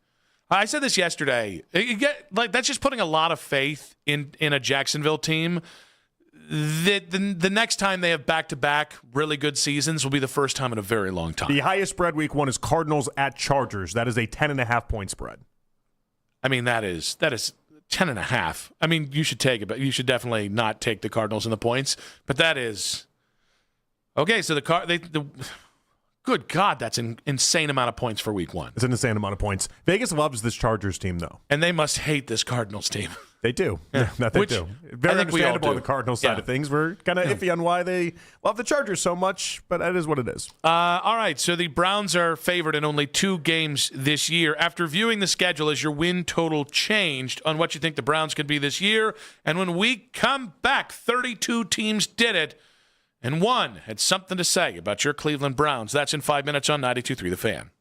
I said this yesterday. That's just putting a lot of faith in a Jacksonville team. The next time they have back-to-back really good seasons will be the first time in a very long time. The highest spread week 1 is Cardinals at Chargers. That is a 10.5 point spread. I mean, that is 10.5. I mean, you should take it, but you should definitely not take the Cardinals in the points. But that is okay. So good God, that's an insane amount of points for week 1. It's an insane amount of points. Vegas loves this Chargers team, though. And they must hate this Cardinals team. They do. Yeah, they do. Very understandable on the Cardinals side of things. We're kind of iffy on why they love the Chargers so much, but that is what it is. All right, so the Browns are favored in only 2 games this year. After viewing the schedule, has your win total changed on what you think the Browns could be this year? And when we come back, 32 teams did it, and 1 had something to say about your Cleveland Browns. That's in 5 minutes on 92.3 The Fan.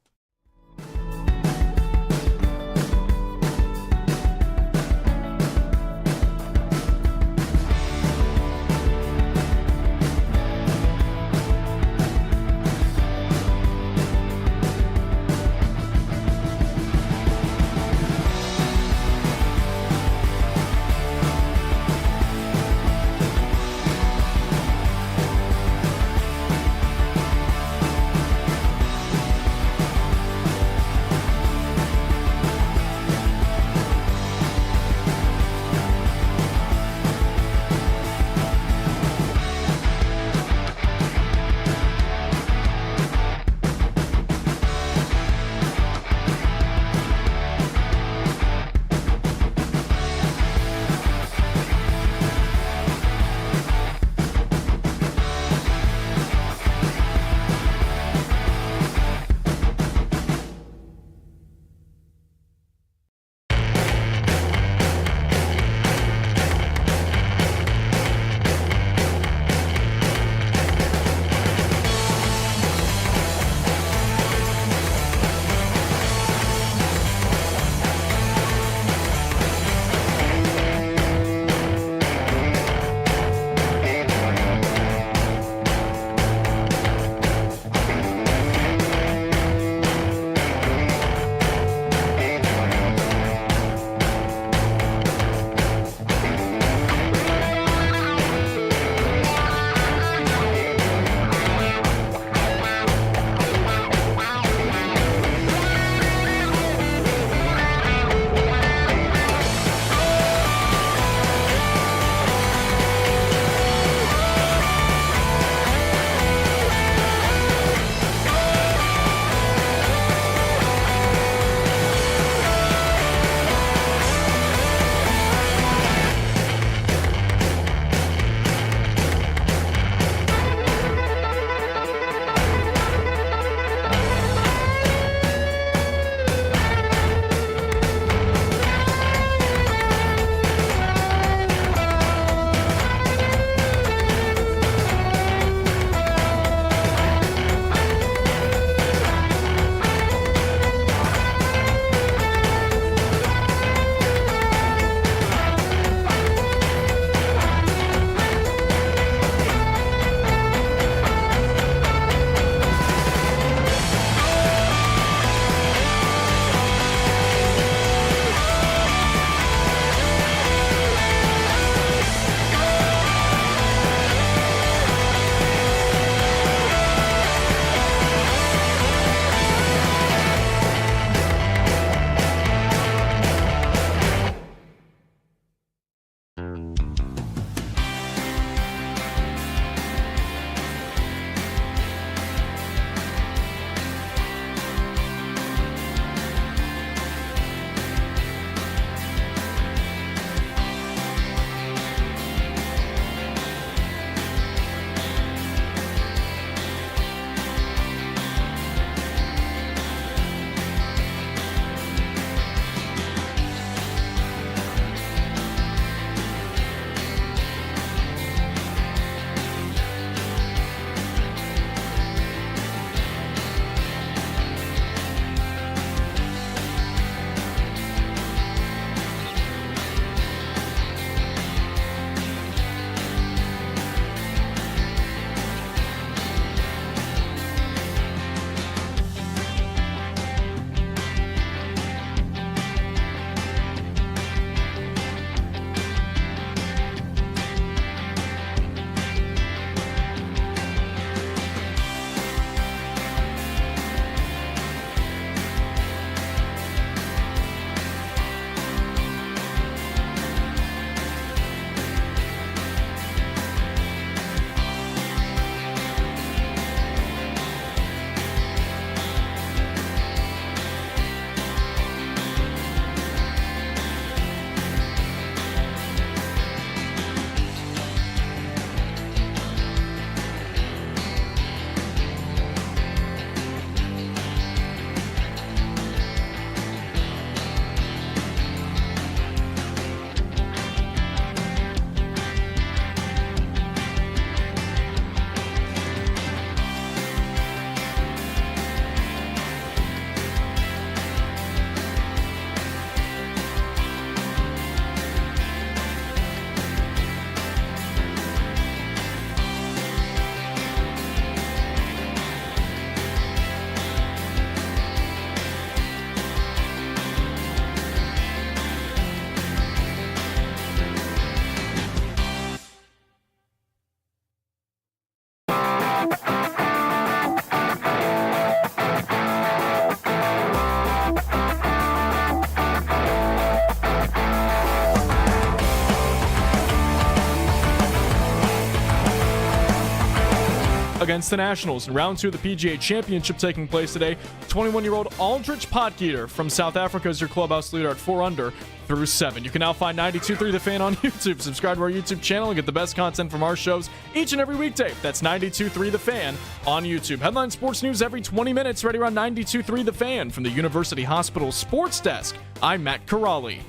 against the Nationals in round 2 of the PGA Championship taking place today. 21-year-old Aldrich Potgieter from South Africa is your clubhouse leader at 4 under through 7. You can now find 92.3 The Fan on YouTube. Subscribe to our YouTube channel and get the best content from our shows each and every weekday. That's 92.3 The Fan on YouTube. Headline sports news every 20 minutes right here on 92.3 The Fan from the University Hospital Sports Desk. I'm Matt Corrali.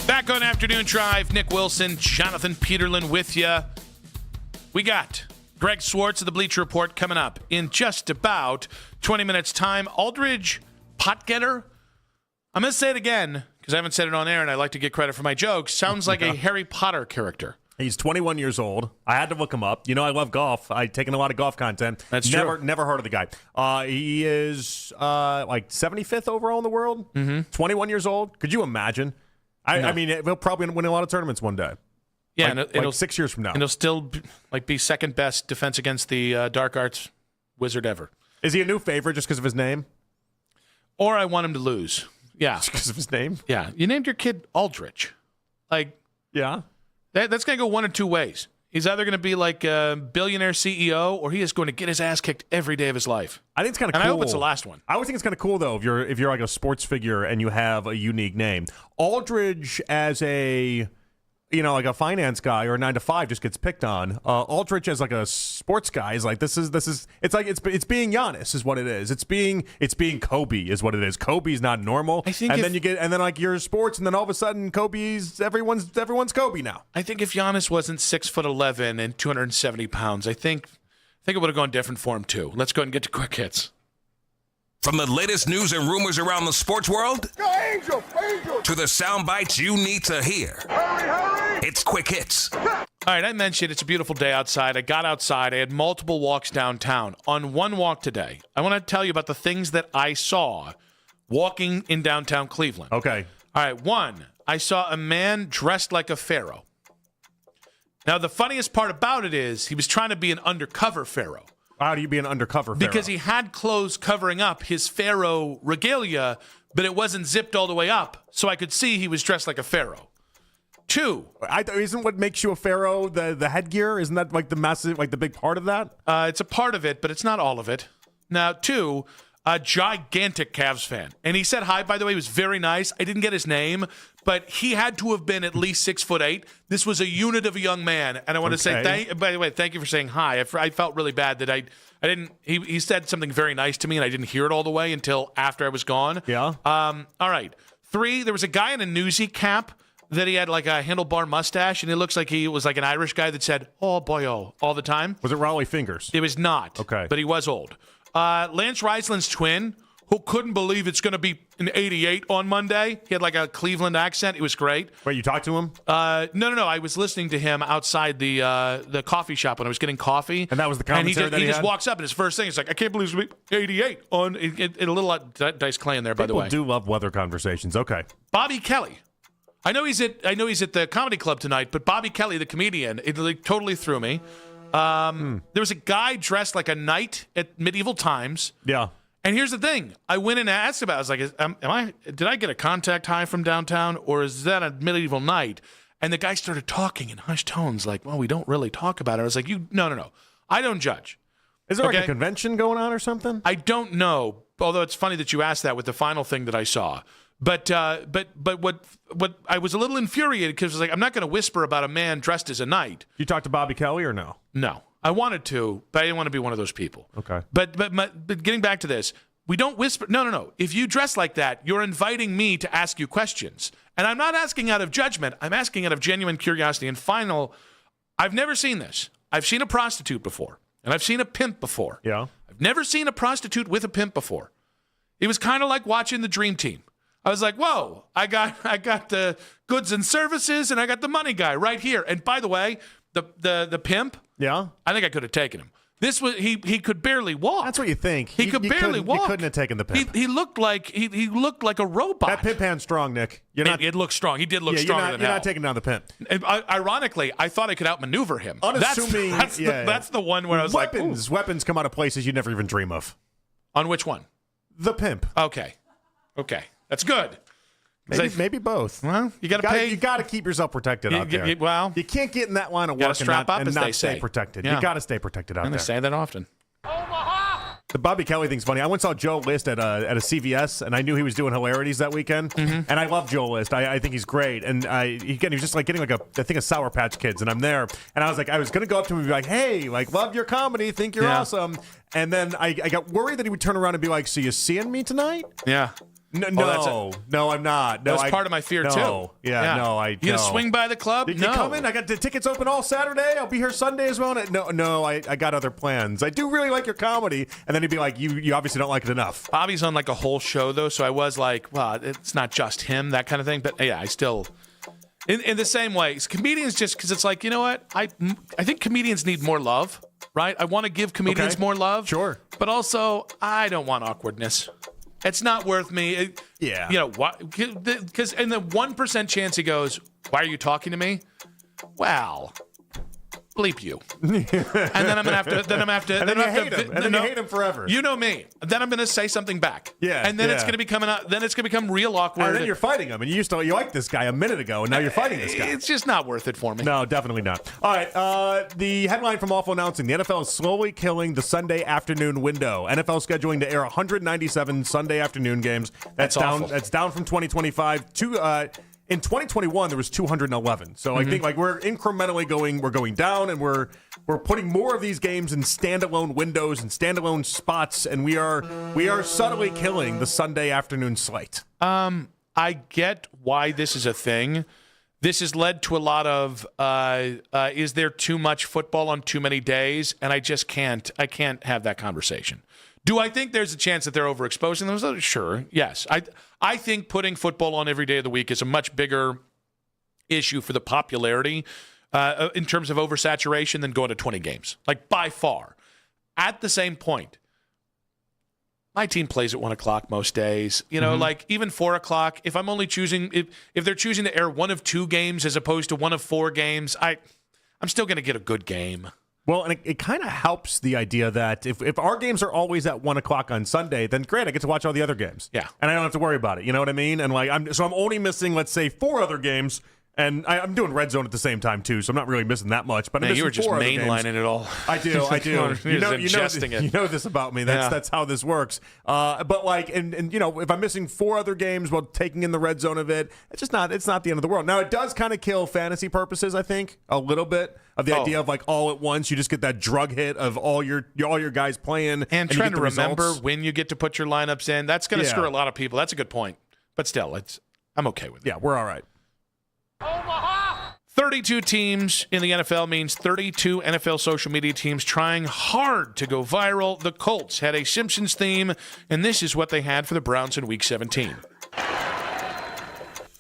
Back on Afternoon Drive, Nick Wilson, Jonathan Peterlin with you. We got Greg Swartz of the Bleacher Report coming up in just about 20 minutes' time. Aldrich Potgieter, I'm going to say it again because I haven't said it on air and I like to get credit for my jokes. Sounds like a Harry Potter character. He's 21 years old. I had to look him up. You know, I love golf. I've taken a lot of golf content. That's true. Never heard of the guy. He is like 75th overall in the world. 21 years old. Could you imagine? I mean, he'll probably win a lot of tournaments one day. Yeah, like 6 years from now. And he'll still be second best defense against the dark arts wizard ever. Is he a new favorite just because of his name? Or I want him to lose. Yeah. Just because of his name? Yeah. You named your kid Aldrich. Yeah. That's going to go one of two ways. He's either going to be like a billionaire CEO, or he is going to get his ass kicked every day of his life. I think it's kind of cool. And I hope it's the last one. I always think it's kind of cool, though, if you're like a sports figure and you have a unique name. Aldridge as a, like a finance guy or a 9-to-5 just gets picked on. Aldrich as like a sports guy is like it's being Giannis is what it is. It's being Kobe is what it is. Kobe's not normal. I think then like you're sports and then all of a sudden everyone's Kobe now. I think if Giannis wasn't 6'11" and 270 pounds, I think it would have gone different for him too. Let's go ahead and get to quick hits. From the latest news and rumors around the sports world Go Angels! to the sound bites you need to hear. Hurry! It's Quick Hits. All right, I mentioned it's a beautiful day outside. I got outside. I had multiple walks downtown. On one walk today, I want to tell you about the things that I saw walking in downtown Cleveland. Okay. All right, one, I saw a man dressed like a pharaoh. Now, the funniest part about it is he was trying to be an undercover pharaoh. How do you be an undercover pharaoh? Because he had clothes covering up his pharaoh regalia, but it wasn't zipped all the way up, so I could see he was dressed like a pharaoh. Two. Isn't what makes you a pharaoh the headgear? Isn't that like the massive, like the big part of that? It's a part of it, but it's not all of it. Now, two, a gigantic Cavs fan. And he said hi, by the way. He was very nice. I didn't get his name, but he had to have been at least 6'8". This was a unit of a young man. And I want to say, by the way, thank you for saying hi. I felt really bad that I didn't, he said something very nice to me and I didn't hear it all the way until after I was gone. Yeah. All right. Three, there was a guy in a newsie cap that he had like a handlebar mustache, and it looks like he was like an Irish guy that said, "Oh boy, oh," all the time. Was it Raleigh Fingers? It was not. Okay. But he was old. Lance Reisland's twin, who couldn't believe it's going to be an 88 on Monday. He had like a Cleveland accent. It was great. Wait, you talked to him? No. I was listening to him outside the coffee shop when I was getting coffee. And that was the commentary and he just walks up, and his first thing is like, "I can't believe it's going to be 88 on." A little Dice Clay in there, by the way. People do love weather conversations. Okay. Bobby Kelly. I know he's at the comedy club tonight, but Bobby Kelly, the comedian, it like, totally threw me. There was a guy dressed like a knight at medieval times. Yeah. And here's the thing. I went and asked about it. I was like, did I get a contact high from downtown, or is that a medieval knight? And the guy started talking in hushed tones like, well, we don't really talk about it. I was like, no. I don't judge. Is there like a convention going on or something? I don't know, although it's funny that you asked that with the final thing that I saw. But what I was a little infuriated because I was like, I'm not going to whisper about a man dressed as a knight. You talked to Bobby Kelly or no? No, I wanted to, but I didn't want to be one of those people. Okay. But getting back to this, we don't whisper. No. If you dress like that, you're inviting me to ask you questions, and I'm not asking out of judgment. I'm asking out of genuine curiosity. And final, I've never seen this. I've seen a prostitute before, and I've seen a pimp before. Yeah. I've never seen a prostitute with a pimp before. It was kind of like watching the Dream Team. I was like, whoa, I got the goods and services, and I got the money guy right here. And by the way, the pimp, yeah, I think I could have taken him. This was he could barely walk. That's what you think. He could barely walk. You couldn't have taken the pimp. He looked like he looked like a robot. That pimp hand's strong, Nick. It looked strong. He did look stronger than hell. You're not taking down the pimp. And ironically, I thought I could outmaneuver him. Unassuming. That's the one where I was weapons come out of places you never even dream of. On which one? The pimp. Okay, that's good. Maybe both. Well, you got to pay. You got to keep yourself protected out there. Well, you can't get in that line of work and not stay protected. Yeah. You got to stay protected out there. And they say that often. The Bobby Kelly thing's funny. I once saw Joe List at a CVS, and I knew he was doing hilarities that weekend. And I love Joe List. I think he's great. And he was just like getting like a thing of Sour Patch Kids, and I'm there. And I was like, I was going to go up to him and be like, hey, like, love your comedy, think you're awesome. And then I got worried that he would turn around and be like, so you seeing me tonight? Yeah. No, I'm not. No, That's part of my fear, too. You going to swing by the club? You come in? I got the tickets open all Saturday. I'll be here Sunday as well. I got other plans. I do really like your comedy. And then he'd be like, you obviously don't like it enough. Bobby's on like a whole show, though, so I was like, well, it's not just him, that kind of thing. But, yeah, I still... In the same way, comedians just... Because it's like, you know what? I think comedians need more love, right? I want to give comedians more love. Sure. But also, I don't want awkwardness. It's not worth me. Yeah. You know, because in the 1% chance he goes, why are you talking to me? Well, bleep you. And then I'm gonna have to. And then you hate him forever. You know me. Then I'm gonna say something back. Yeah. And then it's gonna become real awkward. And then you're fighting him, and you liked this guy a minute ago, and now you're fighting this guy. It's just not worth it for me. No, definitely not. All right. The headline from Awful Announcing: the NFL is slowly killing the Sunday afternoon window. NFL scheduling to air 197 Sunday afternoon games. That's down. Awful. That's down from 2025. In 2021, there was 211. So I think like we're incrementally going down, and we're putting more of these games in standalone windows and standalone spots, and we are subtly killing the Sunday afternoon slate. I get why this is a thing. This has led to a lot of is there too much football on too many days? And I just can't. I can't have that conversation. Do I think there's a chance that they're overexposing themselves? Sure, yes. I think putting football on every day of the week is a much bigger issue for the popularity in terms of oversaturation than going to 20 games, like by far. At the same point, my team plays at 1 o'clock most days. You know, like even 4 o'clock. If I'm only choosing, if they're choosing to air 1 of 2 games as opposed to 1 of 4 games, I'm still going to get a good game. Well, and it kind of helps the idea that if our games are always at 1 o'clock on Sunday, then great, I get to watch all the other games. Yeah. And I don't have to worry about it. You know what I mean? And like, I'm only missing, let's say, 4 other games. And I'm doing Red Zone at the same time, too, so I'm not really missing that much. But you were just mainlining it all. I do. You know this about me. That's how this works. But like, and you know, if I'm missing 4 other games while taking in the Red Zone of it, it's not the end of the world. Now, it does kind of kill fantasy purposes, I think, a little bit of the idea of like all at once you just get that drug hit of all your guys playing and trying to remember when you get to put your lineups in. That's going to screw a lot of people. That's a good point. But still, I'm okay with it. Yeah, we're all right. 32 teams in the NFL means 32 NFL social media teams trying hard to go viral. The Colts had a Simpsons theme, and this is what they had for the Browns in Week 17.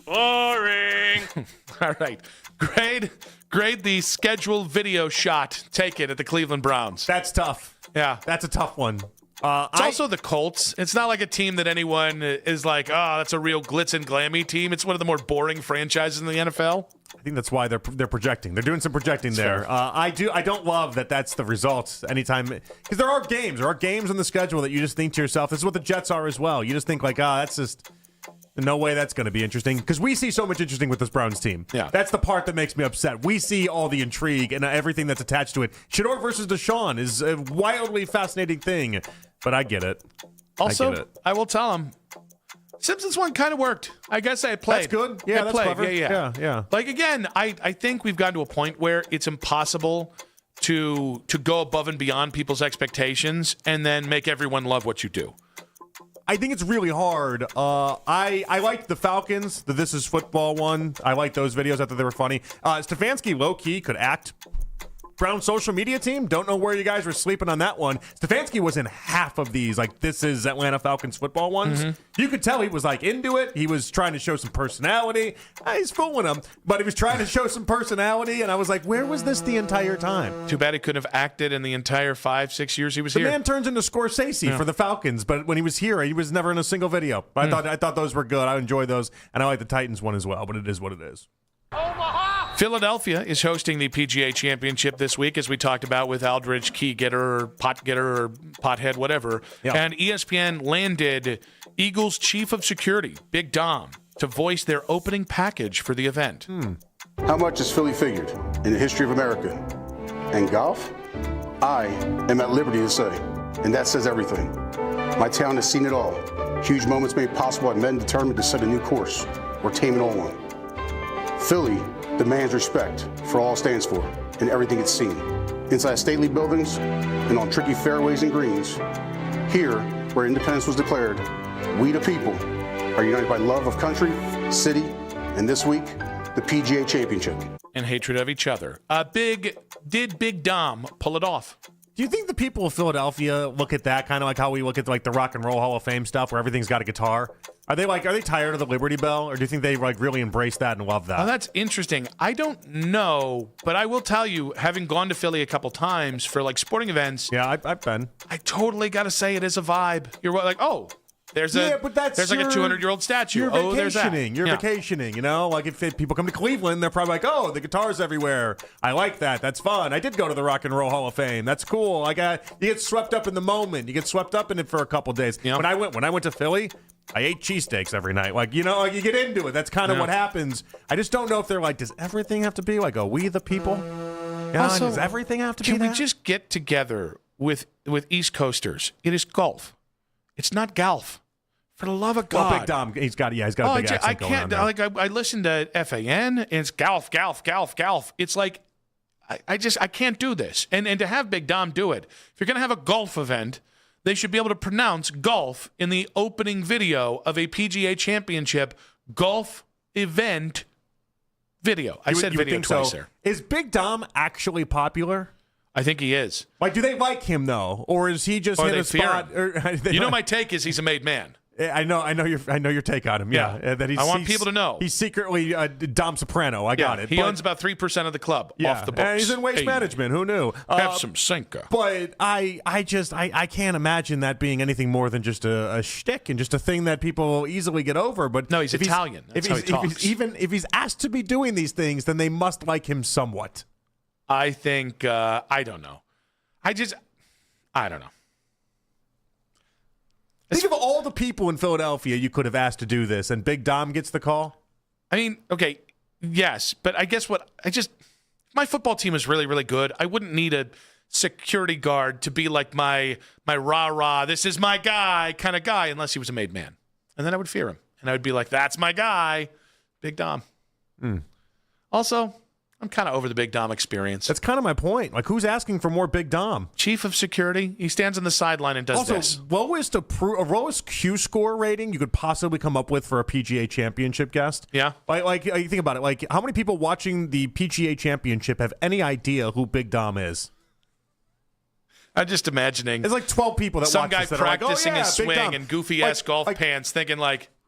Boring. All right. Grade the scheduled video shot taken at the Cleveland Browns. That's tough. Yeah. That's a tough one. It's also the Colts. It's not like a team that anyone is like, oh, that's a real glitz and glammy team. It's one of the more boring franchises in the NFL. I think that's why they're projecting. They're doing some projecting there. I don't love that that's the results anytime, because there are games on the schedule that you just think to yourself, this is what the Jets are as well. You just think like, that's just no way that's going to be interesting, because we see so much interesting with this Browns team. Yeah. That's the part that makes me upset. We see all the intrigue and everything that's attached to it. Shador versus Deshaun is a wildly fascinating thing, but I get it. Also, I will tell him, Simpsons one kind of worked. I guess I played. That's good. Yeah, that's clever. Yeah. Like, again, I think we've gotten to a point where it's impossible to go above and beyond people's expectations and then make everyone love what you do. I think it's really hard. I liked the Falcons, the This Is Football one. I liked those videos. I thought they were funny. Stefanski, low-key, could act. Brown social media team, don't know where you guys were sleeping on that one. Stefanski was in half of these, like This Is Atlanta Falcons football ones. You could tell he was like into it. He was trying to show some personality. He's fooling them, but he was trying to show some personality, and I was like, where was this the entire time? Too bad he couldn't have acted in the entire 5-6 years he was here. The man turns into Scorsese for the Falcons, but when he was here, he was never in a single video. I thought those were good. I enjoyed those, and I like the Titans one as well, but it is what it is. Philadelphia is hosting the PGA Championship this week, as we talked about with Aldridge, key getter, or pot getter, or pothead, whatever. Yeah. And ESPN landed Eagles chief of security, Big Dom, to voice their opening package for the event. How much has Philly figured in the history of America? And golf? I am at liberty to say, and that says everything. My town has seen it all. Huge moments made possible by men determined to set a new course or tame an old one. Philly demands respect for all it stands for and everything it's seen. Inside stately buildings and on tricky fairways and greens. Here, where independence was declared, we the people are united by love of country, city, and this week, the PGA Championship. And hatred of each other. Did Big Dom pull it off? Do you think the people of Philadelphia look at that kind of like how we look at like the Rock and Roll Hall of Fame stuff where everything's got a guitar? Are they tired of the Liberty Bell, or do you think they like really embrace that and love that? Oh, that's interesting. I don't know, but I will tell you, having gone to Philly a couple times for like sporting events. Yeah, I've been. I totally got to say it is a vibe. You're like, oh, there's like a 200-year-old statue. You're oh, there's that. You're vacationing, you know? Like if people come to Cleveland, they're probably like, oh, the guitar's everywhere. I like that. That's fun. I did go to the Rock and Roll Hall of Fame. That's cool. You get swept up in the moment. You get swept up in it for a couple days. Yep. When I went to Philly, I ate cheesesteaks every night. You get into it. That's kind of what happens. I just don't know if they're like, does everything have to be like a we the people? Also, does everything have to be that? Can we just get together with East Coasters? It is golf. It's not golf. For the love of God. Well, Big Dom, he's got a big accent going on there. I listen to FAN, and it's golf. It's like, I can't do this. And to have Big Dom do it, if you're going to have a golf event, they should be able to pronounce golf in the opening video of a PGA Championship golf event video. I said video twice there. Is Big Dom actually popular? I think he is. Do they like him, though? Or is he just hit a spot? My take is he's a made man. I know your take on him. Yeah, that I want people to know he's secretly Dom Soprano. I got it. He owns about 3% of the club off the books. And he's in waste management. Who knew? Have some Cinca. But I can't imagine that being anything more than just a shtick and just a thing that people will easily get over. But no, he's Italian. That's how he talks. If he's asked to be doing these things, then they must like him somewhat. I think I don't know. I don't know. Think of all the people in Philadelphia you could have asked to do this, and Big Dom gets the call? I mean, okay, yes, but I guess my football team is really, really good. I wouldn't need a security guard to be like my rah-rah, this is my guy kind of guy, unless he was a made man. And then I would fear him. And I would be like, that's my guy, Big Dom. Also, I'm kind of over the Big Dom experience. That's kind of my point. Who's asking for more Big Dom? Chief of security. He stands on the sideline and does this. Lowest Q score rating you could possibly come up with for a PGA Championship guest. Yeah. You think about it. How many people watching the PGA Championship have any idea who Big Dom is? I'm just imagining. There's 12 people that some watch guy this that practicing are like, his swing in goofy-ass golf pants thinking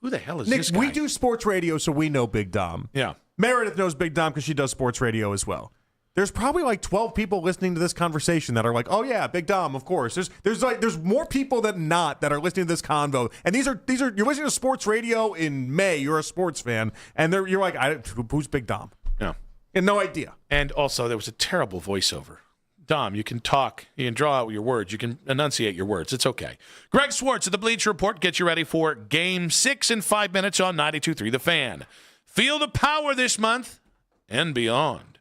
who the hell is Nick, this guy? We do sports radio, so we know Big Dom. Yeah. Meredith knows Big Dom because she does sports radio as well. There's probably 12 people listening to this conversation that are like, oh yeah, Big Dom, of course. There's more people than not that are listening to this convo. And these are you're listening to sports radio in May, you're a sports fan, and you're like, who's Big Dom? Yeah. And no idea. And also there was a terrible voiceover. Dom, you can talk, you can draw out your words, you can enunciate your words. It's okay. Greg Swartz at the Bleacher Report gets you ready for Game 6 in 5 minutes on 92.3 The Fan. Feel the power this month and beyond.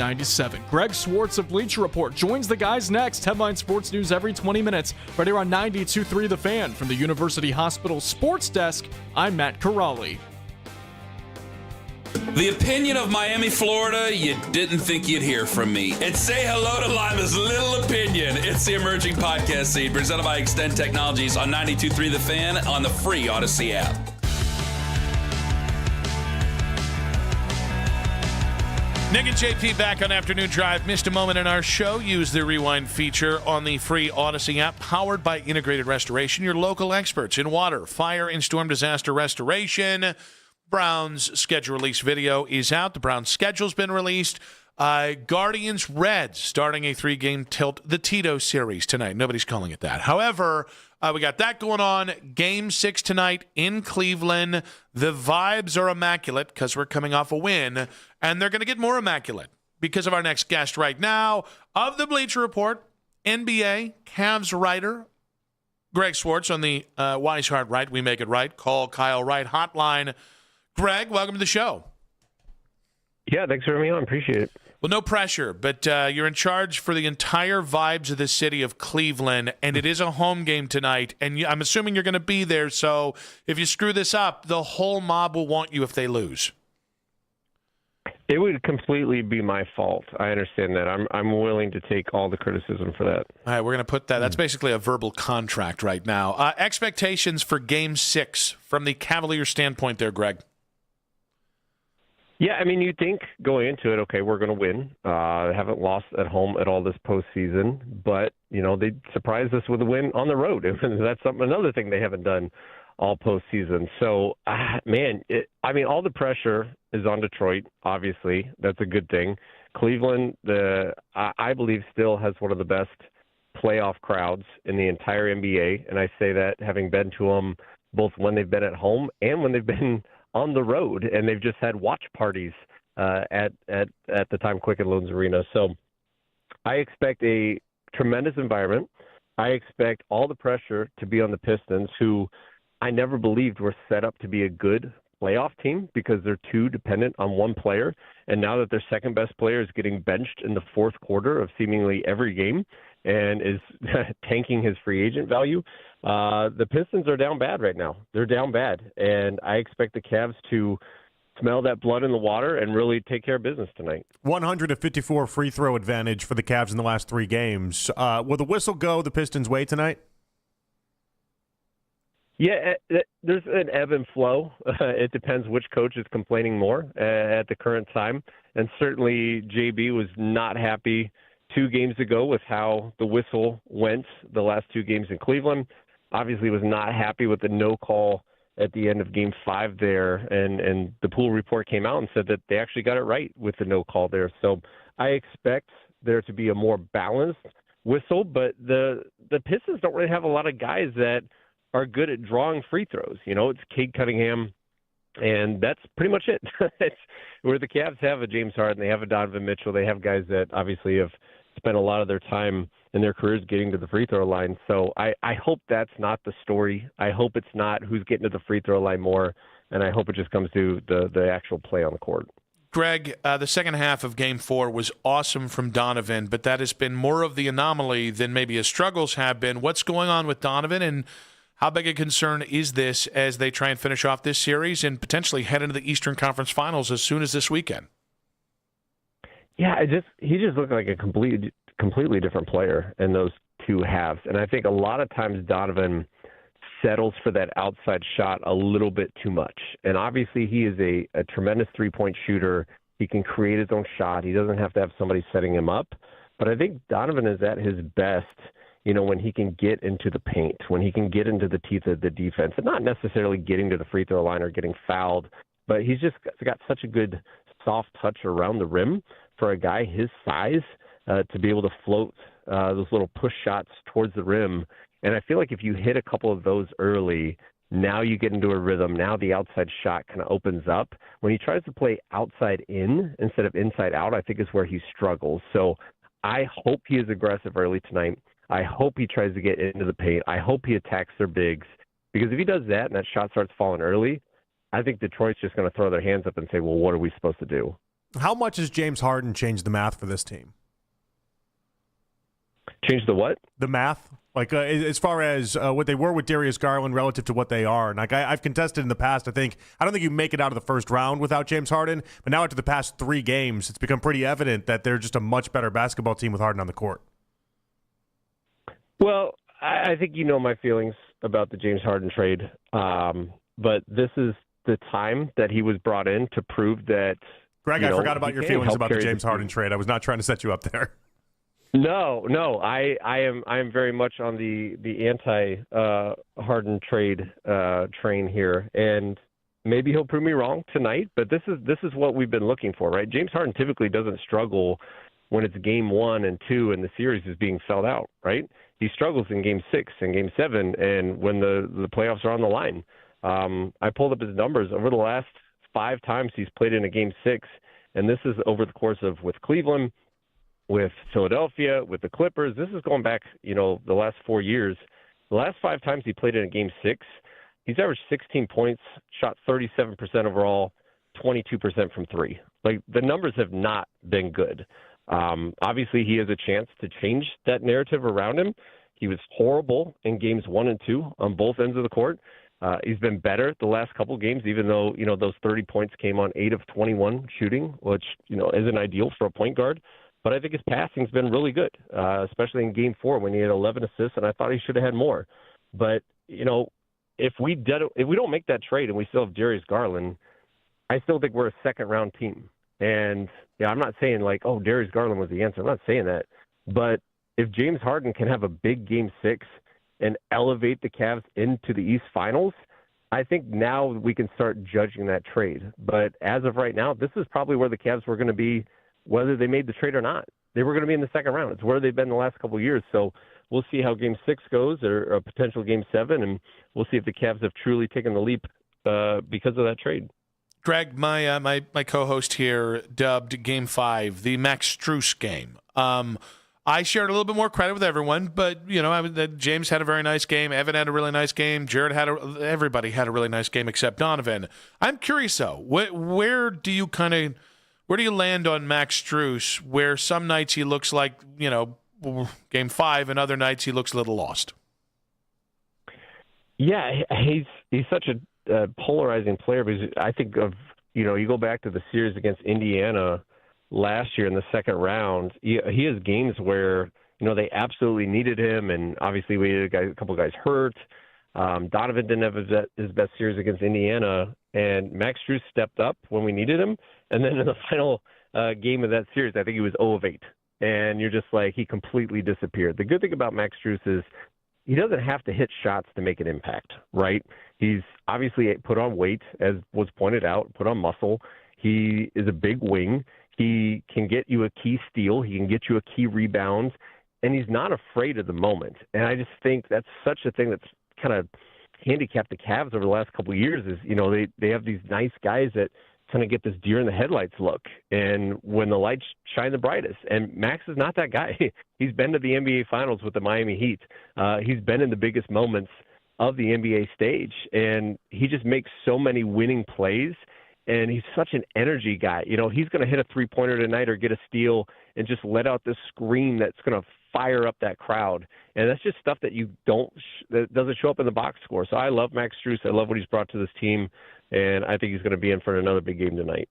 93.97. Greg Swartz of Bleacher Report joins the guys next. Headline sports news every 20 minutes. Right here on 92.3 The Fan. From the University Hospital Sports Desk, I'm Matt Corrali. The opinion of Miami, Florida, you didn't think you'd hear from me. And say hello to Lima's Little Opinion. It's the emerging podcast seed presented by Extend Technologies on 92.3 The Fan on the free Odyssey app. Nick and JP back on Afternoon Drive. Missed a moment in our show? Use the rewind feature on the free Odyssey app, powered by Integrated Restoration, your local experts in water, fire, and storm disaster restoration. Browns schedule release video is out. The Browns schedule's been released. Guardians Reds starting a 3-game tilt, the Tito series tonight. Nobody's calling it that. However, we got that going on. Game 6 tonight in Cleveland. The vibes are immaculate because we're coming off a win, and they're going to get more immaculate because of our next guest right now of the Bleacher Report, NBA Cavs writer Greg Swartz on the Wise Heart Right, We Make It Right. Call Kyle Wright hotline. Greg, welcome to the show. Yeah, thanks for having me on. Appreciate it. Well, no pressure, but you're in charge for the entire vibes of the city of Cleveland, and it is a home game tonight, and I'm assuming you're going to be there, so if you screw this up, the whole mob will want you if they lose. It would completely be my fault. I understand that. I'm willing to take all the criticism for that. All right, we're going to put that. That's basically a verbal contract right now. Expectations for Game 6 from the Cavaliers standpoint there, Greg. Yeah, I mean, you think going into it, okay, we're going to win. Haven't lost at home at all this postseason, but, you know, they surprised us with a win on the road. That's another thing they haven't done all postseason. So, man, all the pressure is on Detroit, obviously. That's a good thing. Cleveland, I believe, still has one of the best playoff crowds in the entire NBA, and I say that having been to them both when they've been at home and when they've been on the road, and they've just had watch parties at the Time Quicken Loans Arena. So I expect a tremendous environment. I expect all the pressure to be on the Pistons, who I never believed were set up to be a good playoff team because they're too dependent on one player. And now that their second best player is getting benched in the fourth quarter of seemingly every game and is tanking his free agent value, the Pistons are down bad right now. They're down bad. And I expect the Cavs to smell that blood in the water and really take care of business tonight. 154 free throw advantage for the Cavs in the last 3 games. Will the whistle go the Pistons' way tonight? Yeah, there's an ebb and flow. It depends which coach is complaining more at the current time. And certainly JB was not happy 2 games ago with how the whistle went the last 2 games in Cleveland. Obviously was not happy with the no call at the end of Game 5 there. And the pool report came out and said that they actually got it right with the no call there. So I expect there to be a more balanced whistle. But the Pistons don't really have a lot of guys that are good at drawing free throws. You know, it's Cade Cunningham, and that's pretty much it. It's where the Cavs have a James Harden, they have a Donovan Mitchell, they have guys that obviously have spent a lot of their time in their careers getting to the free throw line. So I hope that's not the story. I hope it's not who's getting to the free throw line more, and I hope it just comes to the actual play on the court. Greg, the second half of Game 4 was awesome from Donovan, but that has been more of the anomaly than maybe his struggles have been. What's going on with Donovan, and how big a concern is this as they try and finish off this series and potentially head into the Eastern Conference Finals as soon as this weekend? Yeah, he just looked like a completely different player in those 2 halves. And I think a lot of times Donovan settles for that outside shot a little bit too much. And obviously he is a tremendous three-point shooter. He can create his own shot. He doesn't have to have somebody setting him up. But I think Donovan is at his best, you know, when he can get into the paint, when he can get into the teeth of the defense, and not necessarily getting to the free throw line or getting fouled, but he's just got such a good soft touch around the rim for a guy his size to be able to float those little push shots towards the rim. And I feel like if you hit a couple of those early, now you get into a rhythm. Now the outside shot kind of opens up. When he tries to play outside in instead of inside out, I think is where he struggles. So I hope he is aggressive early tonight. I hope he tries to get into the paint. I hope he attacks their bigs, because if he does that and that shot starts falling early, I think Detroit's just going to throw their hands up and say, well, what are we supposed to do? How much has James Harden changed the math for this team? Change the what? The math. Like as far as what they were with Darius Garland relative to what they are. And like I've contested in the past, I don't think you make it out of the first round without James Harden. But now after the past 3 games, it's become pretty evident that they're just a much better basketball team with Harden on the court. Well, I think you know my feelings about the James Harden trade. But this is the time that he was brought in to prove that. Greg, I forgot about your feelings about the James Harden trade. I was not trying to set you up there. No, I am very much on the anti Harden trade train here, and maybe he'll prove me wrong tonight. But this is what we've been looking for, right? James Harden typically doesn't struggle when it's game 1 and 2 and the series is being filled out, right? He struggles in game 6 and game 7, and when the playoffs are on the line. I pulled up his numbers over the last 5 times he's played in a game 6, and this is over the course of with Cleveland, with Philadelphia, with the Clippers. This is going back, the last 4 years. The last 5 times he played in a game 6, he's averaged 16 points, shot 37% overall, 22% from 3. Like, the numbers have not been good. Obviously, he has a chance to change that narrative around him. He was horrible in games 1 and 2 on both ends of the court. He's been better the last couple games, even though, those 30 points came on 8 of 21 shooting, which, isn't ideal for a point guard. But I think his passing's been really good, especially in game 4 when he had 11 assists, and I thought he should have had more. But, if we don't make that trade and we still have Darius Garland, I still think we're a second-round team. And, I'm not saying like, oh, Darius Garland was the answer. I'm not saying that. But if James Harden can have a big game 6 and elevate the Cavs into the East Finals, I think now we can start judging that trade. But as of right now, this is probably where the Cavs were going to be, whether they made the trade or not. They were going to be in the second round. It's where they've been the last couple of years. So we'll see how game 6 goes, or a potential game 7, and we'll see if the Cavs have truly taken the leap because of that trade. Greg, my co-host here dubbed Game 5 the Max Strus game. I shared a little bit more credit with everyone, but James had a very nice game. Evan had a really nice game. Jared everybody had a really nice game except Donovan. I'm curious though, where do you land on Max Strus? Where some nights he looks like Game 5, and other nights he looks a little lost. Yeah, he's such a polarizing player, because I think of you go back to the series against Indiana last year in the second round. He has games where they absolutely needed him, and obviously we had a couple guys hurt. Donovan didn't have his best series against Indiana, and Max Strus stepped up when we needed him. And then in the final game of that series, I think he was 0 of 8, and you're just like, he completely disappeared. The good thing about Max Strus is he doesn't have to hit shots to make an impact, right? He's obviously put on weight, as was pointed out, put on muscle. He is a big wing. He can get you a key steal. He can get you a key rebound, and he's not afraid of the moment. And I just think that's such a thing that's kind of handicapped the Cavs over the last couple of years is, they have these nice guys that kind of get this deer in the headlights look, and when the lights shine the brightest. And Max is not that guy. He's been to the NBA Finals with the Miami Heat. He's been in the biggest moments of the NBA stage, and he just makes so many winning plays, and he's such an energy guy. He's going to hit a three-pointer tonight or get a steal and just let out this scream that's going to fire up that crowd. And that's just stuff that that doesn't show up in the box score. So I love Max Strus. I love what he's brought to this team, and I think he's going to be in for another big game tonight.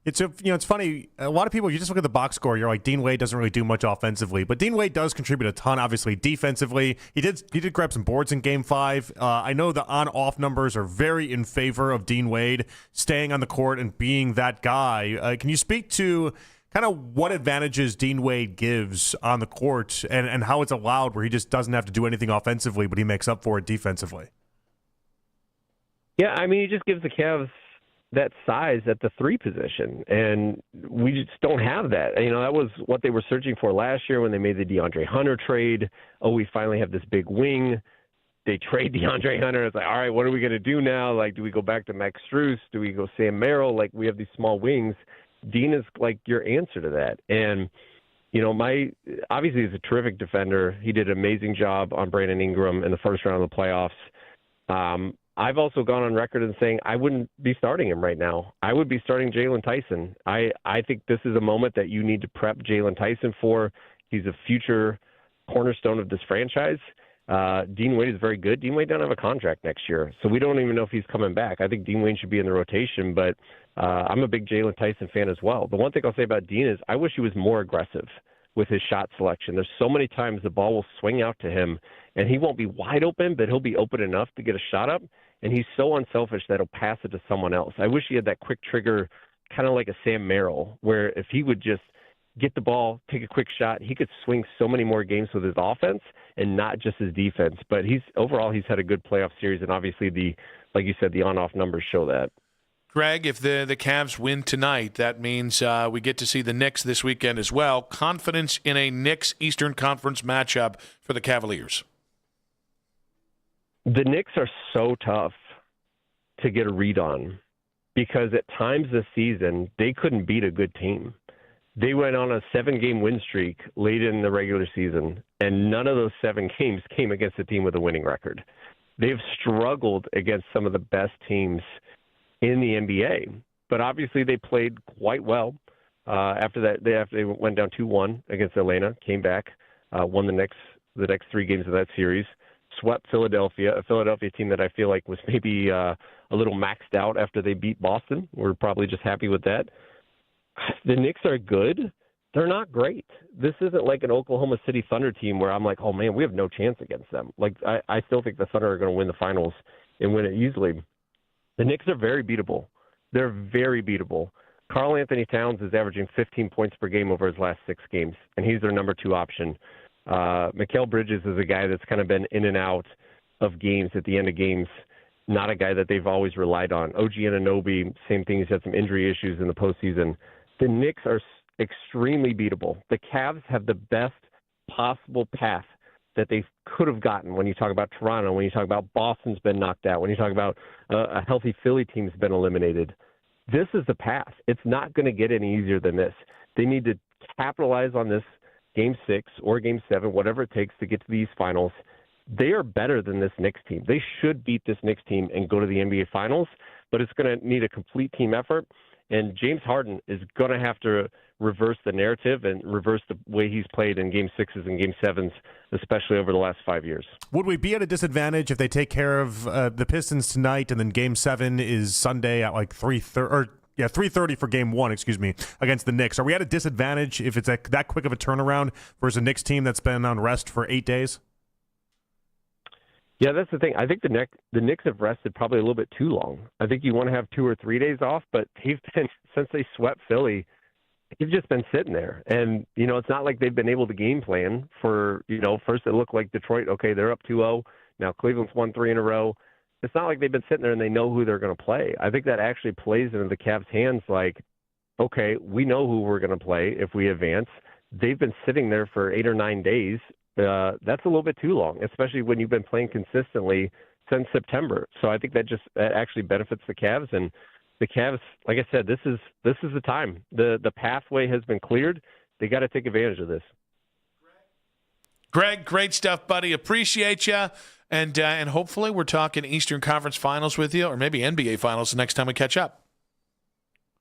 It's funny. A lot of people, you just look at the box score, you're like, Dean Wade doesn't really do much offensively, but Dean Wade does contribute a ton, obviously, defensively. He did grab some boards in Game 5. I know the on-off numbers are very in favor of Dean Wade staying on the court and being that guy. Can you speak to kind of what advantages Dean Wade gives on the court and how it's allowed where he just doesn't have to do anything offensively, but he makes up for it defensively? Yeah, I mean, he just gives the Cavs that size at the 3 position, and we just don't have that. That was what they were searching for last year when they made the DeAndre Hunter trade. Oh, we finally have this big wing. They trade DeAndre Hunter. It's like, all right, what are we going to do now? Like, do we go back to Max Strus? Do we go Sam Merrill? Like, we have these small wings. Dean is like your answer to that. And, obviously he's a terrific defender. He did an amazing job on Brandon Ingram in the first round of the playoffs. I've also gone on record in saying I wouldn't be starting him right now. I would be starting Jalen Tyson. I think this is a moment that you need to prep Jalen Tyson for. He's a future cornerstone of this franchise. Dean Wade is very good. Dean Wade doesn't have a contract next year, so we don't even know if he's coming back. I think Dean Wade should be in the rotation, but I'm a big Jalen Tyson fan as well. The one thing I'll say about Dean is I wish he was more aggressive with his shot selection. There's so many times the ball will swing out to him, and he won't be wide open, but he'll be open enough to get a shot up, and he's so unselfish that he'll pass it to someone else. I wish he had that quick trigger, kind of like a Sam Merrill, where if he would just get the ball, take a quick shot, he could swing so many more games with his offense and not just his defense. But he's had a good playoff series, and obviously like you said, the on-off numbers show that. Greg, if the Cavs win tonight, that means we get to see the Knicks this weekend as well. Confidence in a Knicks Eastern Conference matchup for the Cavaliers? The Knicks are so tough to get a read on because at times this season they couldn't beat a good team. They went on a 7-game win streak late in the regular season, and none of those 7 games came against a team with a winning record. They've struggled against some of the best teams in the NBA, but obviously they played quite well. After they went down 2-1 against Atlanta, came back, won the next 3 games of that series, swept Philadelphia, a Philadelphia team that I feel like was maybe a little maxed out after they beat Boston. We're probably just happy with that. The Knicks are good. They're not great. This isn't like an Oklahoma City Thunder team where I'm like, oh, man, we have no chance against them. Like, I still think the Thunder are going to win the finals and win it easily. The Knicks are very beatable. They're very beatable. Karl Anthony Towns is averaging 15 points per game over his last 6 games, and he's their number 2 option. Mikal Bridges is a guy that's kind of been in and out of games at the end of games, not a guy that they've always relied on. OG Anunoby, same thing. He's had some injury issues in the postseason. The Knicks are extremely beatable. The Cavs have the best possible path that they could have gotten when you talk about Toronto, when you talk about Boston's been knocked out, when you talk about a healthy Philly team's been eliminated. This is the path. It's not going to get any easier than this. They need to capitalize on this Game 6 or Game 7, whatever it takes to get to these finals. They are better than this Knicks team. They should beat this Knicks team and go to the NBA Finals, but it's going to need a complete team effort. And James Harden is going to have to reverse the narrative and reverse the way he's played in Game 6s and Game 7s, especially over the last 5 years. Would we be at a disadvantage if they take care of the Pistons tonight and then Game 7 is Sunday at like 3:30 for Game 1, against the Knicks? Are we at a disadvantage if it's that quick of a turnaround versus a Knicks team that's been on rest for 8 days? Yeah, that's the thing. I think the Knicks have rested probably a little bit too long. I think you want to have 2 or 3 days off, but they've been, since they swept Philly, they've just been sitting there. And, it's not like they've been able to game plan for, first it looked like Detroit, okay, they're up 2-0. Now Cleveland's won 3 in a row. It's not like they've been sitting there and they know who they're going to play. I think that actually plays into the Cavs' hands like, okay, we know who we're going to play if we advance. They've been sitting there for 8 or 9 days. That's a little bit too long, especially when you've been playing consistently since September. So I think that actually benefits the Cavs. And the Cavs, like I said, this is the time. The pathway has been cleared. They got to take advantage of this. Greg, great stuff, buddy. Appreciate you. And hopefully we're talking Eastern Conference Finals with you, or maybe NBA Finals the next time we catch up.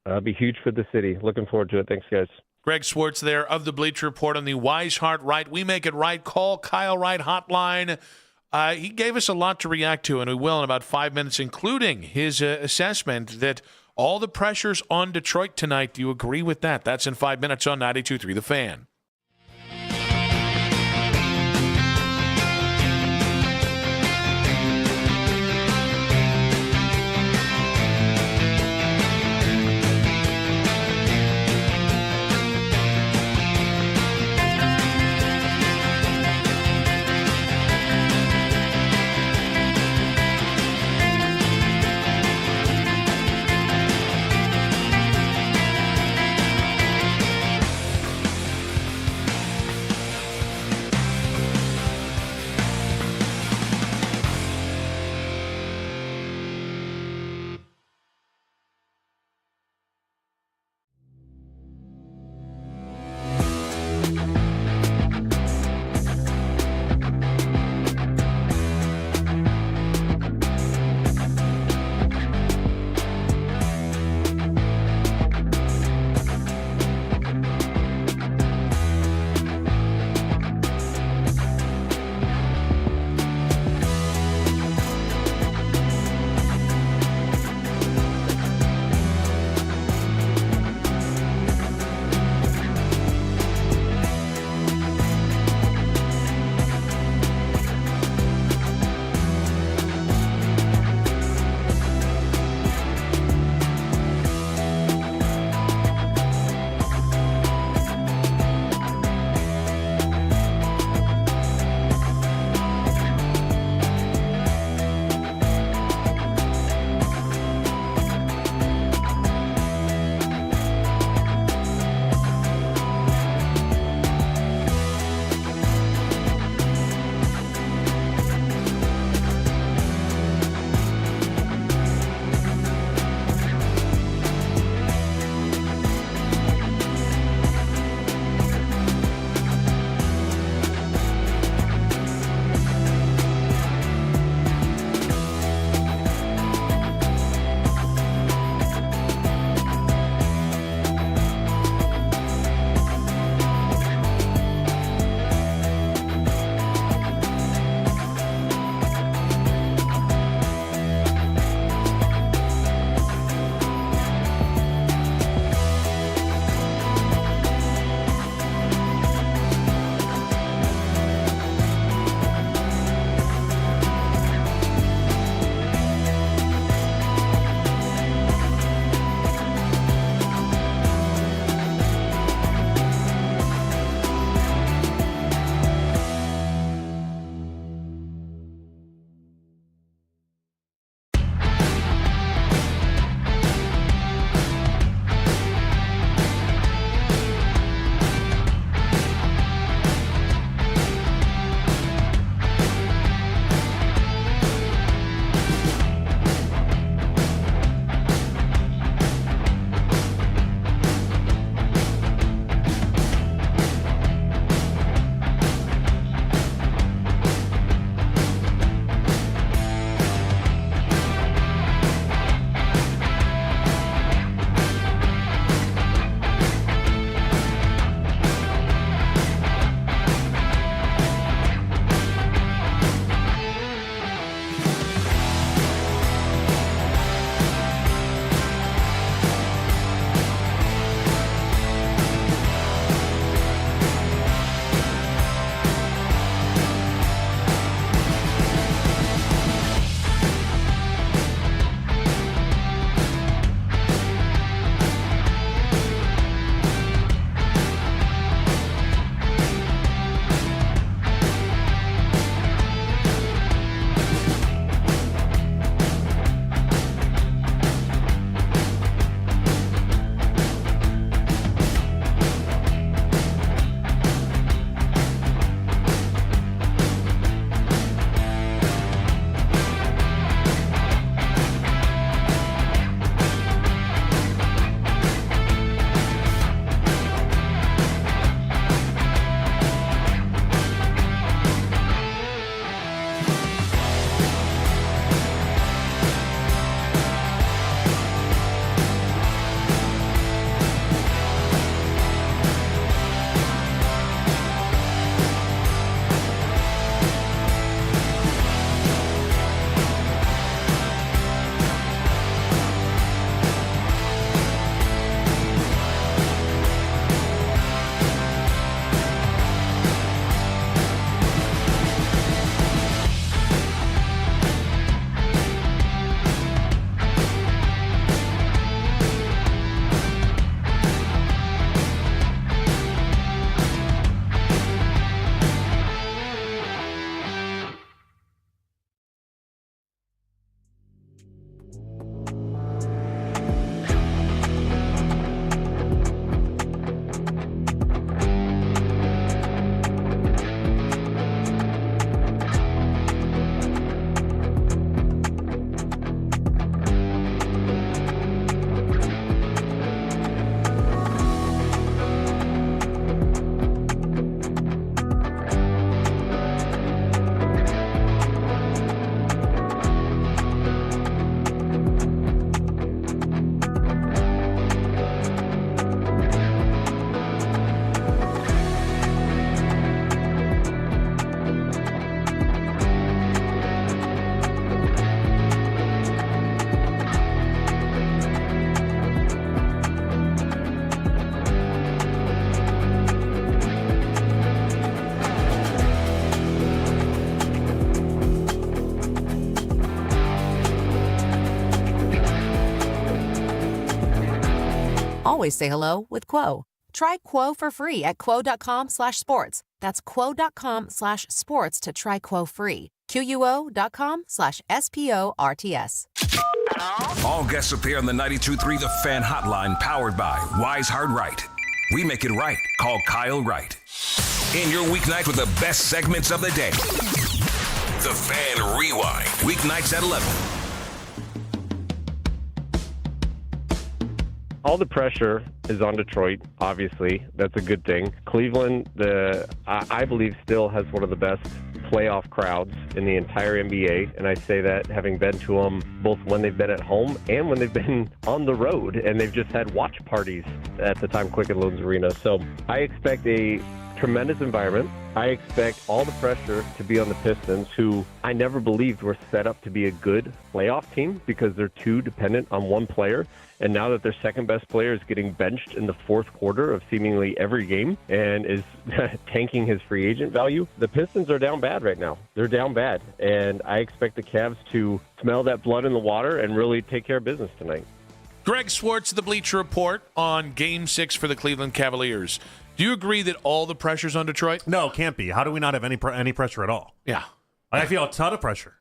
It'll be huge for the city. Looking forward to it. Thanks, guys. Greg Swartz there of the Bleacher Report on the Wise Heart Right. We make it right. Call Kyle Wright hotline. He gave us a lot to react to, and we will in about 5 minutes, including his assessment that all the pressure's on Detroit tonight. Do you agree with that? That's in 5 minutes on 92.3 The Fan. always say hello with Quo. Try Quo for free at quo.com/sports. That's quo.com/sports to try Quo free. QUO.com/SPORTS. All guests appear on the 92.3 The Fan hotline, powered by Wise Hard Right. We make it right. Call Kyle Wright. In your weeknight with the best segments of the day. The Fan Rewind. Weeknights at 11. All the pressure is on Detroit, obviously. That's a good thing. Cleveland, I believe, still has one of the best playoff crowds in the entire NBA, and I say that having been to them both when they've been at home and when they've been on the road, and they've just had watch parties at the time Quicken Loans Arena. So I expect a tremendous environment. I expect all the pressure to be on the Pistons, who I never believed were set up to be a good playoff team because they're too dependent on one player. And now that their second best player is getting benched in the fourth quarter of seemingly every game and is tanking his free agent value, the Pistons are down bad right now. They're down bad. And I expect the Cavs to smell that blood in the water and really take care of business tonight. Greg Swartz, the Bleacher Report, on Game 6 for the Cleveland Cavaliers. Do you agree that all the pressure's on Detroit? No, can't be. How do we not have any pressure at all? Yeah. I feel a ton of pressure.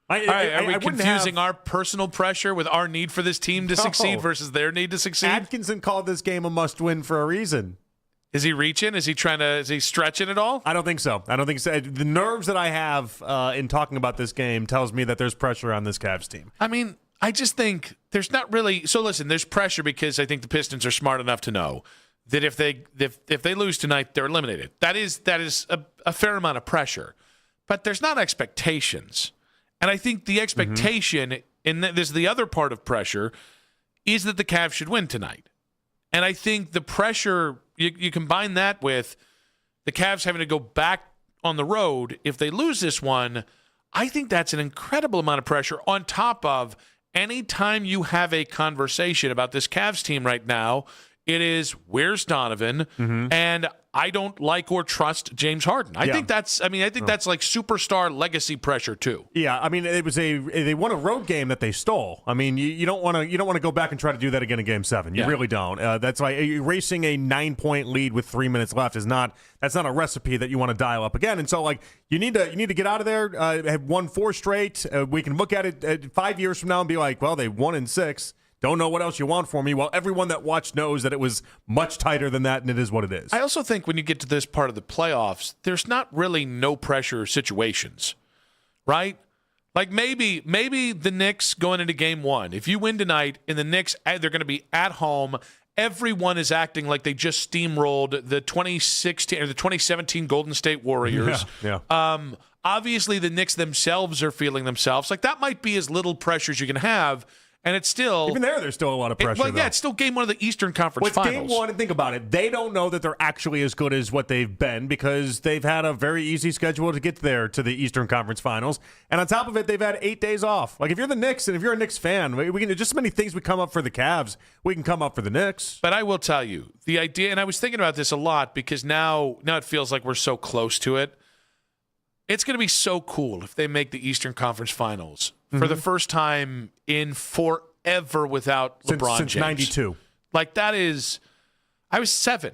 Are we confusing our personal pressure with our need for this team to succeed versus their need to succeed? Atkinson called this game a must-win for a reason. Is he reaching? Is he stretching it all? I don't think so. The nerves that I have in talking about this game tells me that there's pressure on this Cavs team. I mean, I just think there's not really. So listen, there's pressure because I think the Pistons are smart enough to know that if they lose tonight, they're eliminated. That is a fair amount of pressure, but there's not expectations. And I think the expectation, and this is the other part of pressure, is that the Cavs should win tonight. And I think the pressure, you combine that with the Cavs having to go back on the road if they lose this one, I think that's an incredible amount of pressure on top of any time you have a conversation about this Cavs team right now, it is, where's Donovan? And I don't like or trust James Harden. I think that's like superstar legacy pressure too. Yeah, I mean they won a road game that they stole. I mean you don't want to go back and try to do that again in Game 7. You really don't. That's why erasing a 9-point lead with 3 minutes left that's not a recipe that you want to dial up again. And so like you need to get out of there. Have won 4 straight. We can look at it 5 years from now and be like, well, they won in 6. Don't know what else you want from me. Well, everyone that watched knows that it was much tighter than that, and it is what it is. I also think when you get to this part of the playoffs, there's not really no pressure situations, right? Like maybe the Knicks going into Game 1. If you win tonight, and the Knicks, they're going to be at home. Everyone is acting like they just steamrolled the 2016 or the 2017 Golden State Warriors. Obviously, the Knicks themselves are feeling themselves. Like that might be as little pressure as you can have. And it's still... Even there's still a lot of pressure, it's still Game 1 of the Eastern Conference Finals. Game 1, and think about it, they don't know that they're actually as good as what they've been because they've had a very easy schedule to get there to the Eastern Conference Finals. And on top of it, they've had 8 days off. Like, if you're the Knicks, and if you're a Knicks fan, we can just so many things we come up for the Cavs, we can come up for the Knicks. But I will tell you, the idea, and I was thinking about this a lot because now it feels like we're so close to it. It's going to be so cool if they make the Eastern Conference Finals for the first time in forever without LeBron since James. 92. Like that is, I was 7.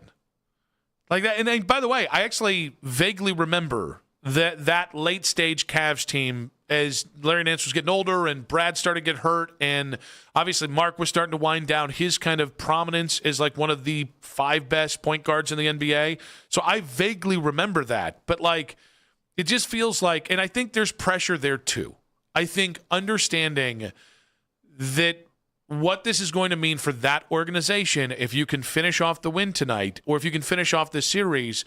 Like that, and then, by the way, I actually vaguely remember that late stage Cavs team as Larry Nance was getting older and Brad started to get hurt, and obviously Mark was starting to wind down his kind of prominence as like one of the 5 best point guards in the NBA. So I vaguely remember that, but like it just feels like, and I think there's pressure there too. I think understanding that what this is going to mean for that organization, if you can finish off the win tonight, or if you can finish off this series,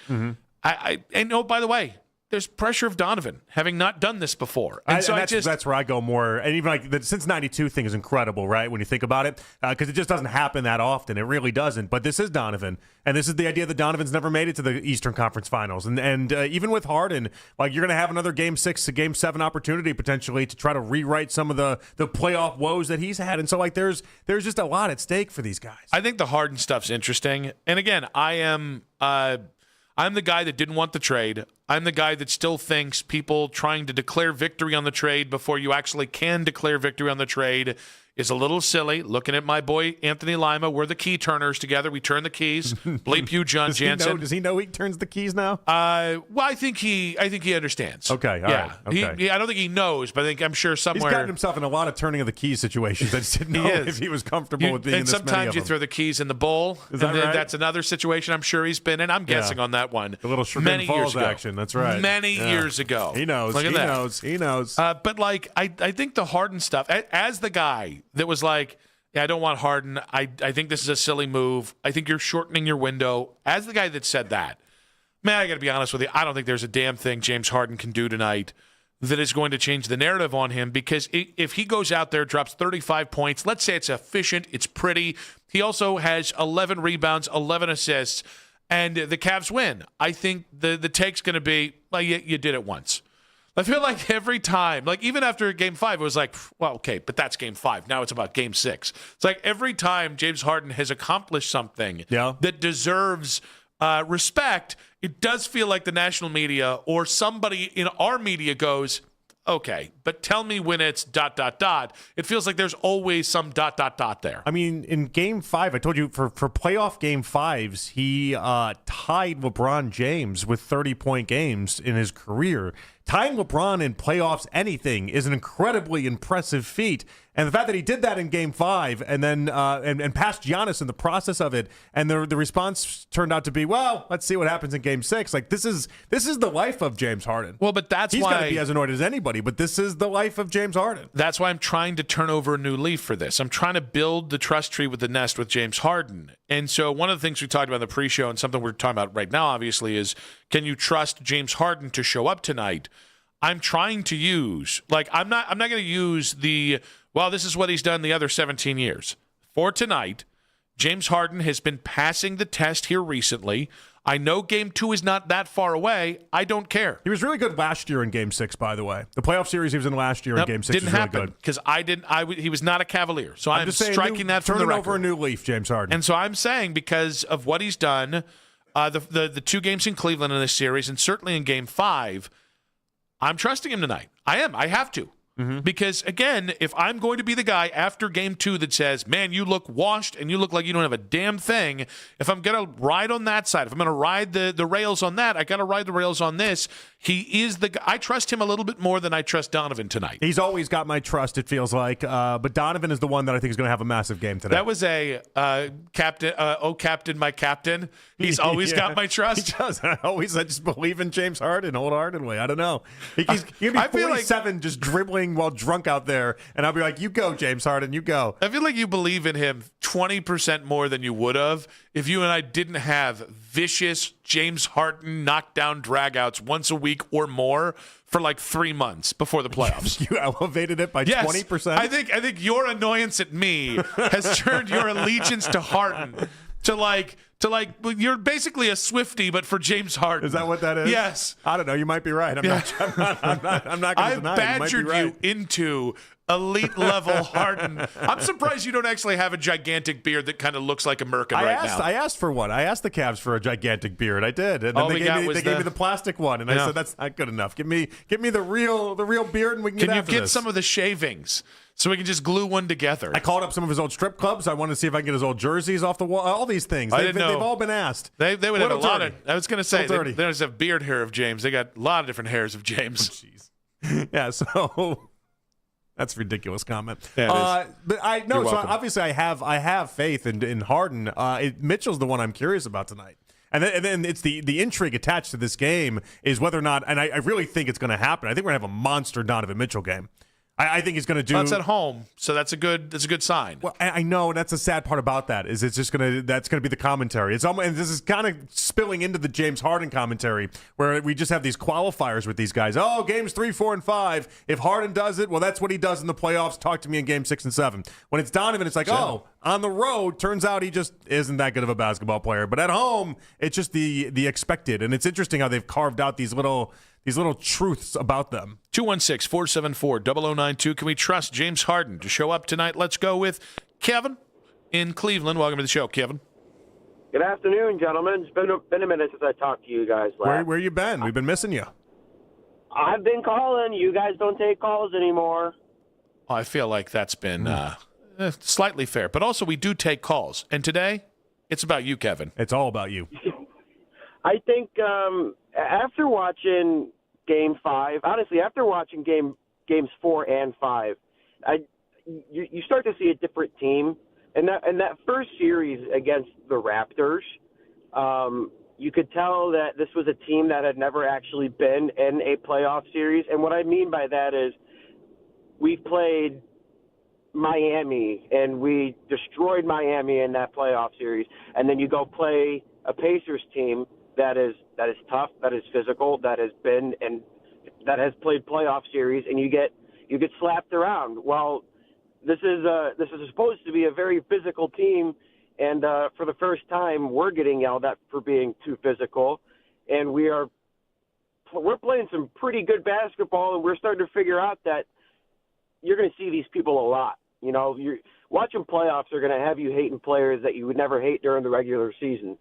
I know, by the way, there's pressure of Donovan having not done this before. And that's where I go more. And even like the since 92 thing is incredible, right? When you think about it, because it just doesn't happen that often. It really doesn't. But this is Donovan. And this is the idea that Donovan's never made it to the Eastern Conference Finals. And even with Harden, like you're going to have another Game 6 to Game 7 opportunity potentially to try to rewrite some of the playoff woes that he's had. And so like there's just a lot at stake for these guys. I think the Harden stuff's interesting. And again, I'm the guy that didn't want the trade. I'm the guy that still thinks people trying to declare victory on the trade before you actually can declare victory on the trade is a little silly. Looking at my boy Anthony Lima, we're the key turners together. We turn the keys. Bleep you, John Jansen. Does he know he turns the keys now? Well, I think he understands. Okay, all right. Okay. I don't think he knows, but I'm sure somewhere He's gotten himself in a lot of turning of the keys situations. I just didn't know if he was comfortable with being in and this many sometimes of you them. throw the keys in the bowl. Is that and then right? That's another situation I'm sure he's been in. I'm guessing on that one. The little Chagrin many Falls years ago. action. That's right. Many years ago. He knows. Look at that. He knows. But like, I think the Harden stuff. As the guy that was like, yeah, I don't want Harden. I think this is a silly move. I think you're shortening your window. As the guy that said that, man, I got to be honest with you. I don't think there's a damn thing James Harden can do tonight that is going to change the narrative on him, because if he goes out there, drops 35 points, let's say it's efficient, it's pretty. He also has 11 rebounds, 11 assists, and the Cavs win. I think the take's going to be, well, you did it once. I feel like every time, like even after Game 5, it was like, well, okay, but that's Game 5. Now it's about Game 6. It's like every time James Harden has accomplished something that deserves respect, it does feel like the national media or somebody in our media goes, okay, but tell me when it's ... It feels like there's always some ... there. I mean, in Game 5, I told you for playoff Game 5s, he tied LeBron James with 30-point games in his career. Tying LeBron in playoffs anything is an incredibly impressive feat. And the fact that he did that in Game 5 and then and passed Giannis in the process of it, and the response turned out to be, well, let's see what happens in Game 6. Like this is the life of James Harden. Well, but that's he's why got to be as annoyed as anybody. But this is the life of James Harden. That's why I'm trying to turn over a new leaf for this. I'm trying to build the trust tree with the nest with James Harden. And so one of the things we talked about in the pre-show, and something we're talking about right now, obviously, is can you trust James Harden to show up tonight? I'm trying to use, like, I'm not going to use this is what he's done the other 17 years. For tonight, James Harden has been passing the test here recently. I know Game 2 is not that far away. I don't care. He was really good last year in Game 6, by the way. The playoff series he was in last year in Game 6 didn't was really happen good. because he was not a Cavalier. So I'm just saying, striking that from the record. Turning over a new leaf, James Harden. And so I'm saying because of what he's done, the 2 games in Cleveland in this series, and certainly in Game 5, I'm trusting him tonight. I am. I have to. Because, again, if I'm going to be the guy after Game 2 that says, man, you look washed and you look like you don't have a damn thing, if I'm going to ride on that side, if I'm going to ride the rails on that, I got to ride the rails on this. He is the guy. I trust him a little bit more than I trust Donovan tonight. He's always got my trust, it feels like. But Donovan is the one that I think is going to have a massive game today. That was a captain, captain, my captain. He's always got my trust. He does. I just believe in James Harden, old Harden way. I don't know. He'll be 47 just dribbling while drunk out there, and I'll be like, you go, James Harden, you go. I feel like you believe in him 20% more than you would have if you and I didn't have vicious James Harden knockdown dragouts once a week or more for like 3 months before the playoffs. You elevated it by 20%? I think your annoyance at me has turned your allegiance to Harden to like you're basically a Swiftie, but for James Harden. Is that what that is? Yes. I don't know. You might be right. I'm not going to deny it. I've badgered you into elite level Harden. I'm surprised you don't actually have a gigantic beard that kind of looks like a Merkin now. I asked for one. I asked the Cavs for a gigantic beard. I did, and then they gave me the plastic one, and I said that's not good enough. Give me the real beard, and we can get after this. Can you get some of the shavings so we can just glue one together? I called up some of his old strip clubs. I wanted to see if I can get his old jerseys off the wall. All these things. They've all been asked. They would have a lot of. I was going to say they don't just have beard hair of James. They got a lot of different hairs of James. Oh, jeez. Yeah. So. That's a ridiculous comment. Yeah, it is. But obviously I have faith in Harden. Mitchell's the one I'm curious about tonight. And then it's the intrigue attached to this game is whether or not, and I really think it's going to happen. I think we're going to have a monster Donovan Mitchell game. I think he's going to do. That's at home, so that's a good sign. Well, I know that's the sad part about that is that's going to be the commentary. It's almost, and this is kind of spilling into the James Harden commentary where we just have these qualifiers with these guys. Oh, games 3, 4, and 5. If Harden does it, well, that's what he does in the playoffs. Talk to me in game 6 and 7. When it's Donovan, it's like, on the road, turns out he just isn't that good of a basketball player. But at home, it's just the expected, and it's interesting how they've carved out these little truths about them. 216-474-0092. Can we trust James Harden to show up tonight? Let's go with Kevin in Cleveland. Welcome to the show, Kevin. Good afternoon, gentlemen. It's been a minute since I talked to you guys last. Where you been? We've been missing you. I've been calling. You guys don't take calls anymore. I feel like that's been Slightly fair. But also, we do take calls. And today, it's about you, Kevin. It's all about you. I think after watching Game 5, honestly, after watching Games 4 and 5, you start to see a different team. And that first series against the Raptors, you could tell that this was a team that had never actually been in a playoff series. And what I mean by that is we played Miami, and we destroyed Miami in that playoff series. And then you go play a Pacers team that is tough, that is physical, that has been and that has played playoff series, and you get slapped around. Well, this is supposed to be a very physical team, and for the first time, we're getting yelled at for being too physical, and we're playing some pretty good basketball, and we're starting to figure out that you're going to see these people a lot. You know, you're watching playoffs are going to have you hating players that you would never hate during the regular season.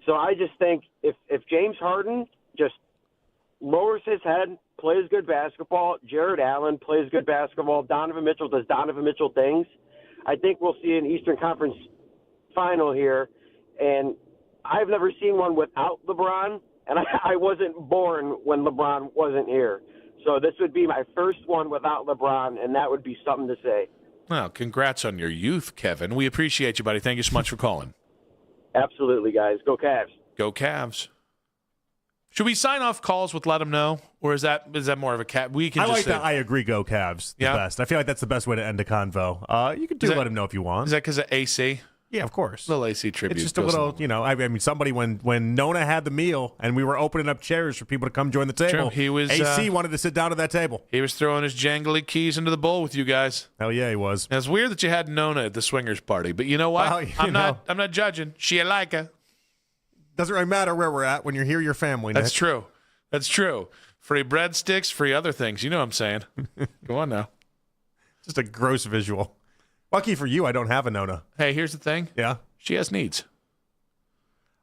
So I just think if James Harden just lowers his head, plays good basketball, Jared Allen plays good basketball, Donovan Mitchell does Donovan Mitchell things, I think we'll see an Eastern Conference final here. And I've never seen one without LeBron, and I wasn't born when LeBron wasn't here. So this would be my first one without LeBron, and that would be something to say. Well, congrats on your youth, Kevin. We appreciate you, buddy. Thank you so much for calling. Absolutely, guys. Go Cavs. Go Cavs. Should we sign off calls with let them know, or is that more of a cat? We can. I just like say, that. I agree. Go Cavs. The best. I feel like that's the best way to end a convo. You can let them know if you want. Is that because of AC? Yeah, of course. Little AC tribute. It's just a little, I mean, somebody when Nona had the meal and we were opening up chairs for people to come join the table. True. He was AC wanted to sit down at that table. He was throwing his jangly keys into the bowl with you guys. Hell yeah, he was. And it's weird that you had Nona at the swingers party, but you know what? Well, I'm not judging. She like her. Doesn't really matter where we're at when you're here. Your family. That's Nick. true. That's true. Free breadsticks, free other things. You know what I'm saying? Go on now. Just a gross visual. Lucky for you, I don't have a Nona. Hey, here's the thing. Yeah. She has needs.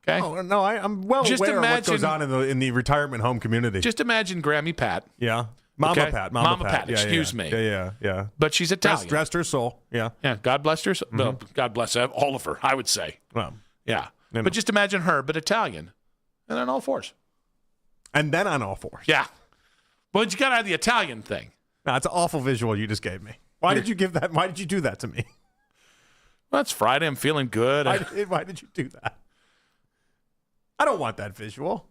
Okay. Oh no, I'm well aware of what goes on in the retirement home community. Just imagine Grammy Pat. Yeah. Mama okay? Pat. Mama Pat. Excuse me. Yeah. But she's Italian. Dressed her soul. Yeah. Yeah. God bless her. No, God bless all of her, I would say. Well. Yeah. But just imagine her, but Italian. And on all fours. And then on all fours. Yeah. But you got to have the Italian thing. No, it's an awful visual you just gave me. Why did you give that? Why did you do that to me? Well, it's Friday. I'm feeling good. Why did you do that? I don't want that visual.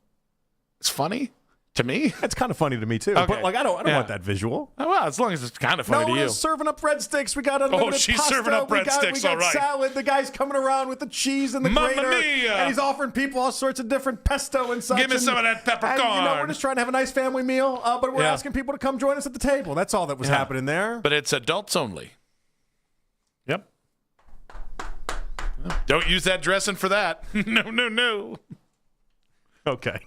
It's funny to me. It's kind of funny to me too. Okay. But like, I don't want that visual. Oh, well, as long as it's kind of funny to you. Serving up breadsticks. We got unlimited she's pasta. serving up breadsticks. We got all right. salad. The guy's coming around with the cheese and the Mamma grater, mia. and he's offering people all sorts of different pesto and such. Give me some of that peppercorn. And, we're just trying to have a nice family meal, but we're asking people to come join us at the table. That's all that was happening there. But it's adults only. Yep. Don't use that dressing for that. No. Okay.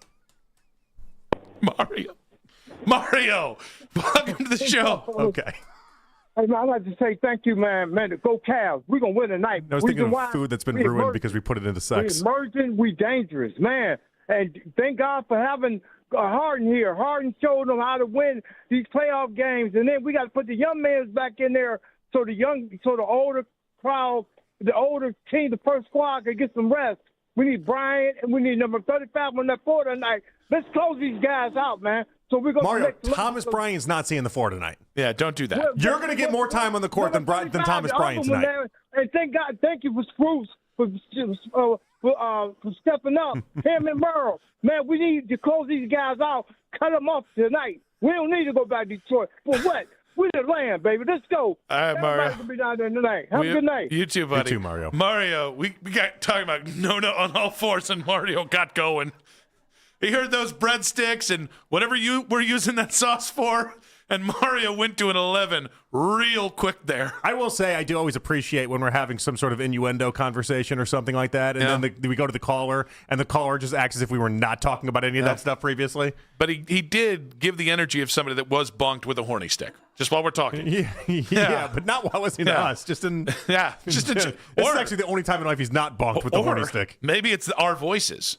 Mario, welcome to the show. Okay. Hey, man, I'd like to say thank you, man. Go Cavs. We're going to win tonight. I was thinking of food that's been ruined because we put it into sex. We're emerging. We're dangerous, man. And thank God for having Harden here. Harden showed them how to win these playoff games. And then we got to put the young men back in there so the older crowd, the older team, the first squad can get some rest. We need Bryant, and we need number 35 on that floor tonight. Let's close these guys out, man. So we're going Mario, Thomas Bryant's not seeing the floor tonight. Yeah, don't do that. You're going to get more time on the court than Thomas Bryant tonight. And thank God, thank you for Strus for stepping up. Him and Merle. Man, we need to close these guys out, cut them off tonight. We don't need to go back to Detroit. For what? We're the land, baby. Let's go. All right, Mario. Everybody's going to be down there tonight. Have a good night. You too, buddy. You too, Mario. Mario, we got talking about Nona on all fours, and Mario got going. He heard those breadsticks and whatever you were using that sauce for, and Mario went to an 11 real quick there. I will say I do always appreciate when we're having some sort of innuendo conversation or something like that, and then we go to the caller, and the caller just acts as if we were not talking about any of that stuff previously. But he did give the energy of somebody that was bunked with a horny stick, just while we're talking. Yeah, but not while listening to us. Just in this is actually the only time in life he's not bunked with the horny stick. Maybe it's our voices.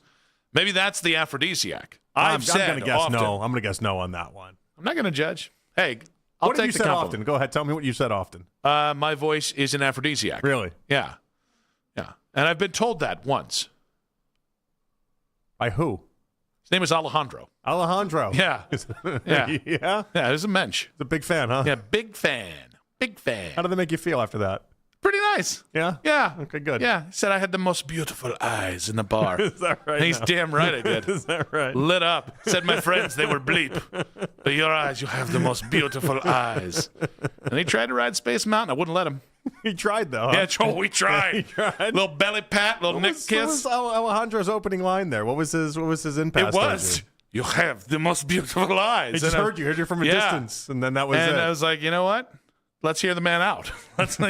Maybe that's the aphrodisiac. I'm going to guess no. I'm going to guess no on that one. I'm not going to judge. Hey, I'll What have take you the said compliment. often? Go ahead. Tell me what you said often. My voice is an aphrodisiac. Really? Yeah. Yeah. And I've been told that once. By who? His name is Alejandro. Alejandro. Yeah. Yeah. Yeah? Yeah, he's a mensch. He's a big fan, huh? Yeah, big fan. Big fan. How did they make you feel after that? Pretty nice. Yeah? Yeah. Okay, good. Yeah. He said I had the most beautiful eyes in the bar. Is that right? And he's now? damn right I did. Is that right? Lit up. Said my friends they were bleep. But your eyes, you have the most beautiful eyes. And he tried to ride Space Mountain. I wouldn't let him. He tried, though. Yeah, we tried. He tried. Little belly pat, little neck What kiss. was Alejandro's opening line there? What was his impasse? It was. You have the most beautiful eyes. He just And I- heard you from a Yeah. distance, and then that was and it. I was like, you know what? Let's hear the man out. This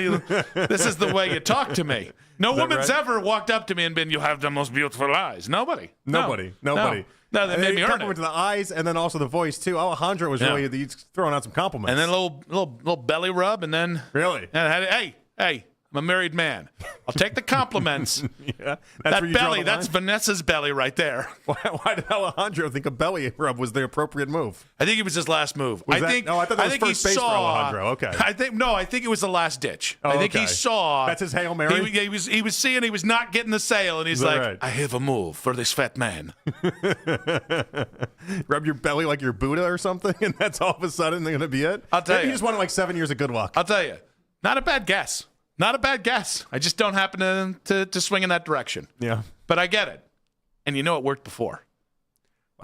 is the way you talk to me. No that woman's right? ever walked up to me and been, you have the most beautiful eyes. Nobody. Nobody. No, they And made then me he earn complimented it. the eyes and then also the voice too. Alejandro was Yeah. really he's throwing out some compliments. And then a little belly rub, and then really, and I had, hey, I'm a married man. I'll take the compliments. yeah, That where you draw belly, the that's line? Vanessa's belly right there. Why did Alejandro think a belly rub was the appropriate move? I think it was his last move. Was I that- think. no, I thought that was think he first base for saw, Alejandro. Okay. I think it was the last ditch. Oh, I think okay. he saw. That's his Hail Mary? He was seeing he was not getting the sale, and he's Is that like, right? I have a move for this fat man. Rub your belly like you're Buddha or something, and that's all of a sudden going to be it? I'll tell Maybe you. he just wanted like 7 years of good luck. I'll tell you, not a bad guess. Not a bad guess. I just don't happen to swing in that direction. Yeah. But I get it. And you know it worked before.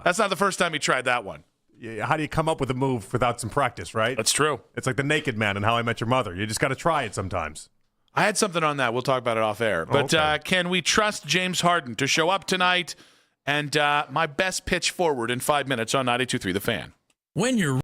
That's not the first time he tried that one. Yeah, how do you come up with a move without some practice, right? That's true. It's like the naked man in How I Met Your Mother. You just got to try it sometimes. I had something on that. We'll talk about it off air. But okay. can we trust James Harden to show up tonight? And my best pitch forward in 5 minutes on 92.3 The Fan. When you're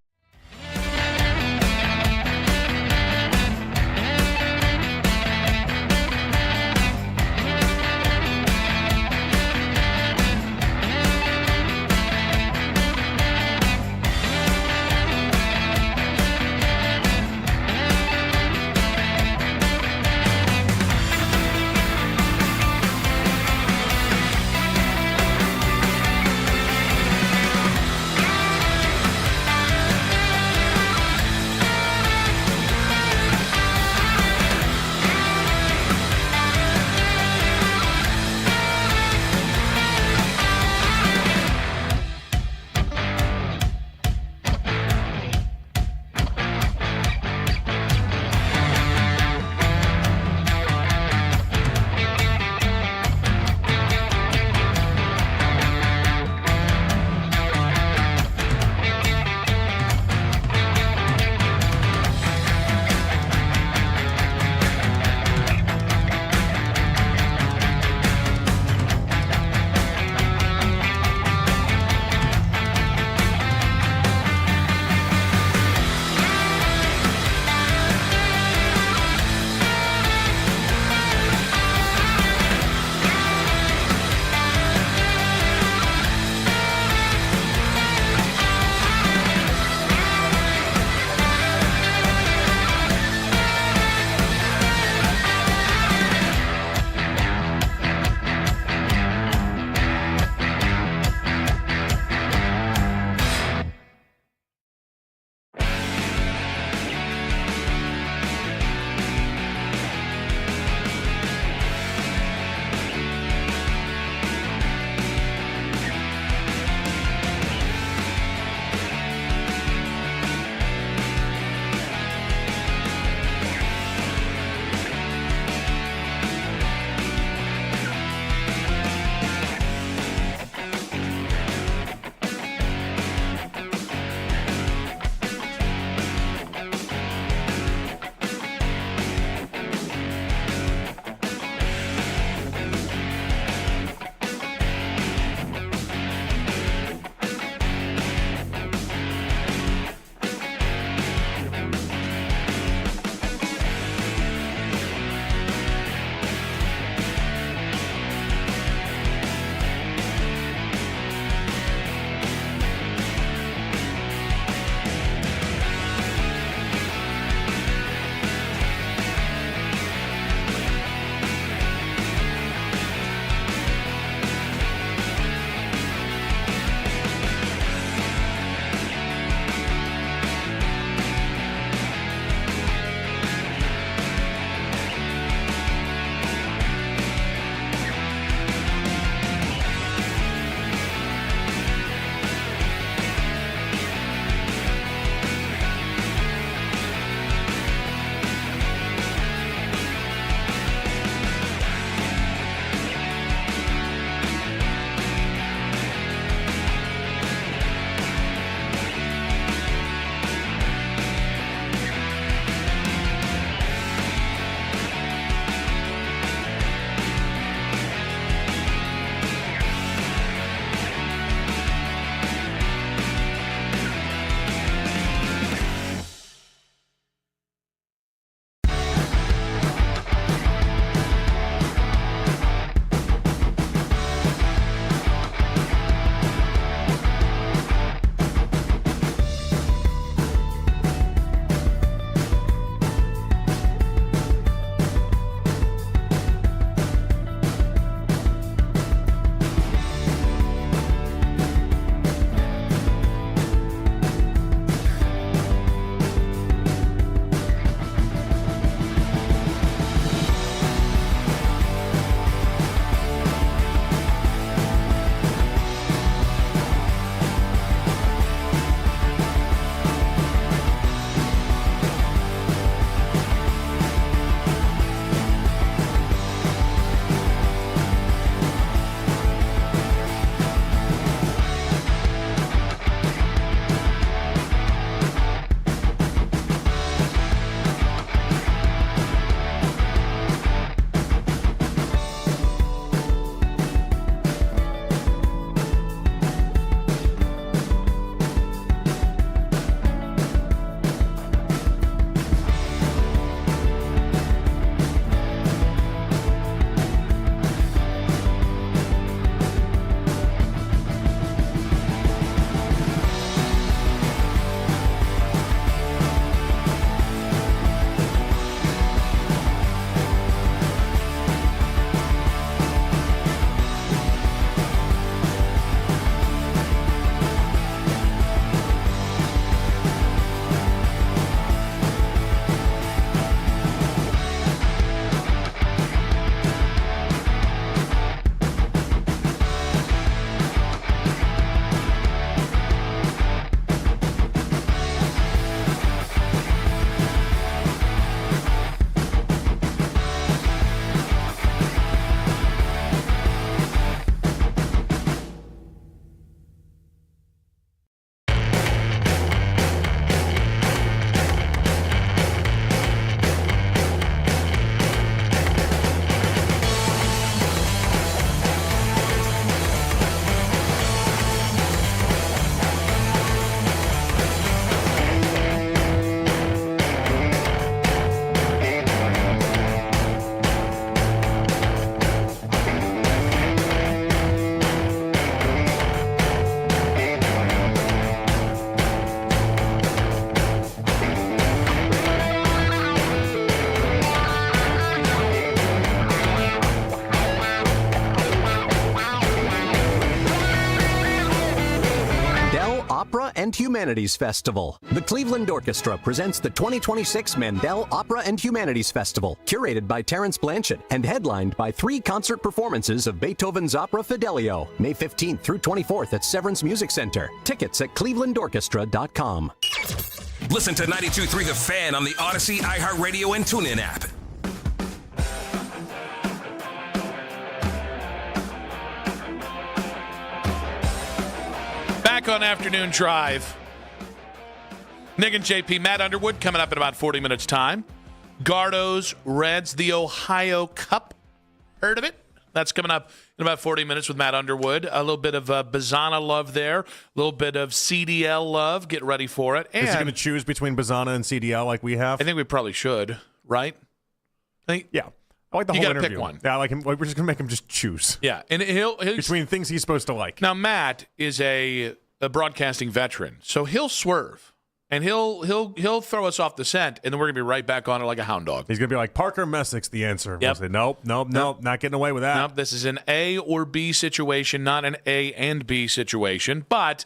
and Humanities Festival. The Cleveland Orchestra presents the 2026 Mandel Opera and Humanities Festival, curated by Terrence Blanchett and headlined by 3 concert performances of Beethoven's opera Fidelio, May 15th through 24th at Severance Music Center. Tickets at clevelandorchestra.com. Listen to 92.3 The Fan on the Odyssey, iHeartRadio, and TuneIn app. Back on Afternoon Drive. Nick and JP, Matt Underwood coming up in about 40 minutes' time. Gardo's Reds, the Ohio Cup. Heard of it? That's coming up in about 40 minutes with Matt Underwood. A little bit of Bazana love there. A little bit of CDL love. Get ready for it. And is he going to choose between Bazana and CDL like we have? I think we probably should, right? Yeah. I like the whole interview. Pick one. Yeah, I like him. We're just going to make him just choose. Yeah, and he'll between things he's supposed to like. Now, Matt is a broadcasting veteran, so he'll swerve. And he'll throw us off the scent, and then we're going to be right back on it like a hound dog. He's going to be like, Parker Messick's the answer. Yep. We'll say, nope, not getting away with that. Nope, this is an A or B situation, not an A and B situation. But,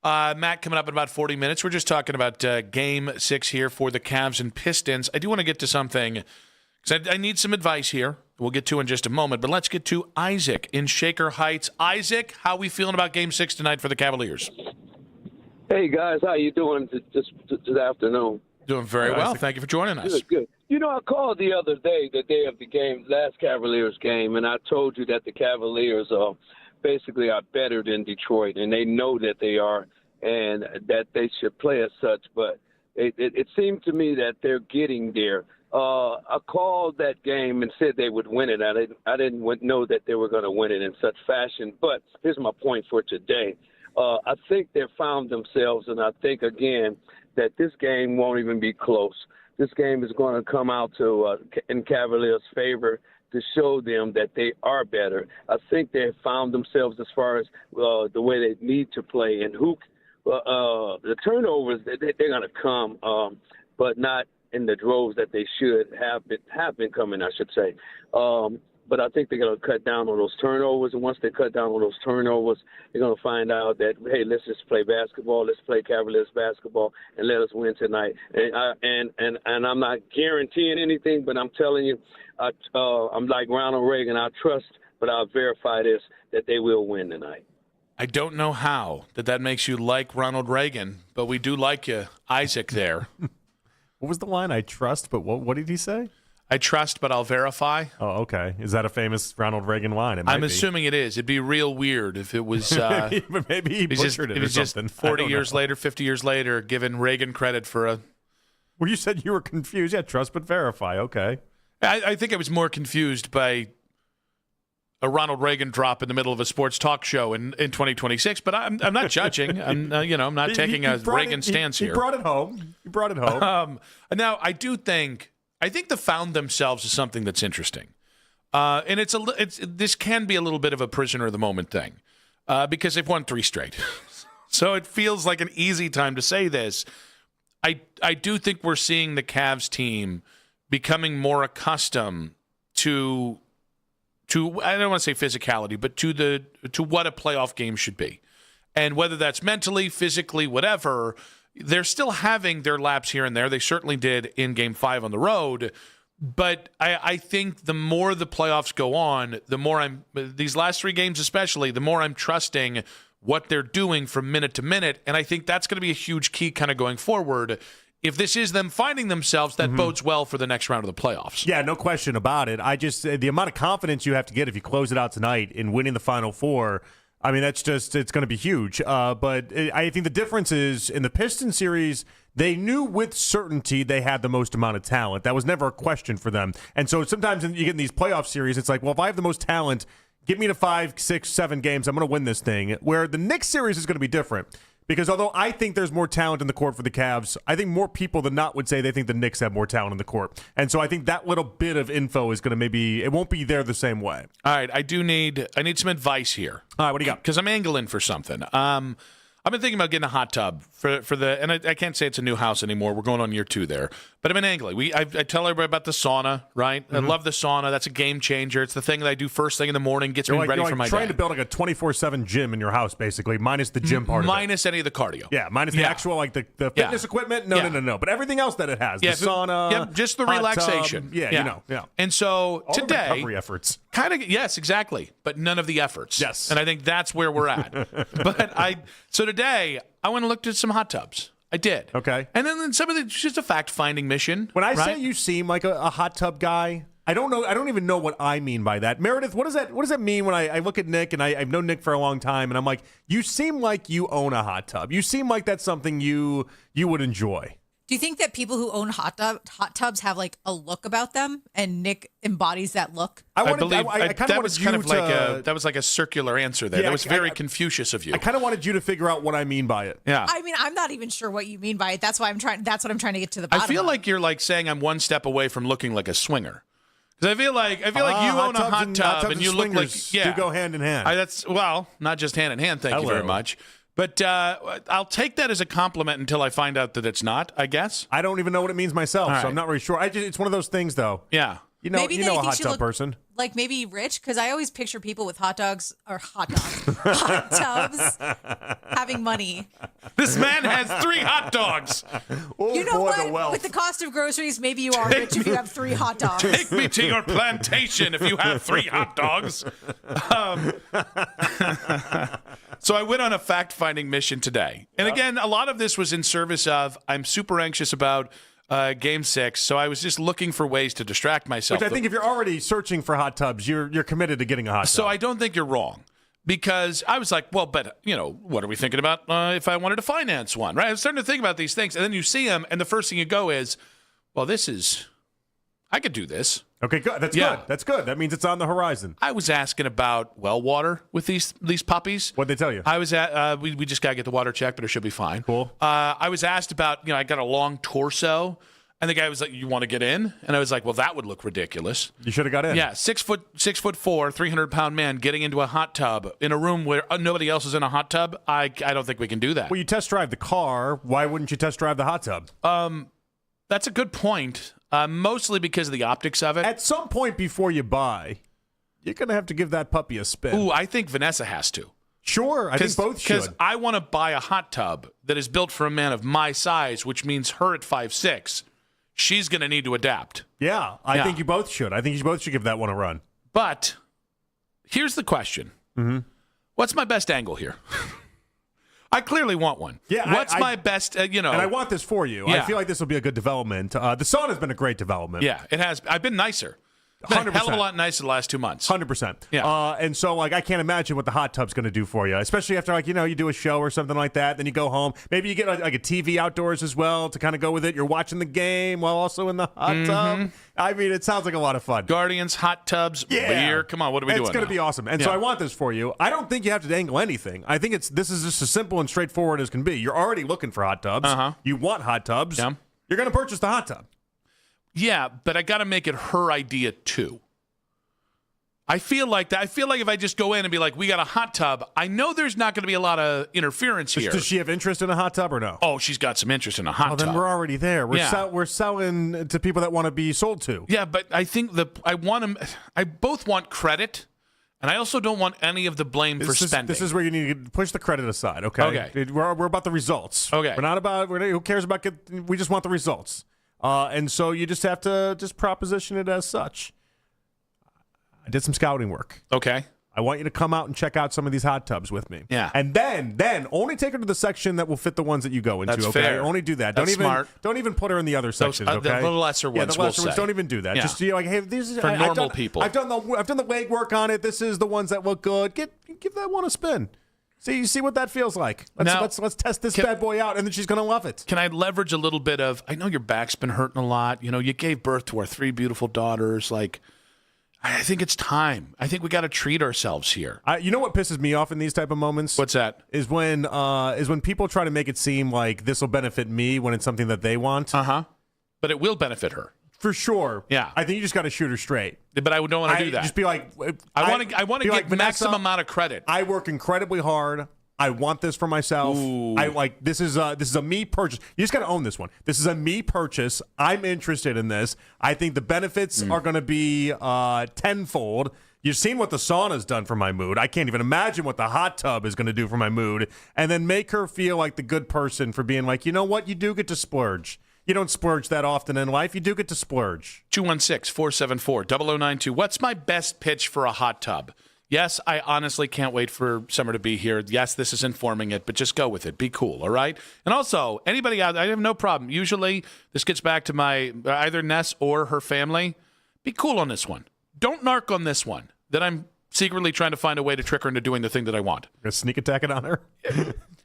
Matt, coming up in about 40 minutes, we're just talking about Game 6 here for the Cavs and Pistons. I do want to get to something, because I need some advice here. We'll get to in just a moment, but let's get to Isaac in Shaker Heights. Isaac, how are we feeling about Game 6 tonight for the Cavaliers? Hey, guys, how you doing this afternoon? Doing very well. Thank you for joining us. Good. You know, I called the other day, the day of the game, last Cavaliers game, and I told you that the Cavaliers basically are better than Detroit, and they know that they are, and that they should play as such. But it seemed to me that they're getting there. I called that game and said they would win it. I didn't know that they were going to win it in such fashion. But here's my point for today. I think they've found themselves, and I think, again, that this game won't even be close. This game is going to come out in Cavaliers' favor to show them that they are better. I think they've found themselves as far as the way they need to play. And the turnovers, they're going to come, but not in the droves that they should have been coming, I should say. But I think they're going to cut down on those turnovers. And once they cut down on those turnovers, they're going to find out that, hey, let's just play basketball. Let's play Cavaliers basketball and let us win tonight. And I'm not guaranteeing anything, but I'm telling you, I'm like Ronald Reagan. I trust, but I'll verify this, that they will win tonight. I don't know how that makes you like Ronald Reagan, but we do like you, Isaac, there. What was the line? I trust, but what did he say? I trust, but I'll verify. Oh, okay. Is that a famous Ronald Reagan line? I'm assuming it is. It'd be real weird if it was. Maybe he butchered it or something. Just 40 years later, 50 years later, giving Reagan credit for a. Well, you said you were confused. Yeah, trust but verify. Okay. I think I was more confused by a Ronald Reagan drop in the middle of a sports talk show in 2026, but I'm not judging. I'm not taking a Reagan stance here. You brought it home. Now I think the found themselves is something that's interesting, and this can be a little bit of a prisoner of the moment thing, because they've won 3 straight, so it feels like an easy time to say this. I do think we're seeing the Cavs team becoming more accustomed to I don't want to say physicality, but to what a playoff game should be, and whether that's mentally, physically, whatever. They're still having their laps here and there. They certainly did in Game 5 on the road. But I think the more the playoffs go on, the more these last 3 games especially, the more I'm trusting what they're doing from minute to minute. And I think that's going to be a huge key kind of going forward. If this is them finding themselves, that bodes well for the next round of the playoffs. Yeah, no question about it. The amount of confidence you have to get if you close it out tonight in winning the Final Four, I mean, it's going to be huge. But I think the difference is in the Pistons series, they knew with certainty they had the most amount of talent. That was never a question for them. And so sometimes you get in these playoff series, it's like, well, if I have the most talent, get me to 5, 6, 7 games, I'm going to win this thing. Where the Knicks series is going to be different. Because although I think there's more talent in the court for the Cavs, I think more people than not would say they think the Knicks have more talent in the court. And so I think that little bit of info is going to it won't be there the same way. All right, I need some advice here. All right, what do you got? Because I'm angling for something. I I've been thinking about getting a hot tub for the, and I can't say it's a new house anymore. We're going on year 2 there, but I've been angling. I tell everybody about the sauna, right? I love the sauna. That's a game changer. It's the thing that I do first thing in the morning, gets me ready for my day. Trying to build like a 24/7 gym in your house, basically, minus the gym part of it. Minus any of the cardio. Yeah, minus the actual, like the fitness equipment. No. But everything else that it has, the sauna, just the hot tub. relaxation. Yeah. And so all today, the recovery efforts. Yes, exactly. But none of the efforts. Yes. And I think that's where we're at. So today, I went and looked at some hot tubs. I did. Okay. And then some of it's just a fact-finding mission. When I say you seem like a hot tub guy, I don't know. I don't even know what I mean by that. Meredith, what does that mean when I look at Nick, and I've known Nick for a long time, and I'm like, you seem like you own a hot tub. You seem like that's something you would enjoy. Do you think that people who own hot tubs have like a look about them, and Nick embodies that look? That was like a circular answer there. That was very Confucius of you. I kind of wanted you to figure out what I mean by it. Yeah. I mean, I'm not even sure what you mean by it. That's what I'm trying to get to the bottom. I feel like you're like saying I'm one step away from looking like a swinger. Because I feel like you own a hot tub and you look like do go hand in hand. Not just hand in hand. Thank you very much. But I'll take that as a compliment until I find out that it's not, I guess. I don't even know what it means myself, so I'm not really sure. It's one of those things, though. Yeah. You know a hot tub person. Like maybe rich, because I always picture people with hot tubs hot tubs having money. This man has 3 hot dogs. Oh, you know what? With the cost of groceries, maybe you are rich if you have 3 hot dogs. Take me to your plantation if you have 3 hot dogs. So I went on a fact-finding mission today. And again, a lot of this was in service of I'm super anxious about Game 6, so I was just looking for ways to distract myself. Which I think if you're already searching for hot tubs, you're committed to getting a hot tub. So I don't think you're wrong, because I was like, well, but, what are we thinking about if I wanted to finance one, right? I was starting to think about these things, and then you see them, and the first thing you go is, well, I could do this. Okay, good. That's good. That's good. That means it's on the horizon. I was asking about well water with these puppies. What'd they tell you? I was at we just got to get the water checked, but it should be fine. Cool. I was asked about, I got a long torso, and the guy was like, "You want to get in?" And I was like, "Well, that would look ridiculous." You should have got in. Yeah, 6'4", 300-pound man getting into a hot tub in a room where nobody else is in a hot tub. I don't think we can do that. Well, you test drive the car. Why wouldn't you test drive the hot tub? That's a good point. Mostly because of the optics of it. At some point before you buy, you're going to have to give that puppy a spin. Ooh, I think Vanessa has to. Sure, I think both should. Because I want to buy a hot tub that is built for a man of my size, which means her at 5'6". She's going to need to adapt. Yeah, I think you both should. I think you both should give that one a run. But here's the question. Mm-hmm. What's my best angle here? I clearly want one. Yeah, What's my best, And I want this for you. Yeah. I feel like this will be a good development. The sauna's been a great development. Yeah, it has. I've been nicer. 100%. A hell of a lot nicer the last 2 months. 100%. Yeah. And so, I can't imagine what the hot tub's going to do for you, especially after, you do a show or something like that. Then you go home. Maybe you get like a TV outdoors as well to kind of go with it. You're watching the game while also in the hot tub. I mean, it sounds like a lot of fun. Guardians, hot tubs, beer. Come on, what are we doing? It's going to be awesome. And so I want this for you. I don't think you have to angle anything. I think this is just as simple and straightforward as can be. You're already looking for hot tubs. You want hot tubs. Yeah. You're going to purchase the hot tub. Yeah, but I got to make it her idea too. I feel like that. I feel like if I just go in and be like, we got a hot tub, I know there's not going to be a lot of interference here. Does she have interest in a hot tub or no? Oh, she's got some interest in a hot tub. Then we're already there. We're selling to people that want to be sold to. Yeah, but I think I both want credit, and I also don't want any of the blame for spending. This is where you need to push the credit aside, okay? Okay. We're about the results. Okay. We're not about, who cares about, we just want the results. And so you just have to just proposition it as such. I did some scouting work. Okay. I want you to come out and check out some of these hot tubs with me. Yeah. And then only take her to the section that will fit the ones that you go into. That's okay. fair. Only do that. That's smart. Don't even put her in the other sections. Okay. The lesser ones. Yeah, the lesser ones. Don't even do that. Yeah. Just like, hey, these is for normal people. I've done the legwork on it. This is the ones that look good. Give that one a spin. See what that feels like. Let's test this bad boy out, and then she's gonna love it. Can I leverage a little bit of? I know your back's been hurting a lot. You gave birth to our 3 beautiful daughters. Like, I think it's time. I think we got to treat ourselves here. You know what pisses me off in these type of moments? What's that? Is when people try to make it seem like this will benefit me when it's something that they want. But it will benefit her. For sure. Yeah. I think you just got to shoot her straight. But I don't want to do that. Just be like, I want to get like, maximum amount of credit. I work incredibly hard. I want this for myself. Ooh. I like this is a me purchase. You just got to own this one. This is a me purchase. I'm interested in this. I think the benefits are going to be tenfold. You've seen what the sauna's done for my mood. I can't even imagine what the hot tub is going to do for my mood. And then make her feel like the good person for being like, you know what? You do get to splurge. You don't splurge that often in life. You do get to splurge. 216-474-0092. What's my best pitch for a hot tub? Yes, I honestly can't wait for summer to be here. Yes, this is informing it, but just go with it. Be cool, all right? And also, anybody out there, I have no problem. Usually, this gets back to my either Ness or her family. Be cool on this one. Don't narc on this one that I'm secretly trying to find a way to trick her into doing the thing that I want. You're gonna sneak attack it on her?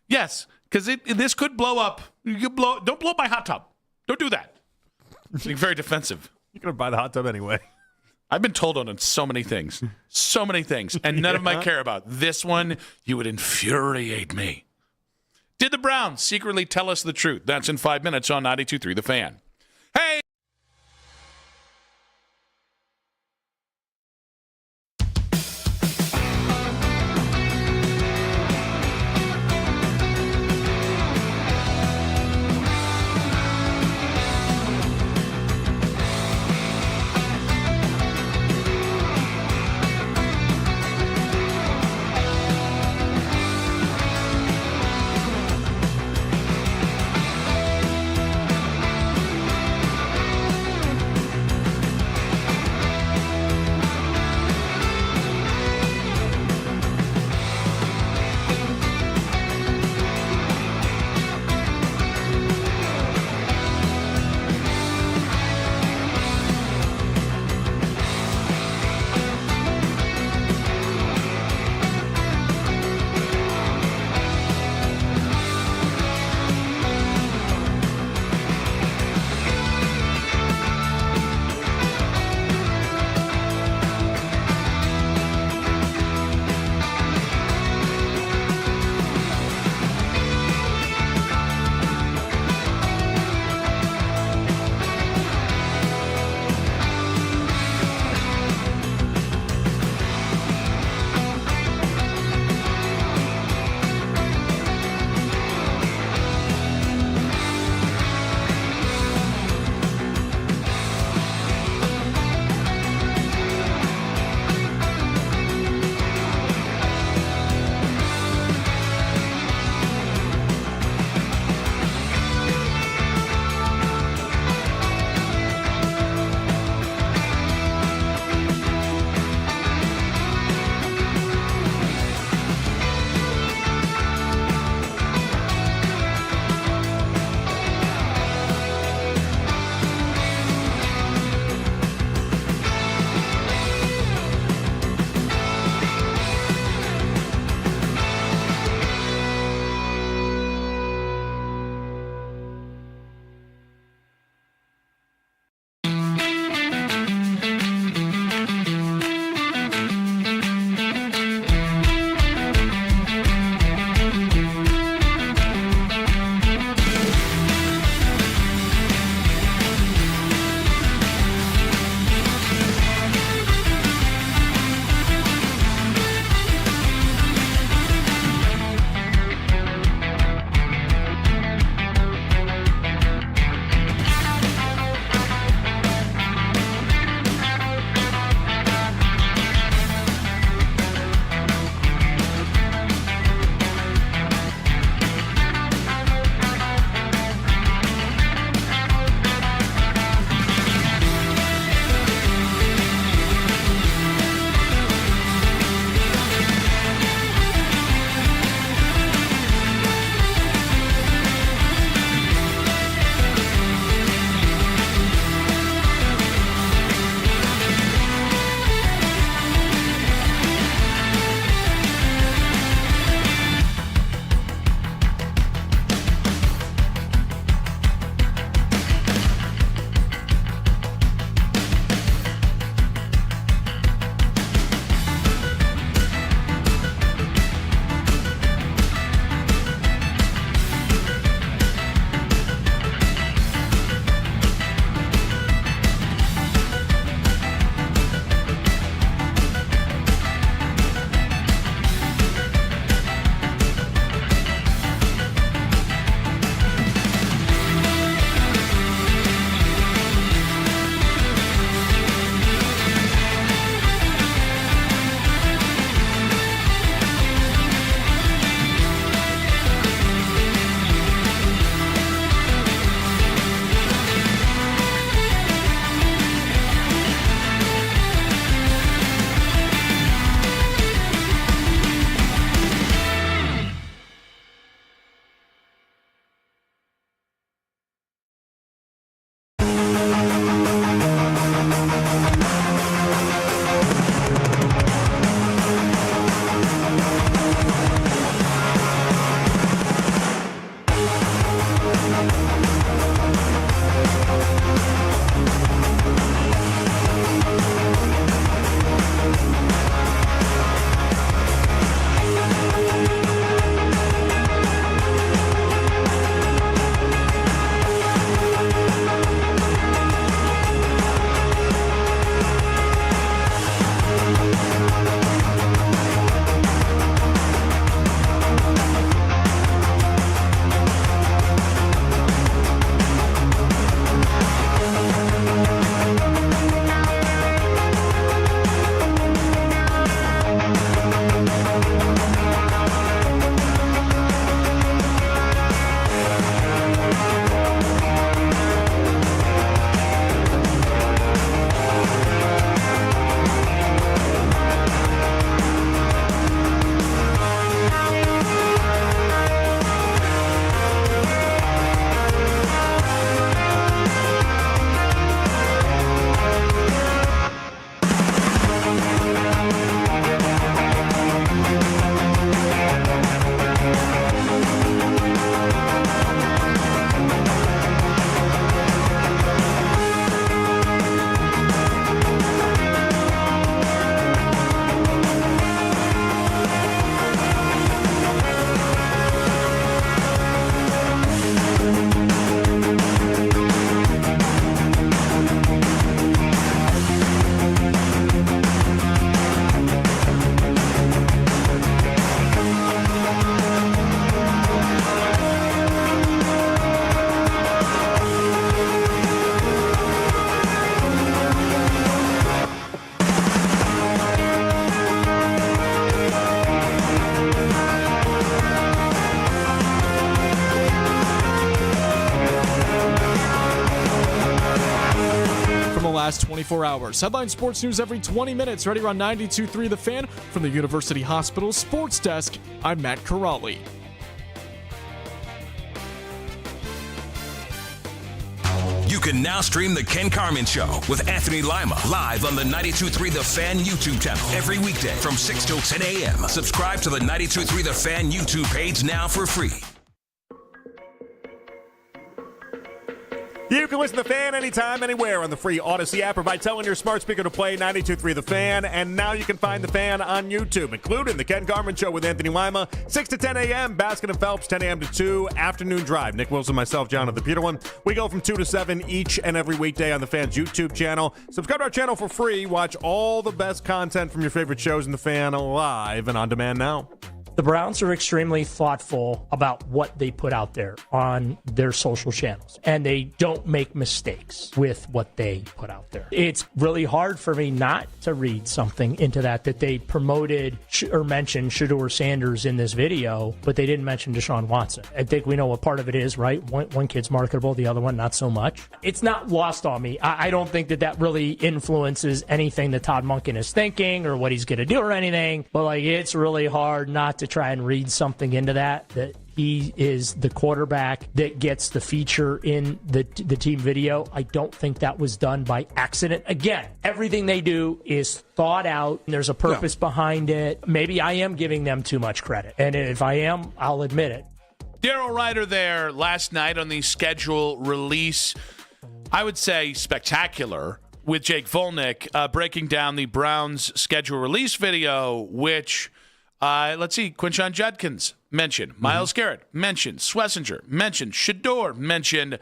Yes, because this could blow up. Don't blow up my hot tub. Don't do that. It's being very defensive. You're going to buy the hot tub anyway. I've been told on so many things, and none of them I care about. This one, you would infuriate me. Did the Browns secretly tell us the truth? That's in 5 minutes on 92.3 The Fan. Hey! last 24 hours. Headline sports news every 20 minutes, right here on 92.3 The Fan. From the University Hospital Sports Desk, I'm Matt Corrali. You can now stream The Ken Carman Show with Anthony Lima live on the 92.3 The Fan YouTube channel every weekday from 6 till 10 a.m. Subscribe to the 92.3 The Fan YouTube page now for free. You can listen to The Fan anytime, anywhere on the free Odyssey app or by telling your smart speaker to play 92.3 The Fan. And now you can find The Fan on YouTube, including The Ken Carman Show with Anthony Lima, 6 to 10 a.m., Baskin and Phelps, 10 a.m. to 2, afternoon drive. Nick Wilson, myself, Jonathan Peterlin. We go from 2 to 7 each and every weekday on The Fan's YouTube channel. Subscribe to our channel for free. Watch all the best content from your favorite shows in The Fan live and on demand now. The Browns are extremely thoughtful about what they put out there on their social channels, and they don't make mistakes with what they put out there. It's really hard for me not to read something into that they promoted or mentioned Shedeur Sanders in this video, but they didn't mention Deshaun Watson. I think we know what part of it is, right? One kid's marketable, the other one not so much. It's not lost on me. I don't think that really influences anything that Todd Monken is thinking or what he's going to do or anything, but it's really hard not to try and read something into that he is the quarterback that gets the feature in the team video. I don't think that was done by accident. Again, everything they do is thought out. And there's a purpose behind it. Maybe I am giving them too much credit. And if I am, I'll admit it. Daryl Ryder there last night on the schedule release. I would say spectacular with Jake Volnick breaking down the Browns schedule release video, which... let's see. Quinshon Judkins mentioned. Myles Garrett mentioned. Schlesinger mentioned. Shedeur mentioned.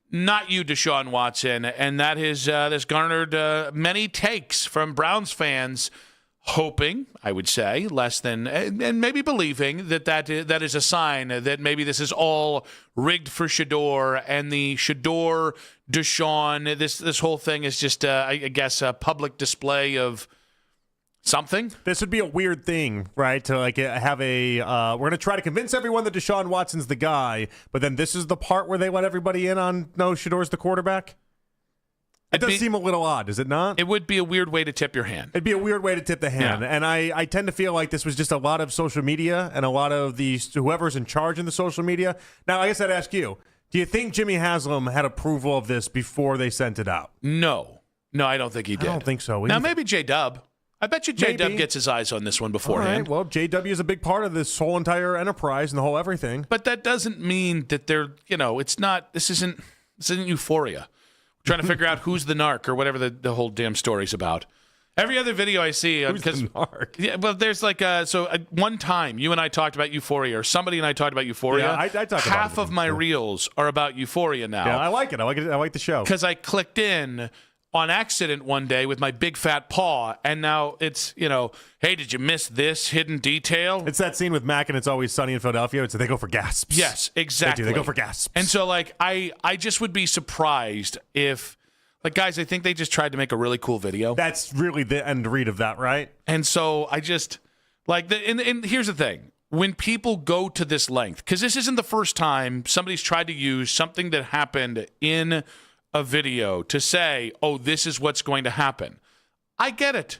Not you, Deshaun Watson. And that has garnered many takes from Browns fans, hoping, I would say, less than, and maybe believing that is a sign that maybe this is all rigged for Shedeur, and the Shedeur, Deshaun, this whole thing is just, I guess, a public display of something. This would be a weird thing, right? To have a we're going to try to convince everyone that Deshaun Watson's the guy, but then this is the part where they let everybody in on no, Shedeur's the quarterback. It does seem a little odd, does it not? It would be a weird way to tip your hand. It'd be a weird way to tip the hand. Yeah. And I tend to feel like this was just a lot of social media and a lot of whoever's in charge in the social media. Now, I guess I'd ask you, do you think Jimmy Haslam had approval of this before they sent it out? No, I don't think he did. I don't think so either. Now, maybe J-Dub. I bet you J-Dub gets his eyes on this one beforehand. All right. Well, J-W is a big part of this whole entire enterprise and the whole everything. But that doesn't mean that they're, it's not, this isn't Euphoria. We're trying to figure out who's the narc or whatever the whole damn story's about. Every other video I see, who's the narc? Yeah, well, there's one time you and I talked about Euphoria, or somebody and I talked about Euphoria. Yeah, I talked about it. Half of my reels are about Euphoria now. Yeah, I like it. I like the show. Because I clicked in on accident one day with my big fat paw, and now it's, hey, did you miss this hidden detail? It's that scene with Mac and It's Always Sunny in Philadelphia. They go for gasps. Yes, exactly. They go for gasps. And so, I just would be surprised if, guys, I think they just tried to make a really cool video. That's really the end read of that, right? And so I just, and here's the thing. When people go to this length, because this isn't the first time somebody's tried to use something that happened in a video to say, oh, this is what's going to happen. I get it.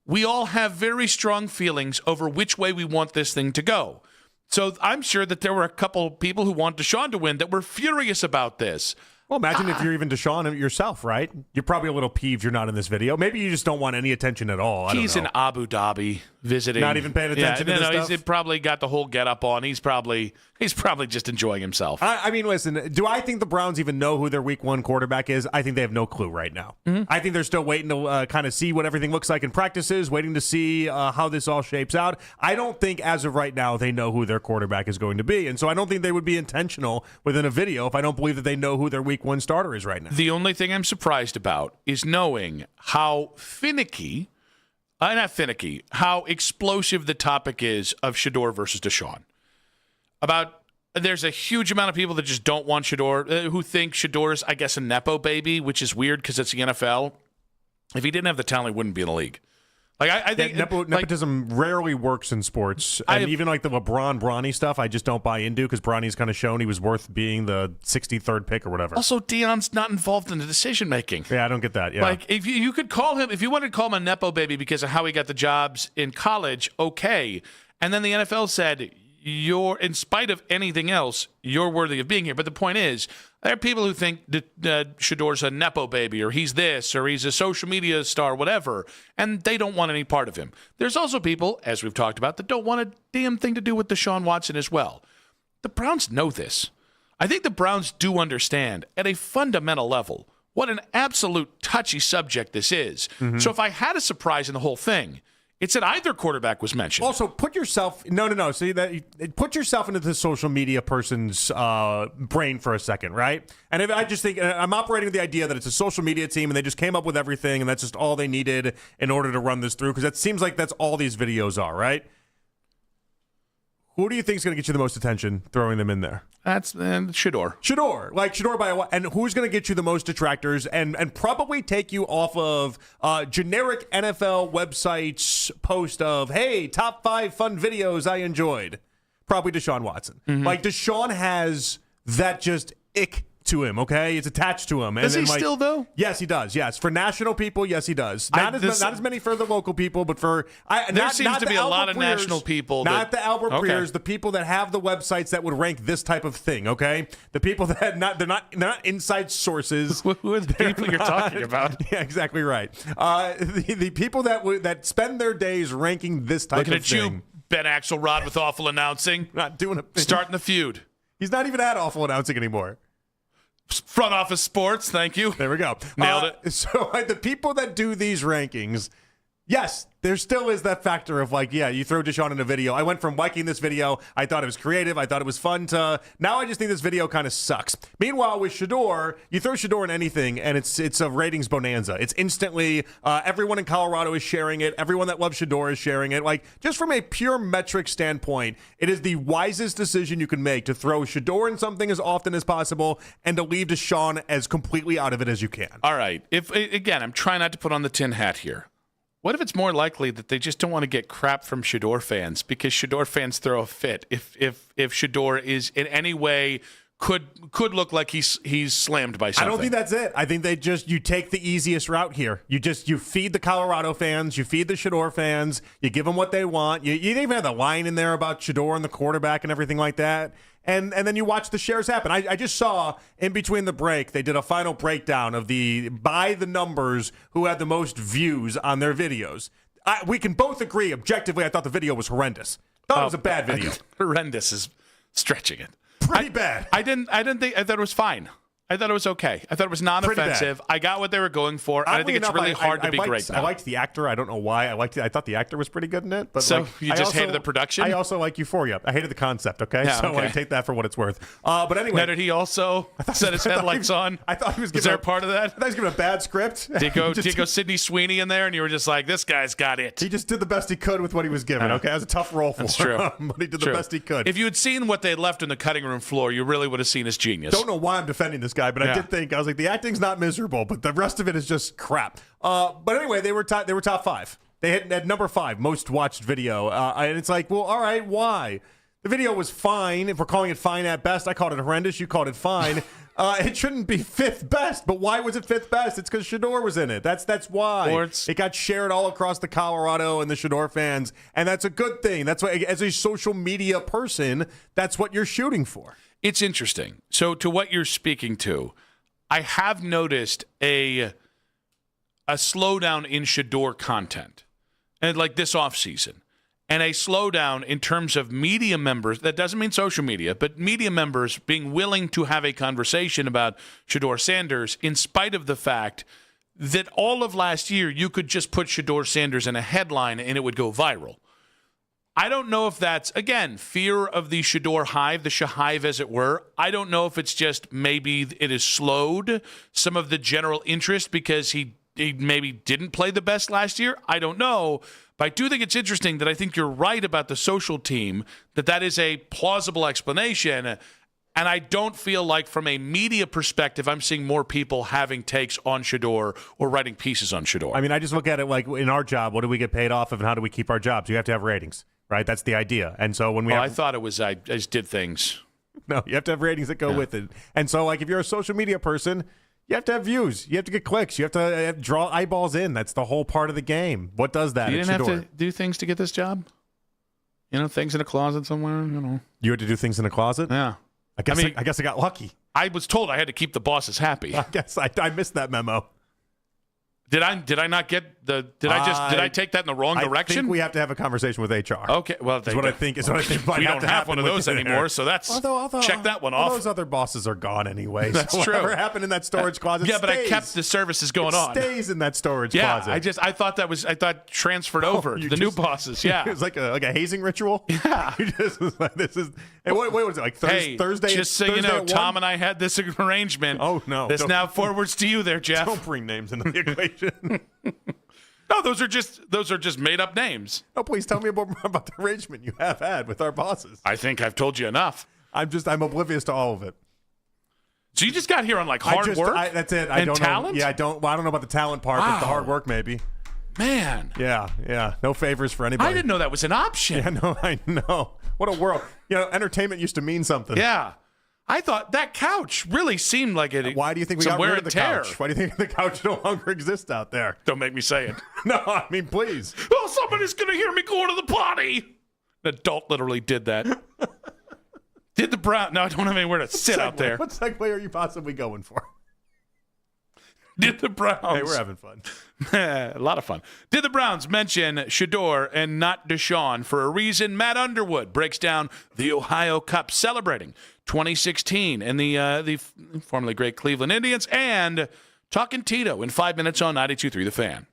We all have very strong feelings over which way we want this thing to go. So I'm sure that there were a couple people who want Deshaun to win that were furious about this. Well, imagine if you're even Deshaun yourself, right? You're probably a little peeved you're not in this video. Maybe you just don't want any attention at all. He's in Abu Dhabi visiting. Not even paying attention to this stuff? He's probably got the whole get-up on. He's probably just enjoying himself. I mean, listen, do I think the Browns even know who their week one quarterback is? I think they have no clue right now. Mm-hmm. I think they're still waiting to kind of see what everything looks like in practices, waiting to see how this all shapes out. I don't think as of right now they know who their quarterback is going to be. And so I don't think they would be intentional within a video if I don't believe that they know who their week one starter is right now. The only thing I'm surprised about is knowing how how explosive the topic is of Shedeur versus Deshaun. There's a huge amount of people that just don't want Shedeur, who think Shedeur's, I guess, a Nepo baby, which is weird because it's the NFL. If he didn't have the talent, he wouldn't be in the league. Like I think nepotism rarely works in sports, and even like the Bronny stuff, I just don't buy into because Bronny's kind of shown he was worth being the 63rd pick or whatever. Also, Deion's not involved in the decision making. Yeah, I don't get that. Yeah, like if you could call him, if you wanted to call him a nepo baby because of how he got the jobs in college, okay. And then the NFL said, you're, in spite of anything else, you're worthy of being here. But the point is, there are people who think that Shedor's a nepo baby, or he's this, or he's a social media star, whatever, and they don't want any part of him. There's also people, as we've talked about, that don't want a damn thing to do with Deshaun Watson as well. The Browns know this. I think the Browns do understand, at a fundamental level, what an absolute touchy subject this is. Mm-hmm. So if I had a surprise in the whole thing, it's that either quarterback was mentioned. Also, put yourself See that put yourself into the social media person's brain for a second, right? And if I just think I'm operating with the idea that it's a social media team and they just came up with everything and that's just all they needed in order to run this through, because it seems like that's all these videos are, right? Who do you think is going to get you the most attention throwing them in there? That's Shedor. Shedor by a lot. And who's going to get you the most detractors and probably take you off of generic NFL websites post of, hey, top 5 fun videos I enjoyed? Probably Deshaun Watson. Mm-hmm. Like, Deshaun has that just ick to him, okay? It's attached to him. Does he still, though? Yes, he does. Yes. For national people, yes, he does. Not as many for the local people, but for... There seems to be a lot of national people. Not the Albert Breers, the people that have the websites that would rank this type of thing, okay? The people that they're not inside sources. Who are the people you're talking about? Yeah, exactly right. The people that spend their days ranking this type Looking of thing. Looking at you, Ben Axelrod, with awful announcing. Not doing a... Starting the feud. He's not even at awful announcing anymore. Front office sports, thank you. There we go. Nailed it. So the people that do these rankings, yes, there still is that factor of like, yeah, you throw Deshaun in a video. I went from liking this video, I thought it was creative, I thought it was fun, to now I just think this video kind of sucks. Meanwhile, with Shedor, you throw Shedor in anything, and it's a ratings bonanza. It's instantly, everyone in Colorado is sharing it. Everyone that loves Shedor is sharing it. Like, just from a pure metric standpoint, it is the wisest decision you can make to throw Shedor in something as often as possible and to leave Deshaun as completely out of it as you can. All right. Again, I'm trying not to put on the tin hat here. What if it's more likely that they just don't want to get crap from Shedor fans because Shedor fans throw a fit if Shedor is in any way could look like he's slammed by something? I don't think that's it. I think you take the easiest route here. You feed the Colorado fans, you feed the Shedor fans, you give them what they want. You even have the line in there about Shedor and the quarterback and everything like that. And then you watch the shares happen. I just saw in between the break, they did a final breakdown of by the numbers who had the most views on their videos. We can both agree, objectively, I thought the video was horrendous. Thought it was a bad video. Horrendous is stretching it. Pretty bad. I thought it was fine. I thought it was okay. I thought it was non-offensive. I got what they were going for. I think it's really hard to be great now. I liked the actor. I don't know why. I thought the actor was pretty good in it. But so you just hated the production? I also like Euphoria. I hated the concept, okay? Yeah, so okay. I take that for what it's worth. But anyway. Now, did he also set his headlights on? I thought he was giving... Was there a part of that? I thought he was giving a bad script. Did you go Sidney Sweeney in there and you were just like, this guy's got it? He just did the best he could with what he was given, okay? It was a tough role for him, but he did the best he could. If you had seen what they left in the cutting room floor, you really would have seen his genius. Don't know why I'm defending this guy, but I did think, I was like, the acting's not miserable, but the rest of it is just crap. But anyway, they were top 5. They had number 5 most watched video, and it's like, well, all right, why? The video was fine. If we're calling it fine at best, I called it horrendous. You called it fine. It shouldn't be 5th best, but why was it 5th best? It's because Shedor was in it. That's why. It got shared all across the Colorado and the Shedor fans, and that's a good thing. That's why, as a social media person, that's what you're shooting for. It's interesting. So to what you're speaking to, I have noticed a slowdown in Shedor content, and like this offseason, and a slowdown in terms of media members. That doesn't mean social media, but media members being willing to have a conversation about Shedor Sanders, in spite of the fact that all of last year you could just put Shedor Sanders in a headline and it would go viral. I don't know if that's, again, fear of the Shedor hive, the Shahive as it were. I don't know if it's just maybe it has slowed some of the general interest because he maybe didn't play the best last year. I don't know. But I do think it's interesting that I think you're right about the social team, that is a plausible explanation. And I don't feel like from a media perspective, I'm seeing more people having takes on Shedeur or writing pieces on Shedeur. I mean, I just look at it like in our job, what do we get paid off of and how do we keep our jobs? You have to have ratings, right? That's the idea. And so when I thought it was I just did things. No, you have to have ratings that go with it. And so, like, if you're a social media person, you have to have views. You have to get clicks. You have to draw eyeballs in. That's the whole part of the game. What does that? You didn't have to do things to get this job? Things in a closet somewhere? You had to do things in a closet? Yeah. I guess I got lucky. I was told I had to keep the bosses happy. I guess I missed that memo. Did I not get the? Did I take that in the wrong direction? I think we have to have a conversation with HR. Okay, well, that's what I think. Is what I think. We don't have one of those anymore, so that's check that one off. Those other bosses are gone anyway. That's so true. Whatever happened in that storage closet? Yeah, but stays. I kept the services going on. Stays in that storage closet. I thought transferred over to the new bosses. Yeah, it was like a hazing ritual. Yeah, you just was like, this is. And what was it like? Thursday. Just so you know, Tom and I had this arrangement. Oh no! This now forwards to you there, Jeff. Don't bring names into the equation. No, those are just made up names. Oh, please tell me about the arrangement you have had with our bosses. I think I've told you enough. I'm oblivious to all of it. So you just got here on like hard work. That's it. And talent? Yeah, I don't know about the talent part, but the hard work maybe. Man. Yeah. No favors for anybody. I didn't know that was an option. Yeah, no, I know. What a world. Entertainment used to mean something. Yeah. I thought that couch really seemed like it. Why do you think we got rid of the couch? Why do you think the couch no longer exists out there? Don't make me say it. No, I mean, please. Oh, somebody's going to hear me going to the potty. An adult literally did that. Did the Brown? No, I don't have anywhere to sit out there. What segue are you possibly going for? Did the Browns? Hey, we're having fun. A lot of fun. Did the Browns mention Shedeur and not Deshaun for a reason? Matt Underwood breaks down the Ohio Cup celebrating 2016 and the formerly great Cleveland Indians, and talking Tito in 5 minutes on 92.3 The Fan.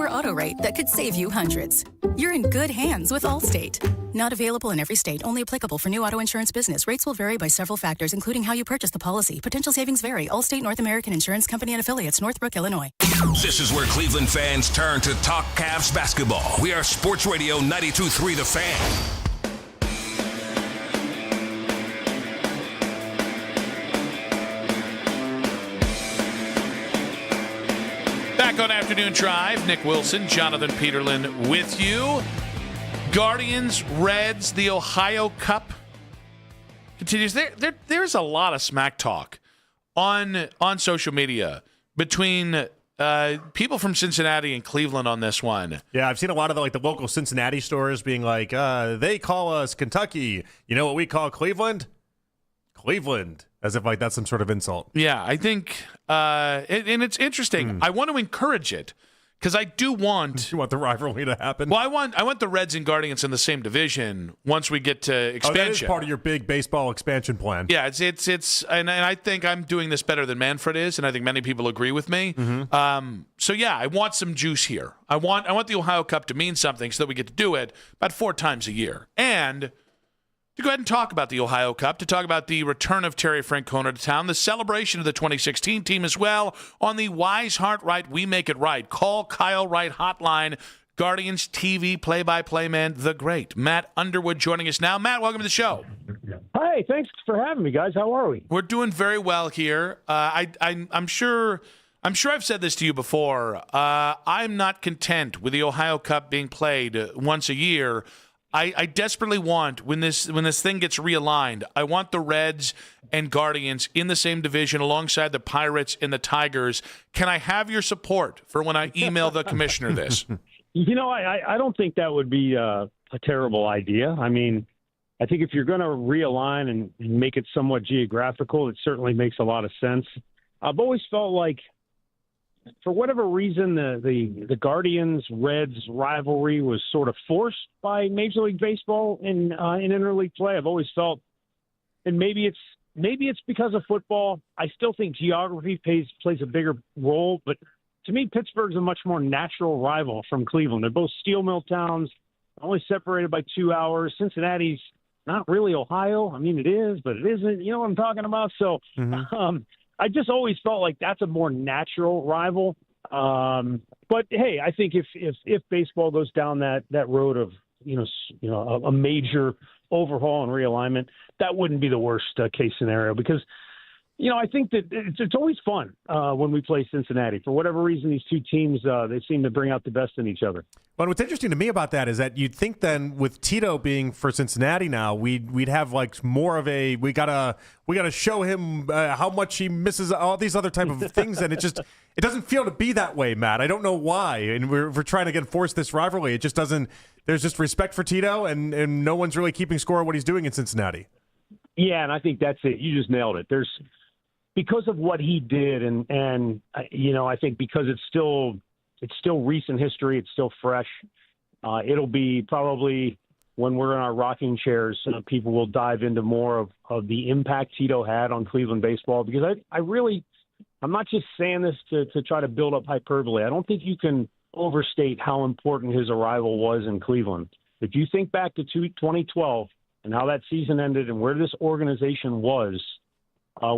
lower auto rate that could save you hundreds. You're in good hands with Allstate. Not available in every state. Only applicable for new auto insurance business. Rates will vary by several factors, including how you purchase the policy. Potential savings vary. Allstate North American Insurance Company and Affiliates, Northbrook, Illinois. This is where Cleveland fans turn to talk Cavs basketball. We are Sports Radio 92.3 The Fan. Back on Afternoon Drive, Nick Wilson, Jonathan Peterlin with you. Guardians, Reds, the Ohio Cup continues. There's a lot of smack talk on social media between people from Cincinnati and Cleveland on this one. Yeah, I've seen a lot of the local Cincinnati stores being like, they call us Kentucky. You know what we call Cleveland? Cleveland. As if that's some sort of insult. Yeah, I think, and it's interesting. I want to encourage it because I do want. You want the rivalry to happen? Well, I want the Reds and Guardians in the same division once we get to expansion. Oh, that is part of your big baseball expansion plan. Yeah, it's and I think I'm doing this better than Manfred is, and I think many people agree with me. So yeah, I want some juice here. I want the Ohio Cup to mean something so that we get to do it about 4 times a year, and to go ahead and talk about the Ohio Cup, to talk about the return of Terry Francona to town, the celebration of the 2016 team as well, on the Wise Heart Right, We Make It Right. Call Kyle Wright hotline. Guardians TV play-by-play man, the great Matt Underwood joining us now. Matt, welcome to the show. Hi, thanks for having me, guys. How are we? We're doing very well here. I'm sure I've said this to you before. I'm not content with the Ohio Cup being played once a year. I desperately want, when this thing gets realigned, I want the Reds and Guardians in the same division alongside the Pirates and the Tigers. Can I have your support for when I email the commissioner this? You know, I don't think that would be a terrible idea. I mean, I think if you're going to realign and make it somewhat geographical, it certainly makes a lot of sense. I've always felt like, for whatever reason, the Guardians-Reds rivalry was sort of forced by Major League Baseball in interleague play. I've always felt, and maybe it's because of football. I still think geography plays a bigger role, but to me, Pittsburgh's a much more natural rival from Cleveland. They're both steel mill towns, only separated by 2 hours. Cincinnati's not really Ohio. I mean, it is, but it isn't. You know what I'm talking about? So, I just always felt like that's a more natural rival. But hey, I think if baseball goes down that road of a major overhaul and realignment, that wouldn't be the worst case scenario, because I think that it's always fun when we play Cincinnati. For whatever reason, these two teams they seem to bring out the best in each other. But what's interesting to me about that is that you'd think then, with Tito being for Cincinnati now, we'd have more of a we gotta show him how much he misses all these other type of things, and it doesn't feel to be that way, Matt. I don't know why, and we're trying to enforce this rivalry. It just doesn't. There's just respect for Tito, and no one's really keeping score of what he's doing in Cincinnati. Yeah, and I think that's it. You just nailed it. Because of what he did, and I think because it's still recent history, it's still fresh. It'll be probably when we're in our rocking chairs, people will dive into more of the impact Tito had on Cleveland baseball. Because I'm not just saying this to try to build up hyperbole. I don't think you can overstate how important his arrival was in Cleveland. If you think back to 2012 and how that season ended and where this organization was,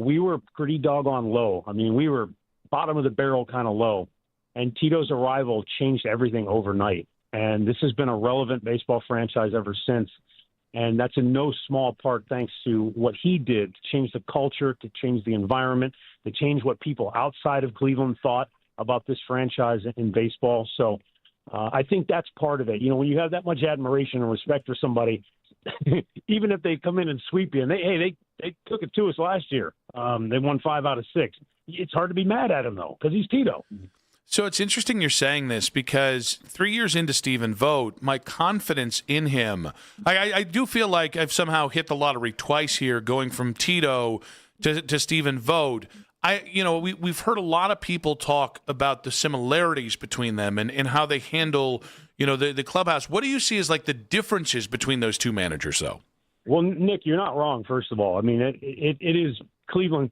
we were pretty doggone low. I mean, we were bottom of the barrel kind of low. And Tito's arrival changed everything overnight. And this has been a relevant baseball franchise ever since. And that's in no small part thanks to what he did to change the culture, to change the environment, to change what people outside of Cleveland thought about this franchise in baseball. So I think that's part of it. When you have that much admiration and respect for somebody, even if they come in and sweep you, and they took it to us last year. They won 5 out of 6. It's hard to be mad at him, though, because he's Tito. So it's interesting you're saying this, because 3 years into Stephen Vogt, my confidence in him, I do feel like I've somehow hit the lottery twice here, going from Tito to Stephen Vogt. We've heard a lot of people talk about the similarities between them and how they handle, the clubhouse. What do you see as the differences between those two managers, though? Well, Nick, you're not wrong, first of all. I mean, it is Cleveland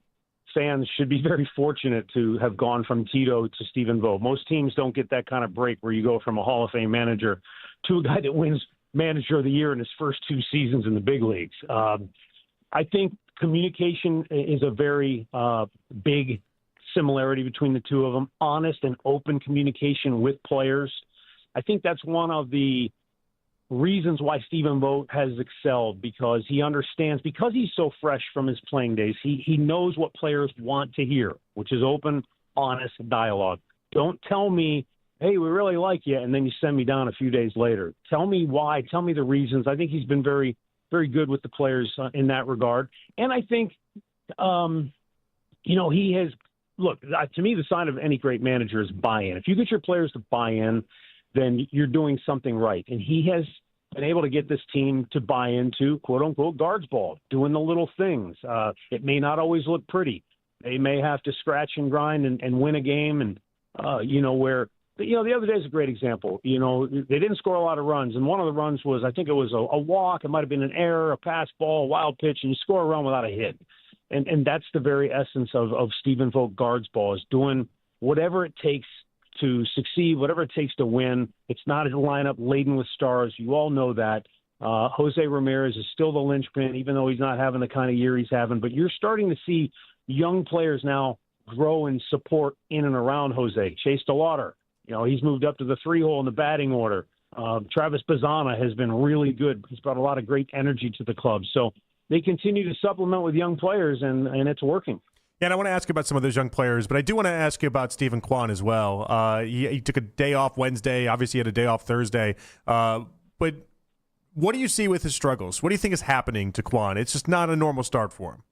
fans should be very fortunate to have gone from Tito to Stephen Vogt. Most teams don't get that kind of break where you go from a Hall of Fame manager to a guy that wins Manager of the Year in his first 2 seasons in the big leagues. I think communication is a very big similarity between the two of them. Honest and open communication with players. I think that's one of the reasons why Stephen Vogt has excelled, because he understands, because he's so fresh from his playing days, he knows what players want to hear, which is open, honest dialogue. Don't tell me, hey, we really like you, and then you send me down a few days later. Tell me why. Tell me the reasons. I think he's been very, very good with the players in that regard. And I think, he has – look, to me, the sign of any great manager is buy-in. If you get your players to buy in, then you're doing something right. And he has been able to get this team to buy into, quote-unquote, guards ball, doing the little things. It may not always look pretty. They may have to scratch and grind and win a game. And, the other day is a great example. They didn't score a lot of runs. And one of the runs was, I think it was a walk. It might have been an error, a pass ball, a wild pitch, and you score a run without a hit. And that's the very essence of Stephen Vogt guards ball, is doing whatever it takes to succeed, whatever it takes to win. It's not a lineup laden with stars. You all know that. Jose Ramirez is still the linchpin, even though he's not having the kind of year he's having. But you're starting to see young players now grow in support in and around Jose. Chase DeLauder, he's moved up to the 3-hole in the batting order. Travis Bazzana has been really good. He's brought a lot of great energy to the club. So they continue to supplement with young players, and it's working. Yeah, and I want to ask you about some of those young players, but I do want to ask you about Stephen Kwan as well. He took a day off Wednesday. Obviously, he had a day off Thursday. But what do you see with his struggles? What do you think is happening to Kwan? It's just not a normal start for him.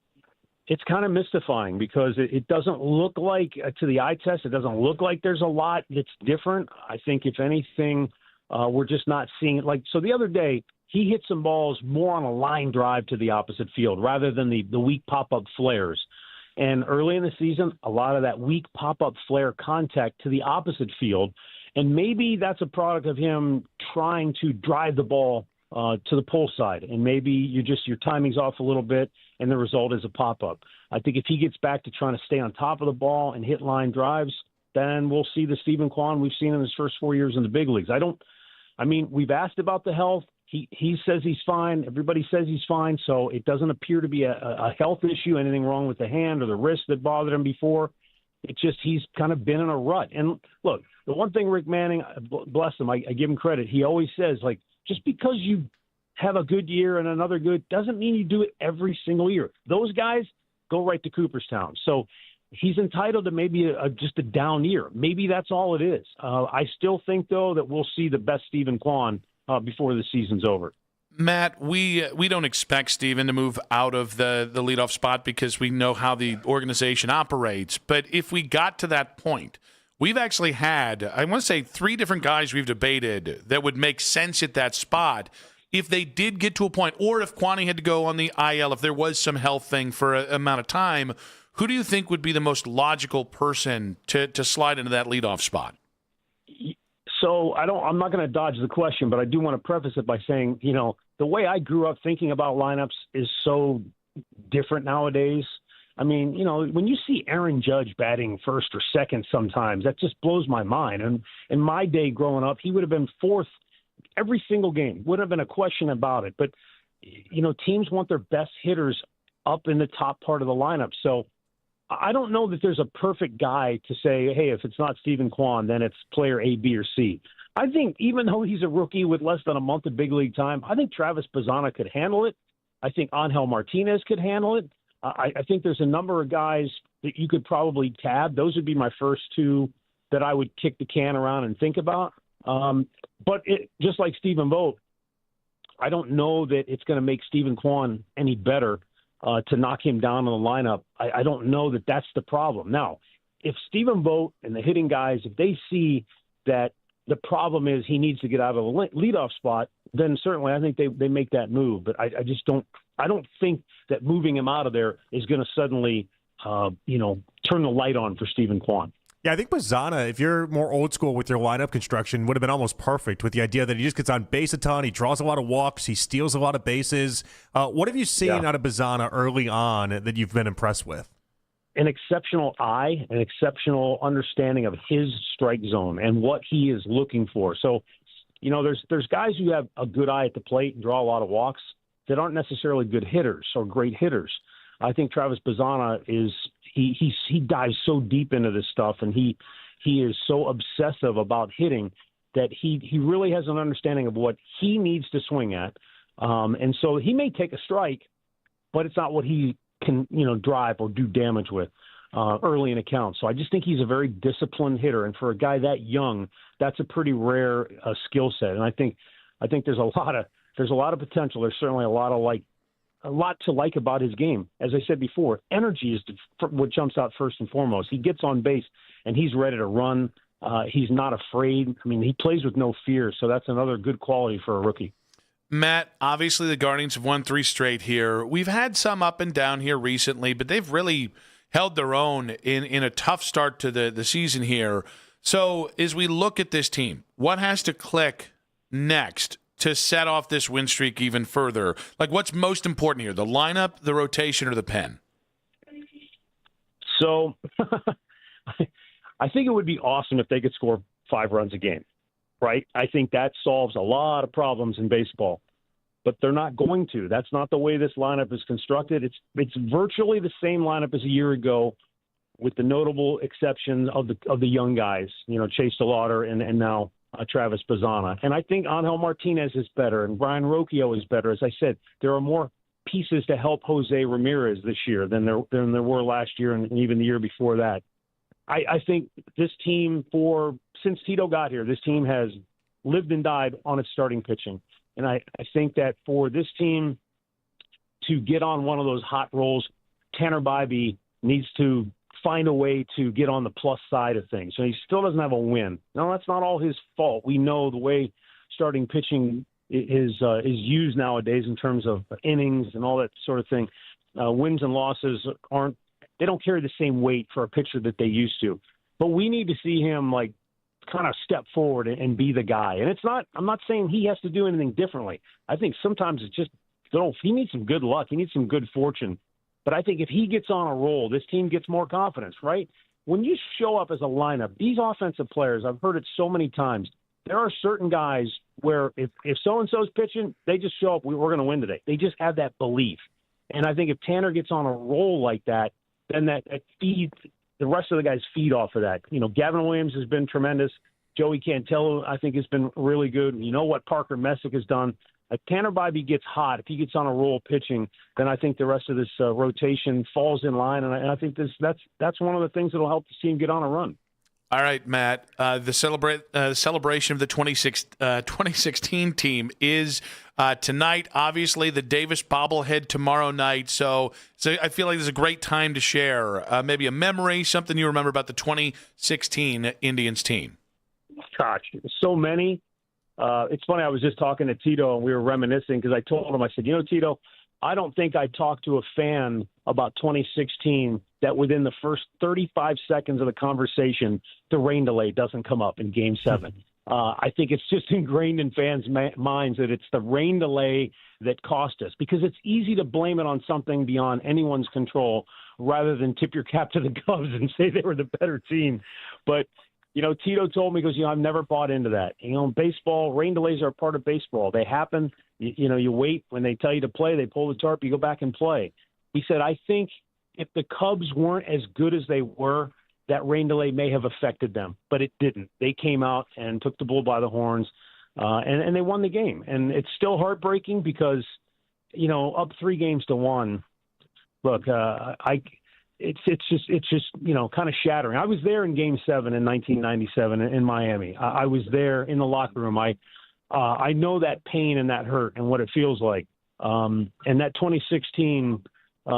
It's kind of mystifying because it doesn't look like, to the eye test, it doesn't look like there's a lot that's different. I think, if anything, we're just not seeing it. So the other day, he hit some balls more on a line drive to the opposite field rather than the weak pop-up flares. And early in the season, a lot of that weak pop-up flare contact to the opposite field. And maybe that's a product of him trying to drive the ball to the pull side. And maybe your timing's off a little bit, and the result is a pop-up. I think if he gets back to trying to stay on top of the ball and hit line drives, then we'll see the Stephen Kwan we've seen in his first 4 years in the big leagues. We've asked about the health. He says he's fine. Everybody says he's fine. So it doesn't appear to be a health issue, anything wrong with the hand or the wrist that bothered him before. It's just he's kind of been in a rut. And look, the one thing Rick Manning, bless him, I give him credit. He always says, just because you have a good year and another good doesn't mean you do it every single year. Those guys go right to Cooperstown. So he's entitled to maybe just a down year. Maybe that's all it is. I still think, though, that we'll see the best Stephen Kwan before the season's over. Matt, we don't expect Stephen to move out of the leadoff spot because we know how the organization operates. But if we got to that point, we've actually had, I want to say, 3 different guys we've debated that would make sense at that spot if they did get to a point, or if Kwani had to go on the IL, if there was some health thing for an amount of time. Who do you think would be the most logical person to slide into that leadoff spot? So I'm not going to dodge the question, but I do want to preface it by saying, the way I grew up thinking about lineups is so different nowadays. When you see Aaron Judge batting first or second sometimes, that just blows my mind. And in my day growing up, he would have been fourth every single game. Wouldn't have been a question about it. But, teams want their best hitters up in the top part of the lineup. So I don't know that there's a perfect guy to say, hey, if it's not Stephen Kwan, then it's player A, B, or C. I think even though he's a rookie with less than a month of big league time, I think Travis Bazzana could handle it. I think Angel Martinez could handle it. I think there's a number of guys that you could probably tab. Those would be my first 2 that I would kick the can around and think about. But just like Stephen Vogt, I don't know that it's going to make Stephen Kwan any better to knock him down on the lineup. I don't know that that's the problem. Now, if Stephen Vogt and the hitting guys, if they see that the problem is he needs to get out of the leadoff spot, then certainly I think they make that move. But I don't think that moving him out of there is going to suddenly, turn the light on for Stephen Kwan. Yeah, I think Bazzana, if you're more old school with your lineup construction, would have been almost perfect with the idea that he just gets on base a ton, he draws a lot of walks, he steals a lot of bases. What have you seen out of Bazzana early on that you've been impressed with? an exceptional eye, an exceptional understanding of his strike zone and what he is looking for. So, there's guys who have a good eye at the plate and draw a lot of walks that aren't necessarily good hitters or great hitters. I think Travis Bazzana he dives so deep into this stuff, and he is so obsessive about hitting that he really has an understanding of what he needs to swing at. And so he may take a strike, but it's not what he can, drive or do damage with early in a count. So I just think he's a very disciplined hitter. And for a guy that young, that's a pretty rare skill set. And I think there's a lot of potential. There's certainly a lot to like about his game. As I said before, energy is what jumps out first and foremost. He gets on base and he's ready to run. He's not afraid. I mean, he plays with no fear. So that's another good quality for a rookie. Matt, obviously the Guardians have won 3 straight here. We've had some up and down here recently, but they've really held their own in a tough start to the season here. So as we look at this team, what has to click next to set off this win streak even further? Like, what's most important here, the lineup, the rotation, or the pen? So I think it would be awesome if they could score 5 runs a game, right? I think that solves a lot of problems in baseball, but they're not going to. That's not the way this lineup is constructed. It's virtually the same lineup as a year ago, with the notable exception of the young guys, Chase DeLauder and now Travis Bazzana. And I think Angel Martinez is better and Brian Rocchio is better. As I said, there are more pieces to help Jose Ramirez this year than there were last year and even the year before that. I think this team, since Tito got here, this team has lived and died on its starting pitching. And I think that for this team to get on one of those hot rolls, Tanner Bybee needs to find a way to get on the plus side of things. So he still doesn't have a win. No, that's not all his fault. We know the way starting pitching is used nowadays in terms of innings and all that sort of thing. Wins and losses they don't carry the same weight for a pitcher that they used to. But we need to see him kind of step forward and be the guy. And I'm not saying he has to do anything differently. I think sometimes it's just, he needs some good luck. He needs some good fortune. But I think if he gets on a roll, this team gets more confidence, right? When you show up as a lineup, these offensive players, I've heard it so many times, there are certain guys where if so-and-so's pitching, they just show up, we're going to win today. They just have that belief. And I think if Tanner gets on a roll like that, then that feeds the rest of the guys feed off of that. Gavin Williams has been tremendous. Joey Cantello, I think, has been really good. What Parker Messick has done. If Tanner Bybee gets hot, if he gets on a roll pitching, then I think the rest of this rotation falls in line. And I think that's one of the things that will help the team get on a run. All right, Matt. The celebration of the 2016 team is tonight. Obviously, the Davis bobblehead tomorrow night. So I feel like this is a great time to share maybe a memory, something you remember about the 2016 Indians team. Gosh, so many. It's funny. I was just talking to Tito, and we were reminiscing because I told him, I said, Tito, I don't think I talked to a fan about 2016 that within the first 35 seconds of the conversation, the rain delay doesn't come up in Game 7. I think it's just ingrained in fans' minds that it's the rain delay that cost us, because it's easy to blame it on something beyond anyone's control rather than tip your cap to the Cubs and say they were the better team. But Tito told me, he goes, I've never bought into that. Baseball, rain delays are a part of baseball. They happen. You wait. When they tell you to play, they pull the tarp, you go back and play. He said, I think if the Cubs weren't as good as they were, that rain delay may have affected them, but it didn't. They came out and took the bull by the horns, and they won the game. And it's still heartbreaking because, up 3-1. Look, It's just kind of shattering. I was there in Game 7 in 1997 in Miami. I was there in the locker room. I know that pain and that hurt and what it feels like. And that 2016,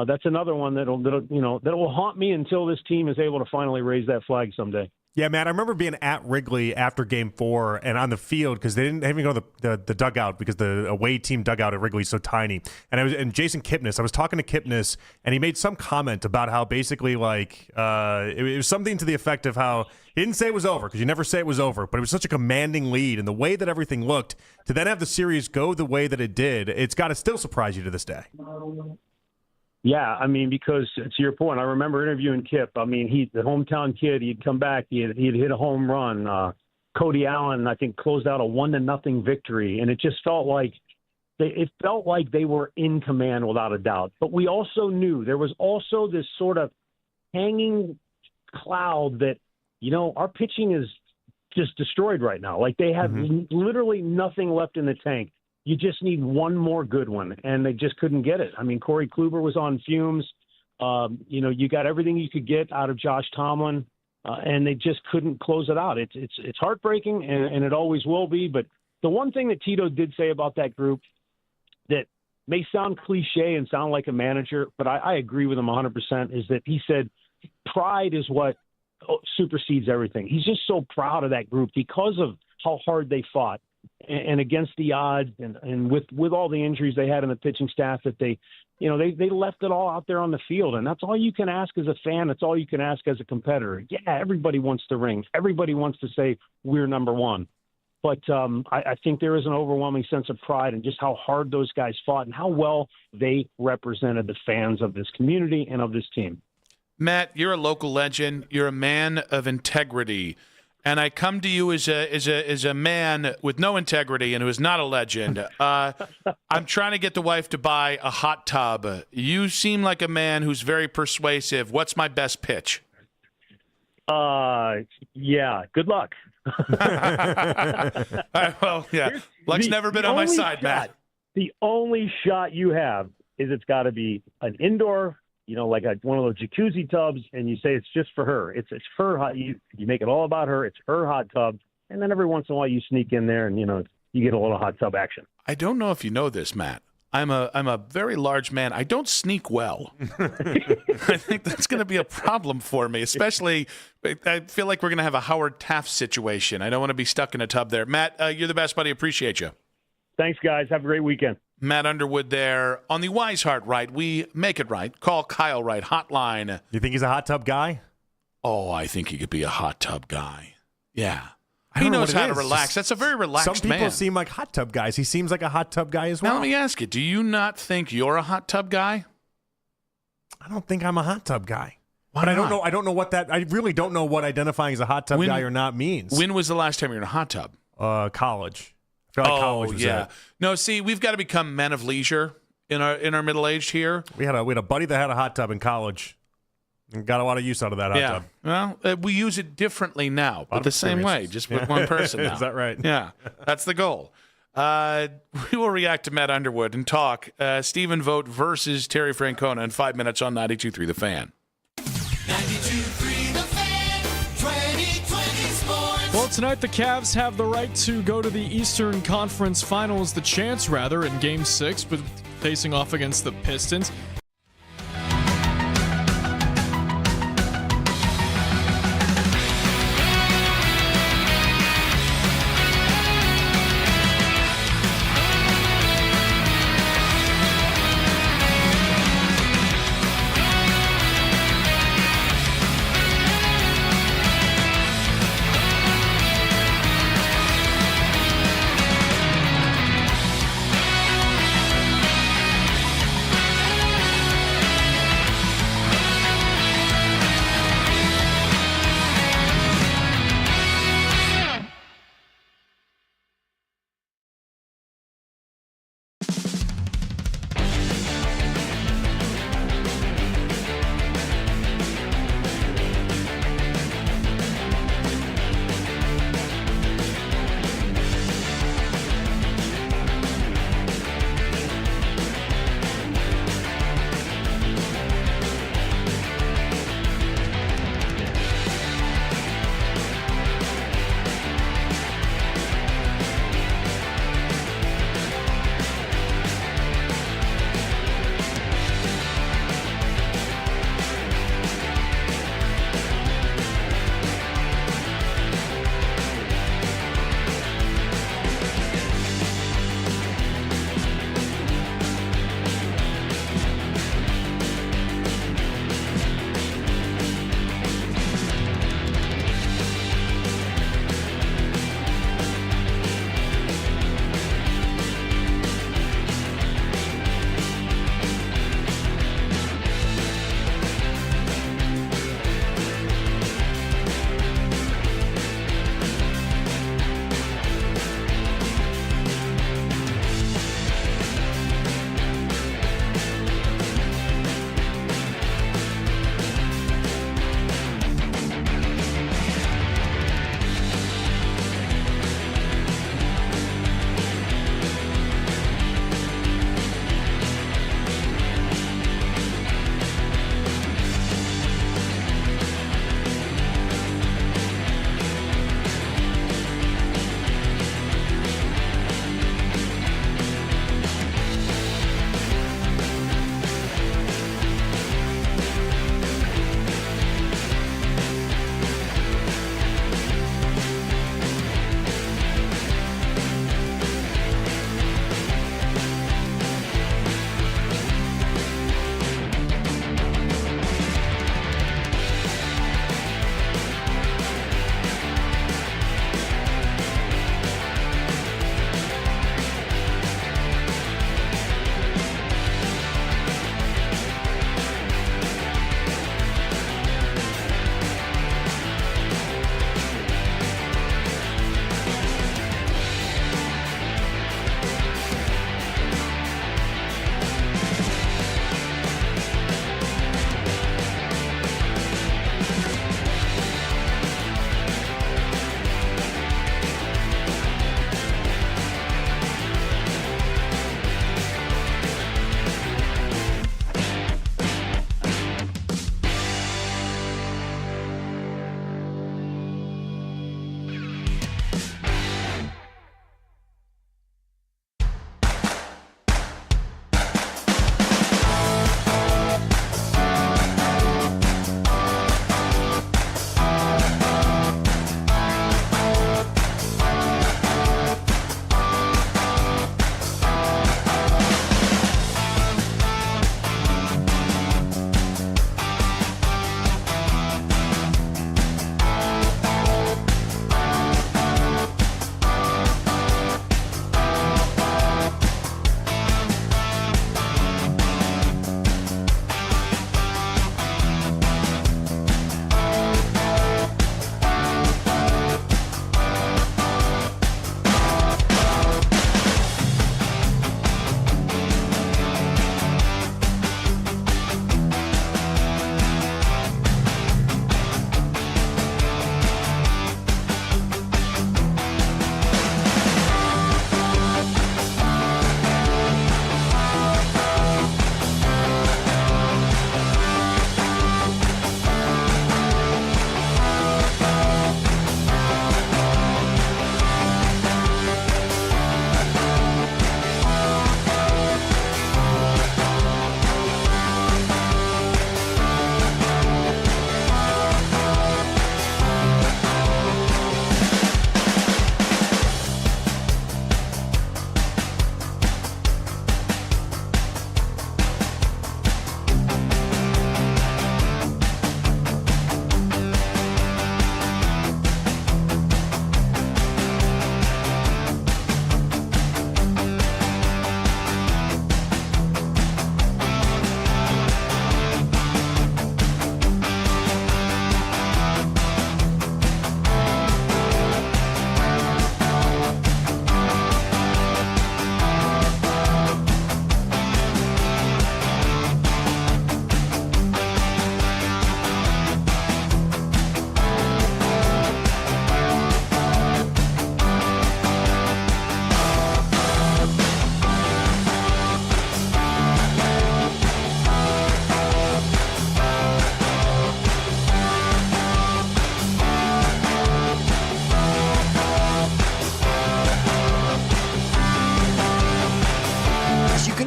that's another one that will haunt me until this team is able to finally raise that flag someday. Yeah, Matt, I remember being at Wrigley after Game 4 and on the field because they didn't even go to the dugout because the away team dugout at Wrigley is so tiny. And Jason Kipnis, I was talking to Kipnis, and he made some comment about how basically it was something to the effect of how he didn't say it was over because you never say it was over, but it was such a commanding lead and the way that everything looked to then have the series go the way that it did, it's got to still surprise you to this day. Yeah, I mean, because to your point, I remember interviewing Kip. I mean, he's the hometown kid. He'd come back. He'd hit a home run. Cody Allen, I think, closed out a 1-0 victory, and it just felt like they were in command without a doubt. But we also knew there was also this sort of hanging cloud that, our pitching is just destroyed right now. Like they have literally nothing left in the tank. You just need one more good one, and they just couldn't get it. I mean, Corey Kluber was on fumes. You got everything you could get out of Josh Tomlin, and they just couldn't close it out. It's heartbreaking, and it always will be. But the one thing that Tito did say about that group that may sound cliche and sound like a manager, but I agree with him 100%, is that he said pride is what supersedes everything. He's just so proud of that group because of how hard they fought. And against the odds, and with all the injuries they had in the pitching staff, that they left it all out there on the field, and that's all you can ask as a fan. That's all you can ask as a competitor. Yeah, everybody wants the ring. Everybody wants to say we're number one. But I think there is an overwhelming sense of pride in just how hard those guys fought and how well they represented the fans of this community and of this team. Matt, you're a local legend. You're a man of integrity. And I come to you as a man with no integrity and who is not a legend. I'm trying to get the wife to buy a hot tub. You seem like a man who's very persuasive. What's my best pitch? Yeah, good luck. Well, yeah. Luck's never been on my side, Matt. The only shot you have is it's got to be an indoor, like one of those jacuzzi tubs, and you say it's just for her. It's her hot. You make it all about her. It's her hot tub, and then every once in a while you sneak in there, and you get a little hot tub action. I don't know if you know this, Matt. I'm a very large man. I don't sneak well. I think that's going to be a problem for me, especially I feel like we're going to have a Howard Taft situation. I don't want to be stuck in a tub there. Matt, you're the best, buddy. Appreciate you. Thanks, guys. Have a great weekend. Matt Underwood there on the Wise Heart Right. We make it right. Call Kyle Wright hotline. You think he's a hot tub guy? Oh, I think he could be a hot tub guy. Yeah. He knows how to relax. That's a very relaxed man. Some people seem like hot tub guys. He seems like a hot tub guy as well. Now, let me ask you, do you not think you're a hot tub guy? I don't think I'm a hot tub guy. Why but not? I don't know what that. I really don't know what identifying as a hot tub guy or not means. When was the last time you were in a hot tub? College. I feel like college was it. No, see, we've got to become men of leisure in our middle aged here. We had a buddy that had a hot tub in college and got a lot of use out of that hot tub. Well, we use it differently now, but the same way, just with one person now. Is that right? Yeah, that's the goal. We will react to Matt Underwood and talk Stephen Vogt versus Terry Francona in 5 minutes on 92.3 The Fan. 92.3 The Fan, 2020 Sports. Well, tonight the Cavs have the right to go to the Eastern Conference Finals, the chance rather, in Game 6, but facing off against the Pistons.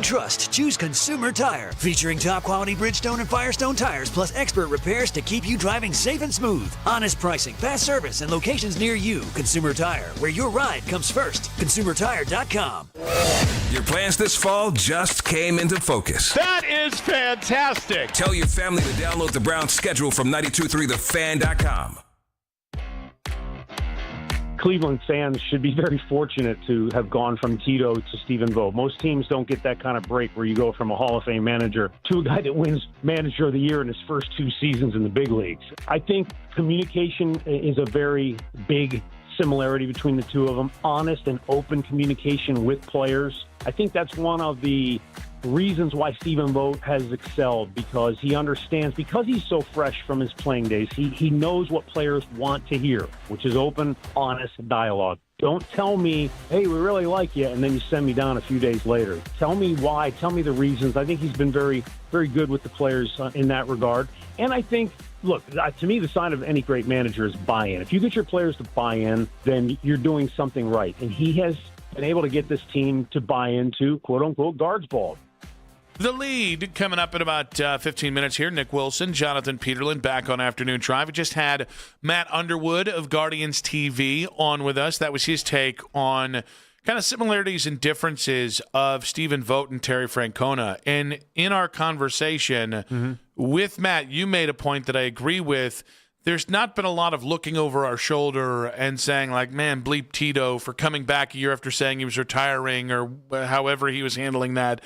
trust, choose Consumer Tire. Featuring top quality Bridgestone and Firestone tires, plus expert repairs to keep you driving safe and smooth. Honest pricing, fast service, and locations near you. Consumer Tire, where your ride comes first. ConsumerTire.com. Your plans this fall just came into focus. That is fantastic. Tell your family to download the Browns schedule from 923thefan.com. Cleveland fans should be very fortunate to have gone from Tito to Stephen Vogt. Most teams don't get that kind of break where you go from a Hall of Fame manager to a guy that wins Manager of the Year in his first 2 seasons in the big leagues. I think communication is a very big similarity between the two of them. Honest and open communication with players. I think that's one of the reasons why Stephen Vogt has excelled, because he understands, because he's so fresh from his playing days, he knows what players want to hear, which is open, honest dialogue. Don't tell me, hey, we really like you, and then you send me down a few days later. Tell me why. Tell me the reasons. I think he's been very, very good with the players in that regard. And I think, look, to me, the sign of any great manager is buy-in. If you get your players to buy in, then you're doing something right. And he has been able to get this team to buy into, quote-unquote, guards ball. The lead coming up in about 15 minutes here. Nick Wilson, Jonathan Peterlin back on Afternoon Drive. We just had Matt Underwood of Guardians TV on with us. That was his take on kind of similarities and differences of Stephen Vogt and Terry Francona. And in our conversation with Matt, you made a point that I agree with. There's not been a lot of looking over our shoulder and saying, like, man, bleep Tito for coming back a year after saying he was retiring or however he was handling that.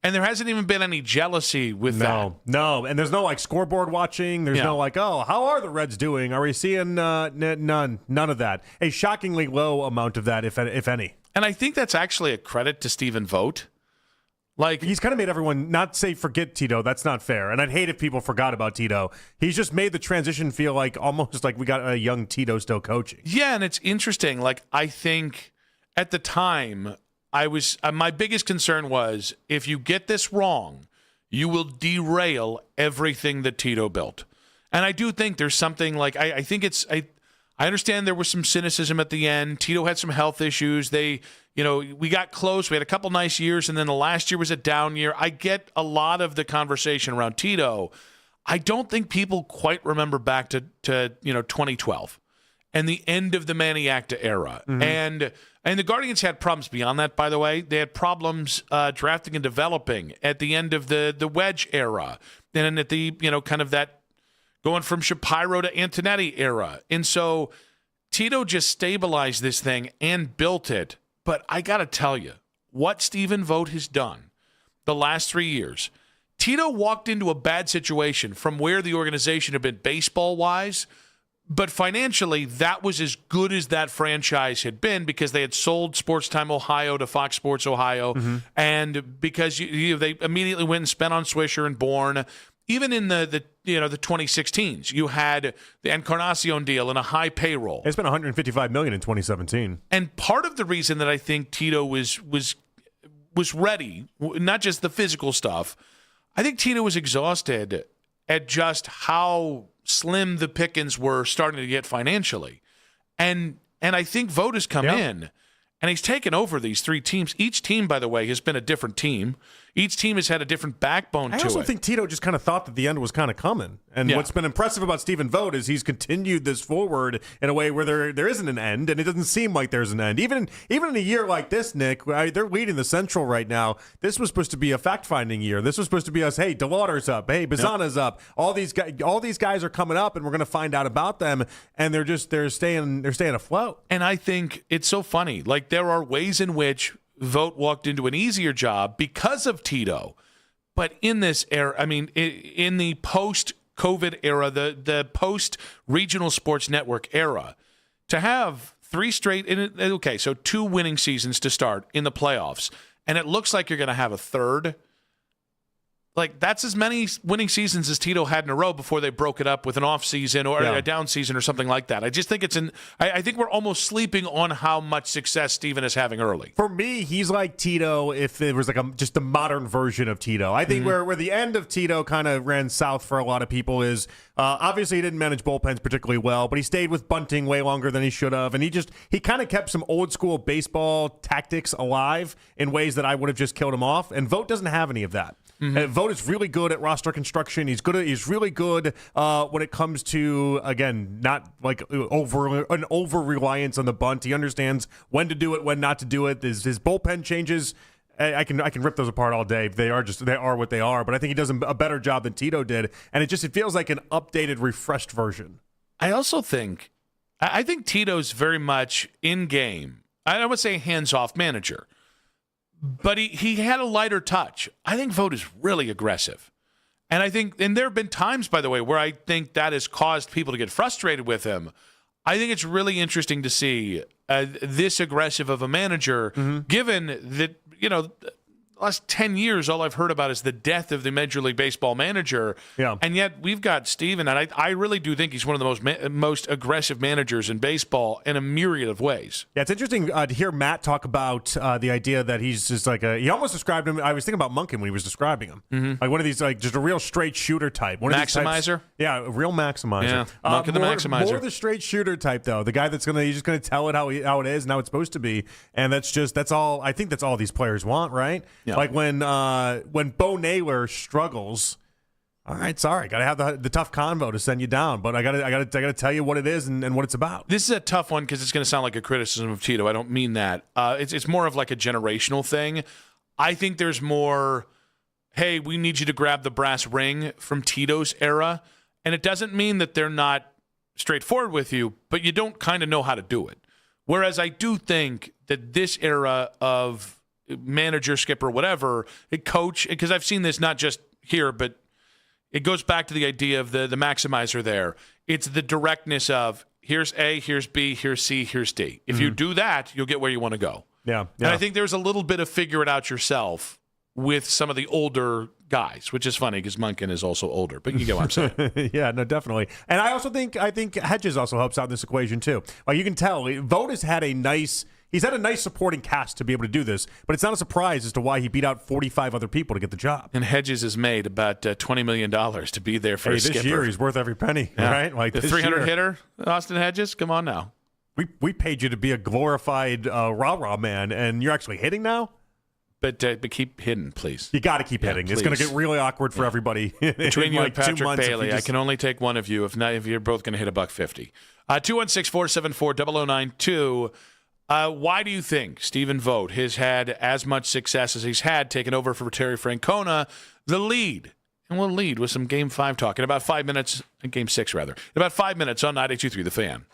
And there hasn't even been any jealousy with that. No. And there's no, like, scoreboard watching. There's no, like, oh, how are the Reds doing? Are we seeing none of that? A shockingly low amount of that, if any. And I think that's actually a credit to Stephen Vogt. Like, he's kind of made everyone not say forget Tito. That's not fair. And I'd hate if people forgot about Tito. He's just made the transition feel like almost like we got a young Tito still coaching. Yeah, and it's interesting. Like, I think at the time, my biggest concern was if you get this wrong, you will derail everything that Tito built. And I do think there's something like, I think it's, I understand there was some cynicism at the end. Tito had some health issues. We got close. We had a couple nice years, and then the last year was a down year. I get a lot of the conversation around Tito. I don't think people quite remember back to 2012 and the end of the Manny Acta era. And the Guardians had problems beyond that, by the way. They had problems drafting and developing at the end of the Wedge era. And at the, kind of that going from Shapiro to Antonetti era. And so Tito just stabilized this thing and built it. But I got to tell you, what Stephen Vogt has done the last 3 years, Tito walked into a bad situation from where the organization had been baseball-wise. But financially, that was as good as that franchise had been because they had sold Sports Time Ohio to Fox Sports Ohio, and because they immediately went and spent on Swisher and Bourne. Even in the 2016s, you had the Encarnacion deal and a high payroll. It's been $155 million in 2017. And part of the reason that I think Tito was ready, not just the physical stuff, I think Tito was exhausted at just how slim the pickings were starting to get financially. And I think Vogt has come in, and he's taken over these 3 teams. Each team, by the way, has been a different team. Each team has had a different backbone to it. I also think Tito just kind of thought that the end was kind of coming. And what's been impressive about Stephen Vogt is he's continued this forward in a way where there isn't an end, and it doesn't seem like there's an end. Even in a year like this, Nick, they're leading the Central right now. This was supposed to be a fact-finding year. This was supposed to be us, hey, DeLauder's up, hey, Bazana's up. All these guys are coming up, and we're going to find out about them, and they're staying afloat. And I think it's so funny. Like, there are ways in which Vogt walked into an easier job because of Tito. But in this era, I mean, in the post-COVID era, the post-regional sports network era, to have 3 straight, so 2 winning seasons to start in the playoffs, and it looks like you're going to have a third. Like, that's as many winning seasons as Tito had in a row before they broke it up with an off season or a down season or something like that. I just think I think we're almost sleeping on how much success Steven is having early. For me, he's like Tito if it was like just a modern version of Tito. I think where the end of Tito kind of ran south for a lot of people is Obviously, he didn't manage bullpens particularly well, but he stayed with bunting way longer than he should have, and he kind of kept some old school baseball tactics alive in ways that I would have just killed him off. And Vogt doesn't have any of that. Vogt is really good at roster construction. He's really good when it comes to, again, not like an over reliance on the bunt. He understands when to do it, when not to do it. His bullpen changes, I can rip those apart all day. They are what they are. But I think he does a better job than Tito did, and it feels like an updated, refreshed version. I think Tito's very much in game. I would say hands-off manager. But he had a lighter touch. I think Vogt is really aggressive. And there have been times, by the way, where I think that has caused people to get frustrated with him. I think it's really interesting to see this aggressive of a manager, given that, the last 10 years, all I've heard about is the death of the Major League Baseball manager. Yeah. And yet we've got Steven, and I really do think he's one of the most aggressive managers in baseball in a myriad of ways. Yeah, it's interesting to hear Matt talk about the idea that he's just like he almost described him. I was thinking about Munkin when he was describing him. Like one of these, like just a real straight shooter type. One maximizer? Of these types, a real maximizer. Yeah, Munkin the maximizer. More the straight shooter type, though. The guy that's he's just going to tell it how it is and how it's supposed to be. And that's all. I think that's all these players want, right? Yeah. Like when Bo Naylor struggles, all right, sorry, got to have the tough convo to send you down, but I got to tell you what it is and what it's about. This is a tough one because it's going to sound like a criticism of Tito. I don't mean that. It's more of like a generational thing. I think there's more, hey, we need you to grab the brass ring from Tito's era, and it doesn't mean that they're not straightforward with you, but you don't kind of know how to do it. Whereas I do think that this era of manager, skipper, whatever, coach, because I've seen this not just here, but it goes back to the idea of the maximizer there. It's the directness of here's A, here's B, here's C, here's D. If you do that, you'll get where you want to go. Yeah. And I think there's a little bit of figure it out yourself with some of the older guys, which is funny because Munkin is also older, but you get what I'm saying. Yeah, no, definitely. And I think Hedges also helps out in this equation too. Like you can tell, Vogt has had a nice supporting cast to be able to do this, but it's not a surprise as to why he beat out 45 other people to get the job. And Hedges has made about $20 million to be there for a skipper. This year he's worth every penny, right? Like the 300 hitter, Austin Hedges, come on now. We paid you to be a glorified rah-rah man, and you're actually hitting now? But keep hitting, please. You got to keep hitting. Please. It's going to get really awkward for everybody. Between you like and Patrick Bailey, I can only take one of you. If you're both going to hit $150. 216-474-0092. Why do you think Stephen Vogt has had as much success as he's had taking over for Terry Francona? The lead. And we'll lead with some Game 5 talk in about 5 minutes. Game 6, rather. In about 5 minutes on 92.3 The Fan.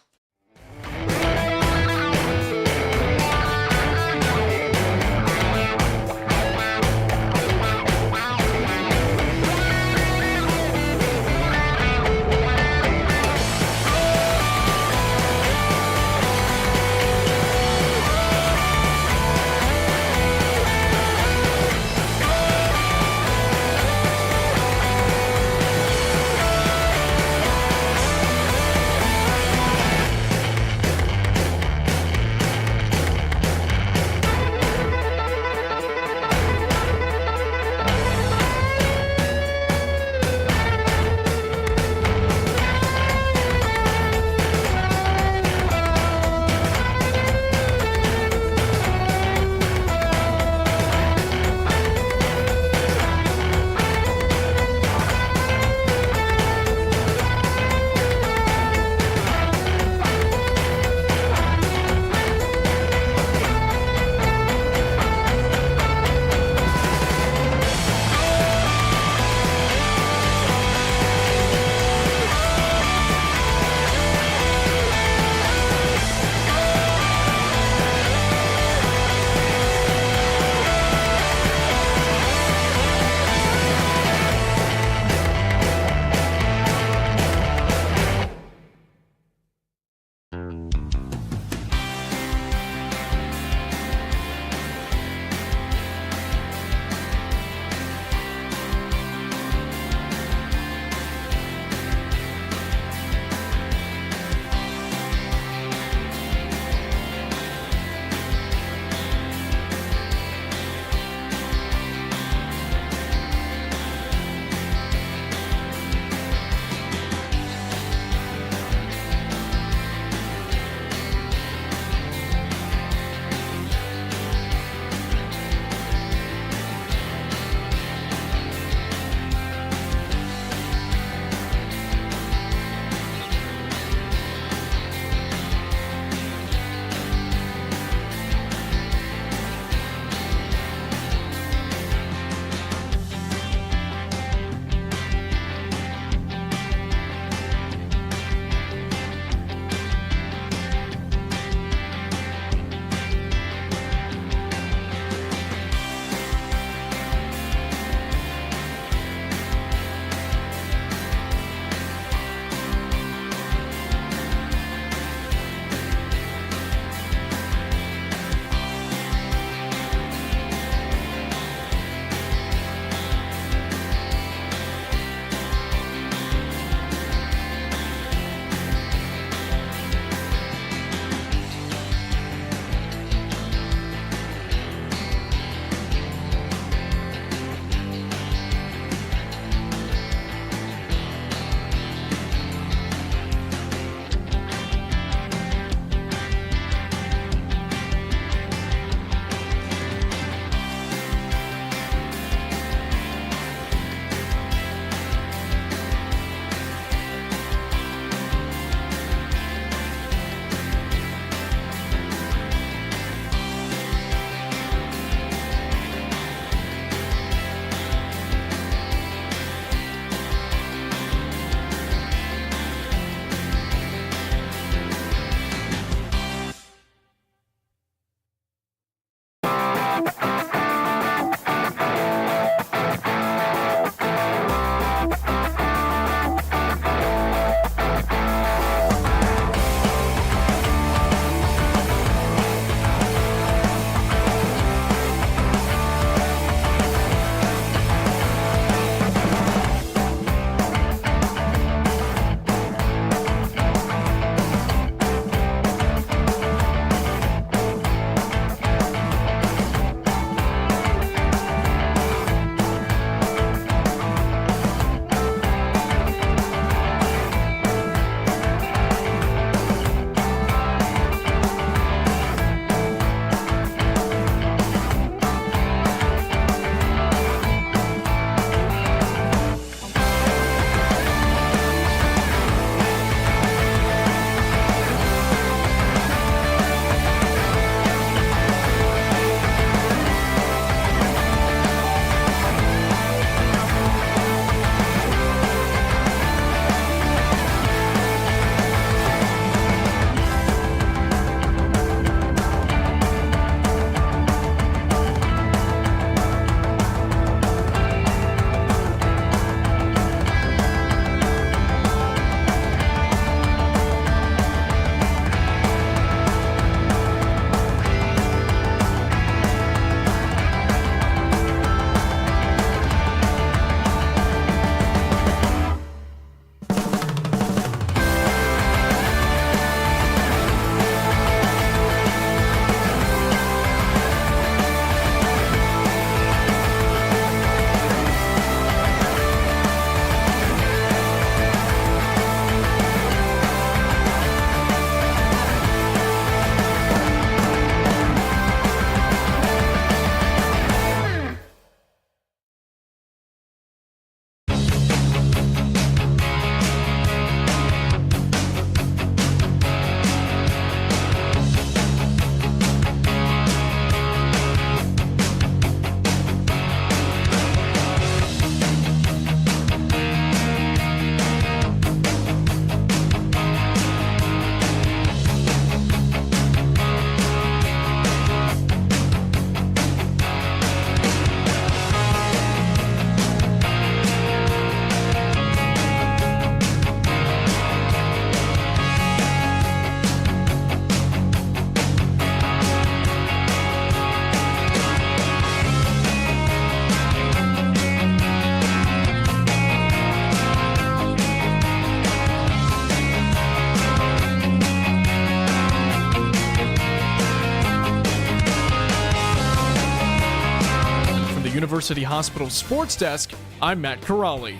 University Hospital Sports Desk, I'm Matt Corrali.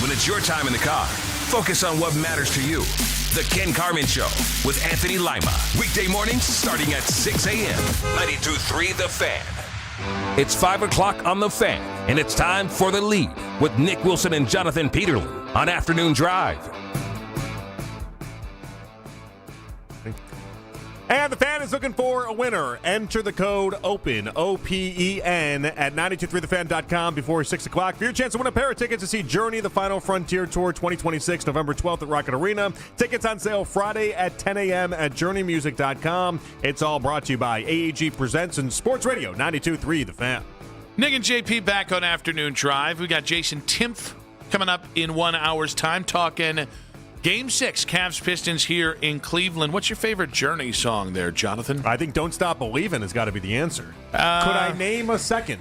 When it's your time in the car, focus on what matters to you. The Ken Carman Show with Anthony Lima. Weekday mornings starting at 6 a.m. 92.3 The Fan. It's 5 o'clock on The Fan, and it's time for The Lead with Nick Wilson and Jonathan Peterlin on Afternoon Drive. And the Fan is looking for a winner. Enter the code OPEN, O-P-E-N, at 923thefan.com before 6 o'clock for your chance to win a pair of tickets to see Journey, the Final Frontier Tour 2026, November 12th at Rocket Arena. Tickets on sale Friday at 10 a.m. at journeymusic.com. It's all brought to you by AEG Presents and Sports Radio 92.3 The Fan. Nick and JP back on Afternoon Drive. We got Jason Timpf coming up in 1 hour's time talking Game 6, Cavs Pistons here in Cleveland. What's your favorite Journey song there, Jonathan? I think Don't Stop Believin' has got to be the answer. Could I name a second?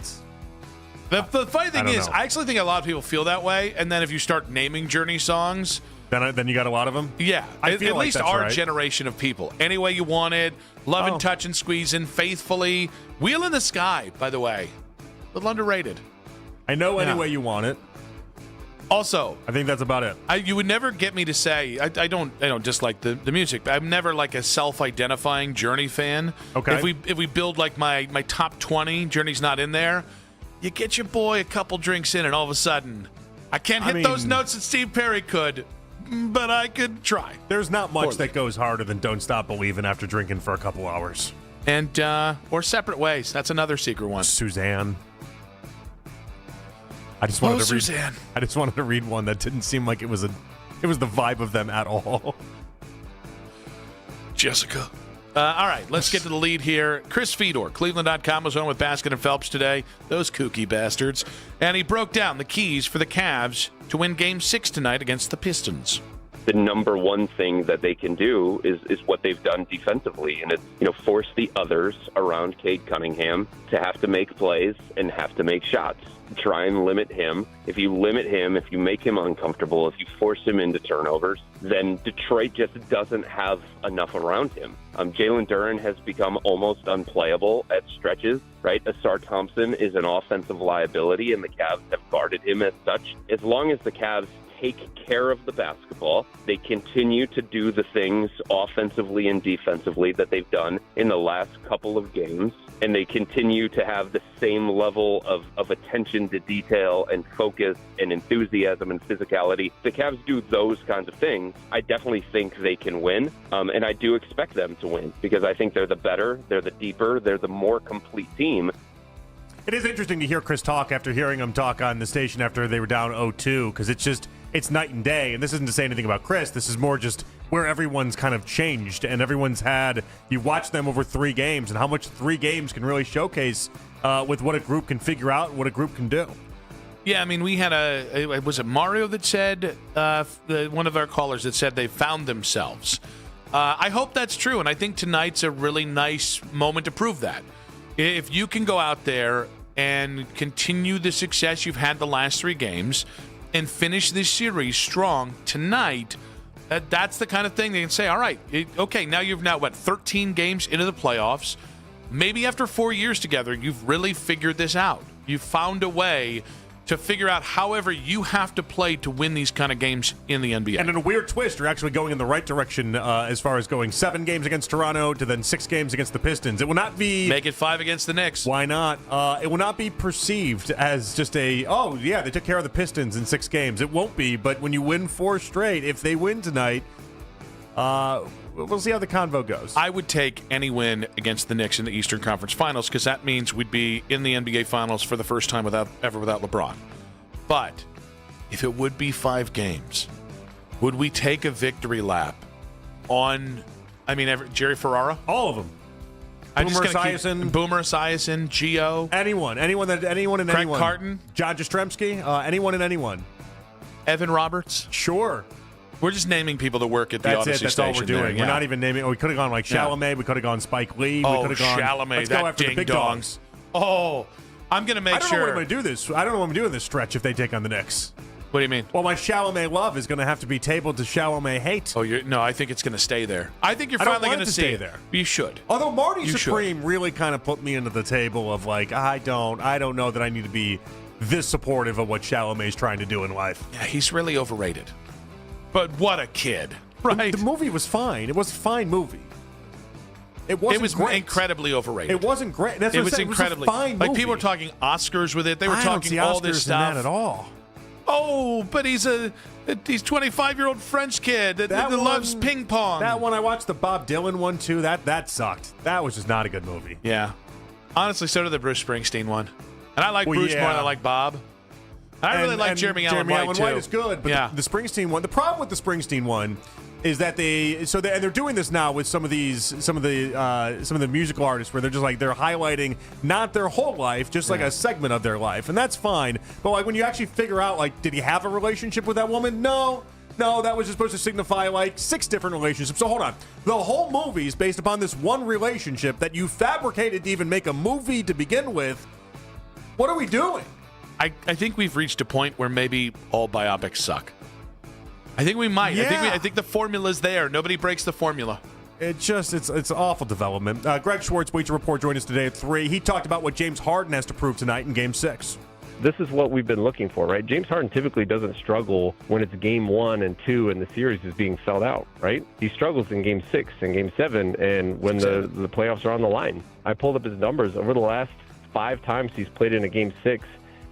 The funny thing is, I actually think a lot of people feel that way, and then if you start naming Journey songs... Then you got a lot of them? Yeah. I feel at like least that's our right. generation of people. Any Way You Want It, Lovin', Touchin', Squeezin', Faithfully, Wheel in the Sky, by the way. A little underrated. I know Any Way You Want It. Also, I think that's about it. You would never get me to say I don't dislike the music, but I'm never like a self-identifying Journey fan. Okay. If we build like my top 20, Journey's not in there. You get your boy a couple drinks in, and all of a sudden, I can't hit those notes that Steve Perry could, but I could try. There's not much that goes harder than Don't Stop Believin' after drinking for a couple hours. And or Separate Ways. That's another secret one. Suzanne. I just wanted to read. Suzanne. I just wanted to read one that didn't seem like it was the vibe of them at all. Jessica. All right, let's get to the lead here. Chris Fedor, Cleveland.com, was on with Baskin and Phelps today. Those kooky bastards. And he broke down the keys for the Cavs to win Game 6 tonight against the Pistons. The number one thing that they can do is what they've done defensively, and it's force the others around Cade Cunningham to have to make plays and have to make shots. Try and limit him. If you limit him, if you make him uncomfortable, if you force him into turnovers, then Detroit just doesn't have enough around him. Jalen Duren has become almost unplayable at stretches, right? Asar Thompson is an offensive liability, and the Cavs have guarded him as such. As long as the Cavs take care of the basketball, they continue to do the things offensively and defensively that they've done in the last couple of games, and they continue to have the same level of attention to detail and focus and enthusiasm and physicality. The Cavs do those kinds of things. I definitely think they can win, and I do expect them to win because I think they're the better, they're the deeper, they're the more complete team. It is interesting to hear Chris talk after hearing him talk on the station after they were down 0-2 because it's night and day. And this isn't to say anything about Chris. This is more just where everyone's kind of changed and everyone's had. You watch them over 3 games and how much 3 games can really showcase with what a group can figure out and what a group can do. Yeah, I mean, we had was it Mario that said, one of our callers that said they found themselves. I hope that's true. And I think tonight's a really nice moment to prove that. If you can go out there and continue the success you've had the last 3 games and finish this series strong tonight, that's the kind of thing they can say, all right, okay, now you've 13 games into the playoffs. Maybe after 4 years together, you've really figured this out. You've found a way to figure out however you have to play to win these kind of games in the NBA. And in a weird twist, you're actually going in the right direction as far as going 7 games against Toronto to then 6 games against the Pistons. It will not be... Make it 5 against the Knicks. Why not? It will not be perceived as just they took care of the Pistons in 6 games. It won't be, but when you win 4 straight, if they win tonight, we'll see how the convo goes. I would take any win against the Knicks in the Eastern Conference Finals because that means we'd be in the NBA Finals for the first time without LeBron. But if it would be 5 games, would we take a victory lap on, Jerry Ferrara? All of them. Boomer Esiason. Boomer Esiason, Gio. Anyone and Craig anyone. Carton. John Jastrzemski. Anyone and anyone. Evan Roberts. Sure. We're just naming people that work at the Odyssey That's station. That's all we're doing. There, yeah. We're not even naming. We could have gone like Chalamet. We could have gone Spike Lee. Oh, we could have gone Chalamet. Let's that go after ding the big dong. dogs. Oh, I'm going to make sure. I don't know what I'm going to do this. I don't know what I'm doing this stretch if they take on the Knicks. What do you mean? Well, my Chalamet love is going to have to be tabled to Chalamet hate. Oh, no, I think it's going to stay there. I think you're finally going to stay there. You should. Although Marty Supreme really kind of put me into the table of like, I don't know that I need to be this supportive of what Chalamet's trying to do in life. Yeah, he's really overrated. But what a kid, right? The movie was fine. It was a fine movie. It was great. Incredibly overrated. It wasn't great. That's it what was I'm saying. incredibly. It was a fine movie. Like people were talking Oscars with it. They were I talking don't see all Oscars this in stuff. that at all. Oh, but he's 25-year-old French kid that loves ping pong. That one, I watched the Bob Dylan one too. That sucked. That was just not a good movie. Yeah. Honestly, so did the Bruce Springsteen one. And I like Bruce more than I like Bob. I really like Jeremy Allen White, too. Jeremy Allen White is good, but the Springsteen one, the problem with the Springsteen one is that they're doing this now with some of the musical artists where they're just like they're highlighting not their whole life, just like a segment of their life, and that's fine. But like when you actually figure out like, did he have a relationship with that woman? No, that was just supposed to signify like 6 different relationships. So hold on, the whole movie is based upon this one relationship that you fabricated to even make a movie to begin with. What are we doing? I think we've reached a point where maybe all biopics suck. I think we might. Yeah. I think the formula's there. Nobody breaks the formula. It's awful development. Greg Schwartz, Bleacher Report, joined us today at 3. He talked about what James Harden has to prove tonight in Game 6. This is what we've been looking for, right? James Harden typically doesn't struggle when it's Game 1 and 2 and the series is being sold out, right? He struggles in Game 6 and Game 7 and when the playoffs are on the line. I pulled up his numbers over the last 5 times he's played in a Game 6,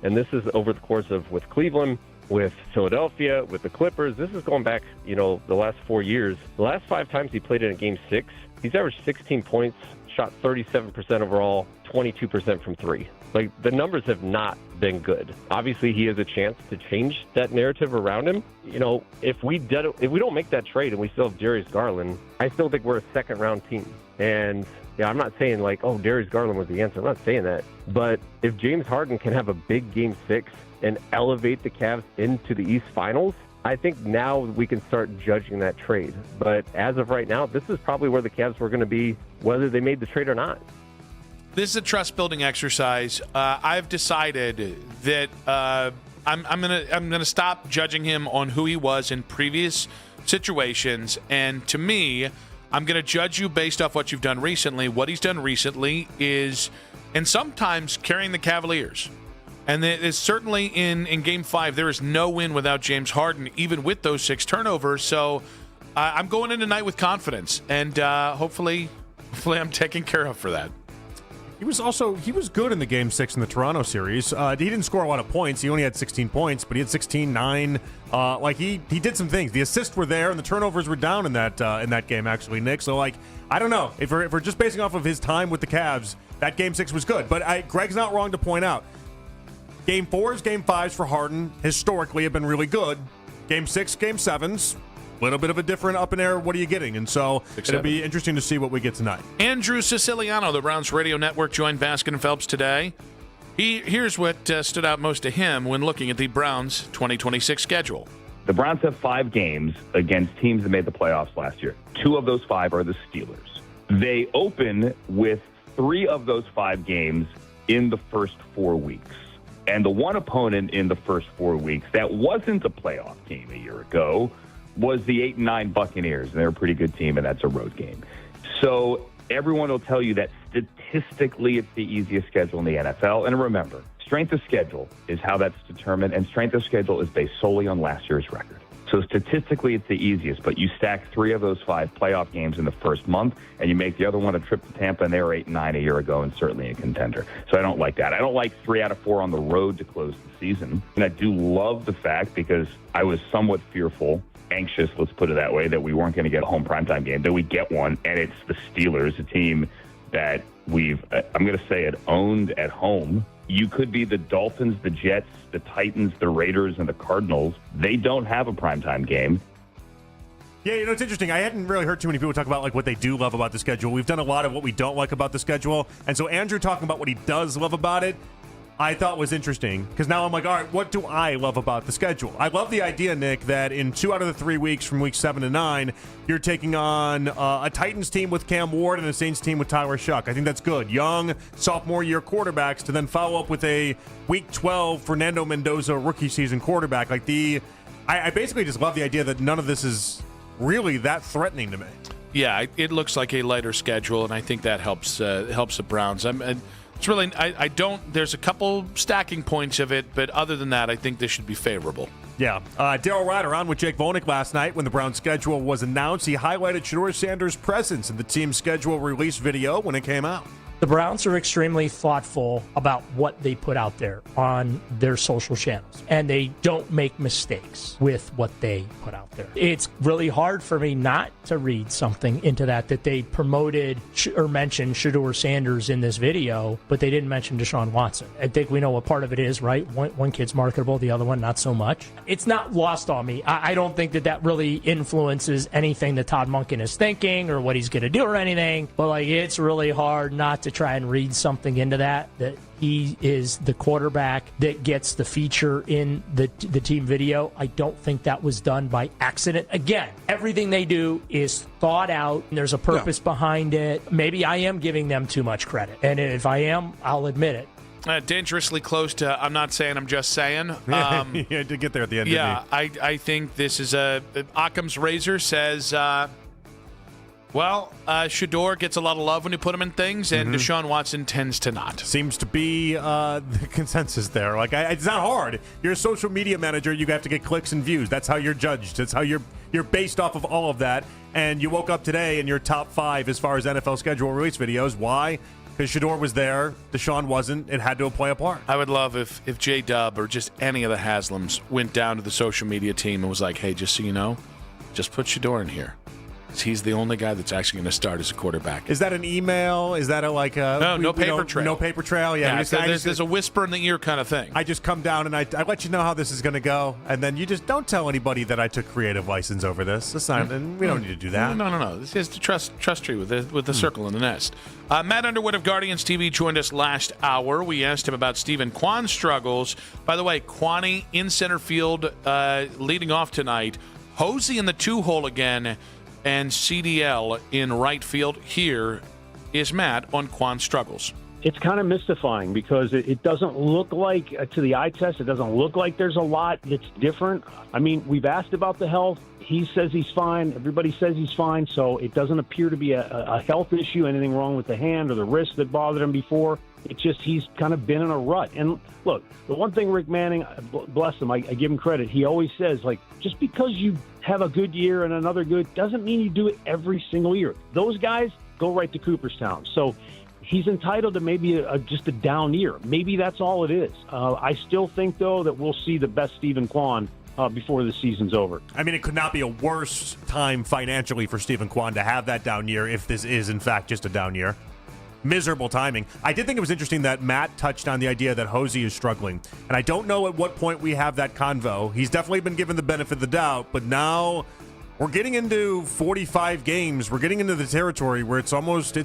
and this is over the course of with Cleveland, with Philadelphia, with the Clippers. This is going back, the last 4 years. The last 5 times he played in a Game 6, he's averaged 16 points, shot 37% overall, 22% from 3. Like, the numbers have not been good. Obviously, he has a chance to change that narrative around him. If we don't make that trade and we still have Darius Garland, I still think we're a second-round team. And yeah, I'm not saying like, oh, Darius Garland was the answer. I'm not saying that. But if James Harden can have a big Game 6 and elevate the Cavs into the East Finals, I think now we can start judging that trade. But as of right now, this is probably where the Cavs were going to be, whether they made the trade or not. This is a trust-building exercise. I've decided that I'm gonna stop judging him on who he was in previous situations, and to me, I'm gonna judge you based off what you've done recently. What he's done recently is, and sometimes carrying the Cavaliers. And it is certainly in Game 5, there is no win without James Harden, even with those 6 turnovers. So I'm going in tonight with confidence, and hopefully I'm taken care of for that. He was good in the Game 6 in the Toronto series. He didn't score a lot of points. He only had 16 points, but he had 16, 9. He did some things. The assists were there, and the turnovers were down in that game, actually, Nick. So, I don't know. If we're just basing off of his time with the Cavs, that Game 6 was good. But Greg's not wrong to point out, Game 4s, Game 5s for Harden historically have been really good. Game 6, Game 7s, a little bit of a different up in air. What are you getting? And so it'll be interesting to see what we get tonight. Andrew Siciliano, the Browns Radio Network, joined Baskin and Phelps today. Here's what stood out most to him when looking at the Browns' 2026 schedule. The Browns have 5 games against teams that made the playoffs last year. 2 of those 5 are the Steelers. They open with 3 of those 5 games in the first 4 weeks. And the one opponent in the first 4 weeks that wasn't a playoff team a year ago was the 8-9 Buccaneers. And they're a pretty good team, and that's a road game. So everyone will tell you that statistically it's the easiest schedule in the NFL. And remember, strength of schedule is how that's determined, and strength of schedule is based solely on last year's record. So statistically, it's the easiest, but you stack 3 of those 5 playoff games in the first month, and you make the other one a trip to Tampa, and they were 8-9 a year ago and certainly a contender. So I don't like that. I don't like 3 out of 4 on the road to close the season. And I do love the fact, because I was somewhat fearful, anxious, let's put it that way, that we weren't going to get a home primetime game, that we get one, and it's the Steelers, a team that we've, I'm going to say it, owned at home. You could be the Dolphins, the Jets, the Titans, the Raiders, and the Cardinals. They don't have a primetime game. Yeah, it's interesting. I hadn't really heard too many people talk about what they do love about the schedule. We've done a lot of what we don't like about the schedule. And so Andrew talking about what he does love about it, I thought was interesting, because now I'm like, all right, what do I love about the schedule? I love the idea, Nick, that in 2 out of the 3 weeks from week 7 to 9, you're taking on a Titans team with Cam Ward and a Saints team with Tyler Shuck. I think that's good. Young, sophomore year quarterbacks to then follow up with a week 12 Fernando Mendoza rookie season quarterback. Like I basically just love the idea that none of this is really that threatening to me. Yeah, it looks like a lighter schedule, and I think that helps the Browns. It's really, I don't, there's a couple stacking points of it, but other than that, I think this should be favorable. Yeah. Daryl Ryder on with Jake Volnick last night when the Browns schedule was announced. He highlighted Shedeur Sanders' presence in the team's schedule release video when it came out. The Browns are extremely thoughtful about what they put out there on their social channels, and they don't make mistakes with what they put out there. It's really hard for me not to read something into that they promoted or mentioned Shedeur Sanders in this video, but they didn't mention Deshaun Watson. I think we know what part of it is, right? One kid's marketable, the other one not so much. It's not lost on me. I don't think that really influences anything that Todd Monken is thinking or what he's going to do or anything, but it's really hard not to try and read something into that he is the quarterback that gets the feature in the team video. I don't think that was done by accident. Again, everything they do is thought out, and there's a purpose behind it. Maybe I am giving them too much credit, and if I am, I'll admit it. Dangerously close to I'm not saying, I'm just saying. You had to get there at the end. Yeah, I think this is Occam's razor says, Shedeur gets a lot of love when you put him in things, and Deshaun Watson tends to not. Seems to be the consensus there. It's not hard. You're a social media manager. You have to get clicks and views. That's how you're judged. That's how you're based off of all of that. And you woke up today in your top 5 as far as NFL schedule release videos. Why? Because Shedeur was there. Deshaun wasn't. It had to play a part. I would love if J-Dub or just any of the Haslams went down to the social media team and was like, hey, just so you know, just put Shedeur in here. He's the only guy that's actually going to start as a quarterback. Is that an email? Is that no paper trail? No paper trail. Yeah, there's a whisper in the ear kind of thing. I just come down and I let you know how this is going to go, and then you just don't tell anybody that I took creative license over this. That's not, and we don't need to do that. No. This is the trust tree with the circle in the nest. Matt Underwood of Guardians TV joined us last hour. We asked him about Stephen Kwan's struggles. By the way, Kwani in center field, leading off tonight. Hosey in the 2-hole again. And CDL in right field. Here is Matt on Kwan's struggles. It's kind of mystifying because it doesn't look like, to the eye test, it doesn't look like there's a lot that's different. I mean, we've asked about the health. He says he's fine. Everybody says he's fine. So it doesn't appear to be a health issue, anything wrong with the hand or the wrist that bothered him before. It's just he's kind of been in a rut. And look, the one thing Rick Manning, bless him, I give him credit. He always says, just because you have a good year and another good doesn't mean you do it every single year. Those guys go right to Cooperstown. So he's entitled to maybe just a down year. Maybe that's all it is. I still think, though, that we'll see the best Stephen Kwan before the season's over. I mean, it could not be a worse time financially for Stephen Kwan to have that down year if this is, in fact, just a down year. Miserable timing. I did think it was interesting that Matt touched on the idea that Hosey is struggling. And I don't know at what point we have that convo. He's definitely been given the benefit of the doubt, but now we're getting into 45 games. We're getting into the territory where it's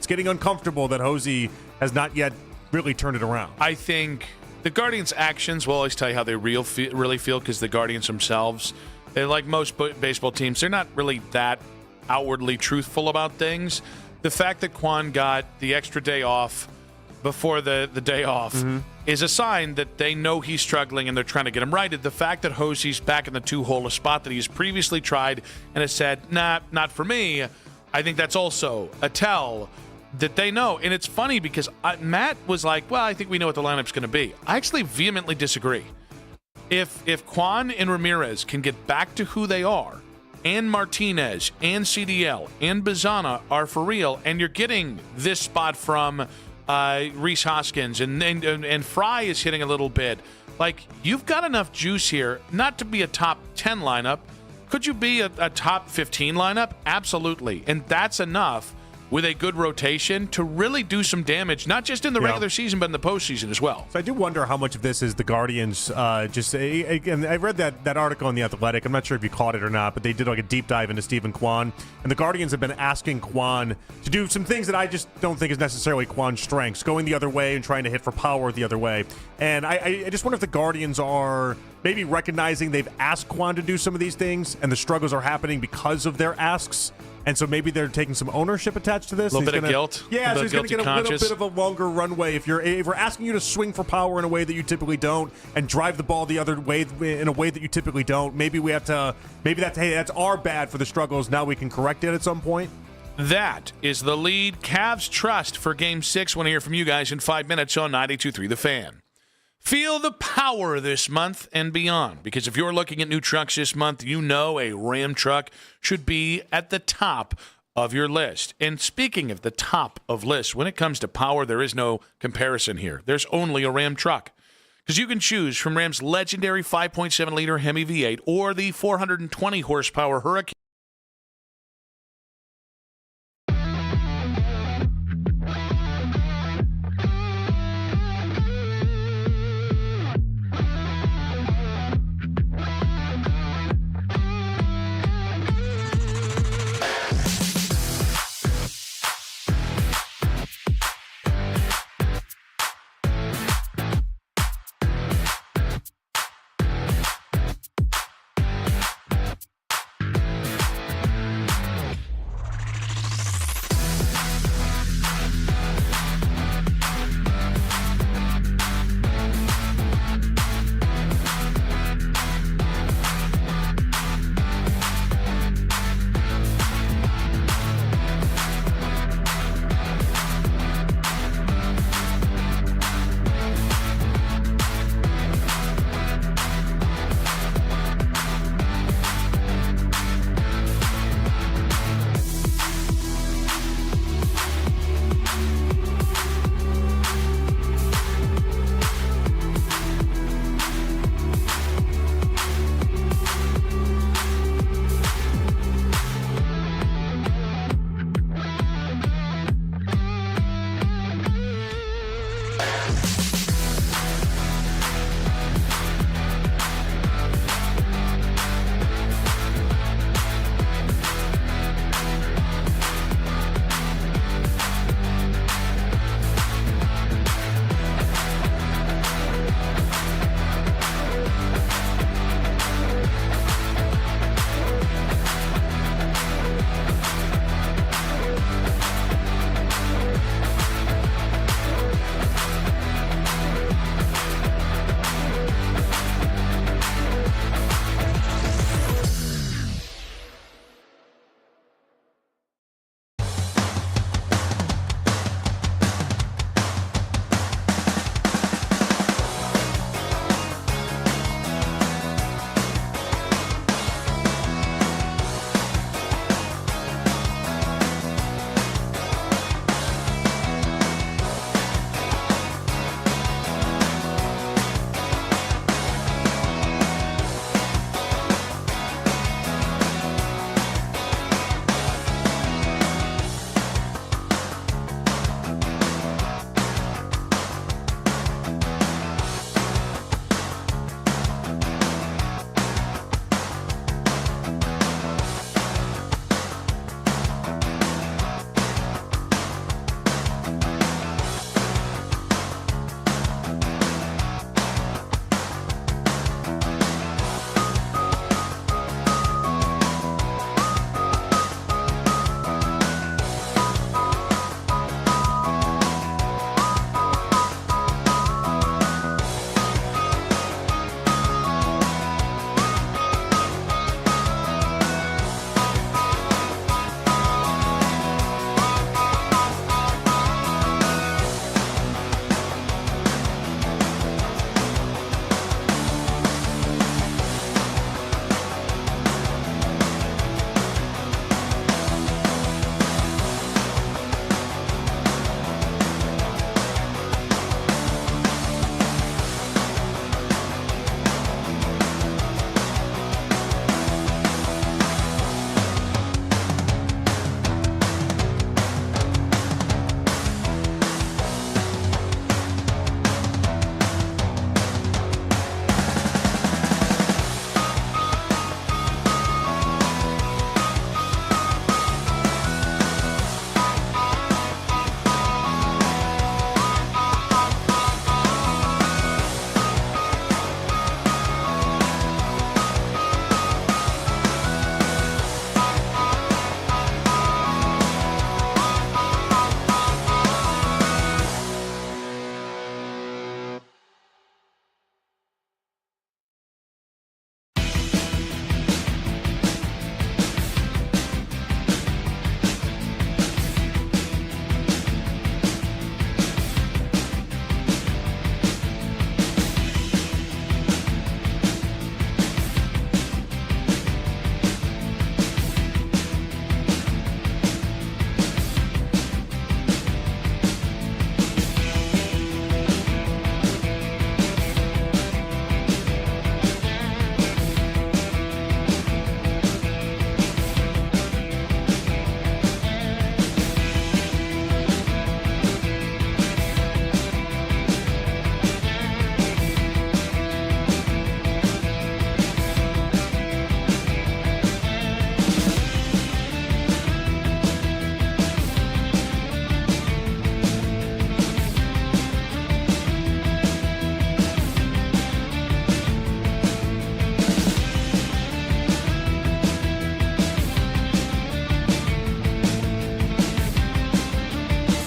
getting uncomfortable that Hosey has not yet really turned it around. I think the Guardians' actions will always tell you how they really feel, because the Guardians themselves, they're like most baseball teams, they're not really that outwardly truthful about things. The fact that Kwan got the extra day off before the day off is a sign that they know he's struggling and they're trying to get him righted. The fact that Hosey's back in the 2-hole, a spot that he's previously tried and has said, nah, not for me, I think that's also a tell that they know. And it's funny because Matt was like, well, I think we know what the lineup's going to be. I actually vehemently disagree. If Kwan and Ramirez can get back to who they are, and Martinez, and CDL, and Bazana are for real, and you're getting this spot from Rhys Hoskins, and Fry is hitting a little bit. You've got enough juice here not to be a top 10 lineup. Could you be a top 15 lineup? Absolutely. And that's enough with a good rotation to really do some damage, not just in the regular season, but in the postseason as well. So I do wonder how much of this is the Guardians. Again, I read that article in The Athletic. I'm not sure if you caught it or not, but they did like a deep dive into Stephen Kwan. And the Guardians have been asking Kwan to do some things that I just don't think is necessarily Kwan's strengths, going the other way and trying to hit for power the other way. And I just wonder if the Guardians are maybe recognizing they've asked Kwan to do some of these things and the struggles are happening because of their asks. And so maybe they're taking some ownership attached to this. A little bit of guilt. Yeah, so he's going to get a little bit of a longer runway. If we're asking you to swing for power in a way that you typically don't and drive the ball the other way in a way that you typically don't, maybe that's our bad for the struggles. Now we can correct it at some point. That is the lead Cavs trust for Game 6. Want to hear from you guys in 5 minutes on 92.3 The Fan. Feel the power this month and beyond, because if you're looking at new trucks this month, you know a Ram truck should be at the top of your list. And speaking of the top of lists, when it comes to power, there is no comparison here. There's only a Ram truck, because you can choose from Ram's legendary 5.7-liter Hemi V8 or the 420-horsepower Hurricane.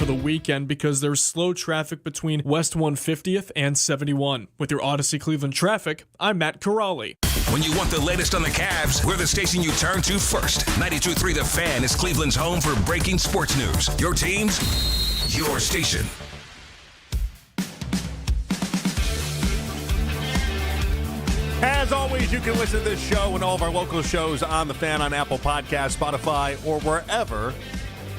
for the weekend because there's slow traffic between West 150th and 71. With your Odyssey Cleveland traffic, I'm Matt Corrali. When you want the latest on the Cavs, we're the station you turn to first. 92.3 The Fan is Cleveland's home for breaking sports news. Your teams, your station. As always, you can listen to this show and all of our local shows on The Fan on Apple Podcasts, Spotify, or wherever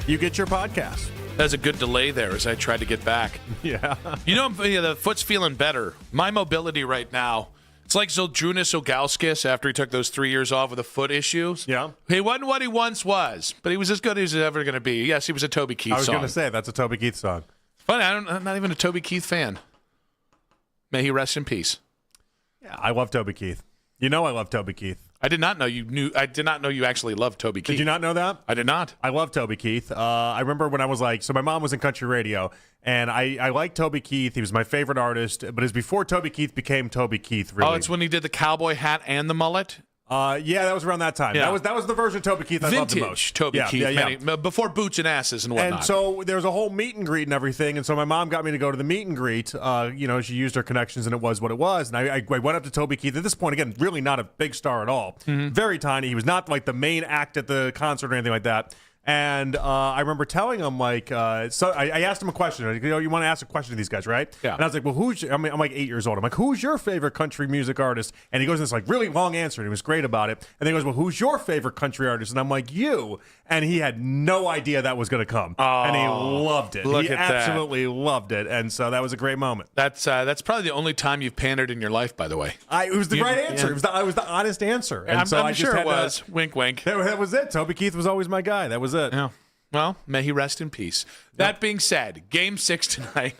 you get your podcasts. There's a good delay there as I try to get back. Yeah. The foot's feeling better. My mobility right now, it's like Zydrunas Ilgauskas after he took those 3 years off with the foot issues. Yeah. He wasn't what he once was, but he was as good as he's ever going to be. Yes, he was a Toby Keith song. I was going to say, that's a Toby Keith song. Funny, I'm not even a Toby Keith fan. May he rest in peace. Yeah, I love Toby Keith. You know I love Toby Keith. I did not know you actually loved Toby Keith. Did you not know that? I did not. I love Toby Keith. I remember when I was so my mom was in country radio, and I liked Toby Keith. He was my favorite artist, but it was before Toby Keith became Toby Keith, really. Oh, it's when he did the cowboy hat and the mullet? Yeah, that was around that time. Yeah. That was the version of Toby Keith I loved the most. Toby Keith, before boots and asses and whatnot. And so there was a whole meet and greet and everything, and so my mom got me to go to the meet and greet. She used her connections, and it was what it was. And I went up to Toby Keith. At this point, again, really not a big star at all. Mm-hmm. Very tiny. He was not like the main act at the concert or anything like that. And I remember telling him, so I asked him a question. You want to ask a question to these guys, right? Yeah. And I was like, well, I'm like 8 years old. I'm like, who's your favorite country music artist? And he goes this really long answer, and he was great about it. And then he goes, well, who's your favorite country artist? And I'm like, you. And he had no idea that was going to come. Oh, and he loved it. Look He at absolutely loved it. And so that was a great moment. That's probably the only time you've pandered in your life, by the way. It was the right answer. Yeah. It was the honest answer. And I'm I sure just it was. Wink, wink. That was it. Toby Keith was always my guy. That was it. Yeah. Well, may he rest in peace. That being said, Game 6 tonight.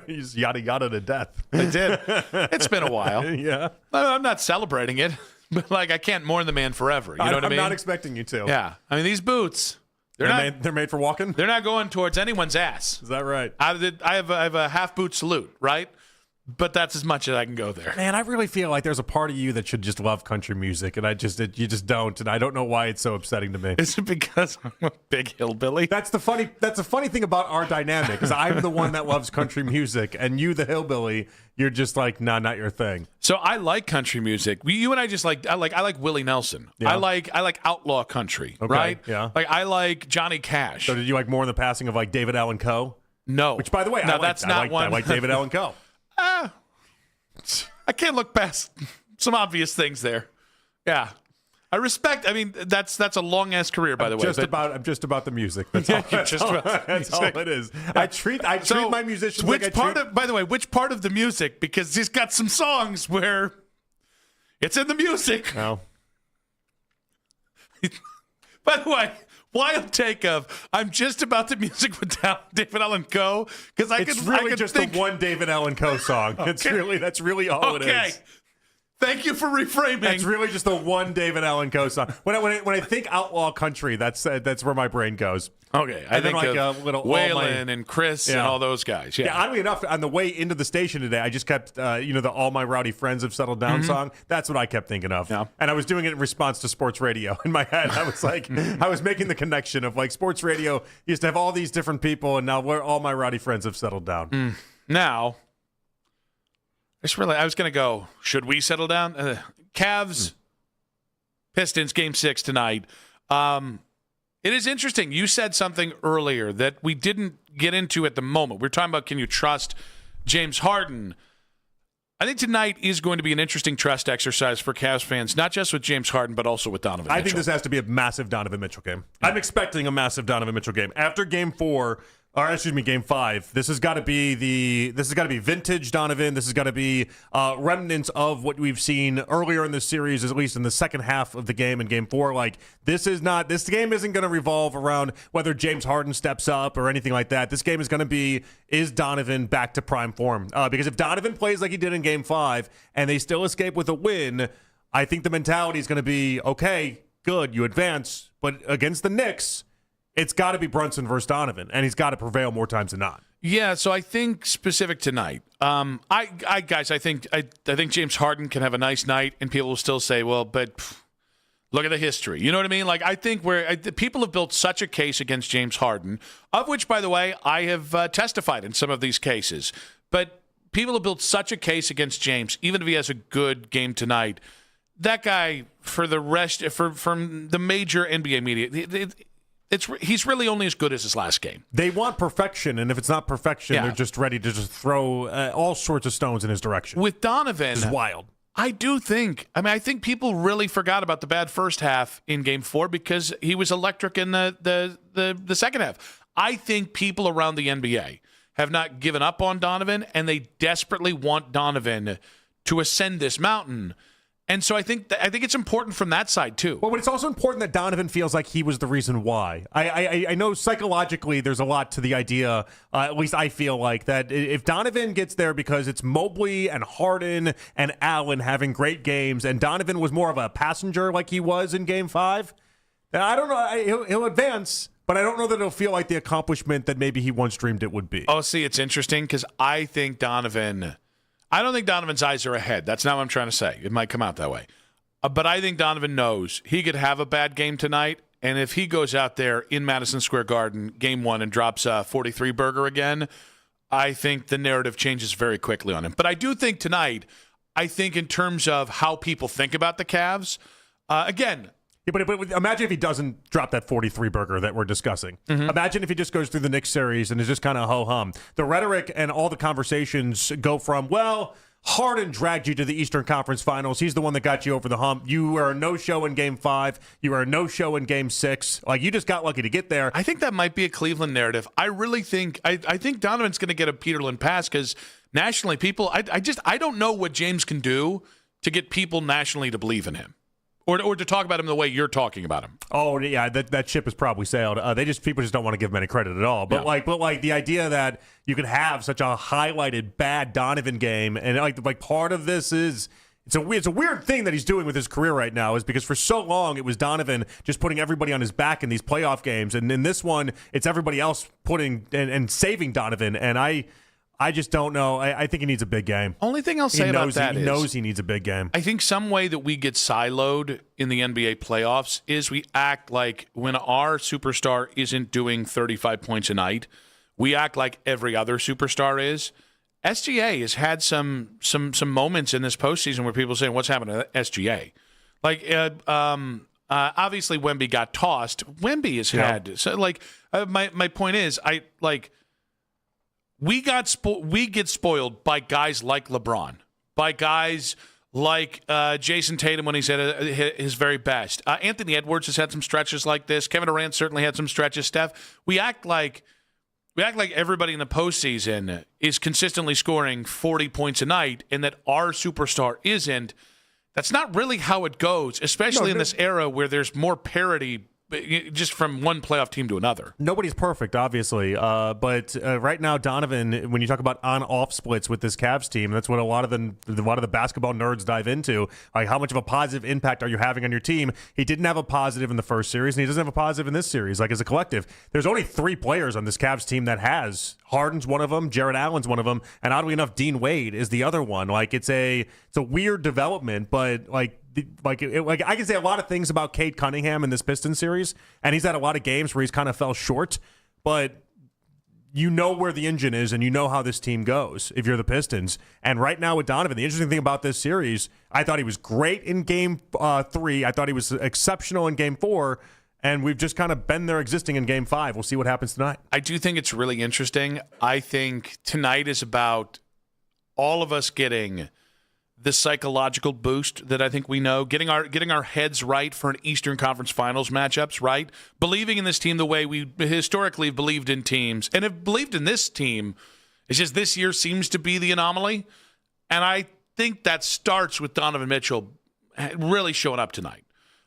He's yada yada to death. I did. It's been a while. Yeah. I'm not celebrating it, but I can't mourn the man forever. You know what I mean? I'm not expecting you to. Yeah. I mean, these boots, they're made for walking? They're not going towards anyone's ass. Is that right? I have a half boot salute, right? But that's as much as I can go there. Man, I really feel like there's a part of you that should just love country music, and you just don't, and I don't know why it's so upsetting to me. Is it because I'm a big hillbilly? That's the funny thing about our dynamic, because I'm the one that loves country music, and you, the hillbilly, you're just like, nah, not your thing. So I like country music. You and I just I like Willie Nelson. Yeah. I like outlaw country, Okay, right? yeah. I like Johnny Cash. So did you like more in the passing of David Allen Coe? No. Which, by the way, no, I like David Allen Coe. I can't look past some obvious things there. Yeah. I respect. I mean, that's a long ass career, by the way. I'm just about the music. That's Yeah, all. That's all it is. I treat my musicians by the way, which part of the music? Because he's got some songs where it's in the music. No. By the way, wild take of I'm just about the music with David Allen Coe because It's really just the one David Allen Coe song. Okay. That's really all it is. Thank you for reframing. That's really just the one David Allen Coe song. When I think outlaw country, that's where my brain goes. Okay, I think of Waylon and Chris and all those guys. Yeah. Oddly enough, on the way into the station today, I just kept, the All My Rowdy Friends Have Settled Down song. That's what I kept thinking of. Yeah. And I was doing it in response to sports radio. In my head, I was like, I was making the connection of sports radio used to have all these different people, and now All My Rowdy Friends Have Settled Down. Now, I was going to go, should we settle down? Cavs, Pistons, Game 6 tonight. It is interesting. You said something earlier that we didn't get into at the moment. We were talking about, can you trust James Harden? I think tonight is going to be an interesting trust exercise for Cavs fans, not just with James Harden, but also with Donovan Mitchell. I think this has to be a massive Donovan Mitchell game. I'm expecting a massive Donovan Mitchell game. After Game 5, this has got to be vintage Donovan. This has got to be remnants of what we've seen earlier in the series, at least in the second half of the game in Game 4. This game isn't going to revolve around whether James Harden steps up or anything like that. This game is going to be, is Donovan back to prime form? Because if Donovan plays like he did in Game 5 and they still escape with a win, I think the mentality is going to be, okay, good, you advance, but against the Knicks, it's got to be Brunson versus Donovan, and he's got to prevail more times than not. Yeah, so I think specific tonight, I think James Harden can have a nice night, and people will still say, well, but Look at the history. You know what I mean? Like, I think people have built such a case against James Harden, of which, by the way, I have testified in some of these cases. But people have built such a case against James, even if he has a good game tonight. That guy, for the rest, from the major NBA media, he's really only as good as his last game. They want perfection, and if it's not perfection, they're just ready to just throw all sorts of stones in his direction. With Donovan, it's wild. I think people really forgot about the bad first half in Game 4 because he was electric in the second half. I think people around the NBA have not given up on Donovan, and they desperately want Donovan to ascend this mountain. And so I think it's important from that side, too. Well, but it's also important that Donovan feels like he was the reason why. I know psychologically there's a lot to the idea, at least I feel like, that if Donovan gets there because it's Mobley and Harden and Allen having great games, and Donovan was more of a passenger like he was in Game 5, then I don't know. He'll advance, but I don't know that it'll feel like the accomplishment that maybe he once dreamed it would be. Oh, see, it's interesting because I don't think Donovan's eyes are ahead. That's not what I'm trying to say. It might come out that way. But I think Donovan knows he could have a bad game tonight, and if he goes out there in Madison Square Garden, Game 1, and drops a 43 burger again, I think the narrative changes very quickly on him. But I do think tonight, in terms of how people think about the Cavs, again, yeah, but imagine if he doesn't drop that 43 burger that we're discussing. Mm-hmm. Imagine if he just goes through the Knicks series and is just kind of ho-hum. The rhetoric and all the conversations go from, well, Harden dragged you to the Eastern Conference Finals. He's the one that got you over the hump. You were a no-show in Game 5. You were a no-show in Game 6. Like, you just got lucky to get there. I think that might be a Cleveland narrative. I really think – I think Donovan's going to get a Peterlin pass because nationally people – I don't know what James can do to get people nationally to believe in him. Or to talk about him the way you're talking about him. Oh yeah, that ship has probably sailed. People just don't want to give him any credit at all. But like the idea that you could have such a highlighted bad Donovan game, and like part of this is it's a weird thing that he's doing with his career right now, is because for so long it was Donovan just putting everybody on his back in these playoff games, and in this one it's everybody else putting and saving Donovan, and I just don't know. I think he needs a big game. Only thing I'll say about that is he knows he needs a big game. I think some way that we get siloed in the NBA playoffs is we act like when our superstar isn't doing 35 points a night, we act like every other superstar is. SGA has had some moments in this postseason where people are saying, what's happening to SGA? Like, obviously Wemby got tossed. Wemby has had – so like my point is we get spoiled by guys like LeBron, by guys like Jason Tatum when he's at his very best. Anthony Edwards has had some stretches like this. Kevin Durant certainly had some stretches. Steph, we act like everybody in the postseason is consistently scoring 40 points a night, and that our superstar isn't. That's not really how it goes, especially in this era where there's more parity just from one playoff team to another. Nobody's perfect, obviously, but right now, Donovan, when you talk about on-off splits with this Cavs team, that's what a lot of the basketball nerds dive into. Like, how much of a positive impact are you having on your team? He didn't have a positive in the first series, and he doesn't have a positive in this series. Like, as a collective, there's only 3 players on this Cavs team that has. Harden's one of them, Jared Allen's one of them, and oddly enough, Dean Wade is the other one. Like, it's a weird development, but like I can say a lot of things about Cade Cunningham in this Pistons series, and he's had a lot of games where he's kind of fell short, but you know where the engine is and you know how this team goes if you're the Pistons. And right now with Donovan, the interesting thing about this series, I thought he was great in Game 3. I thought he was exceptional in Game 4, and we've just kind of been there existing in Game 5. We'll see what happens tonight. I do think it's really interesting. I think tonight is about all of us getting the psychological boost that I think we know, getting our heads right for an Eastern Conference Finals matchups, right? Believing in this team the way we historically believed in teams and have believed in this team. It's just this year seems to be the anomaly. And I think that starts with Donovan Mitchell really showing up tonight.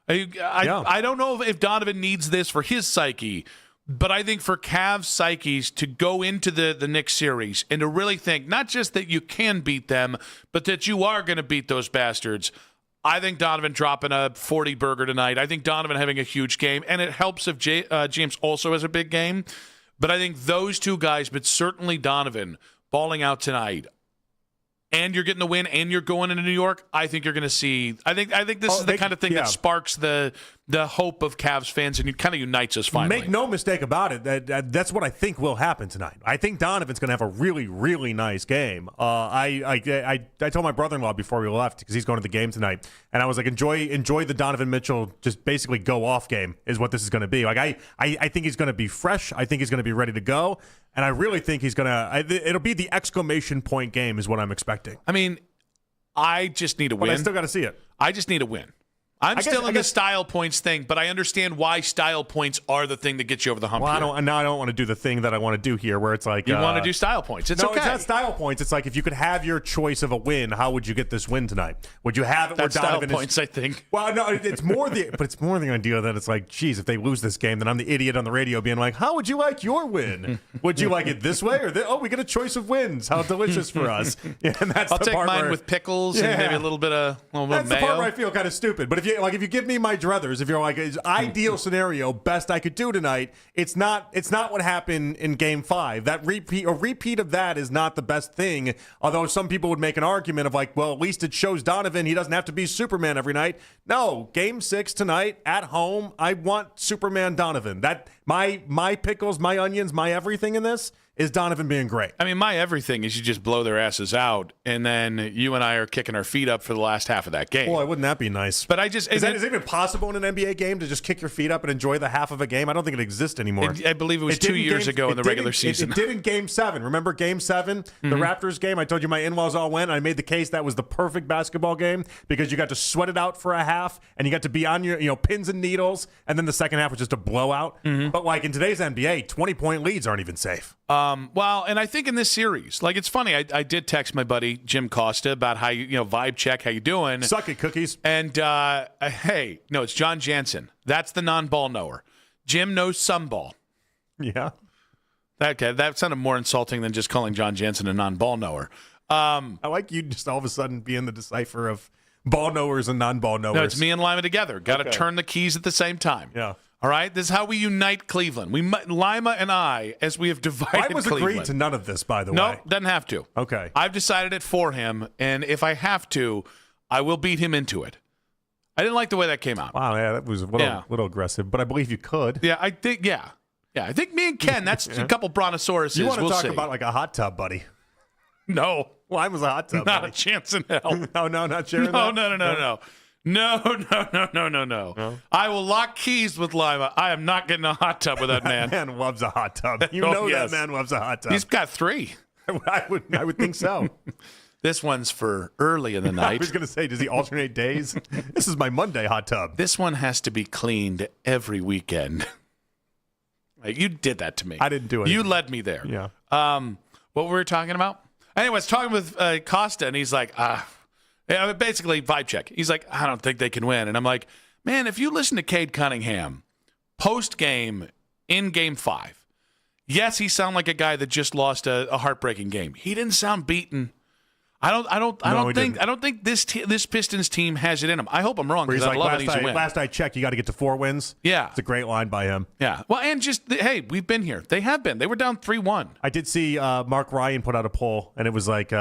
I don't know if Donovan needs this for his psyche, but I think for Cavs psyches to go into the Knicks series and to really think not just that you can beat them, but that you are going to beat those bastards. I think Donovan dropping a 40 burger tonight. I think Donovan having a huge game, and it helps if James also has a big game. But I think those two guys, but certainly Donovan, balling out tonight. and you're getting the win, and you're going into New York, I think you're going to see. I think this is the kind of thing that sparks the hope of Cavs fans, and it kind of unites us finally. Make no mistake about it. That's what I think will happen tonight. I think Donovan's going to have a really, really nice game. I told my brother-in-law before we left, because he's going to the game tonight, and I was like, enjoy the Donovan Mitchell just basically go off game is what this is going to be. Like I think he's going to be fresh. I think he's going to be ready to go, and I really think he's going to. It'll be the exclamation point game is what I'm expecting. I mean, I just need a win. I still got to see it. I just need a win. I'm still in the style points thing, but I understand why style points are the thing that gets you over the hump. Well, here. I don't want to do the thing that I want to do here, where it's like you want to do style points. It's no, okay. It's not style points. It's like if you could have your choice of a win, how would you get this win tonight? Would you have it That's where Donovan style points? I think. Well, no, it's more the idea that it's like, geez, if they lose this game, then I'm the idiot on the radio being like, how would you like your win? Would you like it this way or this? Oh, we get a choice of wins. How delicious for us. Yeah, and that's I'll take mine with pickles and maybe a little bit of mayo. That's the part where I feel kind of stupid. But if you give me my druthers, if you're like, ideal scenario, best I could do tonight, it's not what happened in Game 5. That repeat of that is not the best thing. Although some people would make an argument of like, well, at least it shows Donovan he doesn't have to be Superman every night. No, Game 6 tonight at home, I want Superman Donovan. That my pickles, my onions, my everything in this is Donovan being great. I mean, my everything is you just blow their asses out, and then you and I are kicking our feet up for the last half of that game. Boy, wouldn't that be nice? But is it even possible in an NBA game to just kick your feet up and enjoy the half of a game? I don't think it exists anymore. I believe it was 2 years ago in the regular season. It did in Game 7. Remember Game 7? The Raptors game? I told you my in-laws all went. I made the case that was the perfect basketball game because you got to sweat it out for a half, and you got to be on your pins and needles, and then the second half was just a blowout. But like in today's NBA, 20-point leads aren't even safe. Well, and I think in this series, like it's funny, I did text my buddy Jim Costa about how vibe check, how you doing? Suck it, cookies. And hey, no, it's John Jansen. That's the non-ball knower. Jim knows some ball. Yeah. That sounded more insulting than just calling John Jansen a non-ball knower. I like you just all of a sudden being the decipher of ball knowers and non-ball knowers. No, it's me and Lima together. Got to turn the keys at the same time. Yeah. All right, this is how we unite Cleveland. Lima and I, as we have divided I was Cleveland. agreed to none of this, by the way. No, doesn't have to. Okay. I've decided it for him, and if I have to, I will beat him into it. I didn't like the way that came out. Wow, yeah, that was a little aggressive, but I believe you could. Yeah, I think, yeah. I think me and Ken, that's a couple brontosauruses. You want to we'll talk see. about like a hot tub, buddy. No. Well, I was a hot tub, Not buddy. a chance in hell. No, not sharing No. that? No. I will lock keys with Lima. I am not getting a hot tub with that man. That man loves a hot tub. You know yes. that man loves a hot tub. He's got 3. I would think so. This one's for early in the night. I was going to say, does he alternate days? This is my Monday hot tub. This one has to be cleaned every weekend. You did that to me. I didn't do it. You led me there. Yeah. What were we talking about? Anyways, talking with Costa, and he's like, basically vibe check. He's like, I don't think they can win. And I'm like, man, if you listen to Cade Cunningham post-game in Game 5, yes, he sounded like a guy that just lost a heartbreaking game. He didn't sound beaten. I don't think this Pistons team has it in them. I hope I'm wrong because I love an easy win. Last I checked, you got to get to 4 wins. Yeah. It's a great line by him. Yeah. Well, and just, hey, we've been here. They have been. They were down 3-1. I did see Mark Ryan put out a poll, and it was like,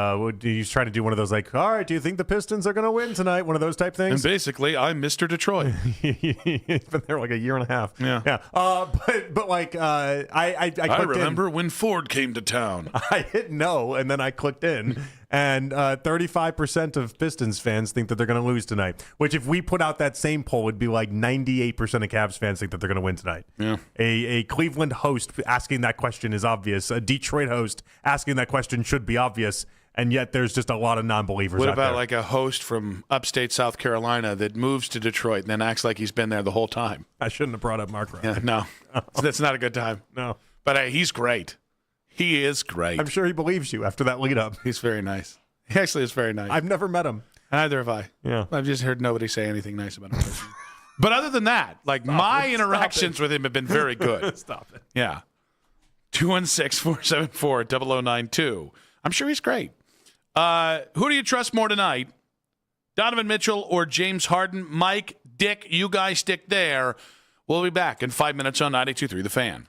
he's trying to do one of those like, all right, do you think the Pistons are going to win tonight? One of those type things. And basically, I'm Mr. Detroit. He's been there like a year and a half. Yeah. But like, I remember when Ford came to town. I hit no, and then I clicked in. And 35% of Pistons fans think that they're going to lose tonight, which if we put out that same poll, it'd be like 98% of Cavs fans think that they're going to win tonight. Yeah. A Cleveland host asking that question is obvious. A Detroit host asking that question should be obvious. And yet there's just a lot of non-believers out there. What about like a host from upstate South Carolina that moves to Detroit and then acts like he's been there the whole time? I shouldn't have brought up Mark Ryan. Yeah, no. That's not a good time. No. But he's great. He is great. I'm sure he believes you after that lead up. He's very nice. He actually is very nice. I've never met him. Neither have I. Yeah. I've just heard nobody say anything nice about him. But other than that, like my interactions with him have been very good. Stop it. Yeah. 216-474-0092. I'm sure he's great. Who do you trust more tonight? Donovan Mitchell or James Harden? Mike, Dick, you guys stick there. We'll be back in 5 minutes on 92.3 The Fan.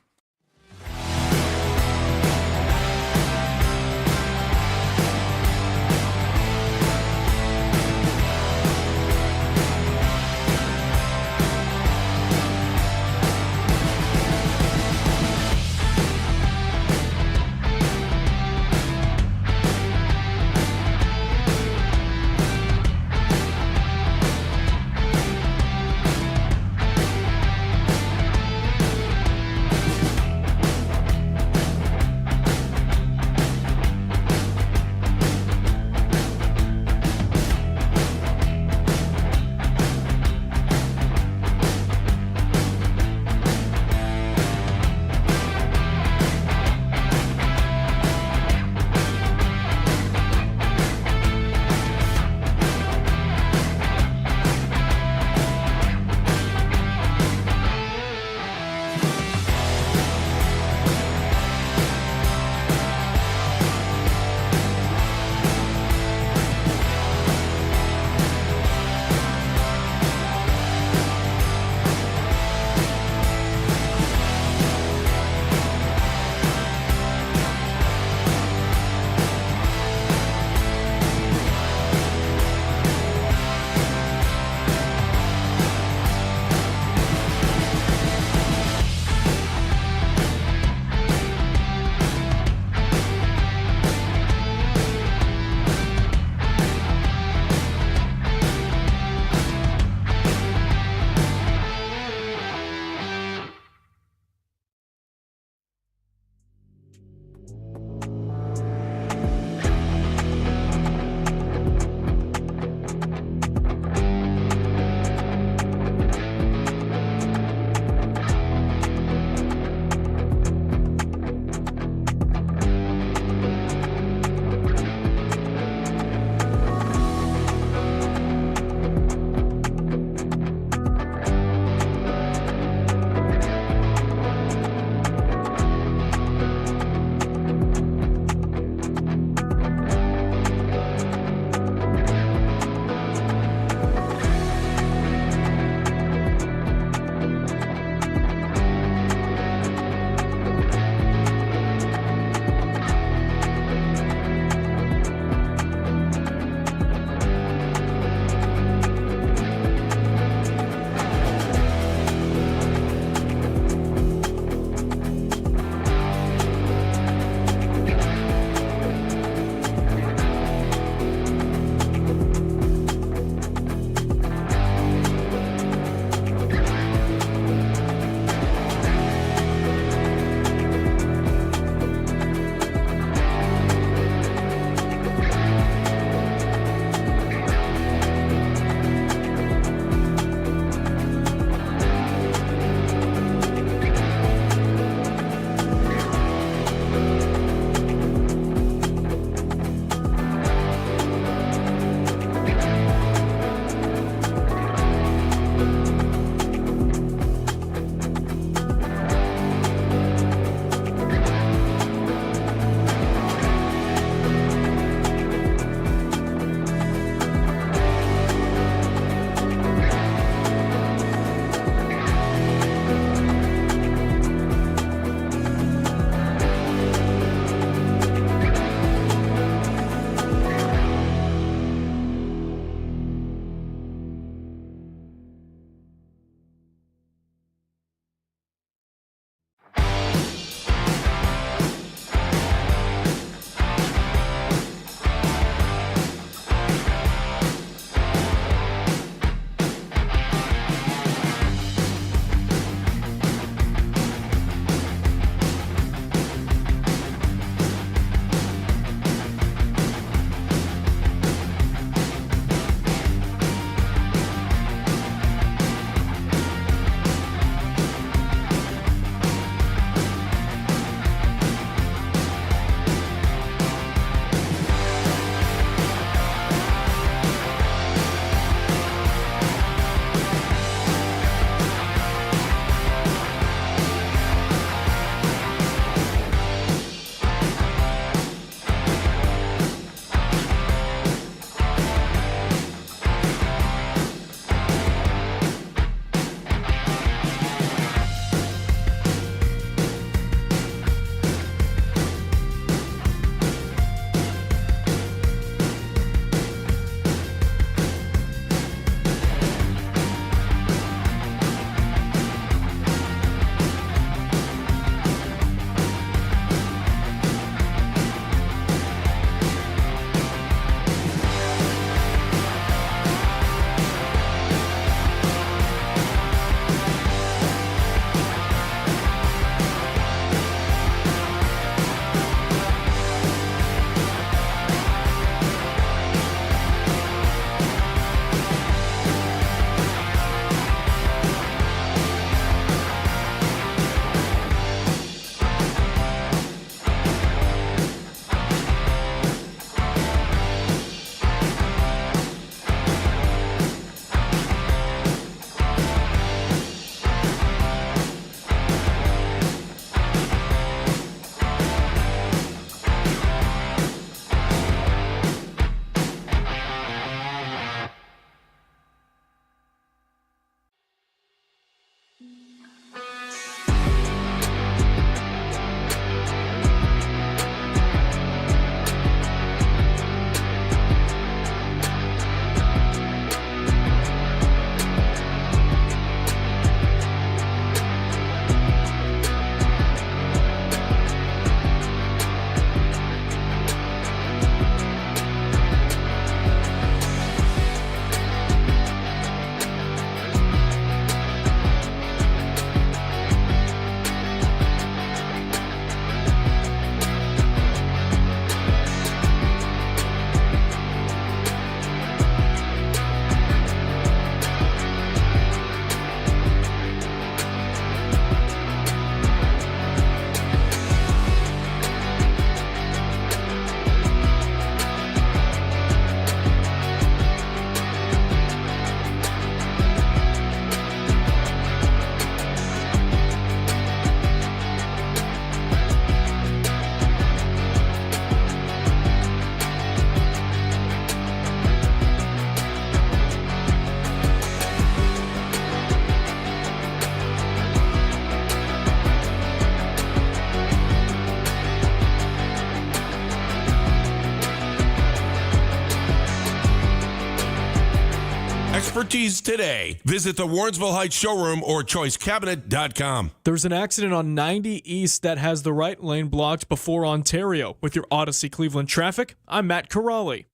expertise today. Visit the Warrensville Heights showroom or choicecabinet.com. There's an accident on 90 East that has the right lane blocked before Ontario. With your Odyssey Cleveland traffic, I'm Matt Corrali.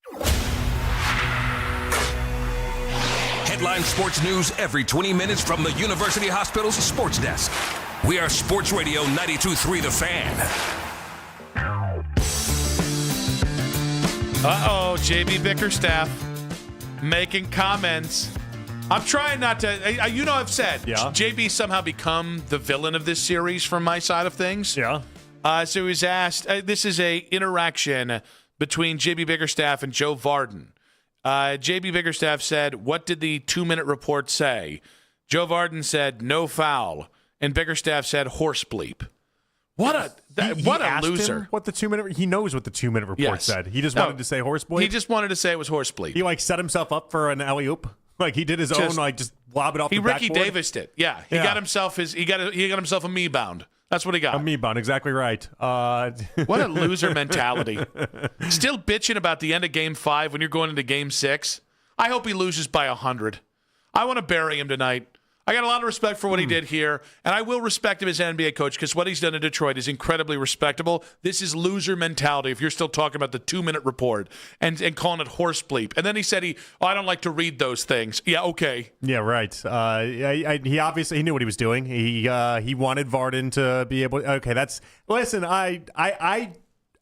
Headline sports news every 20 minutes from the University Hospital's sports desk. We are Sports Radio 92.3 The Fan. Uh-oh, JB Bickerstaff making comments. I'm trying not to, I've said, JB somehow become the villain of this series from my side of things. Yeah. So he was asked, this is a interaction between JB Bickerstaff and Joe Varden. JB Bickerstaff said, what did the 2-minute report say? Joe Varden said, no foul. And Bickerstaff said, horse bleep. What a loser. What the 2-minute? He knows what the 2-minute report said. He just wanted to say horse bleep. He just wanted to say it was horse bleep. He set himself up for an alley-oop. Like he did his own, just lob it off the backboard. He Ricky Davis'd it. Yeah. He got himself he got himself a me bound. That's what he got. A me bound, exactly right. What a loser mentality. Still bitching about the end of Game 5 when you're going into Game 6. I hope he loses by 100. I want to bury him tonight. I got a lot of respect for what he did here, and I will respect him as an NBA coach because what he's done in Detroit is incredibly respectable. This is loser mentality if you're still talking about the 2-minute report and calling it horse bleep. And then he said I don't like to read those things. Yeah, okay. Yeah, right. He obviously knew what he was doing. He wanted Varden to be able. Okay, listen. I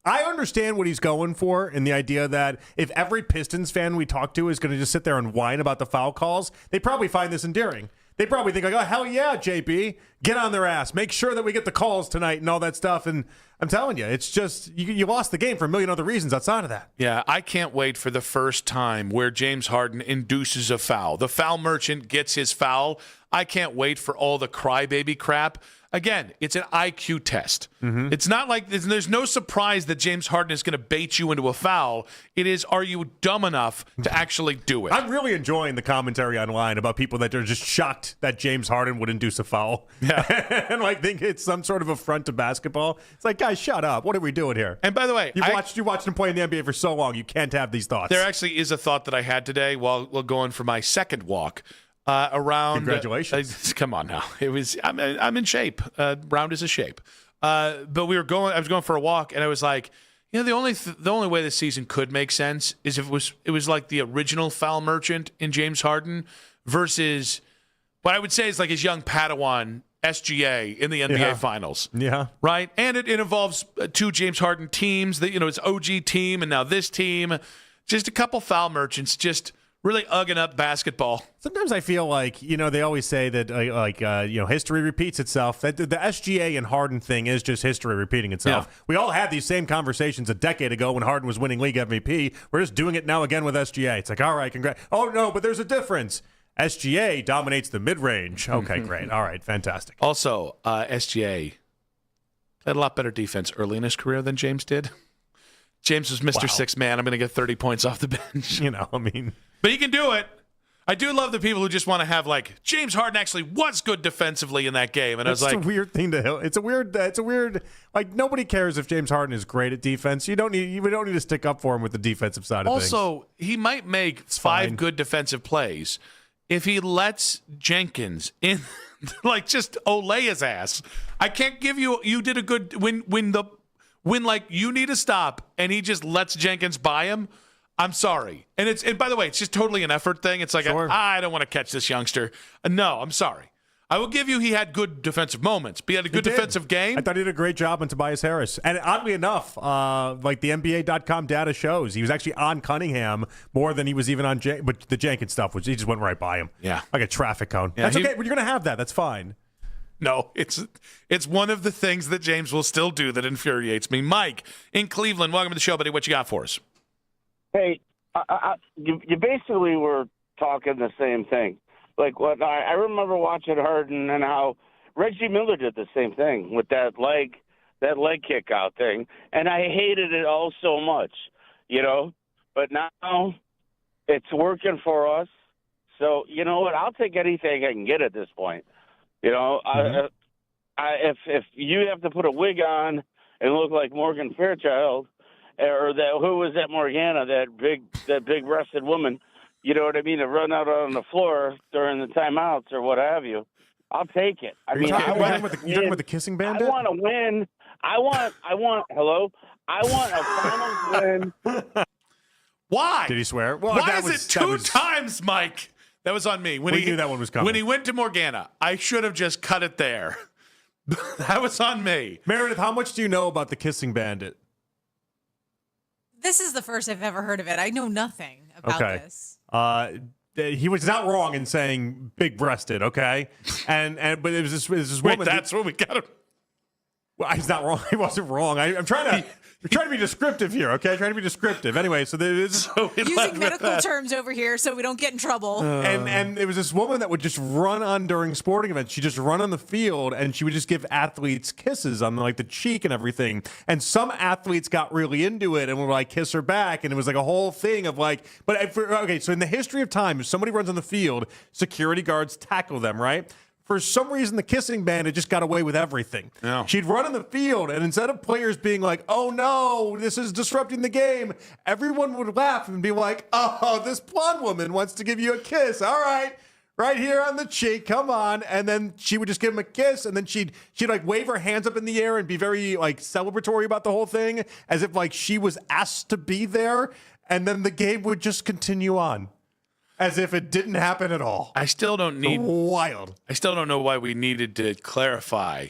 understand what he's going for in the idea that if every Pistons fan we talk to is going to just sit there and whine about the foul calls, they probably find this endearing. They probably think, oh, hell yeah, JB, get on their ass. Make sure that we get the calls tonight and all that stuff. And I'm telling you, it's just you lost the game for a million other reasons outside of that. Yeah, I can't wait for the first time where James Harden induces a foul. The foul merchant gets his foul. I can't wait for all the crybaby crap. Again, it's an IQ test. Mm-hmm. It's not like there's no surprise that James Harden is going to bait you into a foul. It is, are you dumb enough to actually do it? I'm really enjoying the commentary online about people that are just shocked that James Harden would induce a foul. Yeah. And think it's some sort of affront to basketball. It's like, guys, shut up. What are we doing here? And by the way, you watched him play in the NBA for so long. You can't have these thoughts. There actually is a thought that I had today while going for my second walk. Around congratulations. Come on now. I'm in shape. Round is a shape. But I was going for a walk and I was like, the only way this season could make sense is if it was like the original foul merchant in James Harden versus what I would say is like his young Padawan SGA in the NBA Finals. Yeah. Right? And it involves two James Harden teams, that his OG team and now this team. Just a couple foul merchants just really ugging up basketball. Sometimes I feel like, they always say that, history repeats itself. That the SGA and Harden thing is just history repeating itself. Yeah. We all had these same conversations a decade ago when Harden was winning league MVP. We're just doing it now again with SGA. It's like, all right, congrats. Oh, no, but there's a difference. SGA dominates the mid-range. Okay, great. All right, fantastic. Also, SGA had a lot better defense early in his career than James did. James was Mr. Six Man. I'm going to get 30 points off the bench. But he can do it. I do love the people who just want to have James Harden actually was good defensively in that game, and That's a weird thing to. It's a weird. Nobody cares if James Harden is great at defense. We don't need to stick up for him with the defensive side of things. Also, he might make five good defensive plays if he lets Jenkins in, just olay his ass. I can't give you. You did a good when you need to stop, and he just lets Jenkins by him. I'm sorry. And by the way, it's just totally an effort thing. It's like, I don't want to catch this youngster. No, I'm sorry. I will give you he had good defensive moments, but he had a good defensive game. I thought he did a great job on Tobias Harris. And oddly enough, the NBA.com data shows, he was actually on Cunningham more than he was even on but the Jenkins stuff, he just went right by him. Yeah. Like a traffic cone. Yeah, that's okay. You're going to have that. That's fine. No, it's one of the things that James will still do that infuriates me. Mike, in Cleveland, welcome to the show, buddy. What you got for us? Hey, you basically were talking the same thing. I remember watching Harden and how Reggie Miller did the same thing with that leg kick out thing, and I hated it all so much, But now it's working for us. So you know what? I'll take anything I can get at this point. If you have to put a wig on and look like Morgan Fairchild. Or who was that Morgana, that big breasted woman? you know what I mean, to run out on the floor during the timeouts or what have you. I'll take it. I mean, you talking about the kissing bandit? I want to win. I want a finals win. Why? Did he swear? Well, Why is it two times, Mike? That was on me. We knew that one was coming. When he went to Morgana, I should have just cut it there. That was on me. Meredith, how much do you know about the kissing bandit? This is the first I've ever heard of it. I know nothing about this. He was not wrong in saying big-breasted, okay? But it was this woman. Wait, that's what we got him. Well, he's not wrong. He wasn't wrong. I'm trying to be descriptive here, okay? Trying to be descriptive. Anyway, so there is using medical terms over here so we don't get in trouble. And it was this woman that would just run on during sporting events. She'd just run on the field and she would just give athletes kisses on like the cheek and everything. And some athletes got really into it and would like kiss her back. And it was like a whole thing of like, so in the history of time, if somebody runs on the field, security guards tackle them, right? For some reason, the kissing bandit just got away with everything. Yeah. She'd run in the field, and instead of players being like, oh, no, this is disrupting the game, everyone would laugh and be like, oh, this blonde woman wants to give you a kiss. All right, right here on the cheek, come on. And then she would just give him a kiss, and then she'd like wave her hands up in the air and be very like celebratory about the whole thing, as if like she was asked to be there, and then the game would just continue on. As if it didn't happen at all. I still don't need wild. I still don't know why we needed to clarify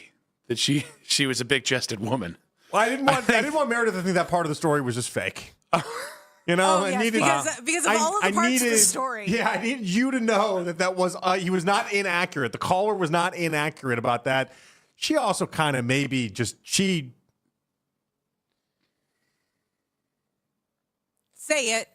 that she was a big-chested woman. Well, I didn't want Meredith to think that part of the story was just fake. You know, because of all of the parts of the story. Yeah, I needed you to know that was he was not inaccurate. The caller was not inaccurate about that. She also kind of maybe just say it.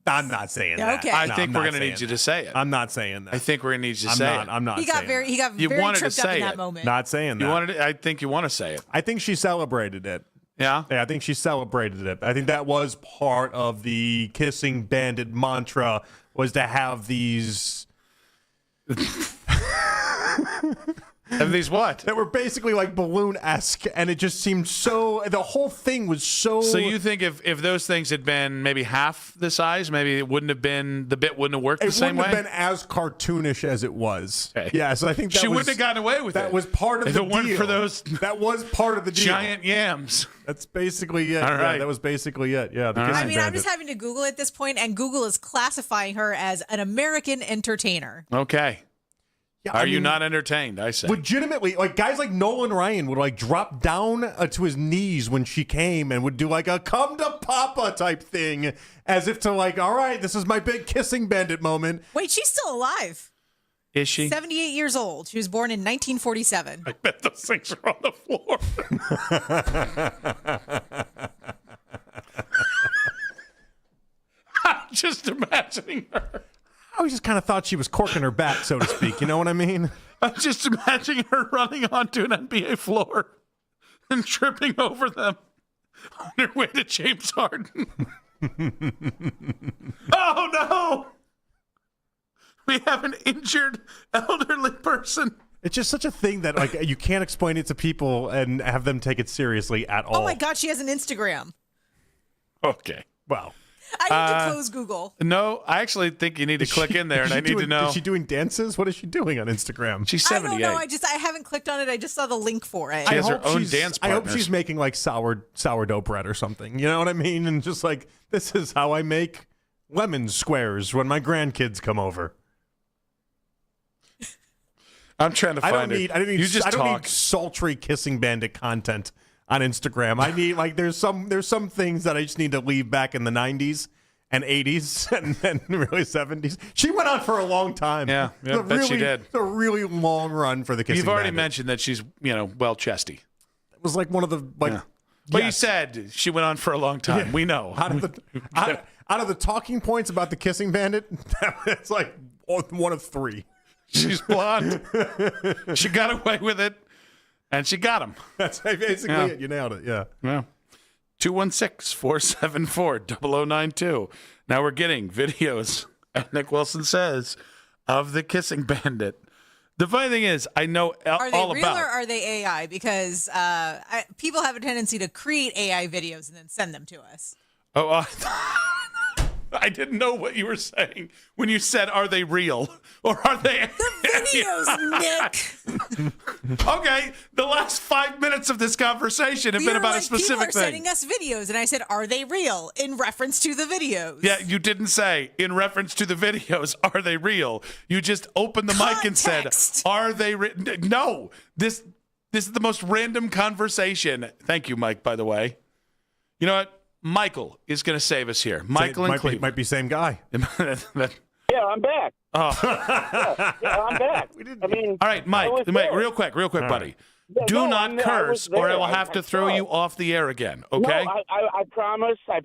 I'm not saying that. Okay. I think we're going to need you to say it. I'm not saying that. I think we're going to need you to say it. I'm not. He got very tripped up in that moment. Not saying that. I think you want to say it. I think she celebrated it. Yeah? Yeah, I think she celebrated it. I think that was part of the kissing bandit mantra, was to have these. Have these what? That were basically like balloon-esque, and it just seemed so. The whole thing was so. So you think if those things had been maybe half the size, maybe it wouldn't have been, the bit wouldn't have worked the same way? It wouldn't have been as cartoonish as it was. Okay. Yeah, so I think that she wouldn't have gotten away with it. That was part of the deal. If it weren't for those, that was part of the deal. Giant yams. That's basically it. All right. Yeah, that was basically it. Yeah. I'm just having to Google at this point, and Google is classifying her as an American entertainer. Okay. Yeah, Are you not entertained? I say. Legitimately, like guys like Nolan Ryan would like drop down to his knees when she came and would do like a "come to Papa" type thing, as if to like, all right, this is my big kissing bandit moment. Wait, she's still alive. Is she? 78 years old. She was born in 1947. I bet those things are on the floor. I'm just imagining her. I just kind of thought she was corking her back, so to speak. You know what I mean? I'm just imagining her running onto an NBA floor and tripping over them on her way to James Harden. Oh, no! We have an injured elderly person. It's just such a thing that like you can't explain it to people and have them take it seriously at all. Oh, my God, she has an Instagram. Okay. Wow. I need to close Google. No, I actually think you need to click in there, and I need to know. Is she doing dances? What is she doing on Instagram? She's 78. I don't know. I haven't clicked on it. I just saw the link for it. She has her own dance partners. I hope she's making like sourdough bread or something. You know what I mean? And just like, this is how I make lemon squares when my grandkids come over. I'm trying to find it. I don't need sultry kissing bandit content on Instagram. I need like there's some things that I just need to leave back in the 90s and 80s and then really 70s. She went on for a long time. Yeah, I bet she did. It's a really long run for the kissing You've already bandit. mentioned that she's, well chesty. It was like one of the But you said she went on for a long time. Yeah. We know. Out of the talking points about the kissing bandit, it's like one of three. She's blonde. She got away with it. And she got him. That's basically it. You nailed it. Yeah. 216-474-0092. Now we're getting videos, as Nick Wilson says, of the kissing bandit. The funny thing is, I know all about. Are they real or are they AI? Because people have a tendency to create AI videos and then send them to us. Oh, I didn't know what you were saying when you said, "Are they real or are they?" The videos, Nick. Okay, the last 5 minutes of this conversation have been about a specific people are thing. sending us videos, and I said, "Are they real?" in reference to the videos. Yeah, you didn't say in reference to the videos, "Are they real?" You just opened the mic and said, "Are they No, this is the most random conversation. Thank you, Mike, by the way. You know what? Michael is going to save us here. Michael and Cleveland. Might be same guy. Yeah, I'm back. Oh. yeah, I'm back. I mean, all right, Mike, real quick, buddy. Yeah, Do not curse, or I will have to throw you off the air again, okay? No, I promise I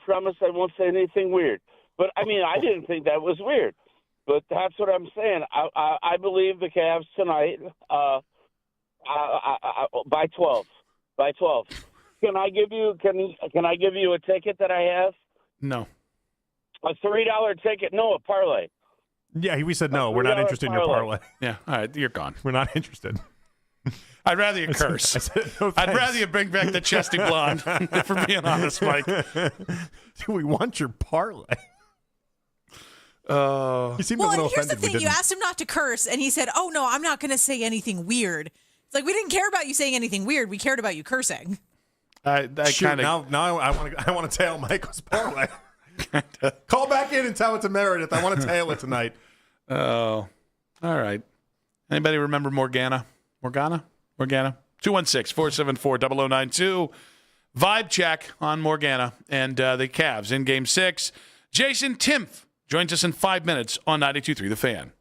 won't say anything weird. But, I mean, I didn't think that was weird. But that's what I'm saying. I believe the Cavs tonight by 12. By 12. Can I give you a ticket that I have? No. A $3 ticket? No, a parlay. Yeah, we said no. We're not interested in your parlay. Yeah, all right, you're gone. We're not interested. I'd rather you curse. I said, no, I'd rather you bring back the chesty blonde, if we're being honest, Mike. We want your parlay. You seemed a little here's the offended. thing. You asked him not to curse, and he said, "Oh, no, I'm not going to say anything weird." It's like, we didn't care about you saying anything weird. We cared about you cursing. Now I want to tail Michael's parlay. Call back in and tell it to Meredith. I want to tail it tonight. Oh, all right. Anybody remember Morgana? 216-474-0092. Vibe check on Morgana and the Cavs in Game 6. Jason Timpf joins us in 5 minutes on 92.3 The Fan.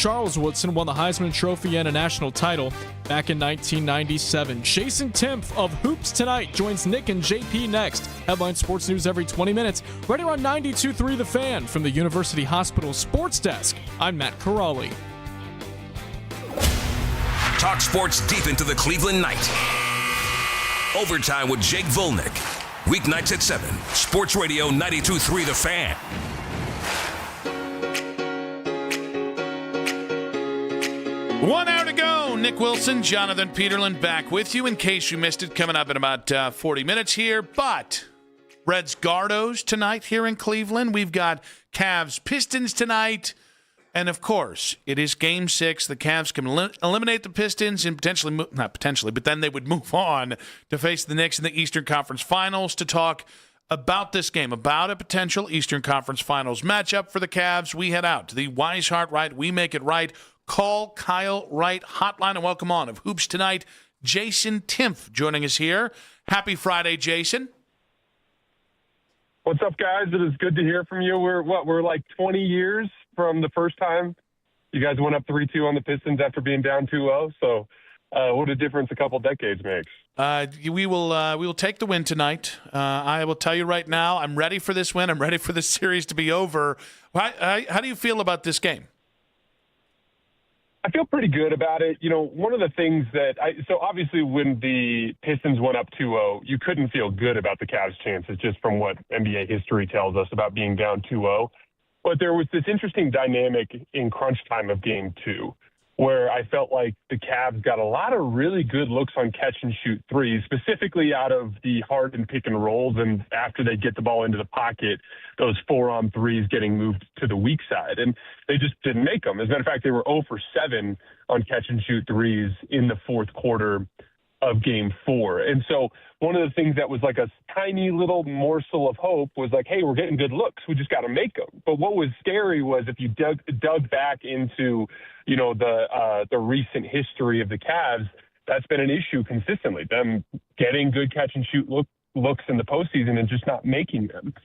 Charles Woodson won the Heisman Trophy and a national title back in 1997. Jason Timpf of Hoops Tonight joins Nick and JP next. Headline sports news every 20 minutes. Right here on 92.3 The Fan from the University Hospital Sports Desk. I'm Matt Corrali. Talk sports deep into the Cleveland night. Overtime with Jake Volnick. Weeknights at 7. Sports Radio 92.3 The Fan. One hour to go. Nick Wilson, Jonathan Peterlin back with you in case you missed it. Coming up in about 40 minutes here. But Reds Gardos tonight here in Cleveland. We've got Cavs Pistons tonight. And, of course, it is Game 6. The Cavs can eliminate the Pistons and not potentially, but then they would move on to face the Knicks in the Eastern Conference Finals to talk about this game, about a potential Eastern Conference Finals matchup for the Cavs. We head out to the Weishart Right, We Make It Right, Call Kyle Wright hotline and welcome on of Hoops Tonight, Jason Timpf joining us here. Happy Friday, Jason. What's up, guys? It is good to hear from you. We're like 20 years from the first time you guys went up 3-2 on the Pistons after being down 2-0. So what a difference a couple decades makes. We will take the win tonight. I will tell you right now, I'm ready for this win. I'm ready for this series to be over. How do you feel about this game? I feel pretty good about it. You know, one of the things so obviously when the Pistons went up 2-0, you couldn't feel good about the Cavs' chances just from what NBA history tells us about being down 2-0. But there was this interesting dynamic in crunch time of Game 2 where I felt like the Cavs got a lot of really good looks on catch-and-shoot threes, specifically out of the Harden pick and rolls, and after they get the ball into the pocket, those 4-on-3s getting moved to the weak side. And they just didn't make them. As a matter of fact, they were 0 for 7 on catch-and-shoot threes in the fourth quarter of Game 4. And so one of the things that was like a tiny little morsel of hope was like, hey, we're getting good looks. We just got to make them. But what was scary was if you dug back into, you know, the recent history of the Cavs, that's been an issue consistently, them getting good catch-and-shoot looks in the postseason and just not making them.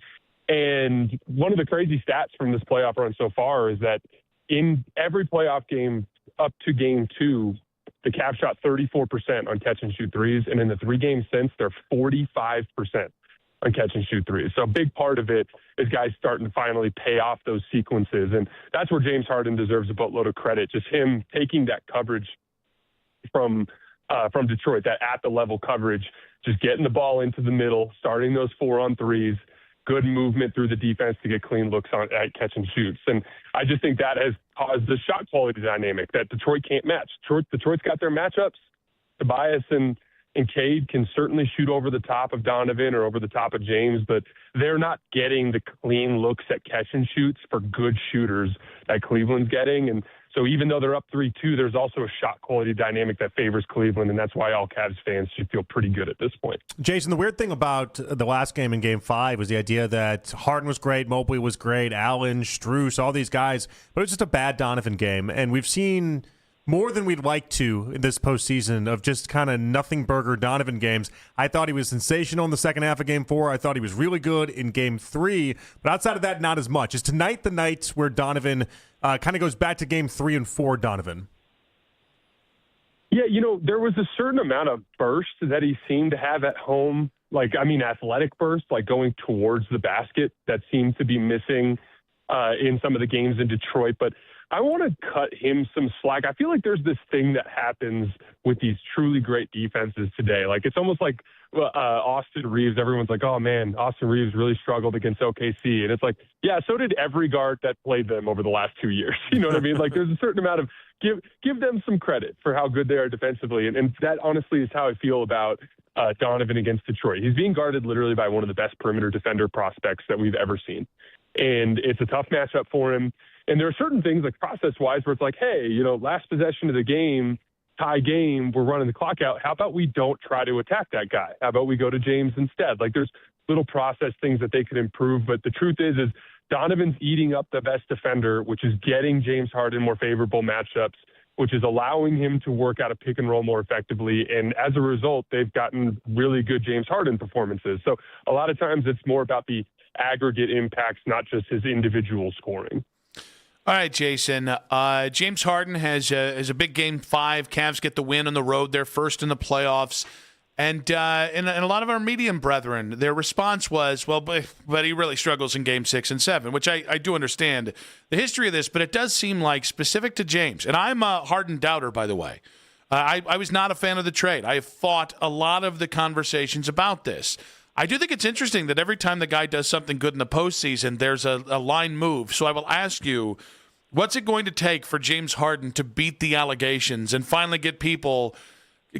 And one of the crazy stats from this playoff run so far is that in every playoff game up to Game 2, the Cavs shot 34% on catch-and-shoot threes, and in the 3 games since, they're 45% on catch-and-shoot threes. So a big part of it is guys starting to finally pay off those sequences, and that's where James Harden deserves a boatload of credit, just him taking that coverage from Detroit, that at-the-level coverage, just getting the ball into the middle, starting those 4-on-3s, good movement through the defense to get clean looks at catch and shoots. And I just think that has caused the shot quality dynamic that Detroit can't match. Detroit's got their matchups. Tobias and Cade can certainly shoot over the top of Donovan or over the top of James, but they're not getting the clean looks at catch and shoots for good shooters that Cleveland's getting. And so even though they're up 3-2, there's also a shot quality dynamic that favors Cleveland, and that's why all Cavs fans should feel pretty good at this point. Jason, the weird thing about the last game in Game 5 was the idea that Harden was great, Mobley was great, Allen, Strus, all these guys, but it was just a bad Donovan game, and we've seen more than we'd like to in this postseason of just kind of nothing burger Donovan games. I thought he was sensational in the second half of Game 4. I thought he was really good in Game 3, but outside of that, not as much. Is tonight the night where Donovan kind of goes back to Game 3 and 4 Donovan? Yeah, you know, there was a certain amount of burst that he seemed to have at home, athletic burst, like going towards the basket that seemed to be missing in some of the games in Detroit. But I want to cut him some slack. I feel like there's this thing that happens with these truly great defenses today. Like, it's almost like Austin Reeves. Everyone's like, oh, man, Austin Reeves really struggled against OKC. And it's like, yeah, so did every guard that played them over the last 2 years. You know what I mean? Like, there's a certain amount of give them some credit for how good they are defensively. And that, honestly, is how I feel about Donovan against Detroit. He's being guarded literally by one of the best perimeter defender prospects that we've ever seen. And it's a tough matchup for him. And there are certain things, like process-wise, where it's like, hey, you know, last possession of the game, tie game, we're running the clock out. How about we don't try to attack that guy? How about we go to James instead? Like, there's little process things that they could improve. But the truth is Donovan's eating up the best defender, which is getting James Harden more favorable matchups, which is allowing him to work out a pick and roll more effectively. And as a result, they've gotten really good James Harden performances. So a lot of times it's more about the aggregate impacts, not just his individual scoring. All right, Jason. James Harden has a big Game 5. Cavs get the win on the road. They're first in the playoffs. And a lot of our medium brethren, their response was, well, but he really struggles in Game 6 and 7, which I do understand the history of this, but it does seem like specific to James. And I'm a Harden doubter, by the way. I was not a fan of the trade. I have fought a lot of the conversations about this. I do think it's interesting that every time the guy does something good in the postseason, there's a line move. So I will ask you, what's it going to take for James Harden to beat the allegations and finally get people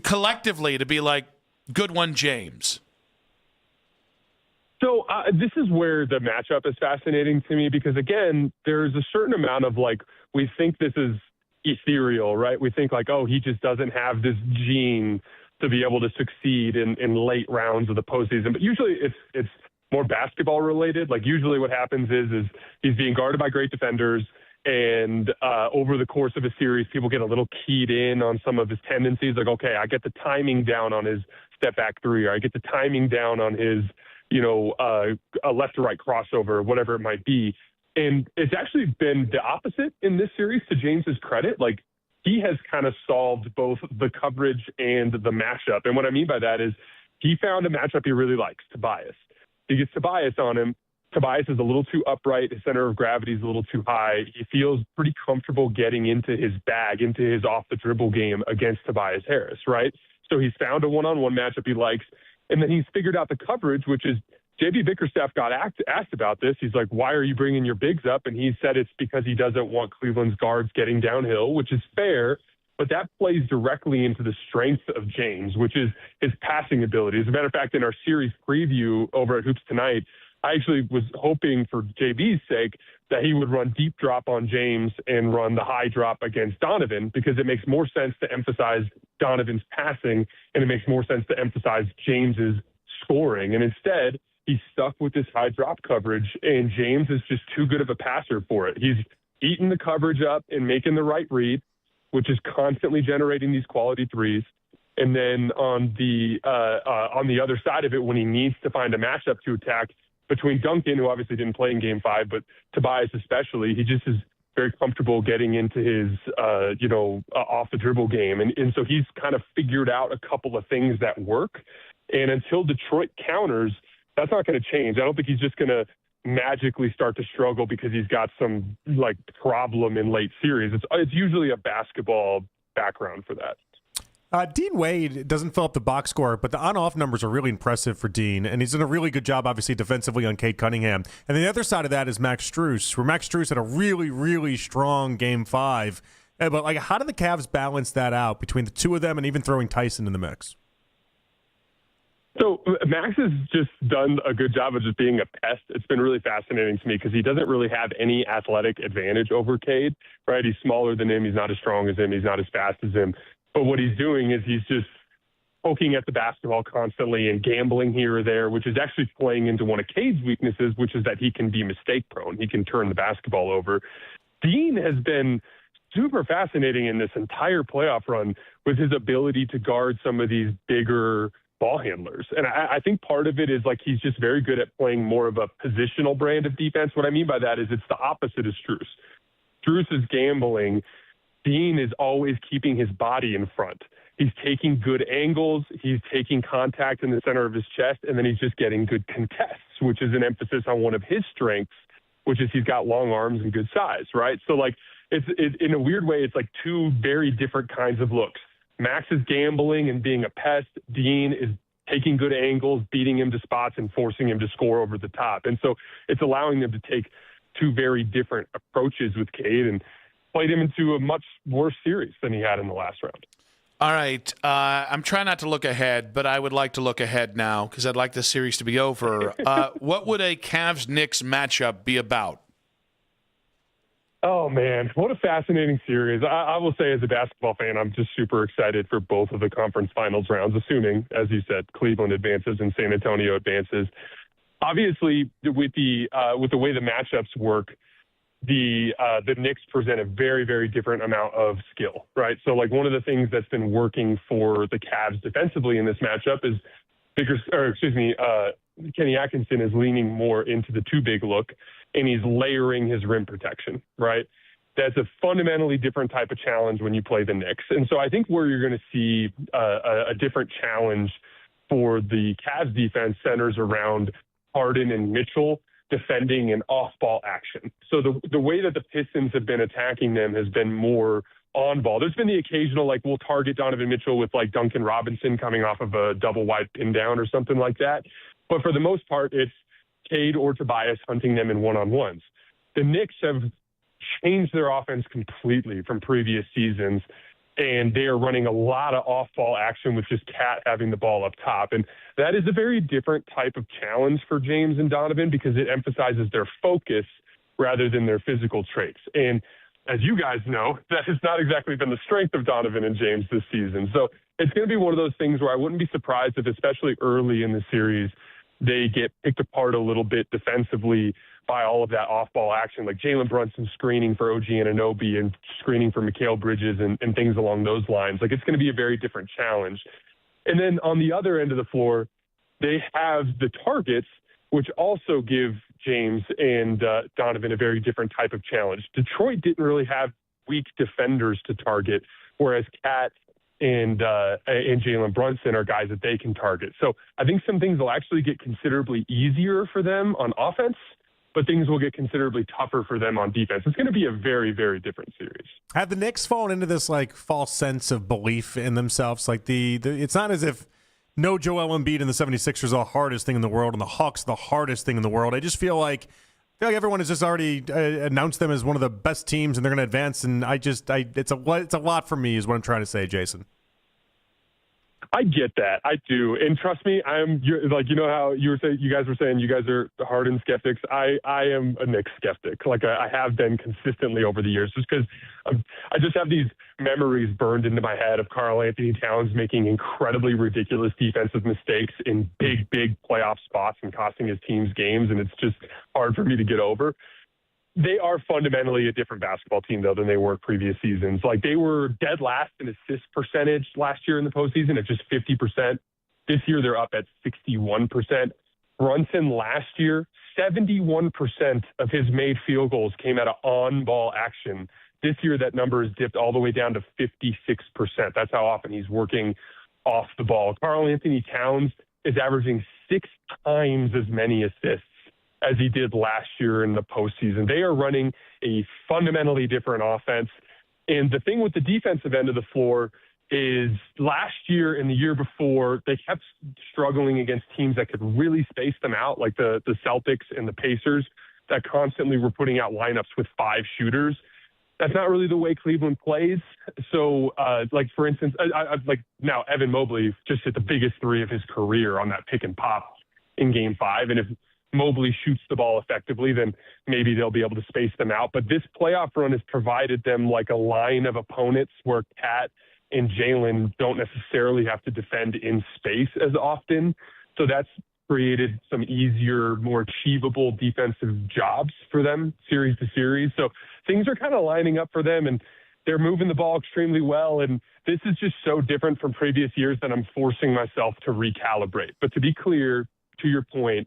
collectively to be like, good one, James? So this is where the matchup is fascinating to me because, again, there's a certain amount of, like, we think this is ethereal, right? We think, like, oh, he just doesn't have this gene to be able to succeed in late rounds of the postseason. But usually it's more basketball related. Like usually what happens is he's being guarded by great defenders, and over the course of a series, people get a little keyed in on some of his tendencies. Like, okay, I get the timing down on his step back three, or I get the timing down on his, a left to right crossover, whatever it might be. And it's actually been the opposite in this series, to James's credit. Like, he has kind of solved both the coverage and the matchup. And what I mean by that is he found a matchup he really likes, Tobias. He gets Tobias on him. Tobias is a little too upright. His center of gravity is a little too high. He feels pretty comfortable getting into his bag, into his off-the-dribble game against Tobias Harris, right? So he's found a one-on-one matchup he likes. And then he's figured out the coverage, which is J.B. Bickerstaff got asked about this. He's like, why are you bringing your bigs up? And he said it's because he doesn't want Cleveland's guards getting downhill, which is fair. But that plays directly into the strength of James, which is his passing ability. As a matter of fact, in our series preview over at Hoops Tonight, I actually was hoping for JB's sake that he would run deep drop on James and run the high drop against Donovan, because it makes more sense to emphasize Donovan's passing and it makes more sense to emphasize James's scoring. And instead, he's stuck with this high drop coverage, and James is just too good of a passer for it. He's eating the coverage up and making the right read, which is constantly generating these quality threes. And then on the other side of it, when he needs to find a matchup to attack between Duncan, who obviously didn't play in Game 5, but Tobias especially, he just is very comfortable getting into his, off the dribble game. And so he's kind of figured out a couple of things that work. And until Detroit counters, that's not going to change. I don't think he's just going to magically start to struggle because he's got some problem in late series. It's usually a basketball background for that. Dean Wade doesn't fill up the box score, but the on-off numbers are really impressive for Dean, and he's done a really good job, obviously, defensively on Cade Cunningham. And the other side of that is Max Strus, where Max Strus had a really, really strong Game 5. But how do the Cavs balance that out between the two of them and even throwing Tyson in the mix? So Max has just done a good job of just being a pest. It's been really fascinating to me because he doesn't really have any athletic advantage over Cade, right? He's smaller than him. He's not as strong as him. He's not as fast as him. But what he's doing is he's just poking at the basketball constantly and gambling here or there, which is actually playing into one of Cade's weaknesses, which is that he can be mistake prone. He can turn the basketball over. Dean has been super fascinating in this entire playoff run with his ability to guard some of these bigger ball handlers. And I think part of it is he's just very good at playing more of a positional brand of defense. What I mean by that is it's the opposite of Strus. Strus is gambling. Dean is always keeping his body in front. He's taking good angles. He's taking contact in the center of his chest, and then he's just getting good contests, which is an emphasis on one of his strengths, which is he's got long arms and good size, right? So, it's in a weird way, it's two very different kinds of looks. Max is gambling and being a pest. Dean is taking good angles, beating him to spots, and forcing him to score over the top. And so it's allowing them to take two very different approaches with Cade and played him into a much worse series than he had in the last round. All right. I'm trying not to look ahead, but I would like to look ahead now because I'd like the series to be over. What would a Cavs-Knicks matchup be about? Oh, man, what a fascinating series. I will say, as a basketball fan, I'm just super excited for both of the conference finals rounds, assuming, as you said, Cleveland advances and San Antonio advances. Obviously, with the way the matchups work, the Knicks present a very, very different amount of skill, right? So, one of the things that's been working for the Cavs defensively in this matchup is Kenny Atkinson is leaning more into the too big look, and he's layering his rim protection, right? that's a fundamentally different type of challenge when you play the Knicks. And so I think where you're going to see a different challenge for the Cavs defense centers around Harden and Mitchell defending an off-ball action. So the way that the Pistons have been attacking them has been more on ball. There's been the occasional, like, we'll target Donovan Mitchell with, like, Duncan Robinson coming off of a double wide pin down or something like that. But for the most part, it's Cade or Tobias hunting them in one-on-ones. The Knicks have changed their offense completely from previous seasons, and they are running a lot of off-ball action with just Cat having the ball up top. And that is a very different type of challenge for James and Donovan because it emphasizes their focus rather than their physical traits. And as you guys know, that has not exactly been the strength of Donovan and James this season. So it's going to be one of those things where I wouldn't be surprised if, especially early in the series, they get picked apart a little bit defensively by all of that off-ball action, like Jalen Brunson screening for OG Anunoby and screening for Mikal Bridges and things along those lines. Like, it's going to be a very different challenge. And then on the other end of the floor, they have the targets, which also give James and Donovan a very different type of challenge. Detroit didn't really have weak defenders to target, whereas Cat and Jalen Brunson are guys that they can target. So I think some things will actually get considerably easier for them on offense, but things will get considerably tougher for them on defense. It's going to be a very, very different series. Have the Knicks fallen into this, like, false sense of belief in themselves? Like, it's not as if no Joel Embiid and the 76ers are the hardest thing in the world and the Hawks the hardest thing in the world. I just feel like everyone has just already announced them as one of the best teams and they're going to advance. And it's a lot for me is what I'm trying to say, Jason. I get that. I do. And trust me, you know how you guys were saying you guys are Harden skeptics. I am a Knicks skeptic. Like, I have been consistently over the years, just because I just have these memories burned into my head of Karl Anthony Towns making incredibly ridiculous defensive mistakes in big playoff spots and costing his teams games. And it's just hard for me to get over. They are fundamentally a different basketball team, though, than they were previous seasons. Like, they were dead last in assist percentage last year in the postseason at just 50%. This year, they're up at 61%. Brunson last year, 71% of his made field goals came out of on-ball action. This year, that number has dipped all the way down to 56%. That's how often he's working off the ball. Karl Anthony Towns is averaging 6 times as many assists as he did last year in the postseason. They are running a fundamentally different offense. And the thing with the defensive end of the floor is last year and the year before, they kept struggling against teams that could really space them out, like the Celtics and the Pacers, that constantly were putting out lineups with 5 shooters. That's not really the way Cleveland plays. So, like, for instance, now Evan Mobley just hit the biggest 3 of his career on that pick and pop in Game 5. And if Mobley shoots the ball effectively, then maybe they'll be able to space them out. But this playoff run has provided them like a line of opponents where Cat and Jalen don't necessarily have to defend in space as often. So that's created some easier, more achievable defensive jobs for them series to series. So things are kind of lining up for them, and they're moving the ball extremely well. And this is just so different from previous years that I'm forcing myself to recalibrate. But to be clear, to your point,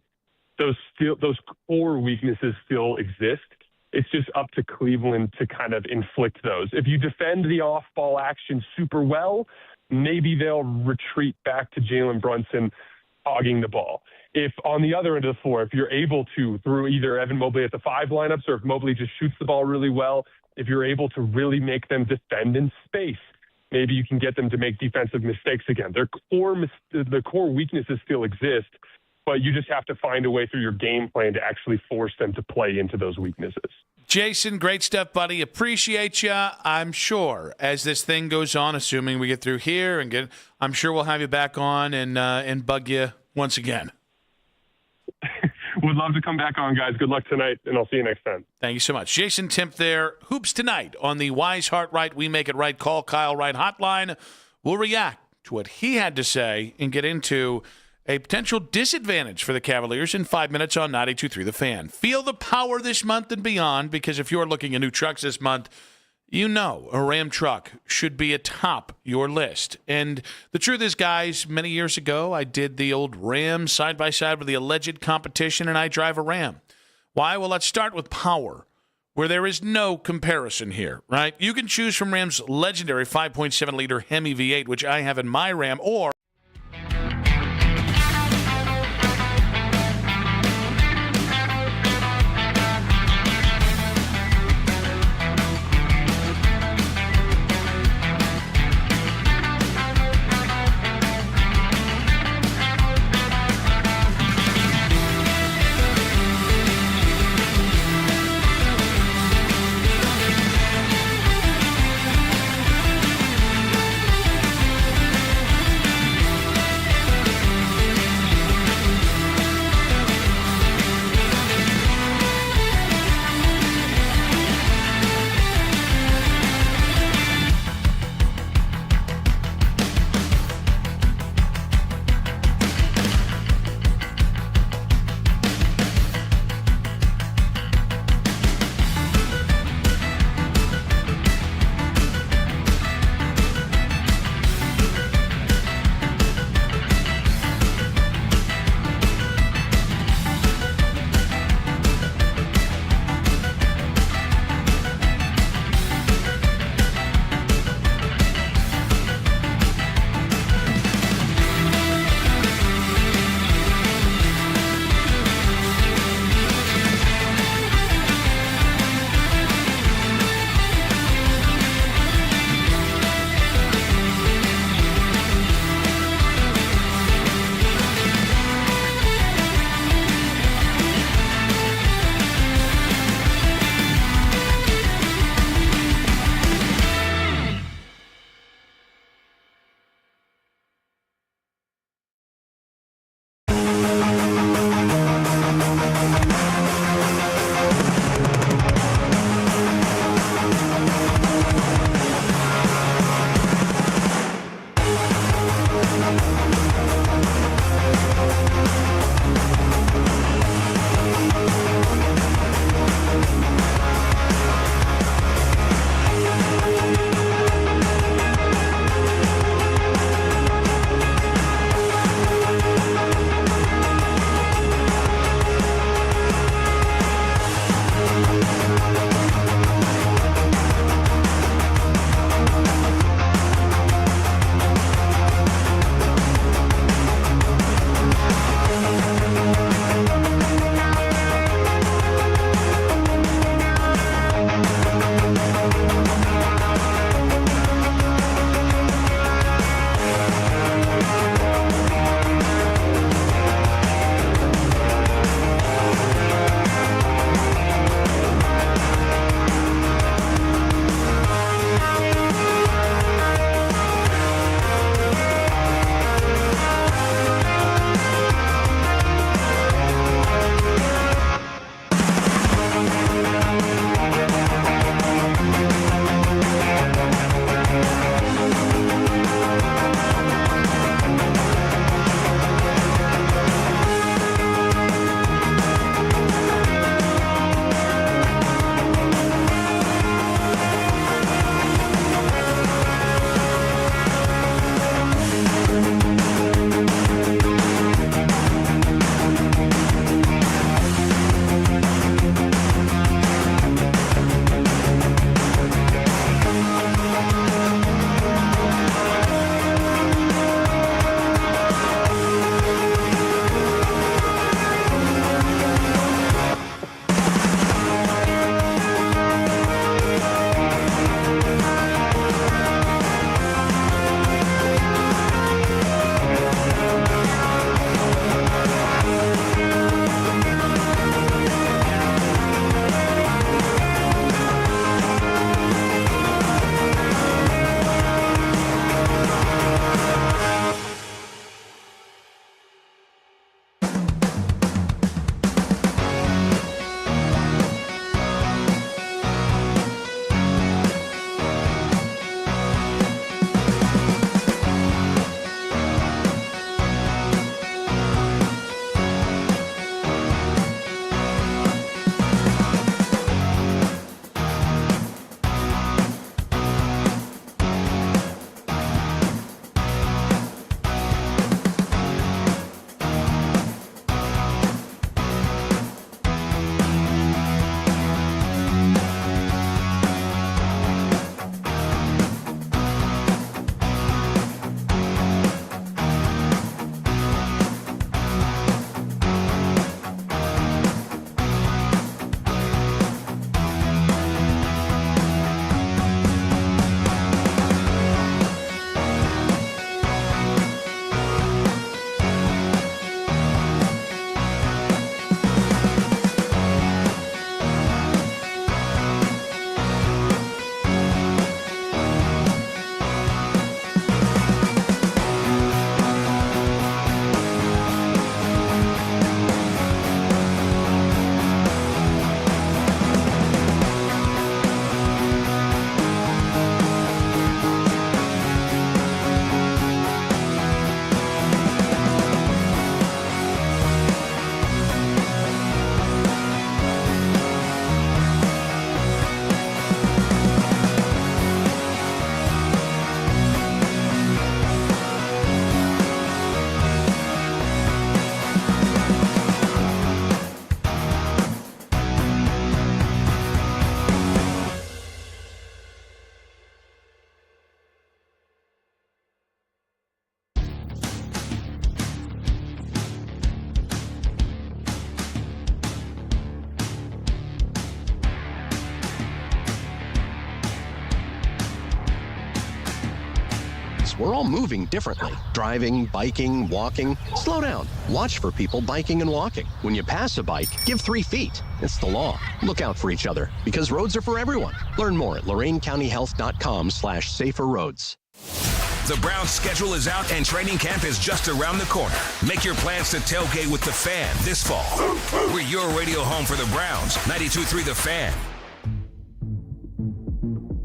those core weaknesses still exist. It's just up to Cleveland to kind of inflict those. If you defend the off-ball action super well, maybe they'll retreat back to Jalen Brunson hogging the ball. If on the other end of the floor, if you're able to, through either Evan Mobley at the 5 lineups or if Mobley just shoots the ball really well, if you're able to really make them defend in space, maybe you can get them to make defensive mistakes again. The core weaknesses still exist, but you just have to find a way through your game plan to actually force them to play into those weaknesses. Jason, great stuff, buddy. Appreciate you. I'm sure as this thing goes on, assuming we get through here, I'm sure we'll have you back on and bug you once again. Would love to come back on, guys. Good luck tonight, and I'll see you next time. Thank you so much. Jason Timp there. Hoops tonight on the Wise Heart Right, We Make It Right. Call Kyle Wright hotline. We'll react to what he had to say and get into a potential disadvantage for the Cavaliers in 5 minutes on 92.3 The Fan. Feel the power this month and beyond, because if you're looking at new trucks this month, you know a Ram truck should be atop your list. And the truth is, guys, many years ago, I did the old Ram side-by-side with the alleged competition, and I drive a Ram. Why? Well, let's start with power. where there is no comparison here, right? You can choose from Ram's legendary 5.7-liter Hemi V8, which I have in my Ram, or humans, we're all moving differently. Driving, biking, walking. Slow down. Watch for people biking and walking. When you pass a bike, give 3 feet. It's the law. Look out for each other, because roads are for everyone. Learn more at LoraineCountyHealth.com/saferroads. The Browns' schedule is out and training camp is just around the corner. Make your plans to tailgate with the Fan this fall. We're your radio home for the Browns. 92.3 The Fan.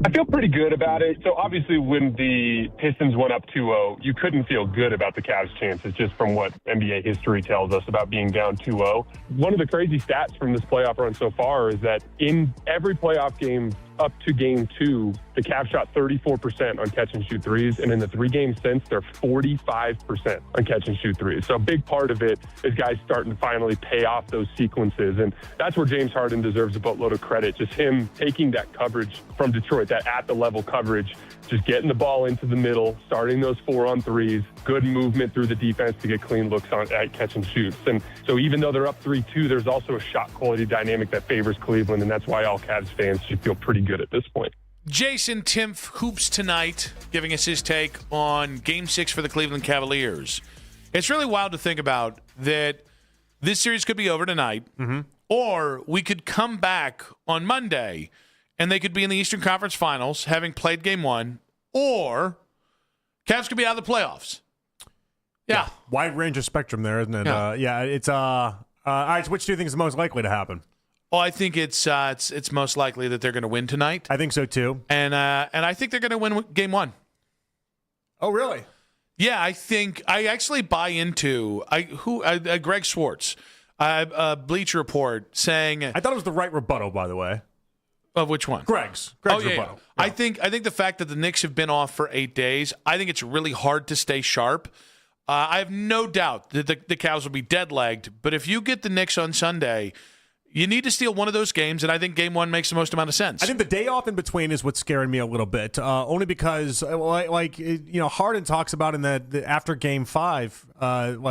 I feel pretty good about it. So obviously when the Pistons went up 2-0, you couldn't feel good about the Cavs' chances just from what NBA history tells us about being down 2-0. One of the crazy stats from this playoff run so far is that in every playoff game up to game 2, the Cavs shot 34% on catch and shoot threes. And in the 3 games since, they're 45% on catch and shoot threes. So a big part of it is guys starting to finally pay off those sequences. And that's where James Harden deserves a boatload of credit. Just him taking that coverage from Detroit, that at the level coverage, just getting the ball into the middle, starting those 4-on-3s, good movement through the defense to get clean looks on at catch and shoots. And so even though they're up 3-2, there's also a shot quality dynamic that favors Cleveland. And that's why all Cavs fans should feel pretty good at this point. Jason Timpf hoops tonight, giving us his take on Game 6 for the Cleveland Cavaliers. It's really wild to think about that this series could be over tonight, or we could come back on Monday and they could be in the Eastern Conference Finals, having played Game 1, or Cavs could be out of the playoffs. Yeah. Wide range of spectrum there, isn't it? It's all right, so which do you think is most likely to happen? Well, I think it's most likely that they're going to win tonight. I think so too. And I think they're going to win Game 1. Oh, really? Yeah, I actually buy into Greg Schwartz, Bleacher Report, saying I thought it was the right rebuttal, by the way. Of which one? Greg's rebuttal. Yeah. I think the fact that the Knicks have been off for 8 days, I think it's really hard to stay sharp. I have no doubt that the Cavs will be dead-legged, but if you get the Knicks on Sunday, you need to steal one of those games, and I think Game 1 makes the most amount of sense. I think the day off in between is what's scaring me a little bit, only because, Harden talks about in the after Game 5,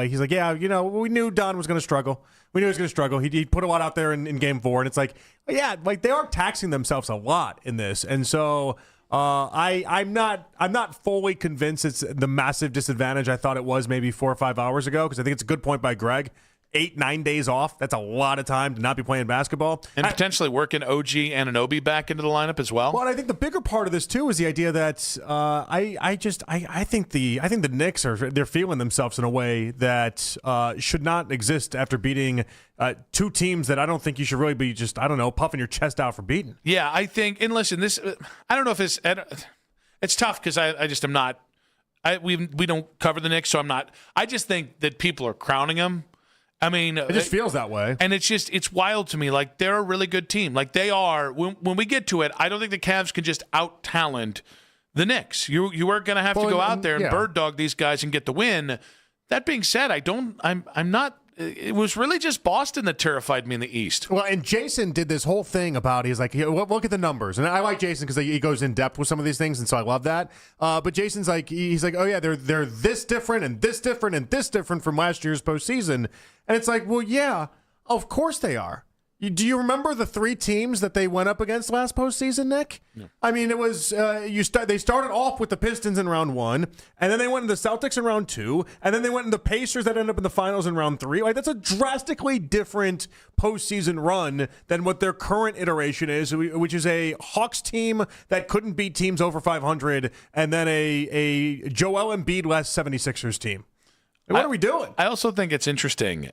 he's like, we knew Don was going to struggle. We knew he was going to struggle. He put a lot out there in Game 4, and it's like, they are taxing themselves a lot in this, and so I'm not fully convinced it's the massive disadvantage I thought it was maybe 4 or 5 hours ago, because I think it's a good point by Greg. 8-9 days off, that's a lot of time to not be playing basketball. And potentially working OG Anunoby back into the lineup as well. Well, I think the bigger part of this too is the idea that I think the Knicks they're feeling themselves in a way that should not exist after beating 2 teams that I don't think you should really be puffing your chest out for beating. Yeah, I think, and listen, this I don't know if it's tough because I just am not. We don't cover the Knicks, so I'm not. I just think that people are crowning them. I mean, it just feels that way. And it's wild to me. Like, they're a really good team. Like, they are. When we get to it, I don't think the Cavs can just out-talent the Knicks. You are going to have to go out there and bird dog these guys and get the win. That being said, I'm not. It was really just Boston that terrified me in the East. Well, and Jason did this whole thing about, he's like, look at the numbers. And I like Jason because he goes in depth with some of these things, and so I love that. But Jason's like, he's like, oh yeah, they're this different and this different and this different from last year's postseason. And it's like, well, yeah, of course they are. Do you remember the 3 teams that they went up against last postseason, Nick? No. I mean, it was they started off with the Pistons in round 1, and then they went into the Celtics in round 2, and then they went into the Pacers that ended up in the finals in round 3. Like, that's a drastically different postseason run than what their current iteration is, which is a Hawks team that couldn't beat teams over 500, and then a Joel Embiid-less 76ers team. What are we doing? I also think it's interesting.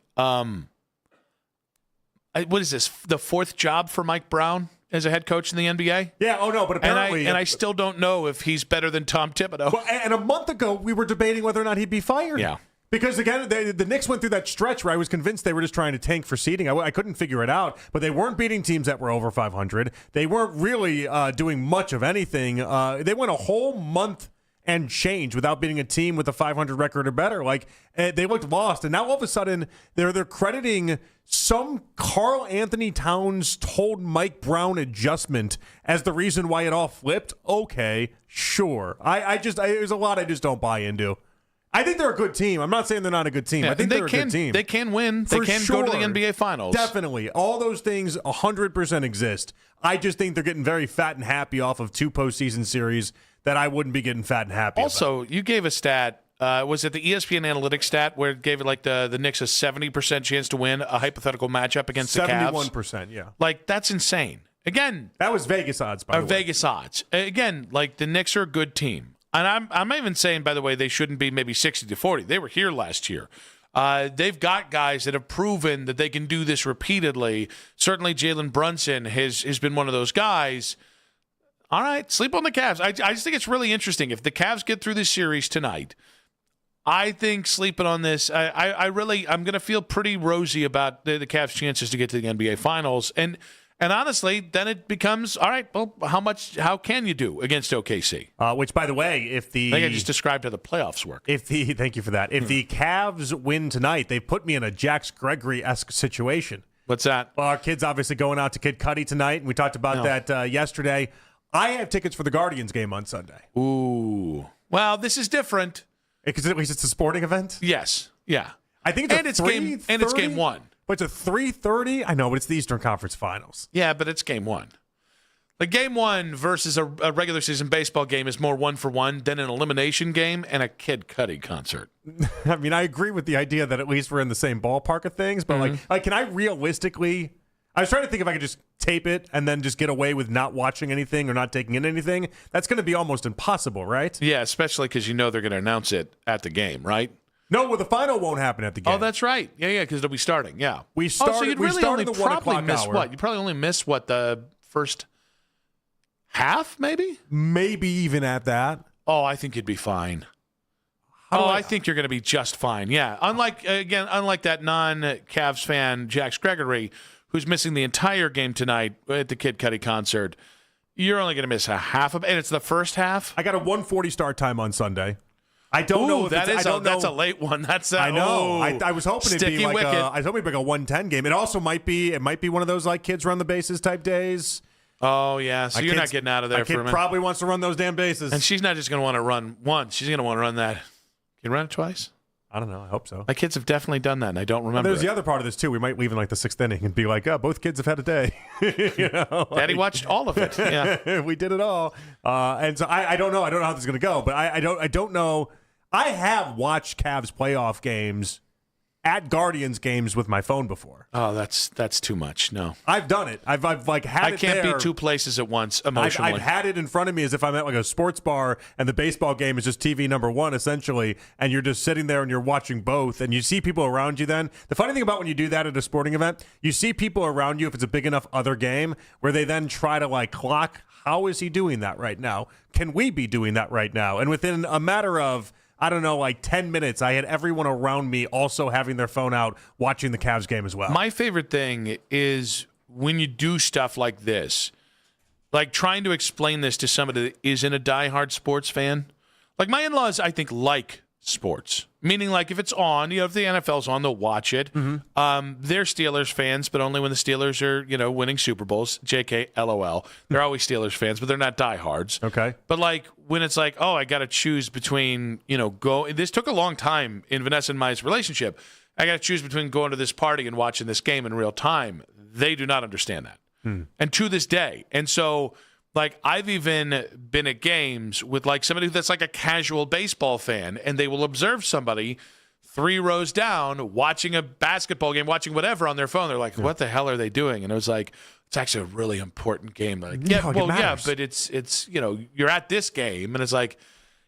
What is this? The 4th job for Mike Brown as a head coach in the NBA? Yeah. Oh no, but apparently, and I still don't know if he's better than Tom Thibodeau. Well, and a month ago we were debating whether or not he'd be fired. Yeah. Because again, the Knicks went through that stretch where I was convinced they were just trying to tank for seeding. I couldn't figure it out, but they weren't beating teams that were over 500. They weren't really doing much of anything. They went a whole month and change without beating a team with a 500 record or better. Like, they looked lost, and now all of a sudden they're crediting some Karl Anthony Towns told Mike Brown adjustment as the reason why it all flipped. Okay, sure. There's a lot I just don't buy into. I think they're a good team. I'm not saying they're not a good team. I think they're a good team. They can win. They can go to the NBA Finals. Definitely. All those things 100% exist. I just think they're getting very fat and happy off of 2 postseason series that I wouldn't be getting fat and happy Also, about. you gave a stat. Was it the ESPN Analytics stat where it gave it like the Knicks a 70% chance to win a hypothetical matchup against the Cavs? 71%, yeah. Like, that's insane. Again, that was Vegas odds, by the way. Vegas odds. Again, like, the Knicks are a good team. And I'm even saying, by the way, they shouldn't be maybe 60-40. They were here last year. They've got guys that have proven that they can do this repeatedly. Certainly Jalen Brunson has been one of those guys. All right, sleep on the Cavs. I just think it's really interesting. If the Cavs get through this series tonight, I think sleeping on this, I'm going to feel pretty rosy about the Cavs' chances to get to the NBA Finals. And honestly, then it becomes, all right, well, how can you do against OKC? Which, by the way, I think I just described how the playoffs work. Thank you for that. If the Cavs win tonight, they put me in a Jax Gregory-esque situation. What's that? Well, our kid's obviously going out to Kid Cudi tonight, and we talked about that yesterday. I have tickets for the Guardians game on Sunday. Ooh. Well, this is different. Because at least it's a sporting event? Yes. Yeah. I think it's game one. But it's a 3:30? I know, but it's the Eastern Conference Finals. Yeah, but it's game one. Like, game one versus a regular season baseball game is more 1-for-1 than an elimination game and a Kid Cudi concert. I mean, I agree with the idea that at least we're in the same ballpark of things, but like, can I realistically... I was trying to think if I could just tape it and then just get away with not watching anything or not taking in anything. That's going to be almost impossible, right? Yeah, especially because you know they're going to announce it at the game, right? No, well, the final won't happen at the game. Oh, that's right. Yeah, because it'll be starting. Yeah, so you'd really only the 1 probably o'clock miss hour. what? You probably only miss what, the first half, maybe? Maybe even at that. Oh, I think you'd be fine. I think you're going to be just fine. Yeah, unlike that non-Cavs fan, Jax Gregory, who's missing the entire game tonight at the Kid Cudi concert, you're only going to miss a half of it, and it's the first half. I got a 1:40 start time on Sunday. I don't know if that's a late one. I know. I was hoping it'd be like I was hoping it'd be like a 1:10 game. It also might be one of those like kids run the bases type days. Oh yeah, so you're not getting out of there for a minute. Probably wants to run those damn bases, and she's not just going to want to run once. She's going to want to run that. Can you run it twice? I don't know. I hope so. My kids have definitely done that, and I don't remember. There's the other part of this too. We might leave in like the 6th inning and be like, "Oh, both kids have had a day." Daddy watched all of it. Yeah, we did it all. And so I don't know. I don't know how this is going to go, but I don't know. I have watched Cavs playoff games at Guardians games with my phone before. Oh, that's too much. No, I've done it. I've like had it. I can't there. be two places at once emotionally. I've had it in front of me as if I'm at like a sports bar and the baseball game is just TV number one essentially, and you're just sitting there and you're watching both, and you see people around you. Then the funny thing about when you do that at a sporting event, you see people around you if it's a big enough other game where they then try to like clock. How is he doing that right now? Can we be doing that right now? And within a matter of I don't know, like 10 minutes, I had everyone around me also having their phone out watching the Cavs game as well. My favorite thing is when you do stuff like this, like trying to explain this to somebody that isn't a diehard sports fan. Like my in-laws, I think, like sports. Meaning, like, if it's on, if the NFL's on, they'll watch it. Mm-hmm. They're Steelers fans, but only when the Steelers are, winning Super Bowls. JK, LOL. They're always Steelers fans, but they're not diehards. Okay. But, like, when it's like, I got to choose between, this took a long time in Vanessa and my relationship. I got to choose between going to this party and watching this game in real time. They do not understand that. And to this day. And so, like, I've even been at games with, like, somebody that's like a casual baseball fan, and they will observe somebody 3 rows down watching a basketball game, watching whatever on their phone. They're like, what the hell are they doing? And it was like, it's actually a really important game. Like, but it's you're at this game, and it's like,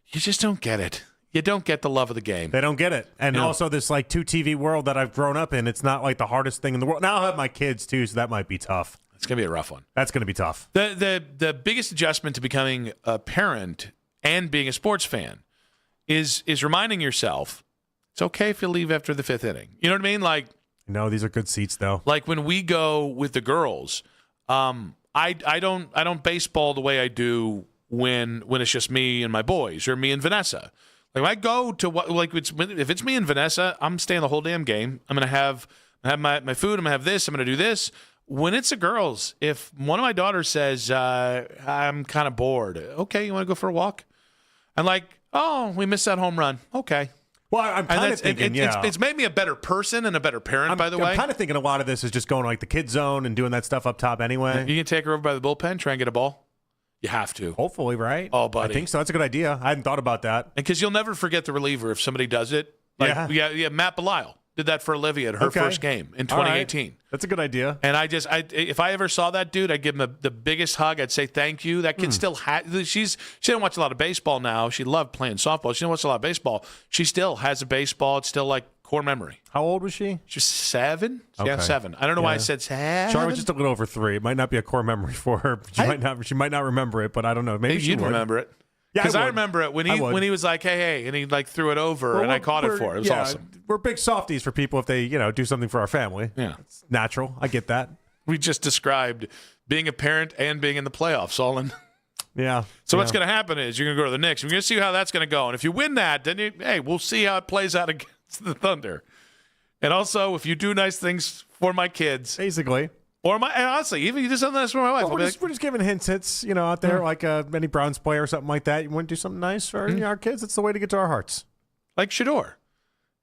you just don't get it. You don't get the love of the game. They don't get it. And also this, like, 2 TV world that I've grown up in, it's not, like, the hardest thing in the world. Now I'll have my kids, too, so that might be tough. It's going to be a rough one. That's going to be tough. The biggest adjustment to becoming a parent and being a sports fan is reminding yourself it's okay if you leave after the 5th inning. You know what I mean? Like, no, these are good seats though. Like when we go with the girls, I don't baseball the way I do when it's just me and my boys or me and Vanessa. Like when I go to if it's me and Vanessa, I'm staying the whole damn game. I'm gonna have my food. I'm gonna have this. I'm gonna do this. When it's the girls, if one of my daughters says, I'm kind of bored, okay, you want to go for a walk? And like, we missed that home run. Okay. Well, I'm kind of thinking, it's made me a better person and a better parent, by the way. I'm kind of thinking a lot of this is just going to like the kid zone and doing that stuff up top anyway. You can take her over by the bullpen, try and get a ball. You have to. Hopefully, right? Oh, buddy. I think so. That's a good idea. I hadn't thought about that. And because you'll never forget the reliever if somebody does it. Like, yeah. Matt Belisle did that for Olivia at her first game in 2018. Right. That's a good idea. And if I ever saw that dude, I'd give him the biggest hug. I'd say thank you. That kid still she didn't watch a lot of baseball now. She loved playing softball. She didn't watch a lot of baseball. She still has a baseball. It's still like core memory. How old was she? She was 7. Okay. Yeah, 7. I don't know why I said 7. Charlotte's just a little over 3. It might not be a core memory for her. She might not remember it, but I don't know. Maybe you'd remember it. Yeah, because I remember it when he was like, hey, and he like threw it over, and I caught it for it. It was awesome. We're big softies for people if they do something for our family. Yeah, it's natural. I get that. We just described being a parent and being in the playoffs all in. Yeah. So what's going to happen is you're going to go to the Knicks. We're going to see how that's going to go, and if you win that, then we'll see how it plays out against the Thunder. And also, if you do nice things for my kids, basically. And honestly, even you do something nice for my wife. Well, we're just giving hints, out there, like any Browns player or something like that. You want to do something nice for our kids? It's the way to get to our hearts. Like Fedor.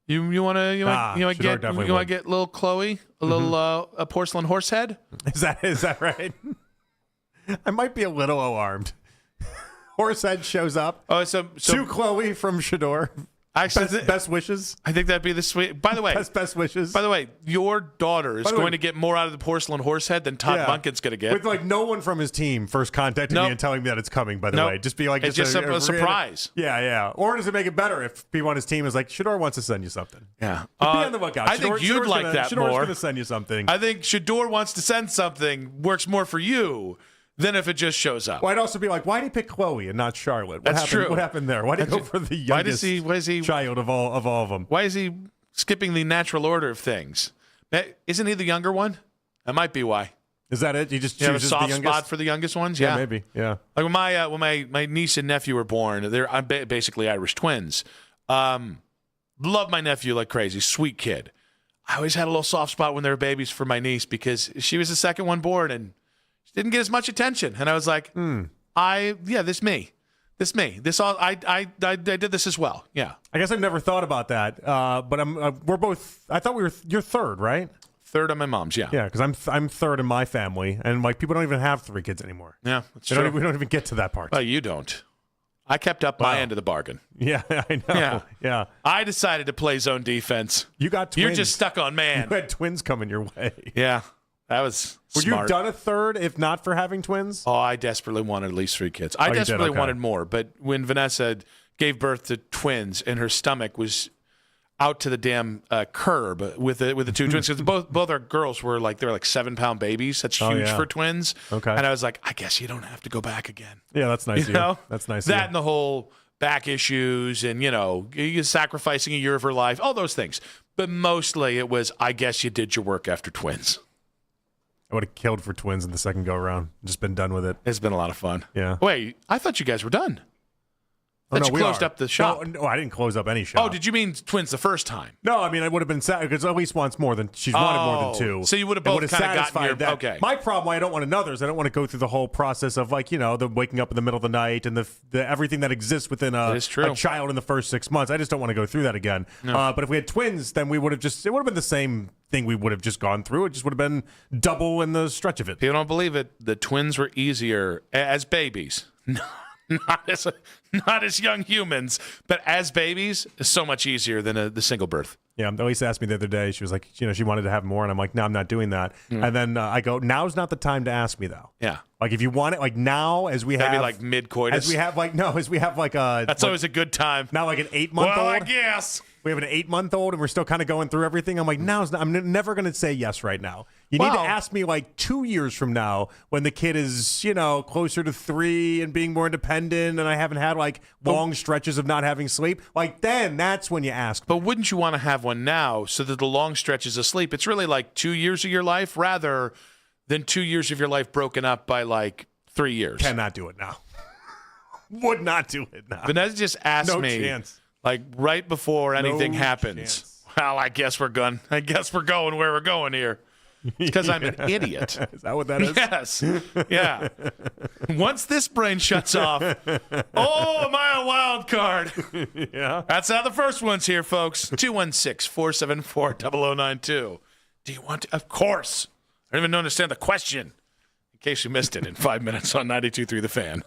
You want to get little Chloe a little a porcelain horse head? Is that right? I might be a little alarmed. Horse head shows up. Oh, so to Chloe from Fedor. Best wishes. I think that'd be the sweet. By the way, best wishes. By the way, your daughter is going to get more out of the porcelain horse head than Todd Munkin's going to get. With like no one from his team first contacting me and telling me that it's coming. By the way, just be like, it's just a surprise. Yeah. Or does it make it better if people on his team is like, Fedor wants to send you something? Yeah. Be on the lookout. I think you'd like that more. Fedor's going to send you something. I think Fedor wants to send something works more for you than if it just shows up. Well, I'd also be like, why did he pick Chloe and not Charlotte? That's true. What happened there? Why did he go for the youngest child of all of them? Why is he skipping the natural order of things? Isn't he the younger one? That might be why. Is that it? He just chooses a soft the youngest spot for the youngest ones? Yeah, maybe. Yeah. Like when my niece and nephew were born, they're basically Irish twins. Love my nephew like crazy. Sweet kid. I always had a little soft spot when they were babies for my niece because she was the second one born and didn't get as much attention, and I was like, this me. I did this as well. Yeah. I guess I've never thought about that. But we're both. I thought you're third, right? Third on my mom's. Yeah. Yeah, because I'm third in my family, and like people don't even have 3 kids anymore. Yeah, that's true. We don't even get to that part. Well, you don't. I kept up my end of the bargain. Yeah, I know. Yeah. I decided to play zone defense. You got twins. You're just stuck on man. You had twins coming your way. Yeah. That was Would smart. you have done a third if not for having twins? Oh, I desperately wanted at least 3 kids. I desperately wanted more, but when Vanessa gave birth to twins and her stomach was out to the damn curb with the 2 twins, because both our girls were like, they were like 7-pound babies. That's huge for twins. Okay. And I was like, I guess you don't have to go back again. Yeah, that's nice. You know? That's nice. That and the whole back issues and, you're sacrificing a year of her life, all those things. But mostly it was, I guess you did your work after twins. I would have killed for twins in the second go around. Just been done with it. It's been a lot of fun. Yeah. Wait, I thought you guys were done. I thought you closed up the shop. No, I didn't close up any shop. Oh, did you mean twins the first time? No, I mean, I would have been sad because at least once more than she's wanted more than 2. So you would have both kind of gotten your that. Okay. My problem, why I don't want another is I don't want to go through the whole process of like the waking up in the middle of the night and the everything that exists within a child in the first 6 months. I just don't want to go through that again. No. But if we had twins, then it would have been the same thing we would have just gone through. It just would have been double in the stretch of it. People don't believe it. The twins were easier as babies. Not as young humans, but as babies, it's so much easier than the single birth. Yeah, Elise asked me the other day. She was like, she wanted to have more, and I'm like, no, I'm not doing that. And then I go, now's not the time to ask me though. Yeah, like if you want it, like now, as we have, maybe like mid-coitus, as we have like a. That's always a good time. Now, like an 8-month-old. Well, I guess we have an 8-month-old, and we're still kind of going through everything. I'm like, I'm never going to say yes right now. You need to ask me like 2 years from now when the kid is, closer to 3 and being more independent, and I haven't had like long stretches of not having sleep. Like then, that's when you ask. But wouldn't you want to have one now so that the long stretches of sleep? It's really like 2 years of your life rather than 2 years of your life broken up by like 3 years. Cannot do it now. Would not do it now. Vanessa just asked me. Chance. Like right before anything happens. Chance. Well, I guess we're going where we're going here. It's because I'm an idiot. Is that what that is? Yes. Yeah. Once this brain shuts off, am I a wild card? Yeah. That's how the first one's here, folks. 216-474-0092. Do you want to? Of course. I don't even understand the question. case you missed it in 5 minutes on 92.3 The Fan.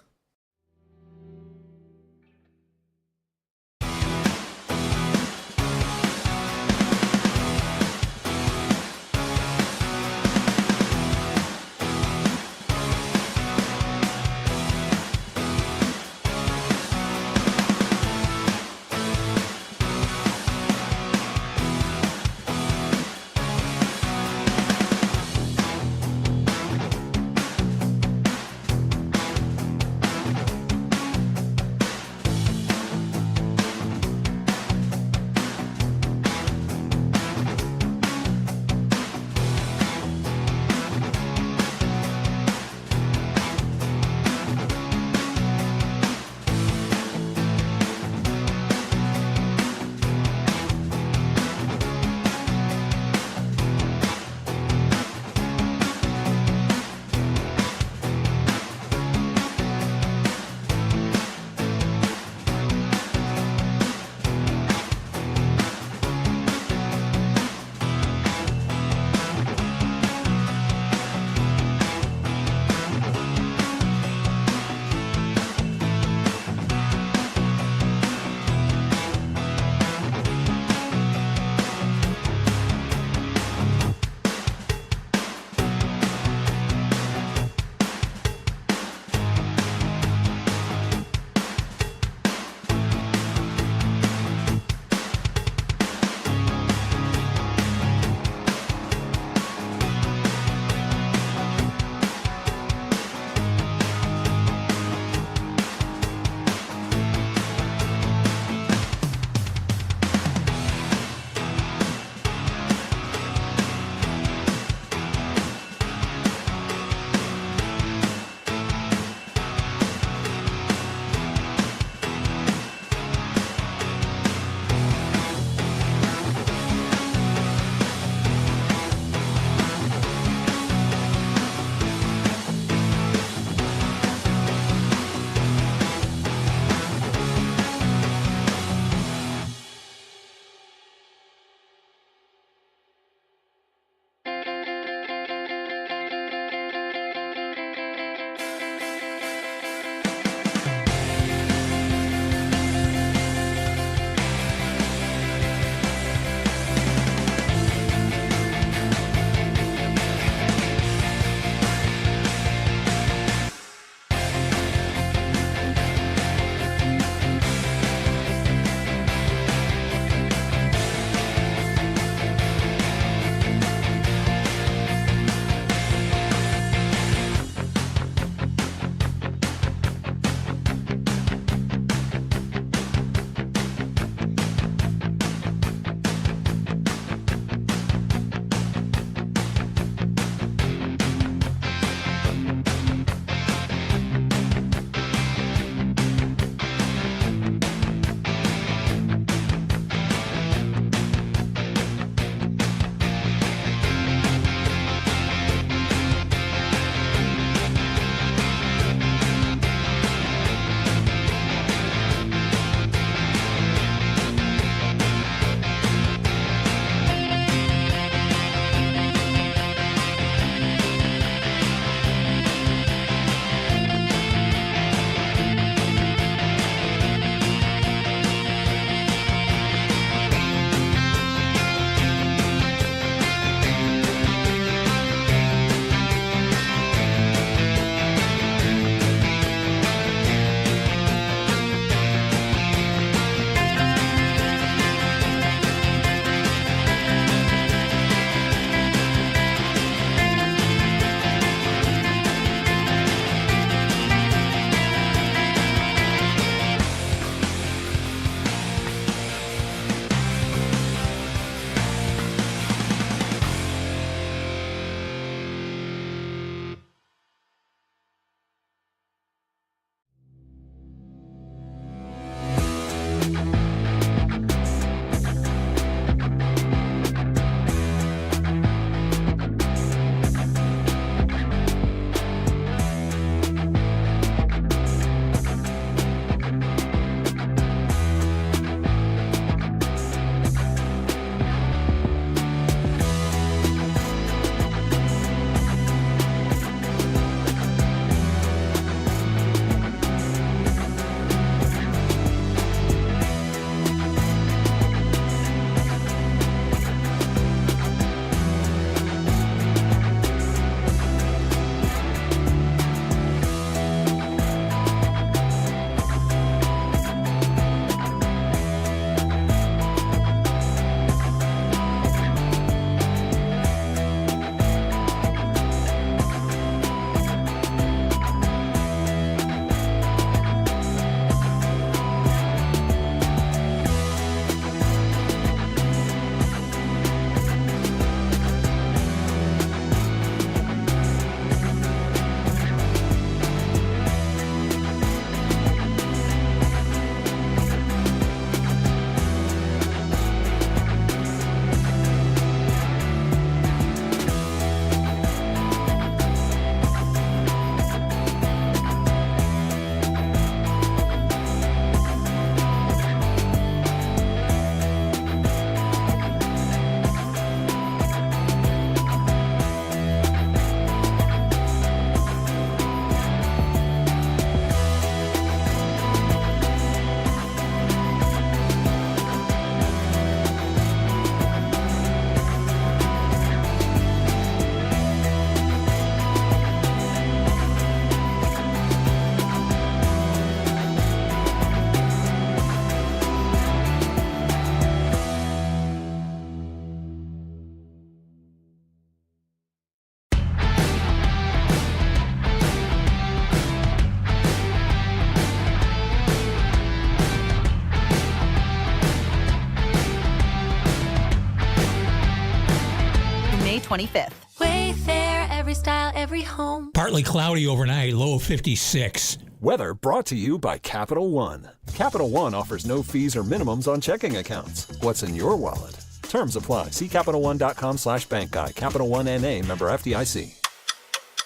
25th. Wayfair, every style, every home. Partly cloudy overnight, low of 56. Weather brought to you by Capital One. Capital One offers no fees or minimums on checking accounts. What's in your wallet? Terms apply. See CapitalOne.com/bank guide. Capital One NA, member FDIC.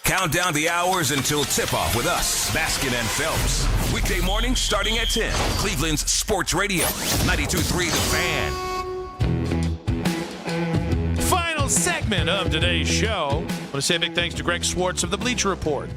Count down the hours until tip-off with us, Baskin and Phelps. Weekday mornings starting at 10. Cleveland's Sports Radio, 92.3 The Fan. Final segment of today's show. I want to say a big thanks to Greg Swartz of the Bleacher Report.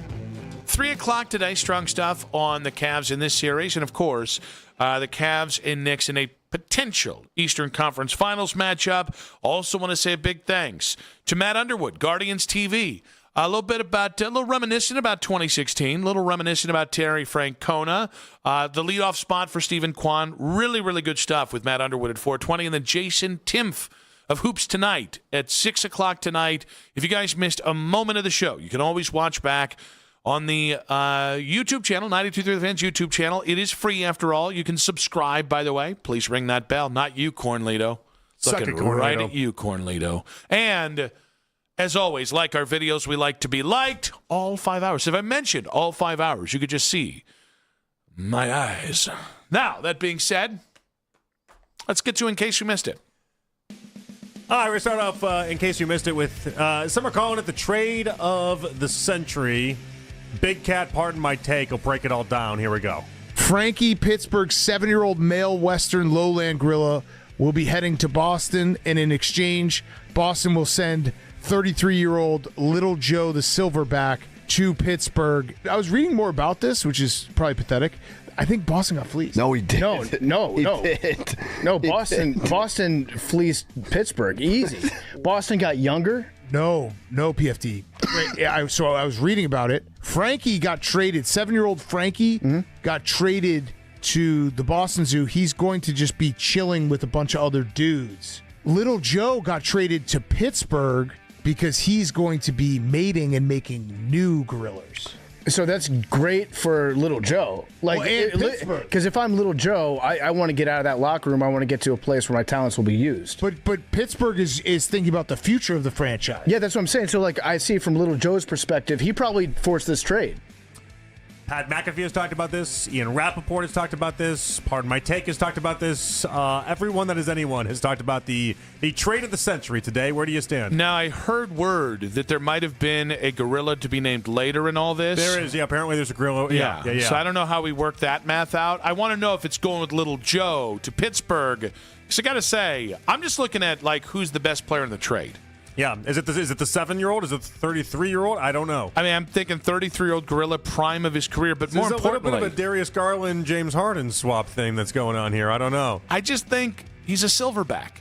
3 o'clock today, strong stuff on the Cavs in this series. And, of course, the Cavs and Knicks in a potential Eastern Conference Finals matchup. Also want to say a big thanks to Matt Underwood, Guardians TV. A little reminiscent about 2016, a little reminiscent about Terry Francona. The leadoff spot for Stephen Kwan. Really, really good stuff with Matt Underwood at 4:20. And then Jason Timpf of Hoops Tonight at 6 o'clock tonight. If you guys missed a moment of the show, you can always watch back on the YouTube channel, 92.3 The Fan's YouTube channel. It is free after all. You can subscribe, by the way. Please ring that bell. Not you, Cornlito. Looking right at you, Cornlito. And as always, like our videos, we like to be liked all 5 hours. If I mentioned all 5 hours, you could just see my eyes. Now, that being said, let's get to In Case You Missed It. All right, we're going to start off, in case you missed it, with some are calling it the trade of the century. Big Cat, pardon my take. I'll break it all down. Here we go. Frankie, Pittsburgh's 7-year-old male Western lowland gorilla, will be heading to Boston, and in exchange, Boston will send 33-year-old Little Joe the Silverback to Pittsburgh. I was reading more about this, which is probably pathetic. I think Boston got fleeced. No, he didn't. No. No, Boston fleeced Pittsburgh. Easy. Boston got younger. No, PFT. So I was reading about it. Frankie got traded. 7-year-old Frankie got traded to the Boston Zoo. He's going to just be chilling with a bunch of other dudes. Little Joe got traded to Pittsburgh because he's going to be mating and making new gorillas. So that's great for Little Joe. Because if I'm Little Joe, I want to get out of that locker room. I want to get to a place where my talents will be used. But Pittsburgh is thinking about the future of the franchise. Yeah, that's what I'm saying. So, I see from Little Joe's perspective, he probably forced this trade. Pat McAfee has talked about this. Ian Rappaport has talked about this. Pardon my take has talked about this. Everyone that is anyone has talked about the trade of the century today. Where do you stand? Now, I heard word that there might have been a gorilla to be named later in all this. There is, yeah. Apparently there's a gorilla. Yeah. So I don't know how we work that math out. I want to know if it's going with Little Joe to Pittsburgh. So I got to say, I'm just looking at, who's the best player in the trade. Yeah. Is it the 7-year-old? Is it the 33-year-old? I don't know. I mean, I'm thinking 33-year-old gorilla, prime of his career, but more importantly, a little bit of a Darius Garland, James Harden swap thing that's going on here. I don't know. I just think he's a silverback.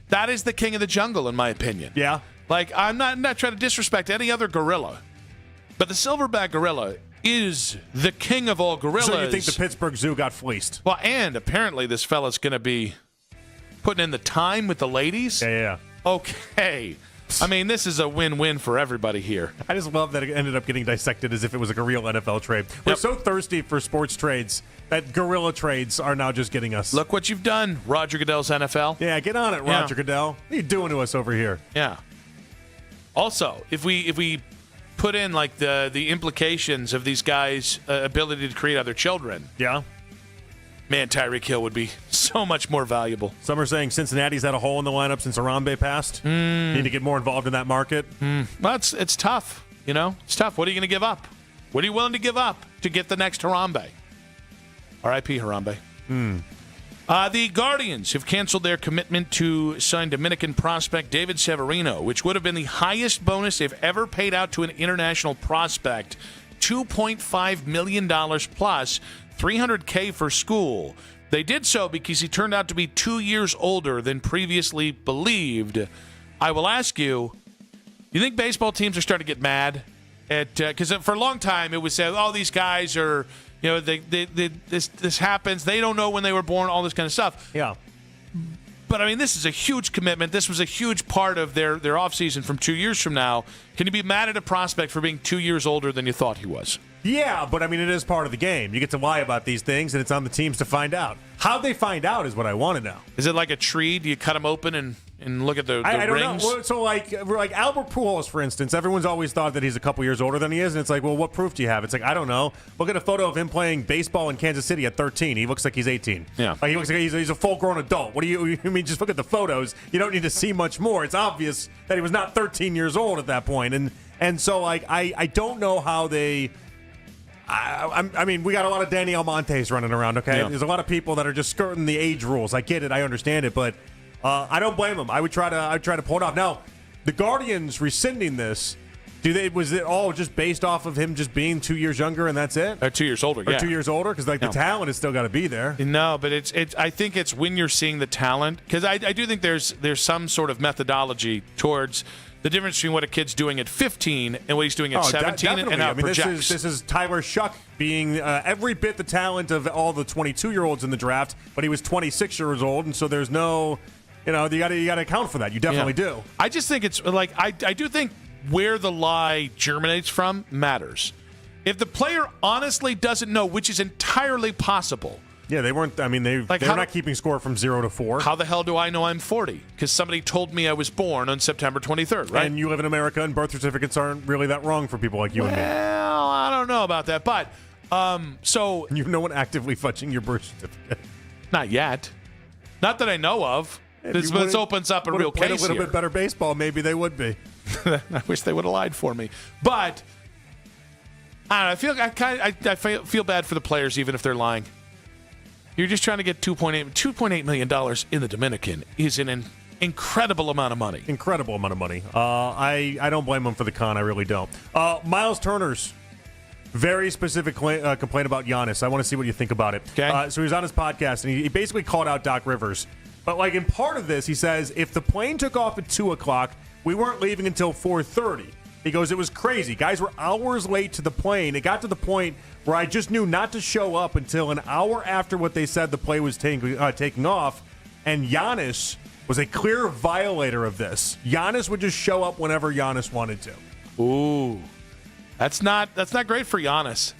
That is the king of the jungle, in my opinion. Yeah. I'm not trying to disrespect any other gorilla, but the silverback gorilla is the king of all gorillas. So you think the Pittsburgh Zoo got fleeced? Well, and apparently this fella's going to be putting in the time with the ladies. Yeah. Okay. I mean, this is a win-win for everybody here. I just love that it ended up getting dissected as if it was a real NFL trade. We're so thirsty for sports trades that gorilla trades are now just getting us. Look what you've done, Roger Goodell's NFL. Yeah, get on it, Roger Goodell. What are you doing to us over here? Yeah. Also, if we put in the implications of these guys' ability to create other children. Yeah. Man, Tyreek Hill would be so much more valuable. Some are saying Cincinnati's had a hole in the lineup since Harambe passed. Need to get more involved in that market. Well, it's tough. It's tough. What are you going to give up? What are you willing to give up to get the next Harambe? R.I.P. Harambe. The Guardians have canceled their commitment to sign Dominican prospect David Severino, which would have been the highest bonus they've ever paid out to an international prospect. $2.5 million plus, $300K for school. They did so because he turned out to be 2 years older than previously believed. I will ask you think baseball teams are starting to get mad at because for a long time it was said, these guys are, this happens. They don't know when they were born, all this kind of stuff. Yeah. But, I mean, this is a huge commitment. This was a huge part of their offseason from 2 years from now. Can you be mad at a prospect for being 2 years older than you thought he was? Yeah, but, I mean, it is part of the game. You get to lie about these things, and it's on the teams to find out. How they find out is what I want to know. Is it like a tree? Do you cut them open and and look at the I don't rings? know. So, like Albert Pujols, for instance, everyone's always thought that he's a couple years older than he is, and it's like, well, what proof do you have? It's like, I don't know. Look at a photo of him playing baseball in Kansas City at 13. He looks like he's 18. Yeah. Like, he looks like he's a full-grown adult. What do you mean? Just look at the photos. You don't need to see much more. It's obvious that he was not 13 years old at that point. And so, like, I don't know how they... I mean, we got a lot of Danny Almontes running around, okay? Yeah. There's a lot of people that are just skirting the age rules. I get it. I understand it, but... I don't blame him. I would try to pull it off. Now, the Guardians rescinding this. Was it all just based off of him just being 2 years younger and that's it? 2 years older. Or yeah. 2 years older, because the talent has still got to be there. No, but it's. I think it's when you're seeing the talent, because I do think there's some sort of methodology towards the difference between what a kid's doing at 15 and what he's doing at 17 and how it projects. This is Tyler Shuck being every bit the talent of all the 22-year-olds in the draft, but he was 26 years old, and so there's no. You know, you got to account for that. You definitely do. I just think it's like I do think where the lie germinates from matters. If the player honestly doesn't know, which is entirely possible. Yeah, they weren't. I mean, they're not keeping score from 0 to 4. How the hell do I know I'm 40? Because somebody told me I was born on September 23rd, right? And you live in America, and birth certificates aren't really that wrong for people like you and me. Well, I don't know about that, but so you have no one actively fudging your birth certificate. Not yet. Not that I know of. This opens up a real case here. A little bit better baseball, maybe they would be. I wish they would have lied for me. But I don't know, I feel bad for the players, even if they're lying. You're just trying to get $2.8 million in the Dominican is an incredible amount of money. Incredible amount of money. I don't blame them for the con. I really don't. Miles Turner's very specific complaint about Giannis. I want to see what you think about it. Okay. So he was on his podcast, and he basically called out Doc Rivers. But, like, in part of this, he says, if the plane took off at 2 o'clock, we weren't leaving until 4:30. He goes, it was crazy. Guys were hours late to the plane. It got to the point where I just knew not to show up until an hour after what they said the plane was taking off. And Giannis was a clear violator of this. Giannis would just show up whenever Giannis wanted to. Ooh. That's not great for Giannis.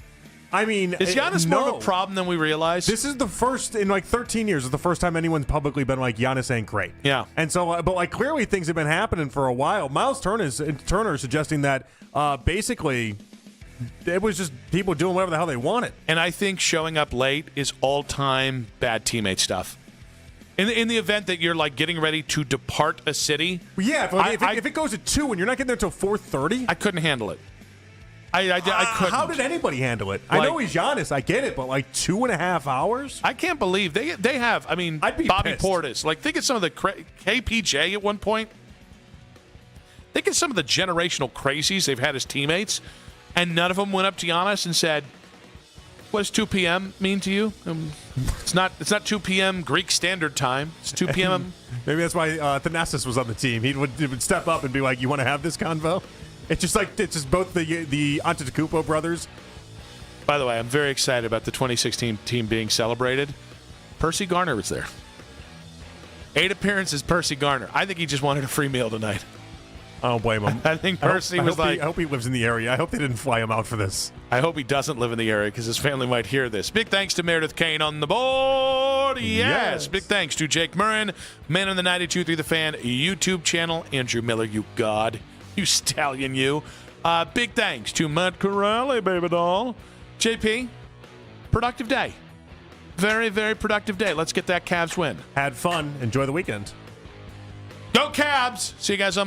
I mean, is Giannis more of a problem than we realize? This is the first in like 13 years. Is the first time anyone's publicly been like Giannis ain't great. Yeah, and so, but like clearly things have been happening for a while. Miles Turner suggesting that basically it was just people doing whatever the hell they wanted. And I think showing up late is all-time bad teammate stuff. In the event that you're like getting ready to depart a city, yeah. If it goes at 2 and you're not getting there until 4:30, I couldn't handle it. I couldn't. How did anybody handle it? I know he's Giannis. I get it, but like 2.5 hours? I can't believe they have. I mean, I'd be Bobby pissed. Portis. Like, think of some of the KPJ at one point. Think of some of the generational crazies they've had as teammates, and none of them went up to Giannis and said, "What does 2 p.m. mean to you?" It's not 2 p.m. Greek Standard Time. It's 2 p.m. Maybe that's why Thanasis was on the team. He would step up and be like, "You want to have this convo?" It's just both the Antetokounmpo brothers. By the way, I'm very excited about the 2016 team being celebrated. Percy Garner was there. 8 appearances, Percy Garner. I think he just wanted a free meal tonight. I don't blame him. I think Percy was like... I hope he lives in the area. I hope they didn't fly him out for this. I hope he doesn't live in the area because his family might hear this. Big thanks to Meredith Kane on the board. Yes. Big thanks to Jake Murrin, man on the 92.3 The Fan YouTube channel. Andrew Miller, you god. You stallion, you. Big thanks to Matt Corrali, baby doll. JP, productive day. Very, very productive day. Let's get that Cavs win. Had fun. Enjoy the weekend. Go Cavs. See you guys on